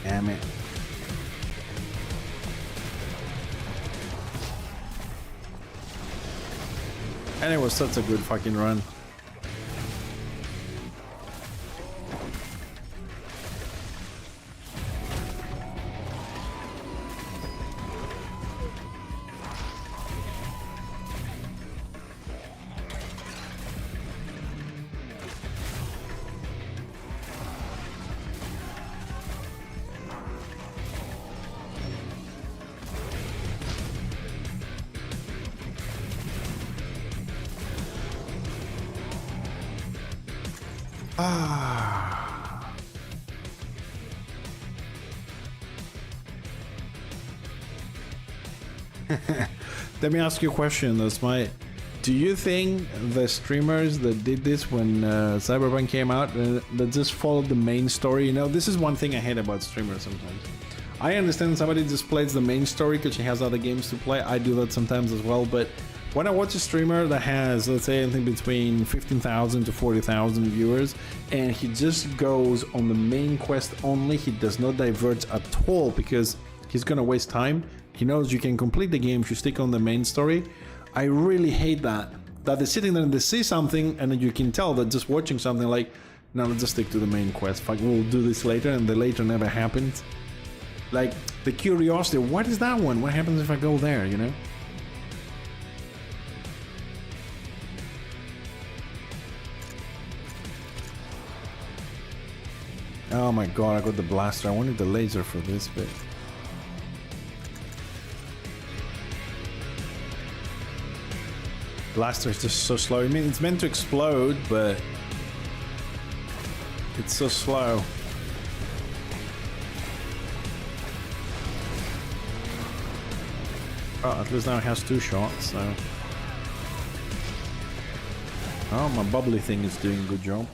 Damn it. And it was such a good fucking run. Let me ask you a question, though, Smite. Do you think the streamers that did this when Cyberpunk came out, that just followed the main story? You know, this is one thing I hate about streamers sometimes. I understand somebody just plays the main story because she has other games to play. I do that sometimes as well, but when I watch a streamer that has, let's say, anything between 15,000 to 40,000 viewers, and he just goes on the main quest only, he does not divert at all because he's gonna waste time. He knows you can complete the game if you stick on the main story. I really hate that. That they're sitting there and they see something, and then you can tell that just watching something like, no, let's just stick to the main quest. Fuck, we'll do this later, and the later never happens. Like, the curiosity, what is that one? What happens if I go there, you know? Oh my god, I got the blaster. I wanted the laser for this bit. Blaster is just so slow. I mean, it's meant to explode, but it's so slow. Oh, at least now it has 2 shots, so... Oh, my bubbly thing is doing a good job.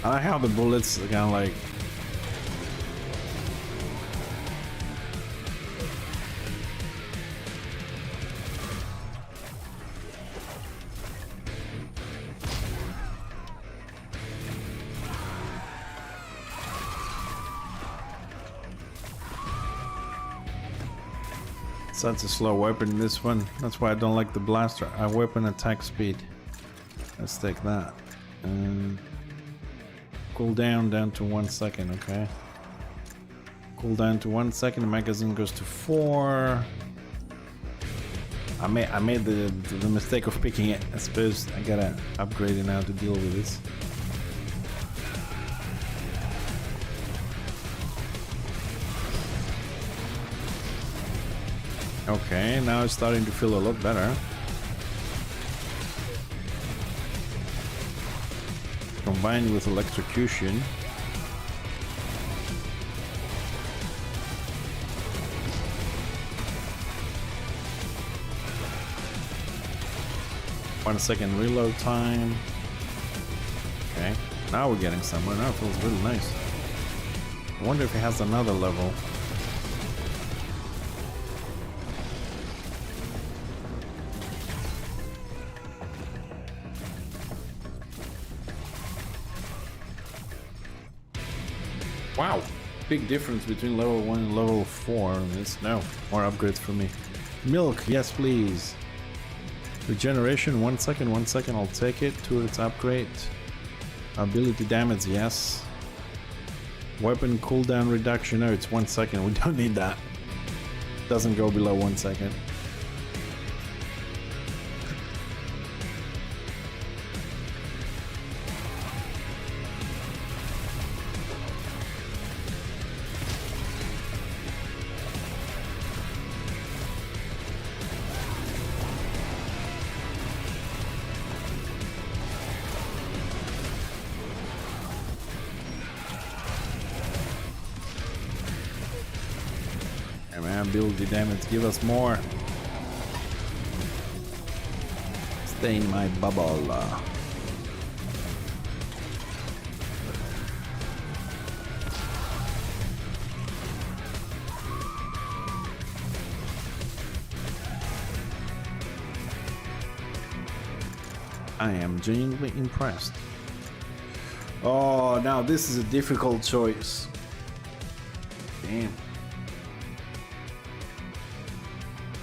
I like how the bullets are kind of like... Such a slow weapon, this one. That's why I don't like the blaster. Weapon attack speed. Let's take that. Cooldown down to 1 second, okay. Cooldown to 1 second, the magazine goes to 4. I made the mistake of picking it. I suppose I gotta upgrade it now to deal with this. Okay, now it's starting to feel a lot better. Combined with electrocution. One second reload time. Okay, now we're getting somewhere. Now it feels really nice. I wonder if it has another level. Wow, big difference between level 1 and level 4 on this. No, more upgrades for me. Milk, yes please. Regeneration, 1 second, 1 second, I'll take it. Turrets upgrade. Ability damage, yes. Weapon cooldown reduction, no, it's 1 second, we don't need that. Doesn't go below 1 second. Ability damage, give us more. Stay in my bubble. I am genuinely impressed. Oh, now this is a difficult choice. Damn.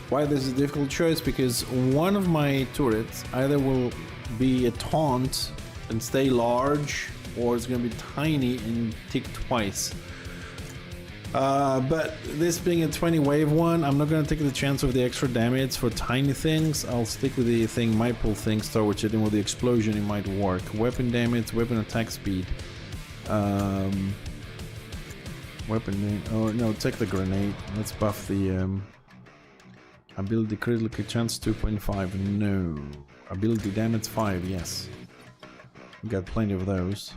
Why this is a difficult choice? Because one of my turrets either will be a taunt and stay large, or it's gonna be tiny and tick twice. But this being a 20 wave one, I'm not gonna take the chance of the extra damage for tiny things. I'll stick with the thing might pull things, start which I think with the explosion it might work. Weapon damage, weapon attack speed. Weapon, oh no, take the grenade. Let's buff the ability critical chance 2.5. No. Ability damage 5, yes. We got plenty of those.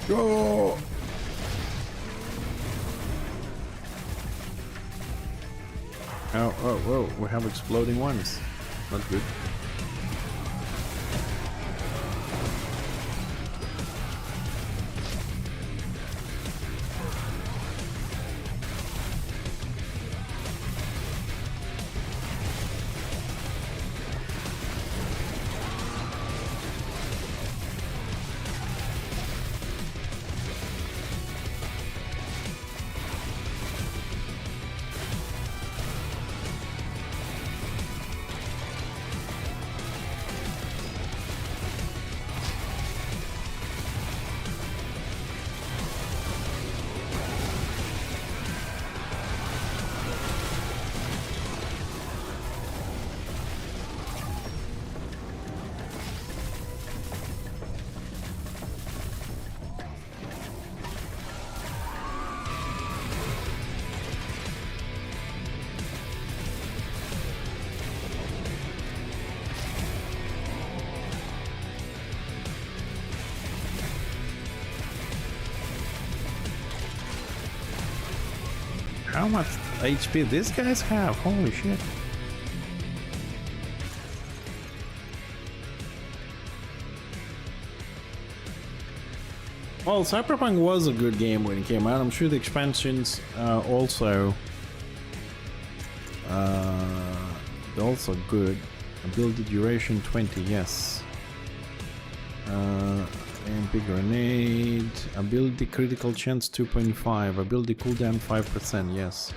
Go! Oh, whoa, we have exploding ones. Not good. How much HP these guys have? Holy shit. Well, Cyberpunk was a good game when it came out. I'm sure the expansions also good. Ability duration 20, yes. MP grenade, ability critical chance 2.5, ability cooldown 5%, yes.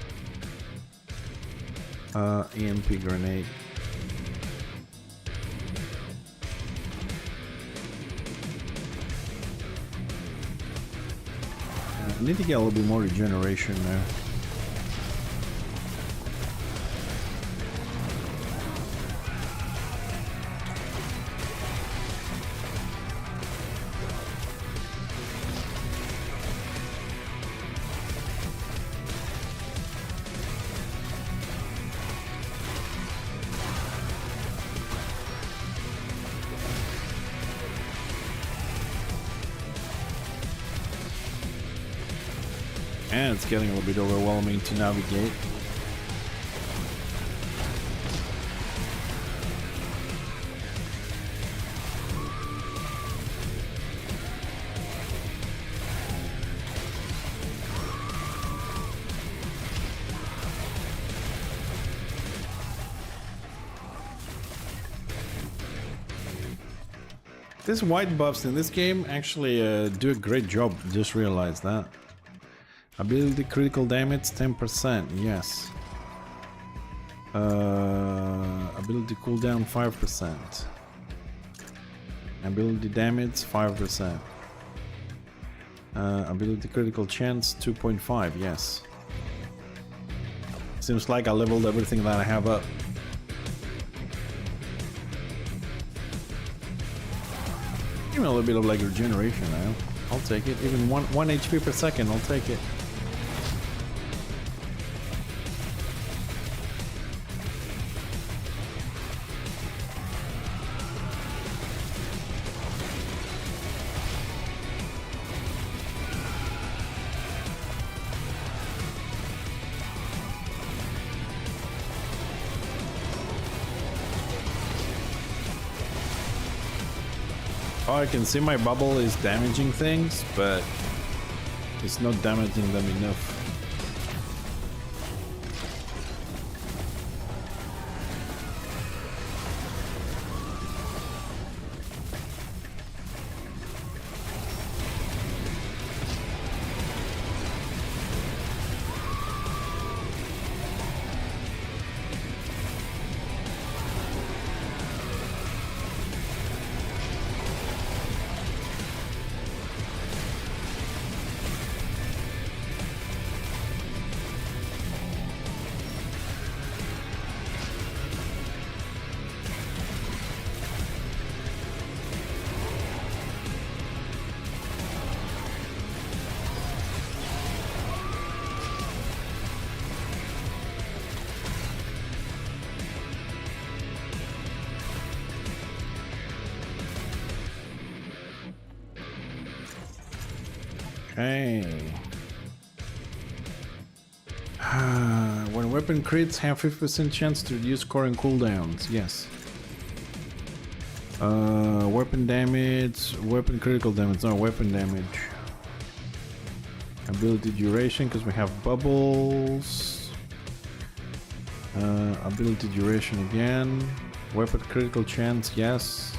EMP grenade. I need to get a little bit more regeneration there. And it's getting a little bit overwhelming to navigate. These white buffs in this game actually do a great job, just realized that. Ability critical damage 10%, yes. Ability cooldown 5%. Ability damage 5%. Ability critical chance 2.5, yes. Seems like I leveled everything that I have up. Give me a little bit of like regeneration now. I'll take it. Even one HP per second, I'll take it. Oh, I can see my bubble is damaging things, but it's not damaging them enough. Okay. When weapon crits have 50% chance to reduce core and cooldowns. Yes. Weapon damage, weapon critical damage, no weapon damage. Ability duration, because we have bubbles. Ability duration again. Weapon critical chance, yes.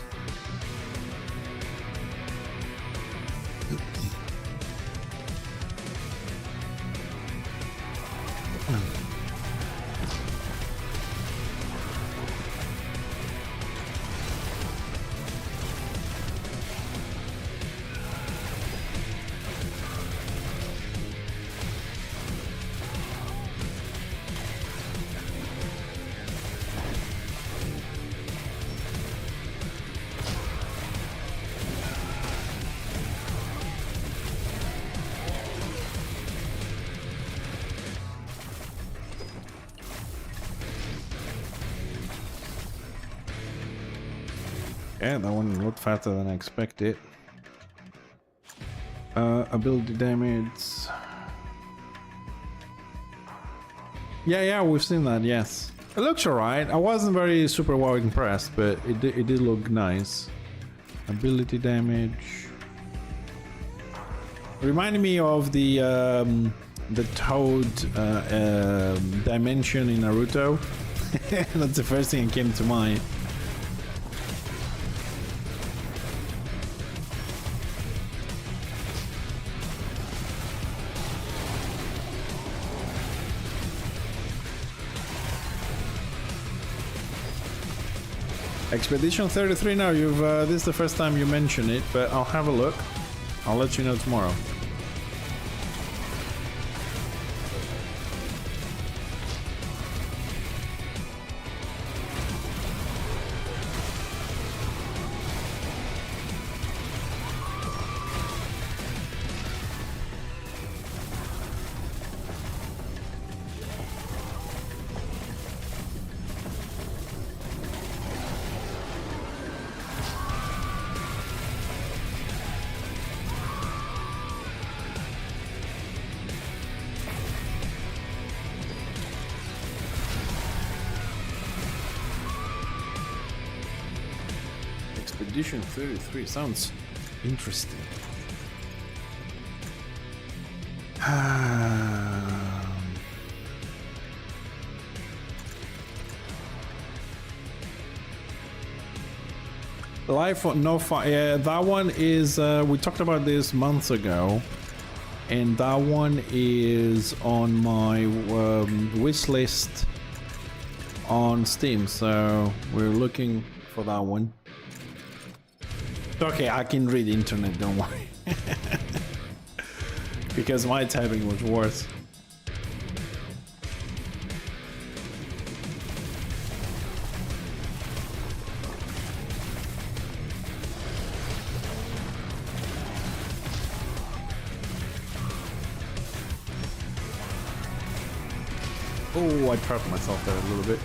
Yeah, that one a lot faster than I expected. Ability damage. Yeah, we've seen that, yes. It looks alright. I wasn't very super well impressed, but it did look nice. Ability damage. Reminded me of the Toad dimension in Naruto. That's the first thing that came to mind. Expedition 33 now, you've this is the first time you mention it, but I'll have a look. I'll let you know tomorrow. Expedition 33 sounds interesting. Life on No Fire. Yeah, that one is. We talked about this months ago, and that one is on my wish list on Steam. So we're looking for that one. Okay, I can read the internet, don't worry. Because my typing was worse. Oh, I trapped myself there a little bit.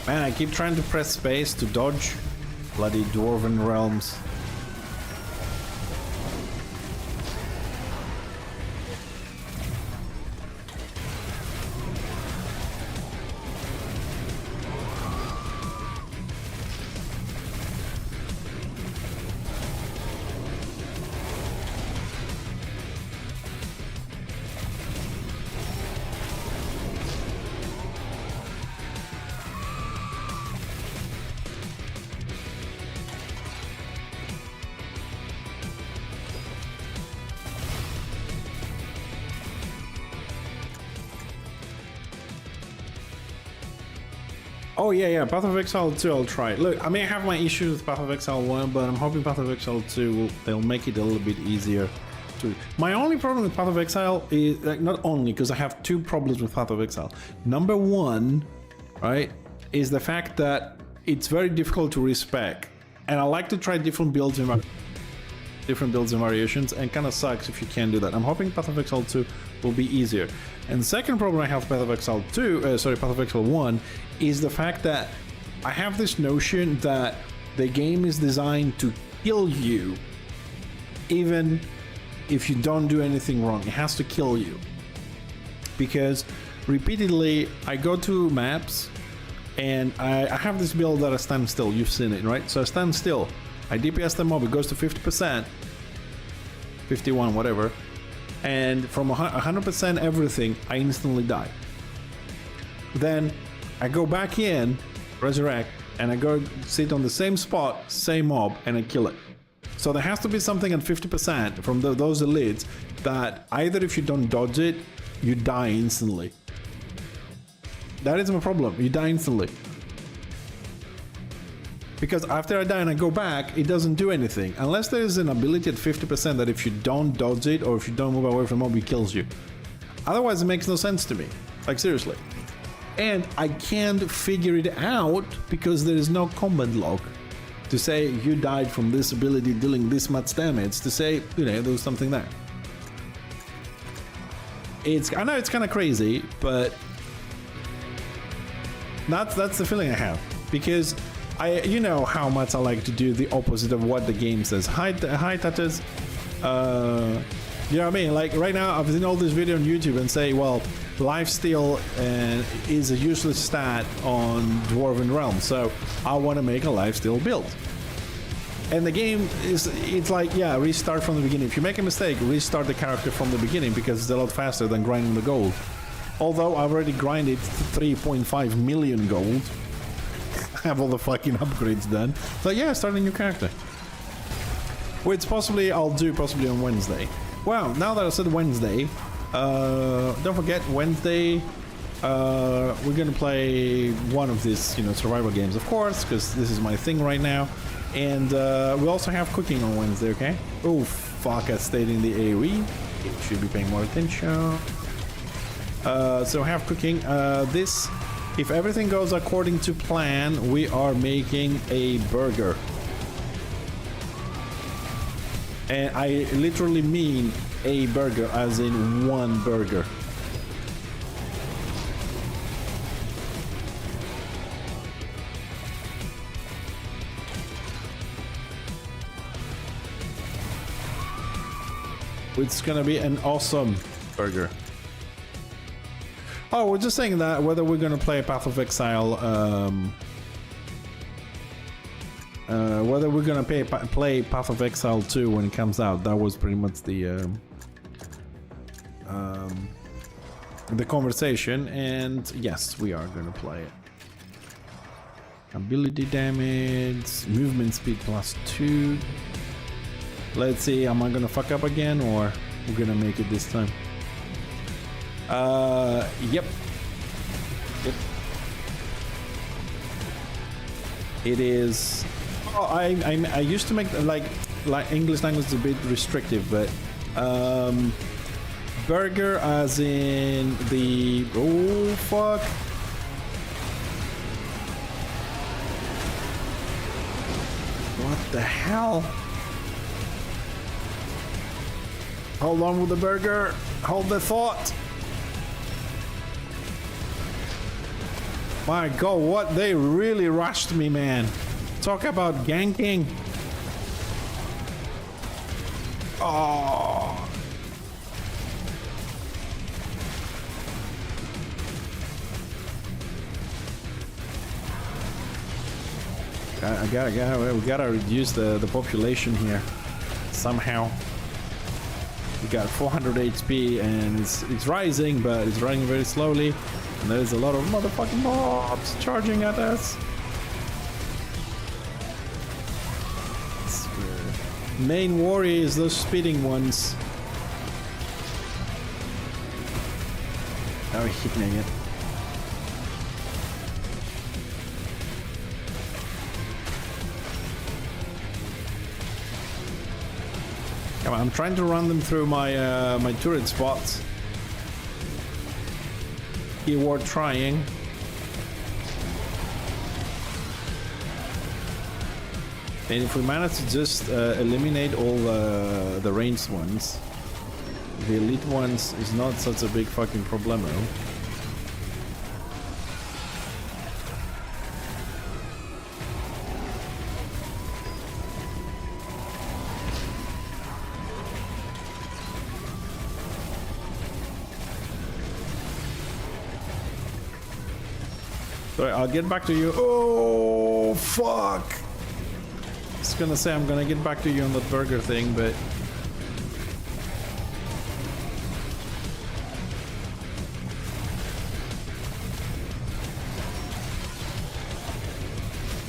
Man, I keep trying to press space to dodge bloody dwarven realms. Oh yeah, Path of Exile 2 I'll try. Look, I may have my issues with Path of Exile 1, but I'm hoping Path of Exile 2 they'll make it a little bit easier. My only problem with Path of Exile is, like, not only because I have two problems with Path of Exile. Number one, right, is the fact that it's very difficult to respec. And I like to try different builds and variations, and kind of sucks if you can't do that. I'm hoping Path of Exile 2 will be easier. And the second problem I have with Path of Exile 1 is the fact that I have this notion that the game is designed to kill you even if you don't do anything wrong. It has to kill you. Because repeatedly I go to maps and I have this build that I stand still. You've seen it, right? So I stand still. I DPS the mob, it goes to 50%, 51, whatever. And from 100% everything, I instantly die. Then I go back in, resurrect, and I go sit on the same spot, same mob, and I kill it. So there has to be something at 50% from those elites that either if you don't dodge it, you die instantly. That is my problem, you die instantly. Because after I die and I go back, it doesn't do anything. Unless there is an ability at 50% that if you don't dodge it or if you don't move away from the mob, it kills you. Otherwise, it makes no sense to me. Like, seriously. And I can't figure it out because there is no combat log to say you died from this ability dealing this much damage, to say, you know, there was something there. I know it's kind of crazy, but that's the feeling I have. Because you know how much I like to do the opposite of what the game says. Hi touches. You know what I mean? Like right now, I've seen all this video on YouTube and say, well, lifesteal is a useless stat on Dwarven Realm, so I want to make a lifesteal build. And the game it's like, yeah, restart from the beginning. If you make a mistake, restart the character from the beginning because it's a lot faster than grinding the gold. Although I've already grinded 3.5 million gold. Have all the fucking upgrades done. So yeah, start a new character. Which I'll do possibly on Wednesday. Well, now that I said Wednesday, don't forget Wednesday, we're gonna play one of these, survival games, of course, because this is my thing right now. And we also have cooking on Wednesday, okay? Oh fuck, I stayed in the AoE. You should be paying more attention. So have cooking. If everything goes according to plan, we are making a burger. And I literally mean a burger, as in one burger. It's gonna be an awesome burger. Oh, we're just saying that whether we're gonna play Path of Exile, whether we're gonna play Path of Exile 2 when it comes out. That was pretty much the conversation, and yes, we are gonna play it. Ability damage, movement speed +2. Let's see, am I gonna fuck up again, or we're gonna make it this time? Yep. It is. Oh, I used to make like English language is a bit restrictive, but burger as in the fuck. What the hell? Hold on with the burger. Hold the thought. My god, what? They really rushed me, man. Talk about ganking. Oh. We gotta reduce the population here somehow. We got 400 HP and it's rising, but it's rising very slowly. And there's a lot of motherfucking mobs charging at us. Main worry is those speeding ones. Oh, hit me again. Come on, I'm trying to run them through my my turret spots. Keyword trying. And if we manage to just eliminate all the ranged ones, the elite ones is not such a big fucking problemo. Sorry, I'll get back to you. Oh, fuck! I was gonna say I'm gonna get back to you on that burger thing, but...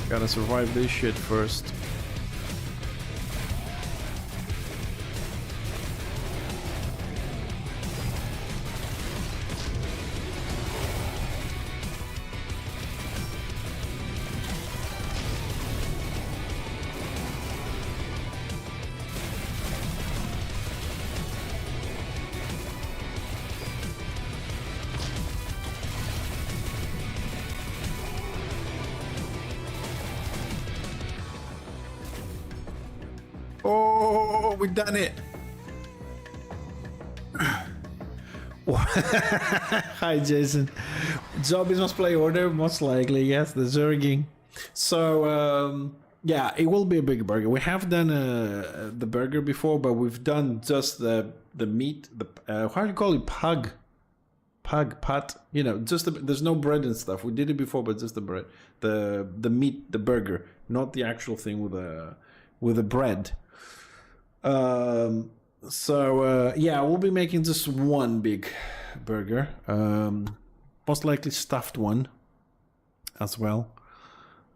Gotta survive this shit first. Oh, we done it. Hi, Jason. Job is must play order, most likely. Yes, the Zerging. So, yeah, it will be a big burger. We have done the burger before, but we've done just the meat. The how do you call it? Pug, pat. You know, just there's no bread and stuff. We did it before, but just the bread, the meat, the burger, not the actual thing with the bread. So yeah, we'll be making just one big burger, most likely stuffed one as well.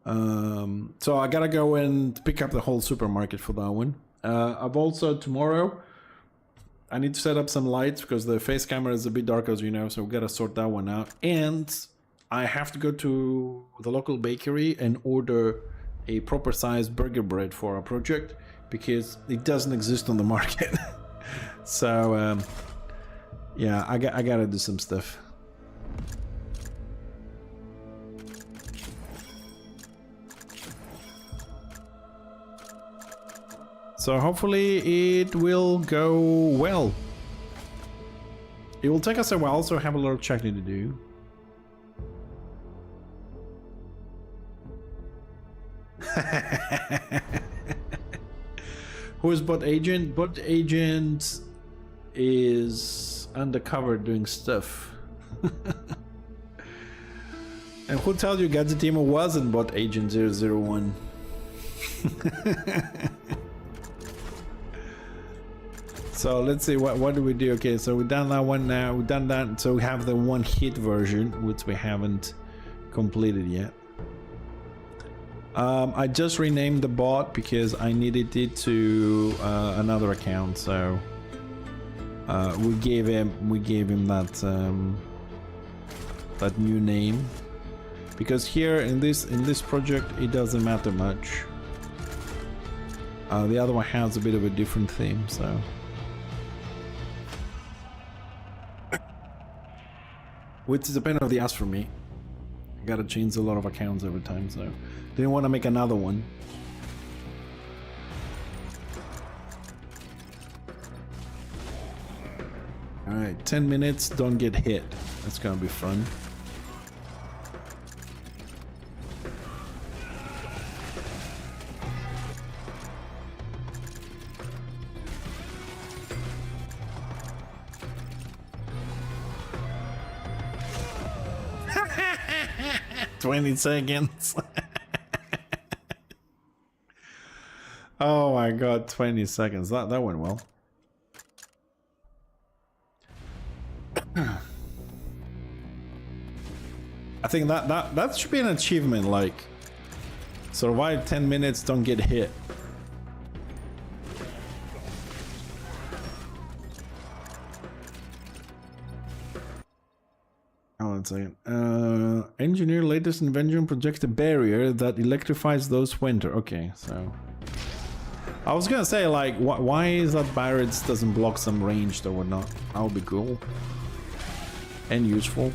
So I gotta go and pick up the whole supermarket for that one. I've also tomorrow I need to set up some lights because the face camera is a bit dark, as you know, so we gotta sort that one out. And I have to go to the local bakery and order a proper sized burger bread for our project, because it doesn't exist on the market. So yeah, I gotta do some stuff. So hopefully it will go well. It will take us a while, so I have a lot of checking to do. Who is bot agent? Bot agent is undercover doing stuff. And who told you Gadgetimo wasn't bot agent 001? So let's see, what do we do? Okay, so we've done that one now. We've done that, so we have the one hit version, which we haven't completed yet. I just renamed the bot because I needed it to another account, so we gave him that that new name, because here in this project it doesn't matter much. The other one has a bit of a different theme, so which is a pain in the ass for me. I gotta change a lot of accounts every time, so didn't want to make another one. Alright, 10 minutes, don't get hit. That's gonna be fun. "20 seconds." Oh my god, 20 seconds. That went well. I think that should be an achievement, like survive 10 minutes, don't get hit. Oh, one second. Engineer latest invention projects a barrier that electrifies those winter. Okay, so I was gonna say, like, why is that Barrett's doesn't block some ranged or whatnot? That would be cool. And useful.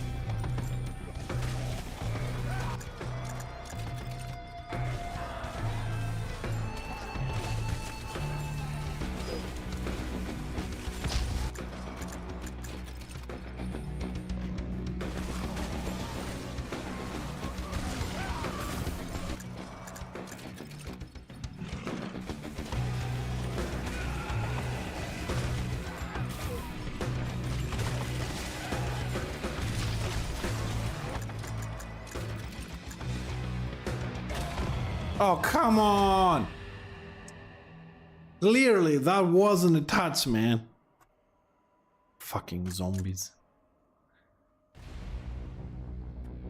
Oh, come on! Clearly, that wasn't a touch, man. Fucking zombies.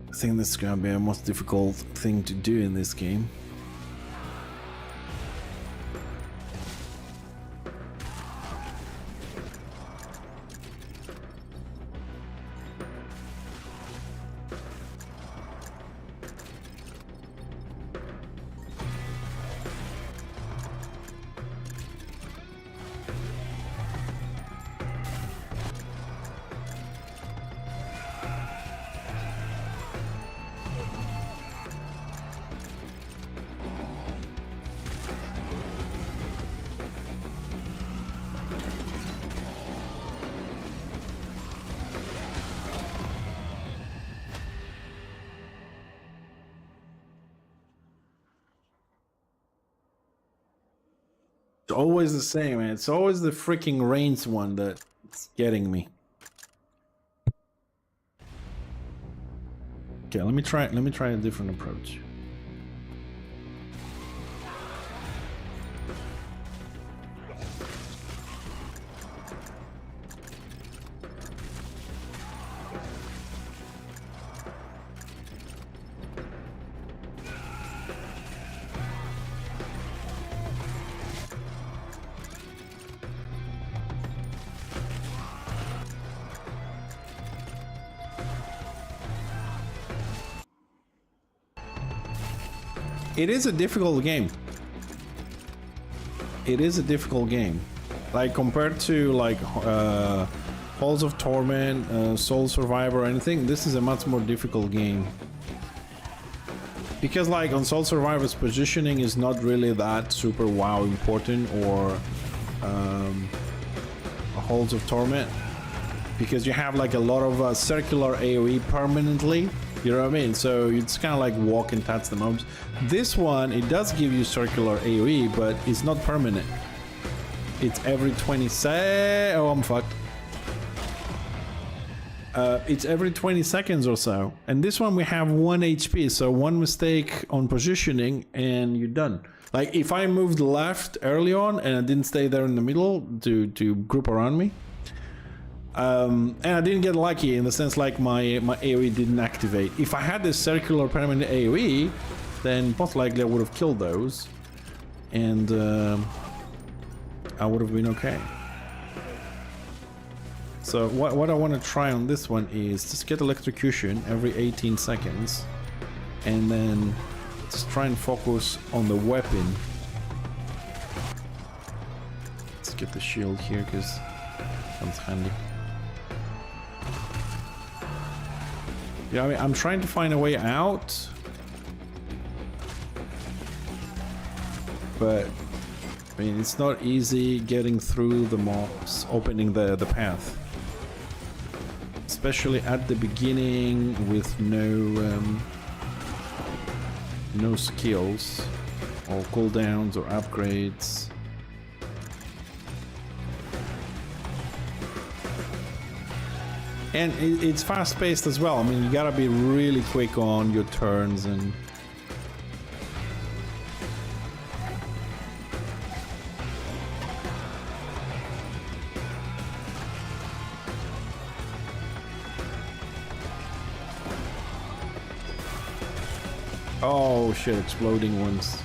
I think this is gonna be the most difficult thing to do in this game. It's always the same, man. It's always the freaking ranged one that's getting me. Okay, let me try a different approach. It is a difficult game. It is a difficult game. Like, compared to, like, Halls of Torment, Soul Survivor, or anything, this is a much more difficult game. Because, like, on Soul Survivor's positioning is not really that super wow important, or Halls of Torment. Because you have, like, a lot of circular AoE permanently. You know what I mean? So it's kind of like walk and touch the mobs. This one, it does give you circular AoE, but it's not permanent. It's every 20 oh, I'm fucked. It's every 20 seconds or so. And this one we have 1 HP, so one mistake on positioning and you're done. Like, if I moved left early on and I didn't stay there in the middle to group around me, and I didn't get lucky in the sense, like, my AoE didn't activate. If I had this circular permanent AoE, then most likely I would have killed those, and I would have been okay. So what I want to try on this one is just get electrocution every 18 seconds, and then just try and focus on the weapon. Let's get the shield here, because that's handy. Yeah, I mean, I'm trying to find a way out, but I mean, it's not easy getting through the mobs, opening the path, especially at the beginning with no skills or cooldowns or upgrades. And it's fast-paced as well. I mean, you gotta be really quick on your turns and... Oh shit, exploding ones.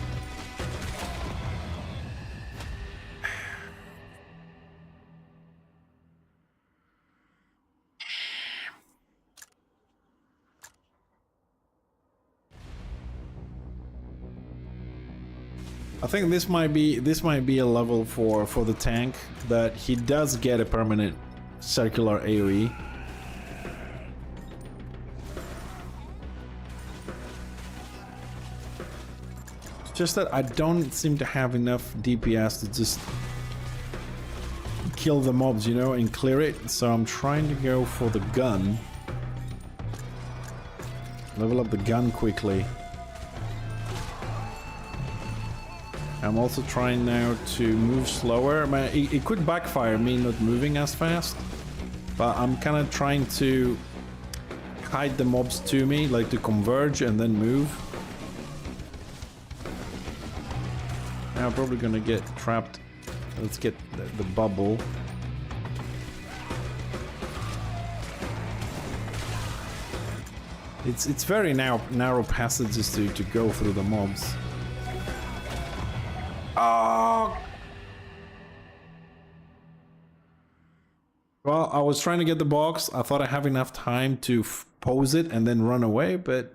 I think this might be a level for the tank that he does get a permanent circular AoE. It's just that I don't seem to have enough DPS to just kill the mobs, you know, and clear it. So I'm trying to go for the gun. Level up the gun quickly. I'm also trying now to move slower. It could backfire me not moving as fast, but I'm kind of trying to hide the mobs to me, like to converge and then move. Now I'm probably gonna get trapped. Let's get the bubble. It's very narrow passages to go through the mobs. Oh. Well, I was trying to get the box. I thought I have enough time to pose it and then run away, but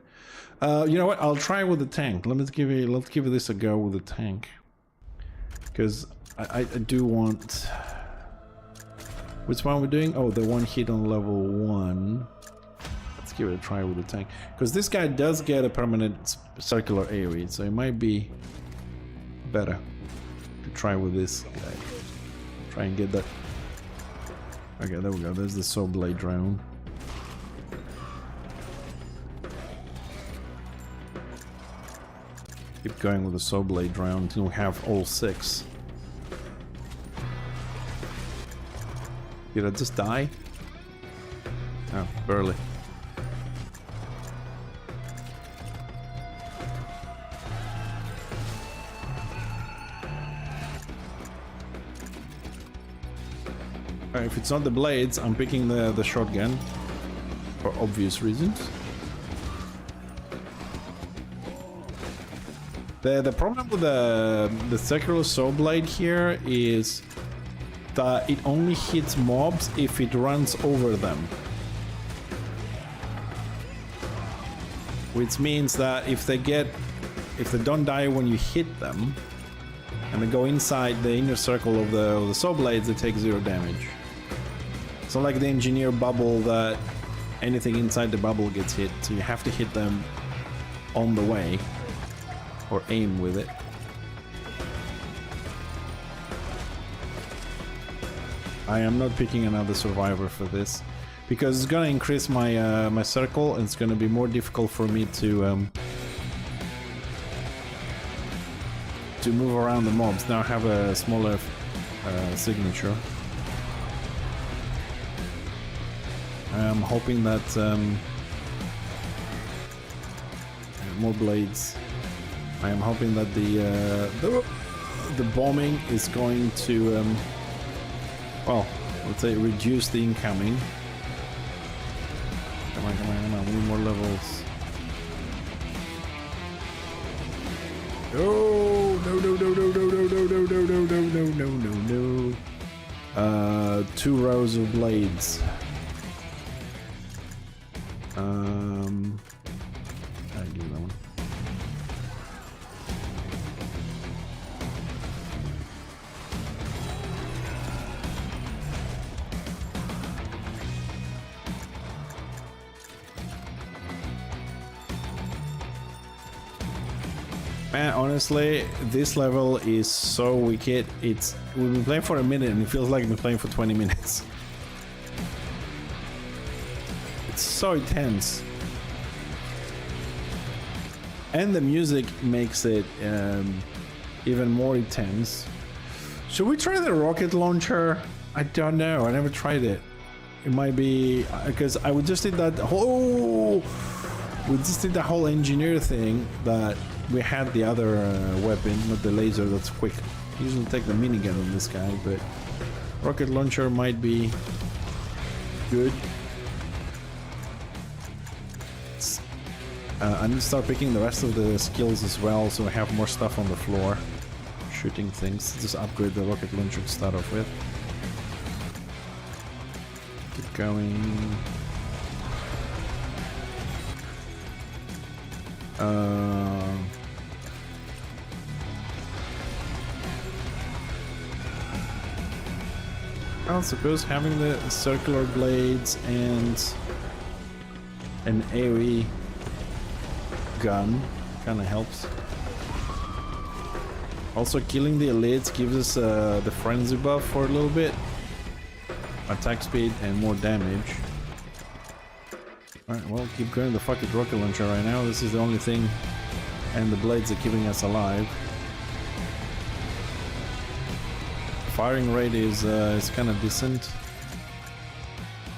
you know what? I'll try with the tank. Let's give this a go with the tank, because I do want. Which one we're doing? Oh, the one hit on level 1. Let's give it a try with the tank, because this guy does get a permanent circular AoE, so it might be better to try with this guy. Try and get that. Okay, there we go. There's the saw blade drone. Keep going with the saw blade drone until we have all 6. Did I just die? Oh, barely. If it's not the blades, I'm picking the shotgun for obvious reasons. The problem with the circular saw blade here is that it only hits mobs if it runs over them, which means that if they don't die when you hit them and they go inside the inner circle of the saw blades, they take 0 damage. So like the engineer bubble, that anything inside the bubble gets hit, so you have to hit them on the way or aim with it. I am not picking another survivor for this because it's gonna increase my my circle, and it's gonna be more difficult for me to move around the mobs. Now I have a smaller signature. I'm hoping that more blades. I am hoping that the bombing is going to well, let's say reduce the incoming. Come on, come on, come on! We need more levels. No, no, no, no, no, no, no, no, no, no, no, no, no, no, no. 2 rows of blades. I'll do that one. Man, honestly, this level is so wicked. We've been playing for a minute and it feels like we've been playing for 20 minutes. It's so intense. And the music makes it even more intense. Should we try the rocket launcher? I don't know. I never tried it. It might be because I would just did that whole. We just did the whole engineer thing that we had the other weapon, not the laser. That's quick. Usually take the minigun on this guy, but rocket launcher might be good. I need to start picking the rest of the skills as well, so I have more stuff on the floor. Shooting things. Just upgrade the rocket launcher to start off with. Keep going. I suppose having the circular blades and an AoE gun kind of helps. Also, killing the elites gives us the frenzy buff for a little bit. Attack speed and more damage. Alright, well, keep going the fucking rocket launcher right now. This is the only thing. And the blades are keeping us alive. Firing rate is kind of decent.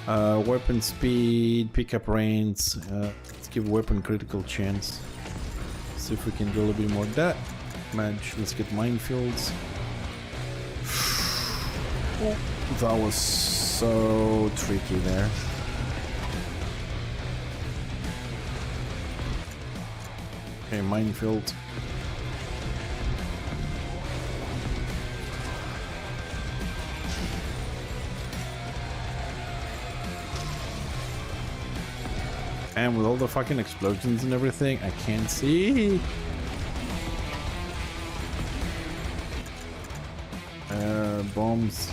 Weapon speed, pickup range. Let's give weapon critical chance. See if we can do a little bit more of that. Match. Let's get minefields. That was so tricky there. Okay, minefield. And with all the fucking explosions and everything, I can't see. Bombs.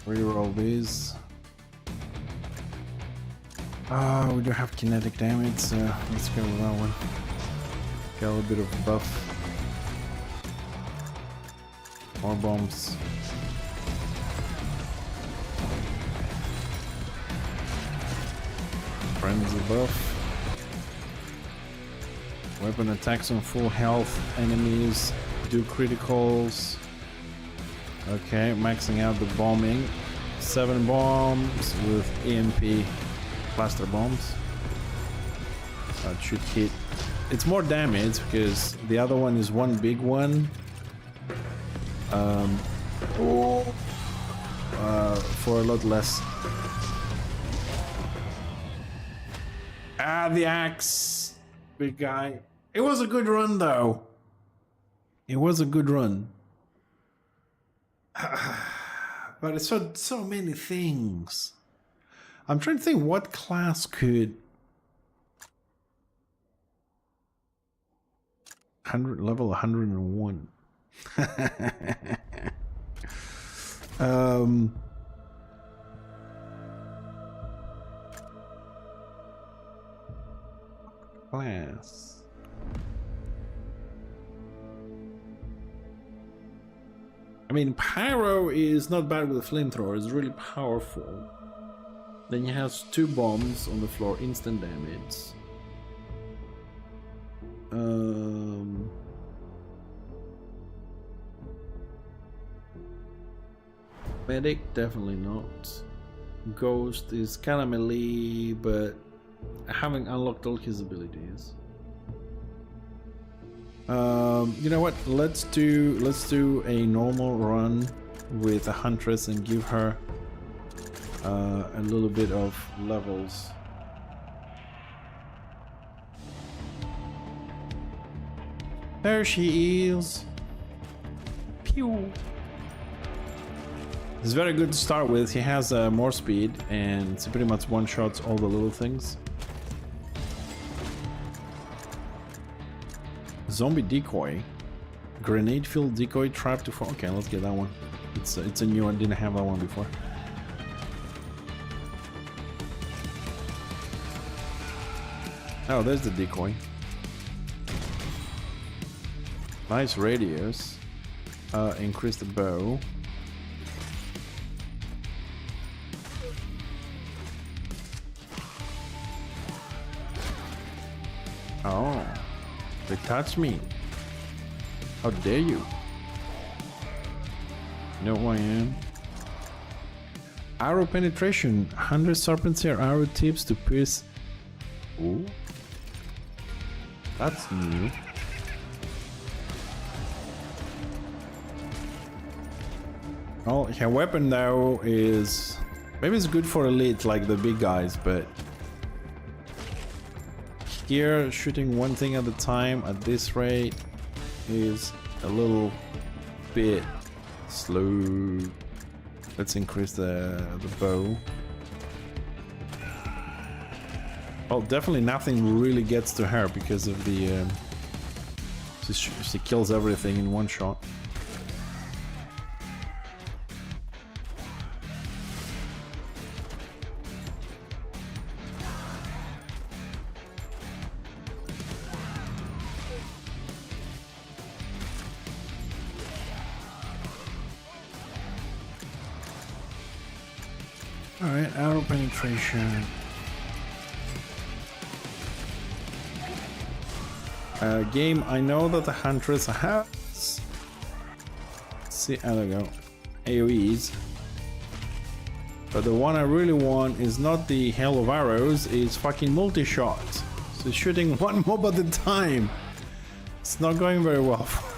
Reroll these. Oh, we do have kinetic damage, so let's go with that one. Got a little bit of a buff. More bombs. Frenzy buff. Weapon attacks on full health. Enemies do criticals. Okay, maxing out the bombing. 7 bombs with EMP cluster bombs. That should hit. It's more damage because the other one is one big one. For a lot less. Ah, the axe, big guy. It was a good run though. It was a good run. But it's so many things. I'm trying to think what class could 100 level 101. Class. I mean, Pyro is not bad with a flamethrower. It's really powerful. Then he has 2 bombs on the floor, instant damage. Medic, definitely not. Ghost is kind of melee, but I haven't unlocked all his abilities. You know what? Let's do a normal run with a huntress and give her a little bit of levels. There she is. Pew. It's very good to start with. He has more speed and it's pretty much one-shots all the little things. Zombie decoy. Grenade filled decoy trap to fall. Okay, let's get that one. It's a new one. Didn't have that one before. Oh, there's the decoy. Nice radius. Increase the bow. Oh, they touched me. How dare you? You know who I am? Arrow penetration. 100 serpent hair arrow tips to pierce. Ooh. That's new. Oh, her weapon now is... Maybe it's good for elite, like the big guys, but... Here, shooting one thing at a time at this rate is a little bit slow. Let's increase the bow. Well, definitely nothing really gets to her because of the... she kills everything in one shot. Alright, auto penetration. Game, I know that the Huntress has... See, there we go. AoEs. But the one I really want is not the Hail of Arrows, it's fucking multi-shot. So shooting one mob at a time. It's not going very well for us.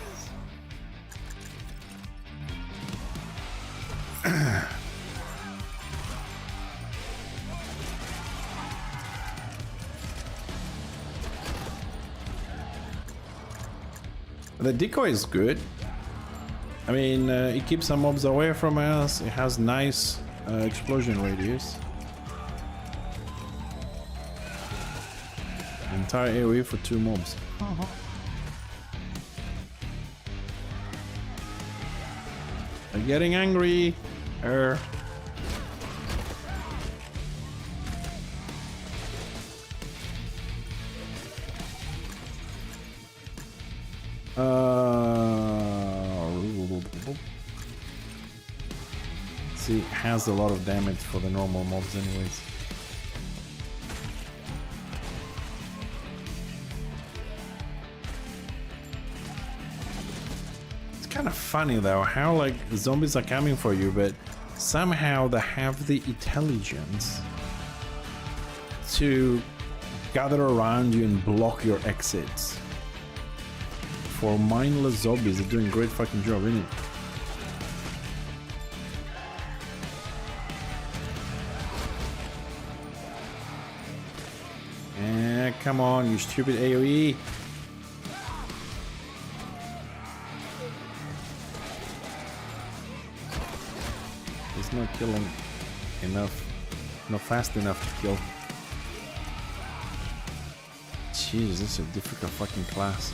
The decoy is good. I mean, it keeps some mobs away from us. It has nice explosion radius. Entire AoE for 2 mobs. I'm getting angry. See, it has a lot of damage for the normal mobs anyways. It's kind of funny though, how like zombies are coming for you, but somehow they have the intelligence to gather around you and block your exits. For mindless zombies, they're doing a great fucking job, isn't it? Yeah, come on, you stupid AoE. It's not killing enough, not fast enough to kill. Jeez, this is a difficult fucking class.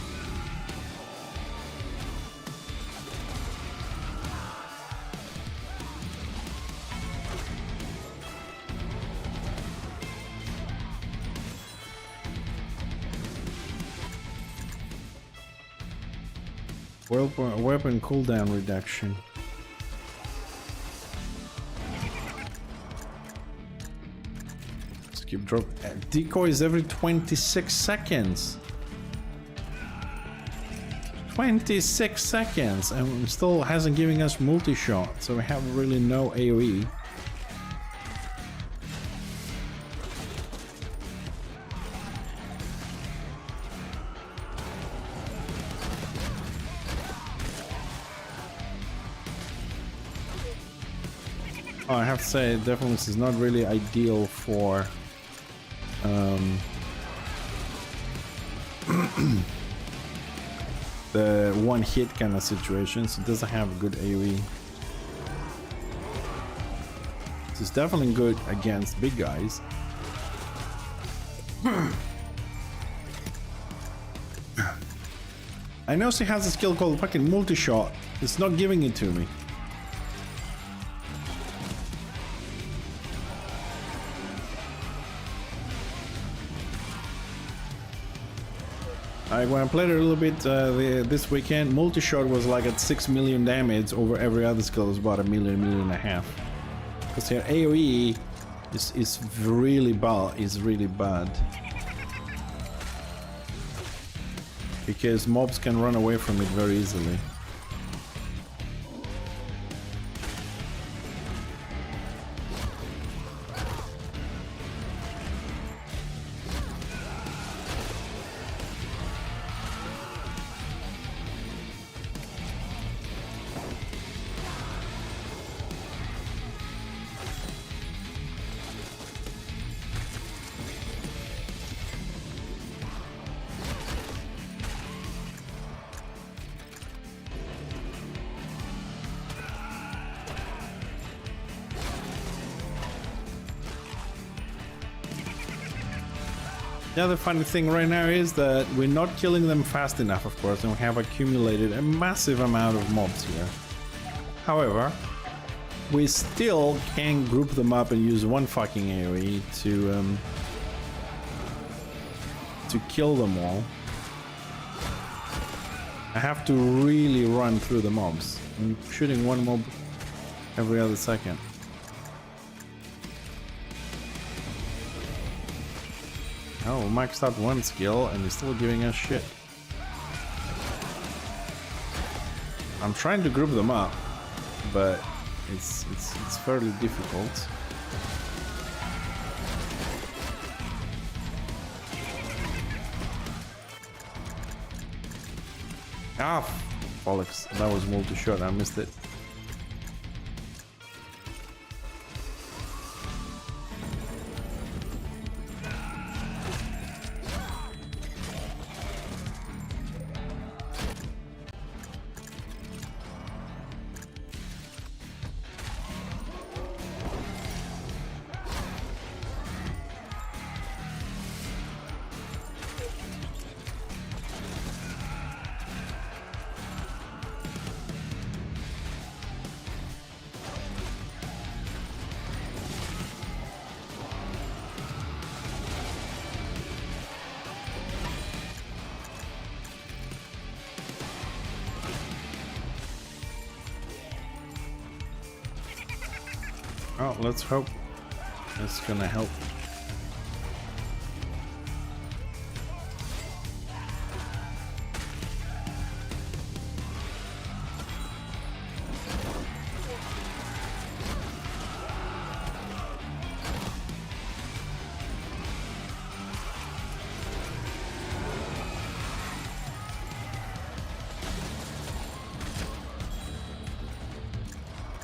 Weapon cooldown reduction. Let's keep dropping. Decoys every 26 seconds. 26 seconds, and still hasn't given us multi-shot, so we have really no AoE. Oh, I have to say, definitely this is not really ideal for the one hit kind of situations. It doesn't have a good AoE. This is definitely good against big guys. I know she has a skill called fucking multi-shot. It's not giving it to me. When I played it a little bit this weekend, multi-shot was like at 6 million damage over every other skill is about a million and a half. Because here AoE is really bad. Because mobs can run away from it very easily. The other funny thing right now is that we're not killing them fast enough, of course, and we have accumulated a massive amount of mobs here. However, we still can group them up and use one fucking AoE to kill them all. I have to really run through the mobs. I'm shooting one mob every other second. Oh, we maxed out one skill and he's still giving us shit. I'm trying to group them up, but it's fairly difficult. Ah, bollocks! That was multi-shot. I missed it. Oh, let's hope it's gonna help.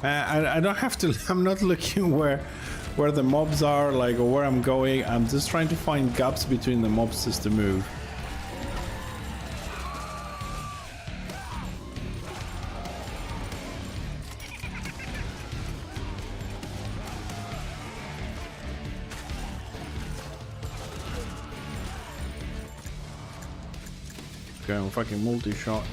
I don't have to. I'm not looking where the mobs are, like, or where I'm going. I'm just trying to find gaps between the mobs just to move. Going fucking multi-shot.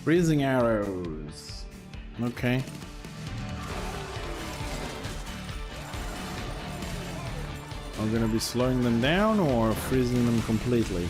Freezing arrows. Okay. I'm gonna be slowing them down or freezing them completely.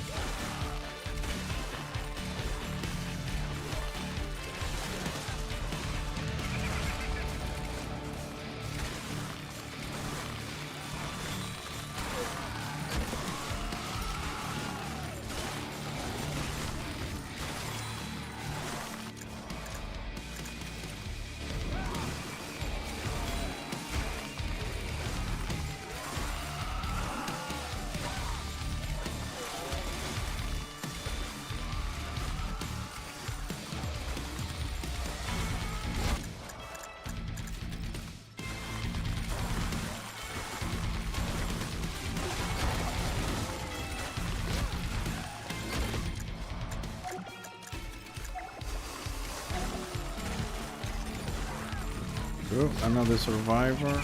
Oh, another survivor.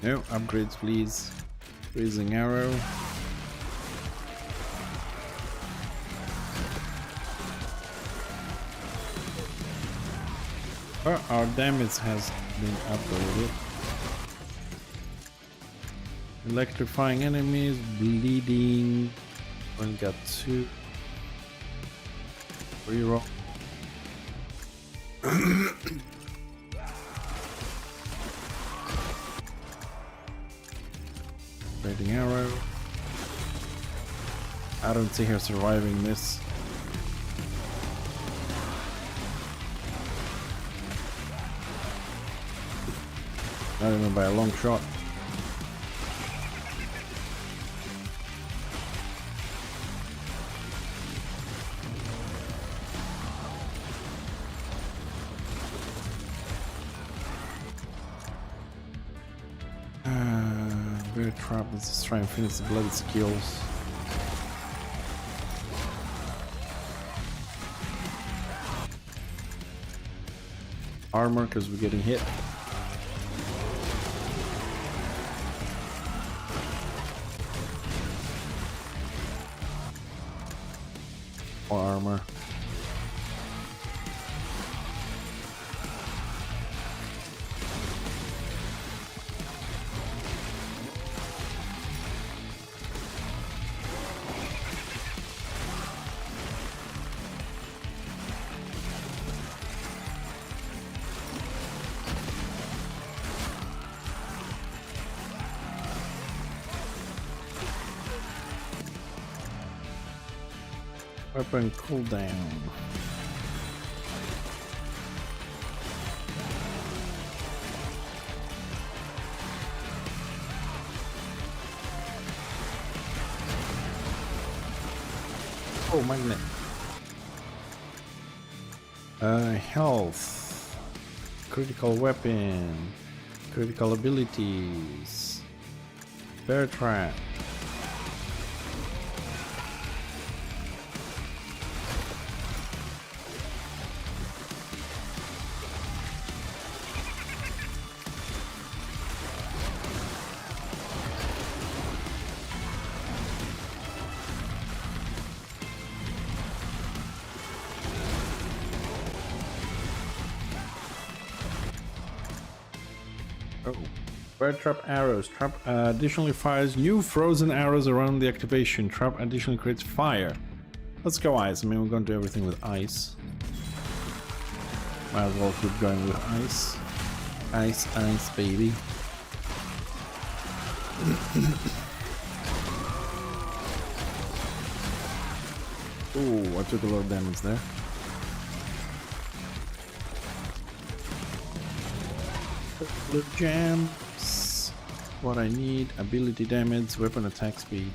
No upgrades, please. Freezing arrow. Oh, our damage has been upgraded. Electrifying enemies, bleeding. Only got 2. Reroll. Raiding arrow. I don't see her surviving this. Not even by a long shot. Bear trap. Let's just try and finish the bloody skills. Armor, because we're getting hit. More armor. Weapon cooldown. Oh, magnet. Health. Critical weapon. Critical abilities. Bear trap. Oh, bear trap arrows. Trap additionally fires new frozen arrows around the activation. Trap additionally creates fire. Let's go ice. I mean, we're going to do everything with ice. Might as well keep going with ice. Ice, ice, baby. Ooh, I took a lot of damage there. Blue gems. What I need: ability damage, weapon attack speed.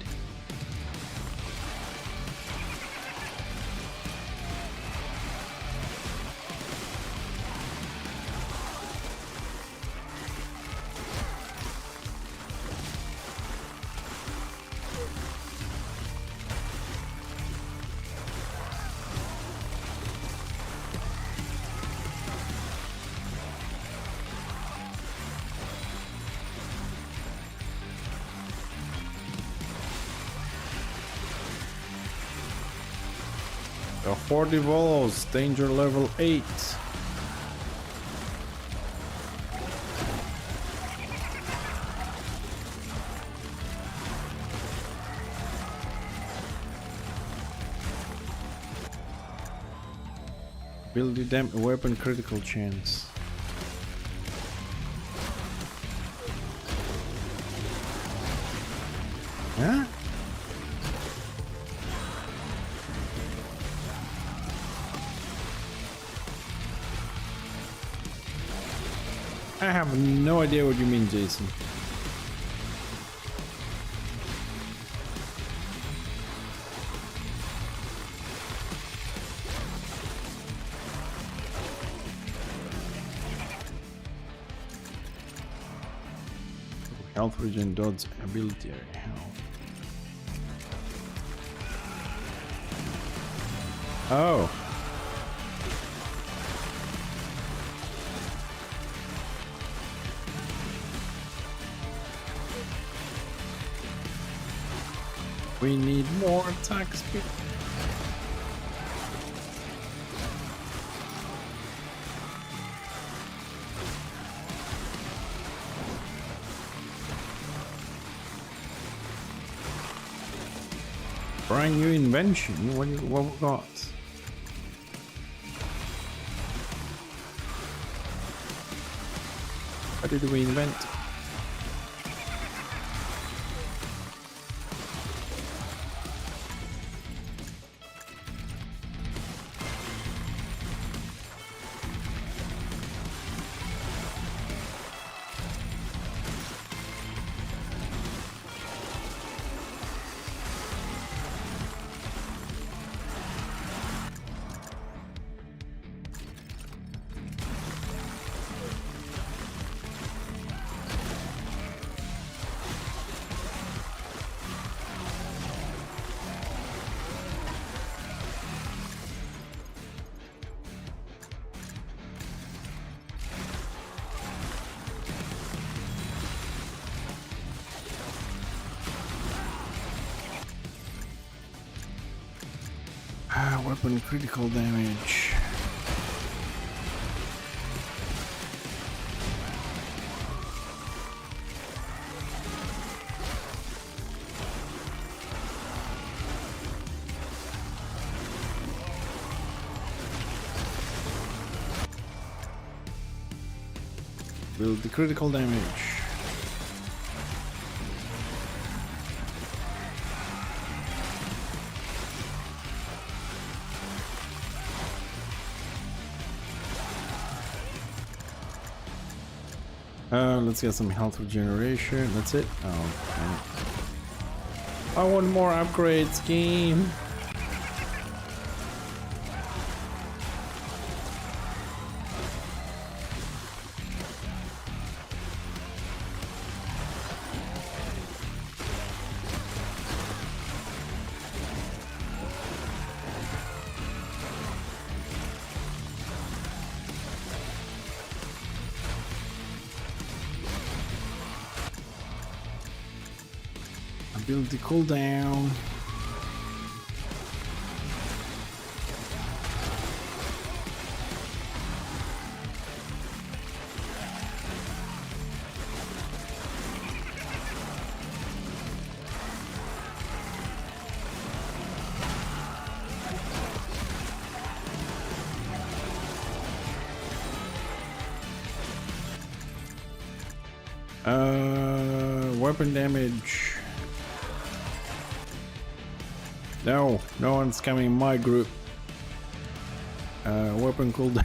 The 40 volts, danger level 8. Ability damage, weapon critical chance. Huh? I have no idea what you mean, Jason. Health regen dodge ability area. Health. Oh. We need more attack speed. Brand new invention. What we got? What did we invent? Weapon critical damage. Build the critical damage. Let's get some health regeneration. That's it. Oh, damn it. I want more upgrades, game. Build the cooldown. Weapon damage. No, no one's coming in my group. Weapon cooldown.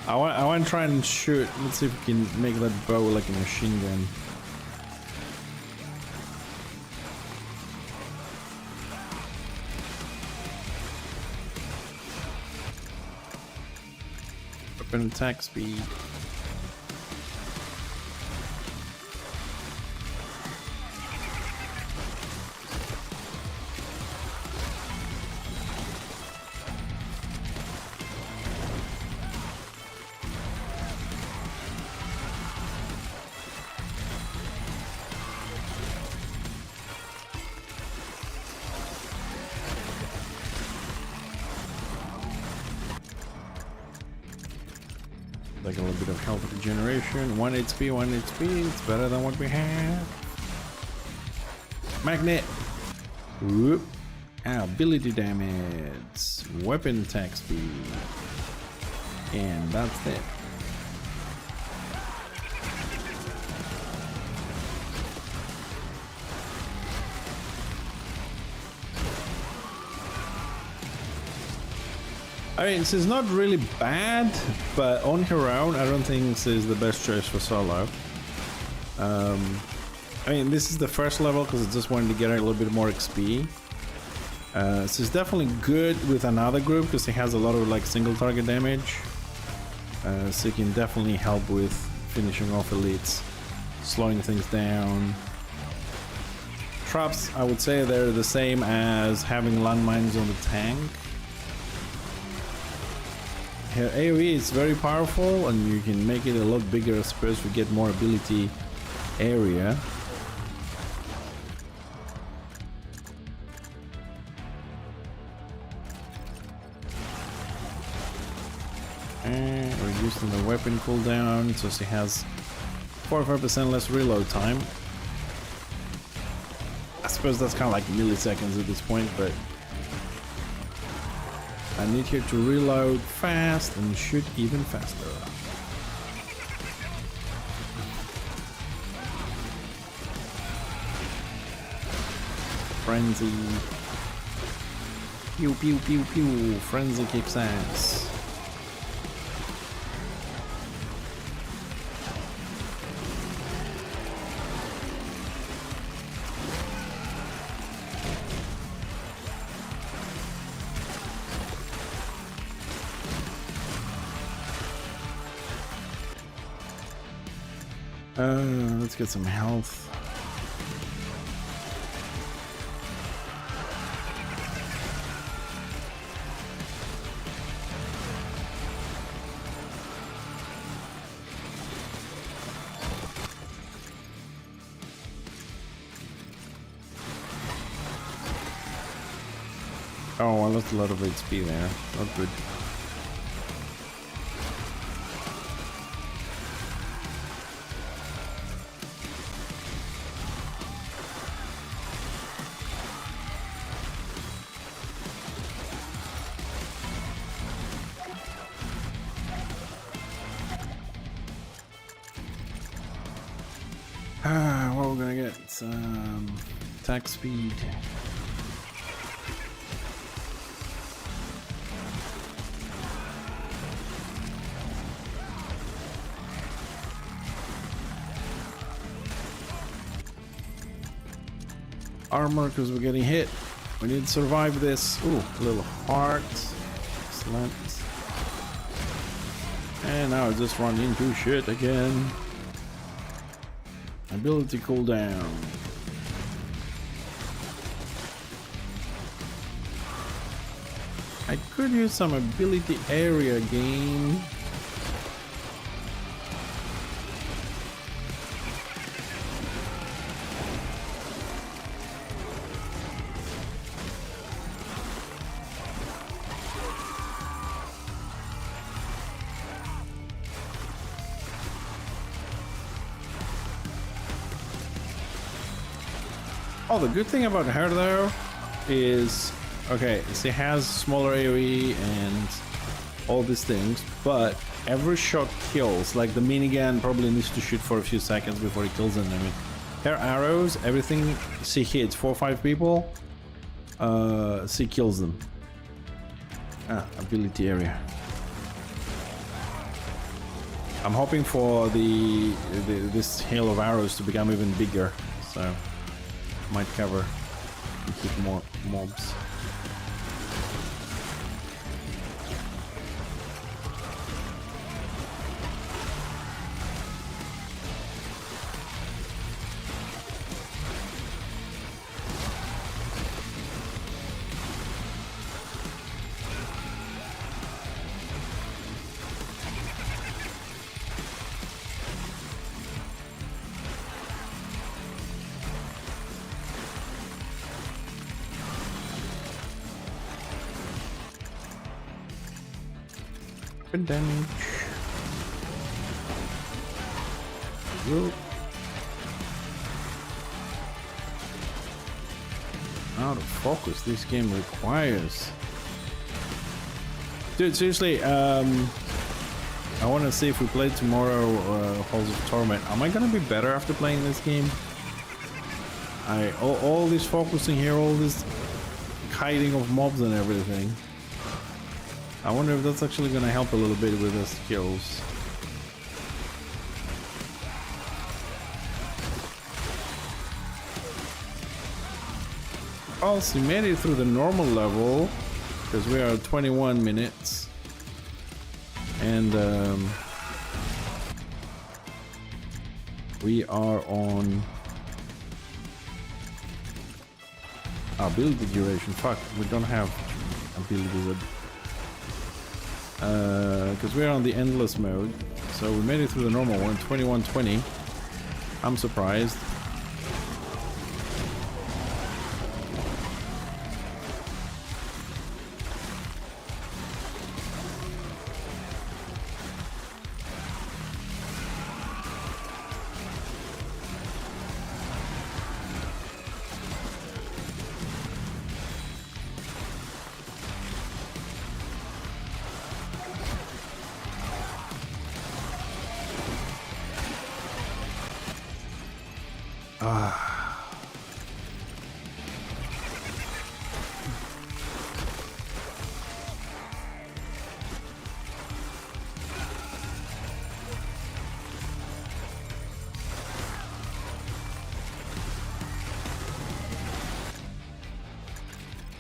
I want to try and shoot. Let's see if we can make that bow like a machine gun. Weapon attack speed. Like a little bit of health regeneration. 1 HP, 1 HP. It's better than what we have. Magnet. Whoop. Ability damage. Weapon attack speed. And that's it. I mean, this is not really bad, but on her own, I don't think this is the best choice for solo. I mean, this is the first level because I just wanted to get her a little bit more XP. So it's definitely good with another group because it has a lot of like single target damage. So it can definitely help with finishing off elites, slowing things down. Traps, I would say they're the same as having landmines on the tank. Her AoE is very powerful and you can make it a lot bigger, I suppose, to get more ability area. And reducing the weapon cooldown, so she has 45% less reload time. I suppose that's kind of like milliseconds at this point, but I need her to reload fast and shoot even faster. Frenzy. Pew pew pew pew. Frenzy kicks ass. Let's get some health. Oh, I lost a lot of HP there. Not good. What we're gonna get? Some attack speed. Armor, because we're getting hit. We need to survive this. Ooh, a little heart. Excellent. And now I just run into shit again. Ability cooldown. I could use some ability area gain. Oh, the good thing about her though is, okay, she has smaller AoE and all these things, but every shot kills. Like the minigun probably needs to shoot for a few seconds before it kills an enemy. Her arrows, everything she hits 4 or 5 people, she kills them. Ability area. I'm hoping for this hail of arrows to become even bigger, so might cover and hit more mobs. Damage. Whoa. Out of focus this game requires. Dude, seriously, I want to see if we play tomorrow Halls of Torment. Am I gonna be better after playing this game? All this focusing here, all this hiding of mobs and everything. I wonder if that's actually going to help a little bit with the skills. Also, we made it through the normal level because we are at 21 minutes. And we are on ability duration. Fuck, we don't have abilities. Because we're on the endless mode, so we made it through the normal one, 21:20. I'm surprised.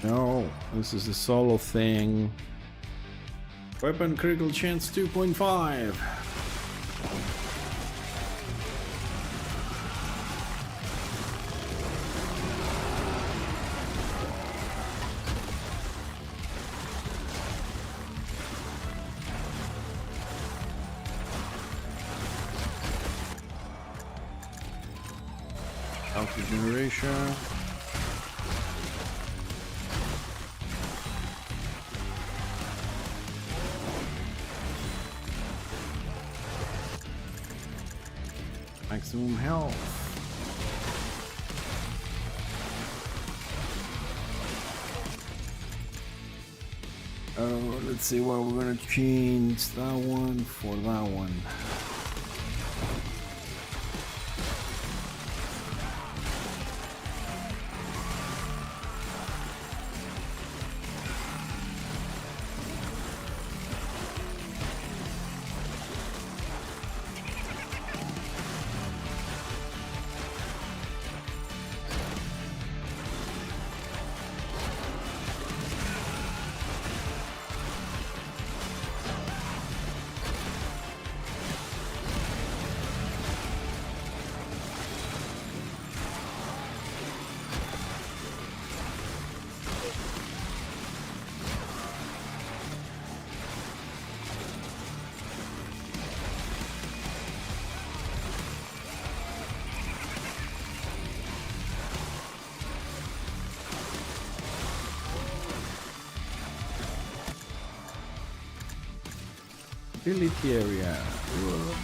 No, this is a solo thing. Weapon critical chance 2.5. Alpha generation. Maximum health. Oh, let's see what we're gonna change that one for that one. Ability area. Whoa.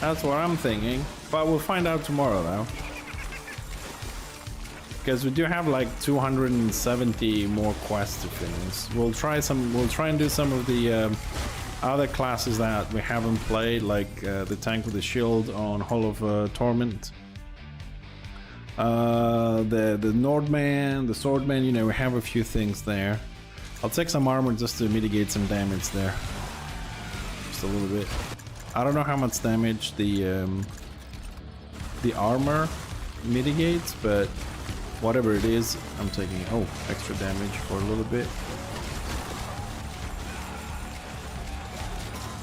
That's what I'm thinking, but we'll find out tomorrow though. Because we do have like 270 more quests to finish. We'll try and do some of the other classes that we haven't played, like the tank with the shield on Hall of Torment. The Nordman, the Swordman, you know, we have a few things there. I'll take some armor just to mitigate some damage there. Just a little bit. I don't know how much damage the armor mitigates, but whatever it is, I'm taking extra damage for a little bit.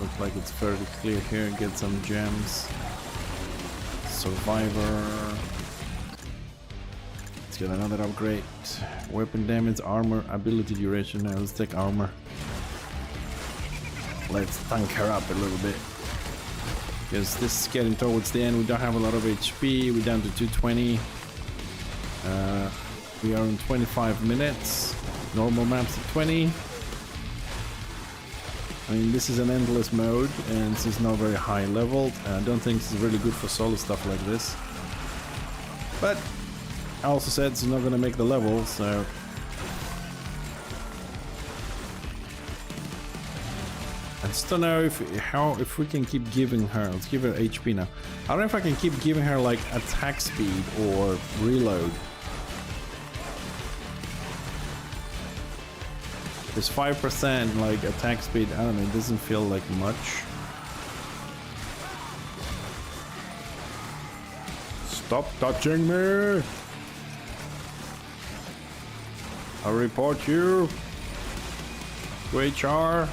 Looks like it's fairly clear here. Get some gems. Survivor. Let's get another upgrade. Weapon damage, armor, ability duration. Now let's take armor. Let's tank her up a little bit. Because this is getting towards the end. We don't have a lot of HP. We're down to 220. We are in 25 minutes. Normal maps at 20. I mean, this is an endless mode, and this is not very high leveled. I don't think this is really good for solo stuff like this. But I also said it's not going to make the level, so... I just don't know if we can keep giving her. Let's give her HP now. I don't know if I can keep giving her like attack speed or reload. There's 5% like attack speed. I don't know. It doesn't feel like much. Stop touching me! I'll report you to HR.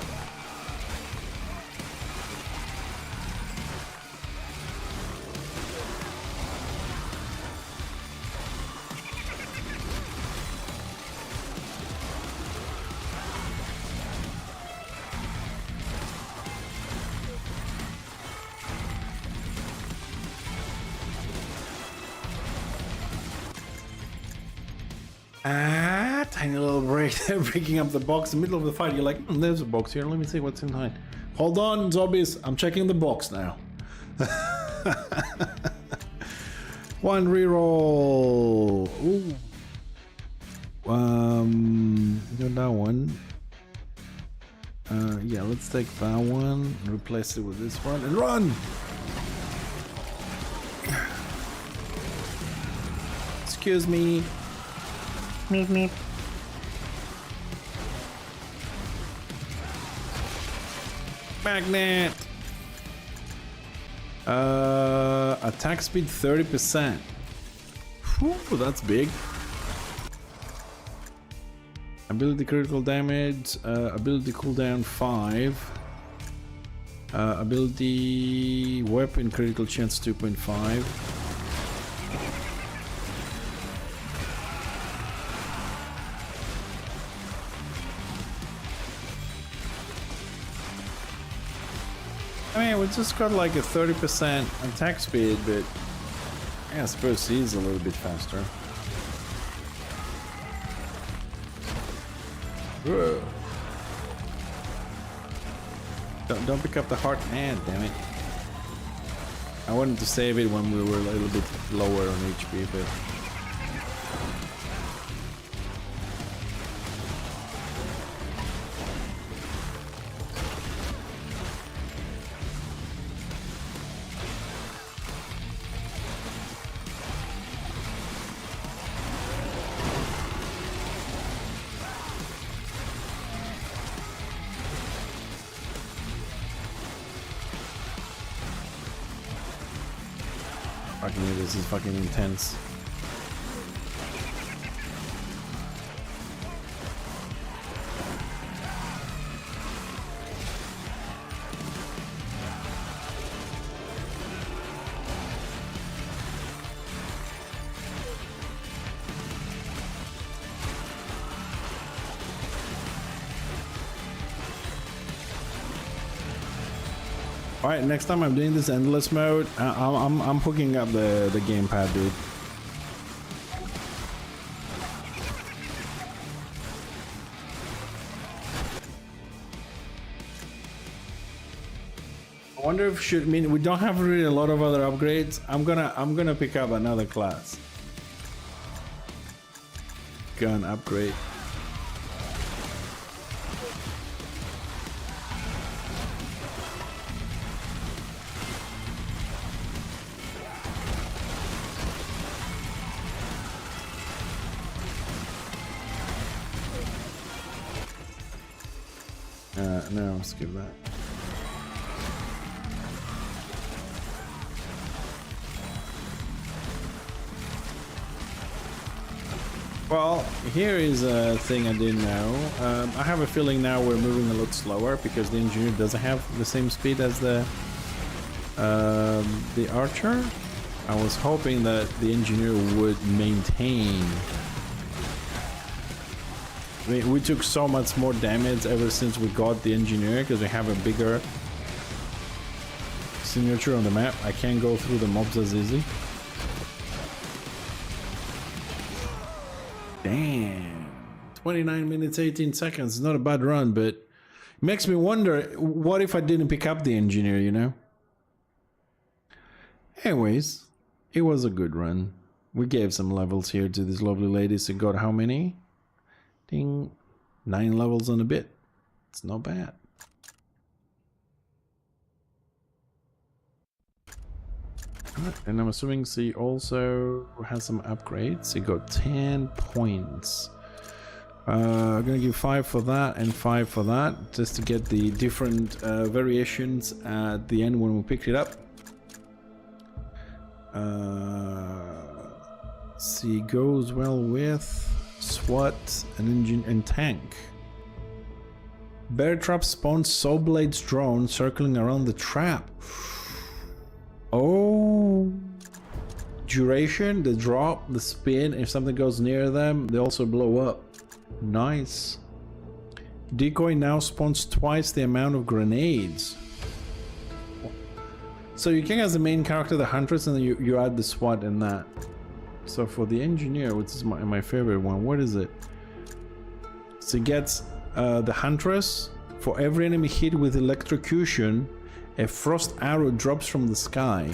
Tiny little break there, breaking up the box in the middle of the fight. You're like, there's a box here. Let me see what's inside. Hold on, zombies. I'm checking the box now. One reroll. Ooh. Got that one. Yeah, let's take that one. Replace it with this one and run. Excuse me. Meep meep. Magnet. Attack speed 30%. Whew, that's big. Ability critical damage. Ability cooldown 5. Ability weapon critical chance 2.5. I mean, we just got like a 30% attack speed, but yeah, I suppose he's a little bit faster. Whoa. Don't pick up the heart hand, damn it. I wanted to save it when we were a little bit lower on HP, but... Fucking, this is fucking intense. All right, next time I'm doing this endless mode, I'm hooking up the gamepad, dude. I wonder if should mean we don't have really a lot of other upgrades. I'm gonna pick up another class. Gun upgrade. No, skip that. Well, here is a thing I didn't know. I have a feeling now we're moving a lot slower because the engineer doesn't have the same speed as the archer. I was hoping that the engineer would maintain. I mean, we took so much more damage ever since we got the engineer because we have a bigger signature on the map. I can't go through the mobs as easy. Damn. 29 minutes, 18 seconds. Not a bad run, but it makes me wonder, what if I didn't pick up the engineer, you know? Anyways, it was a good run. We gave some levels here to these lovely ladies. It got how many? 9 levels on a bit. It's not bad. And I'm assuming she also has some upgrades. She got 10 points. I'm gonna give 5 for that and 5 for that, just to get the different variations at the end when we picked it up. She goes well with SWAT, an engine, and tank. Bear trap spawns saw blades drone circling around the trap. Oh, duration, the drop, the spin. If something goes near them, they also blow up. Nice. Decoy now spawns twice the amount of grenades. So you can, as the main character, the Huntress, and then you add the SWAT in that. So for the engineer, which is my favorite one, what is it? So he gets the Huntress. For every enemy hit with electrocution, a frost arrow drops from the sky.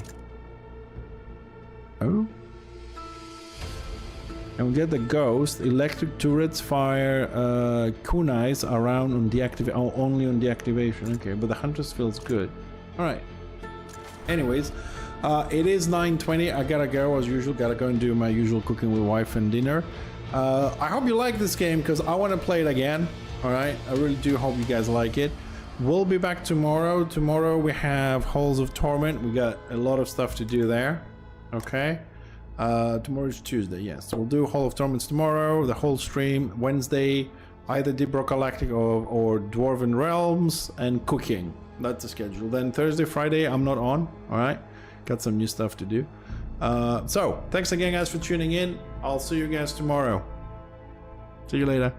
Oh. And we get the Ghost. Electric turrets fire kunais around on only on deactivation. Okay, but the Huntress feels good. All right. Anyways, it is 9:20. I gotta go as usual. Gotta go and do my usual cooking with wife and dinner. I hope you like this game because I want to play it again. All right, I really do hope you guys like it. we'll be back tomorrow. Tomorrow we have Halls of Torment. We got a lot of stuff to do there. Okay. Tomorrow's Tuesday, yes. So we'll do Hall of Torments tomorrow, the whole stream. Wednesday, either Deep Rock Galactic or Dwarven Realms and cooking. That's the schedule. Then Thursday, Friday, I'm not on. All right. Got some new stuff to do. So thanks again, guys, for tuning in. I'll see you guys tomorrow. See you later.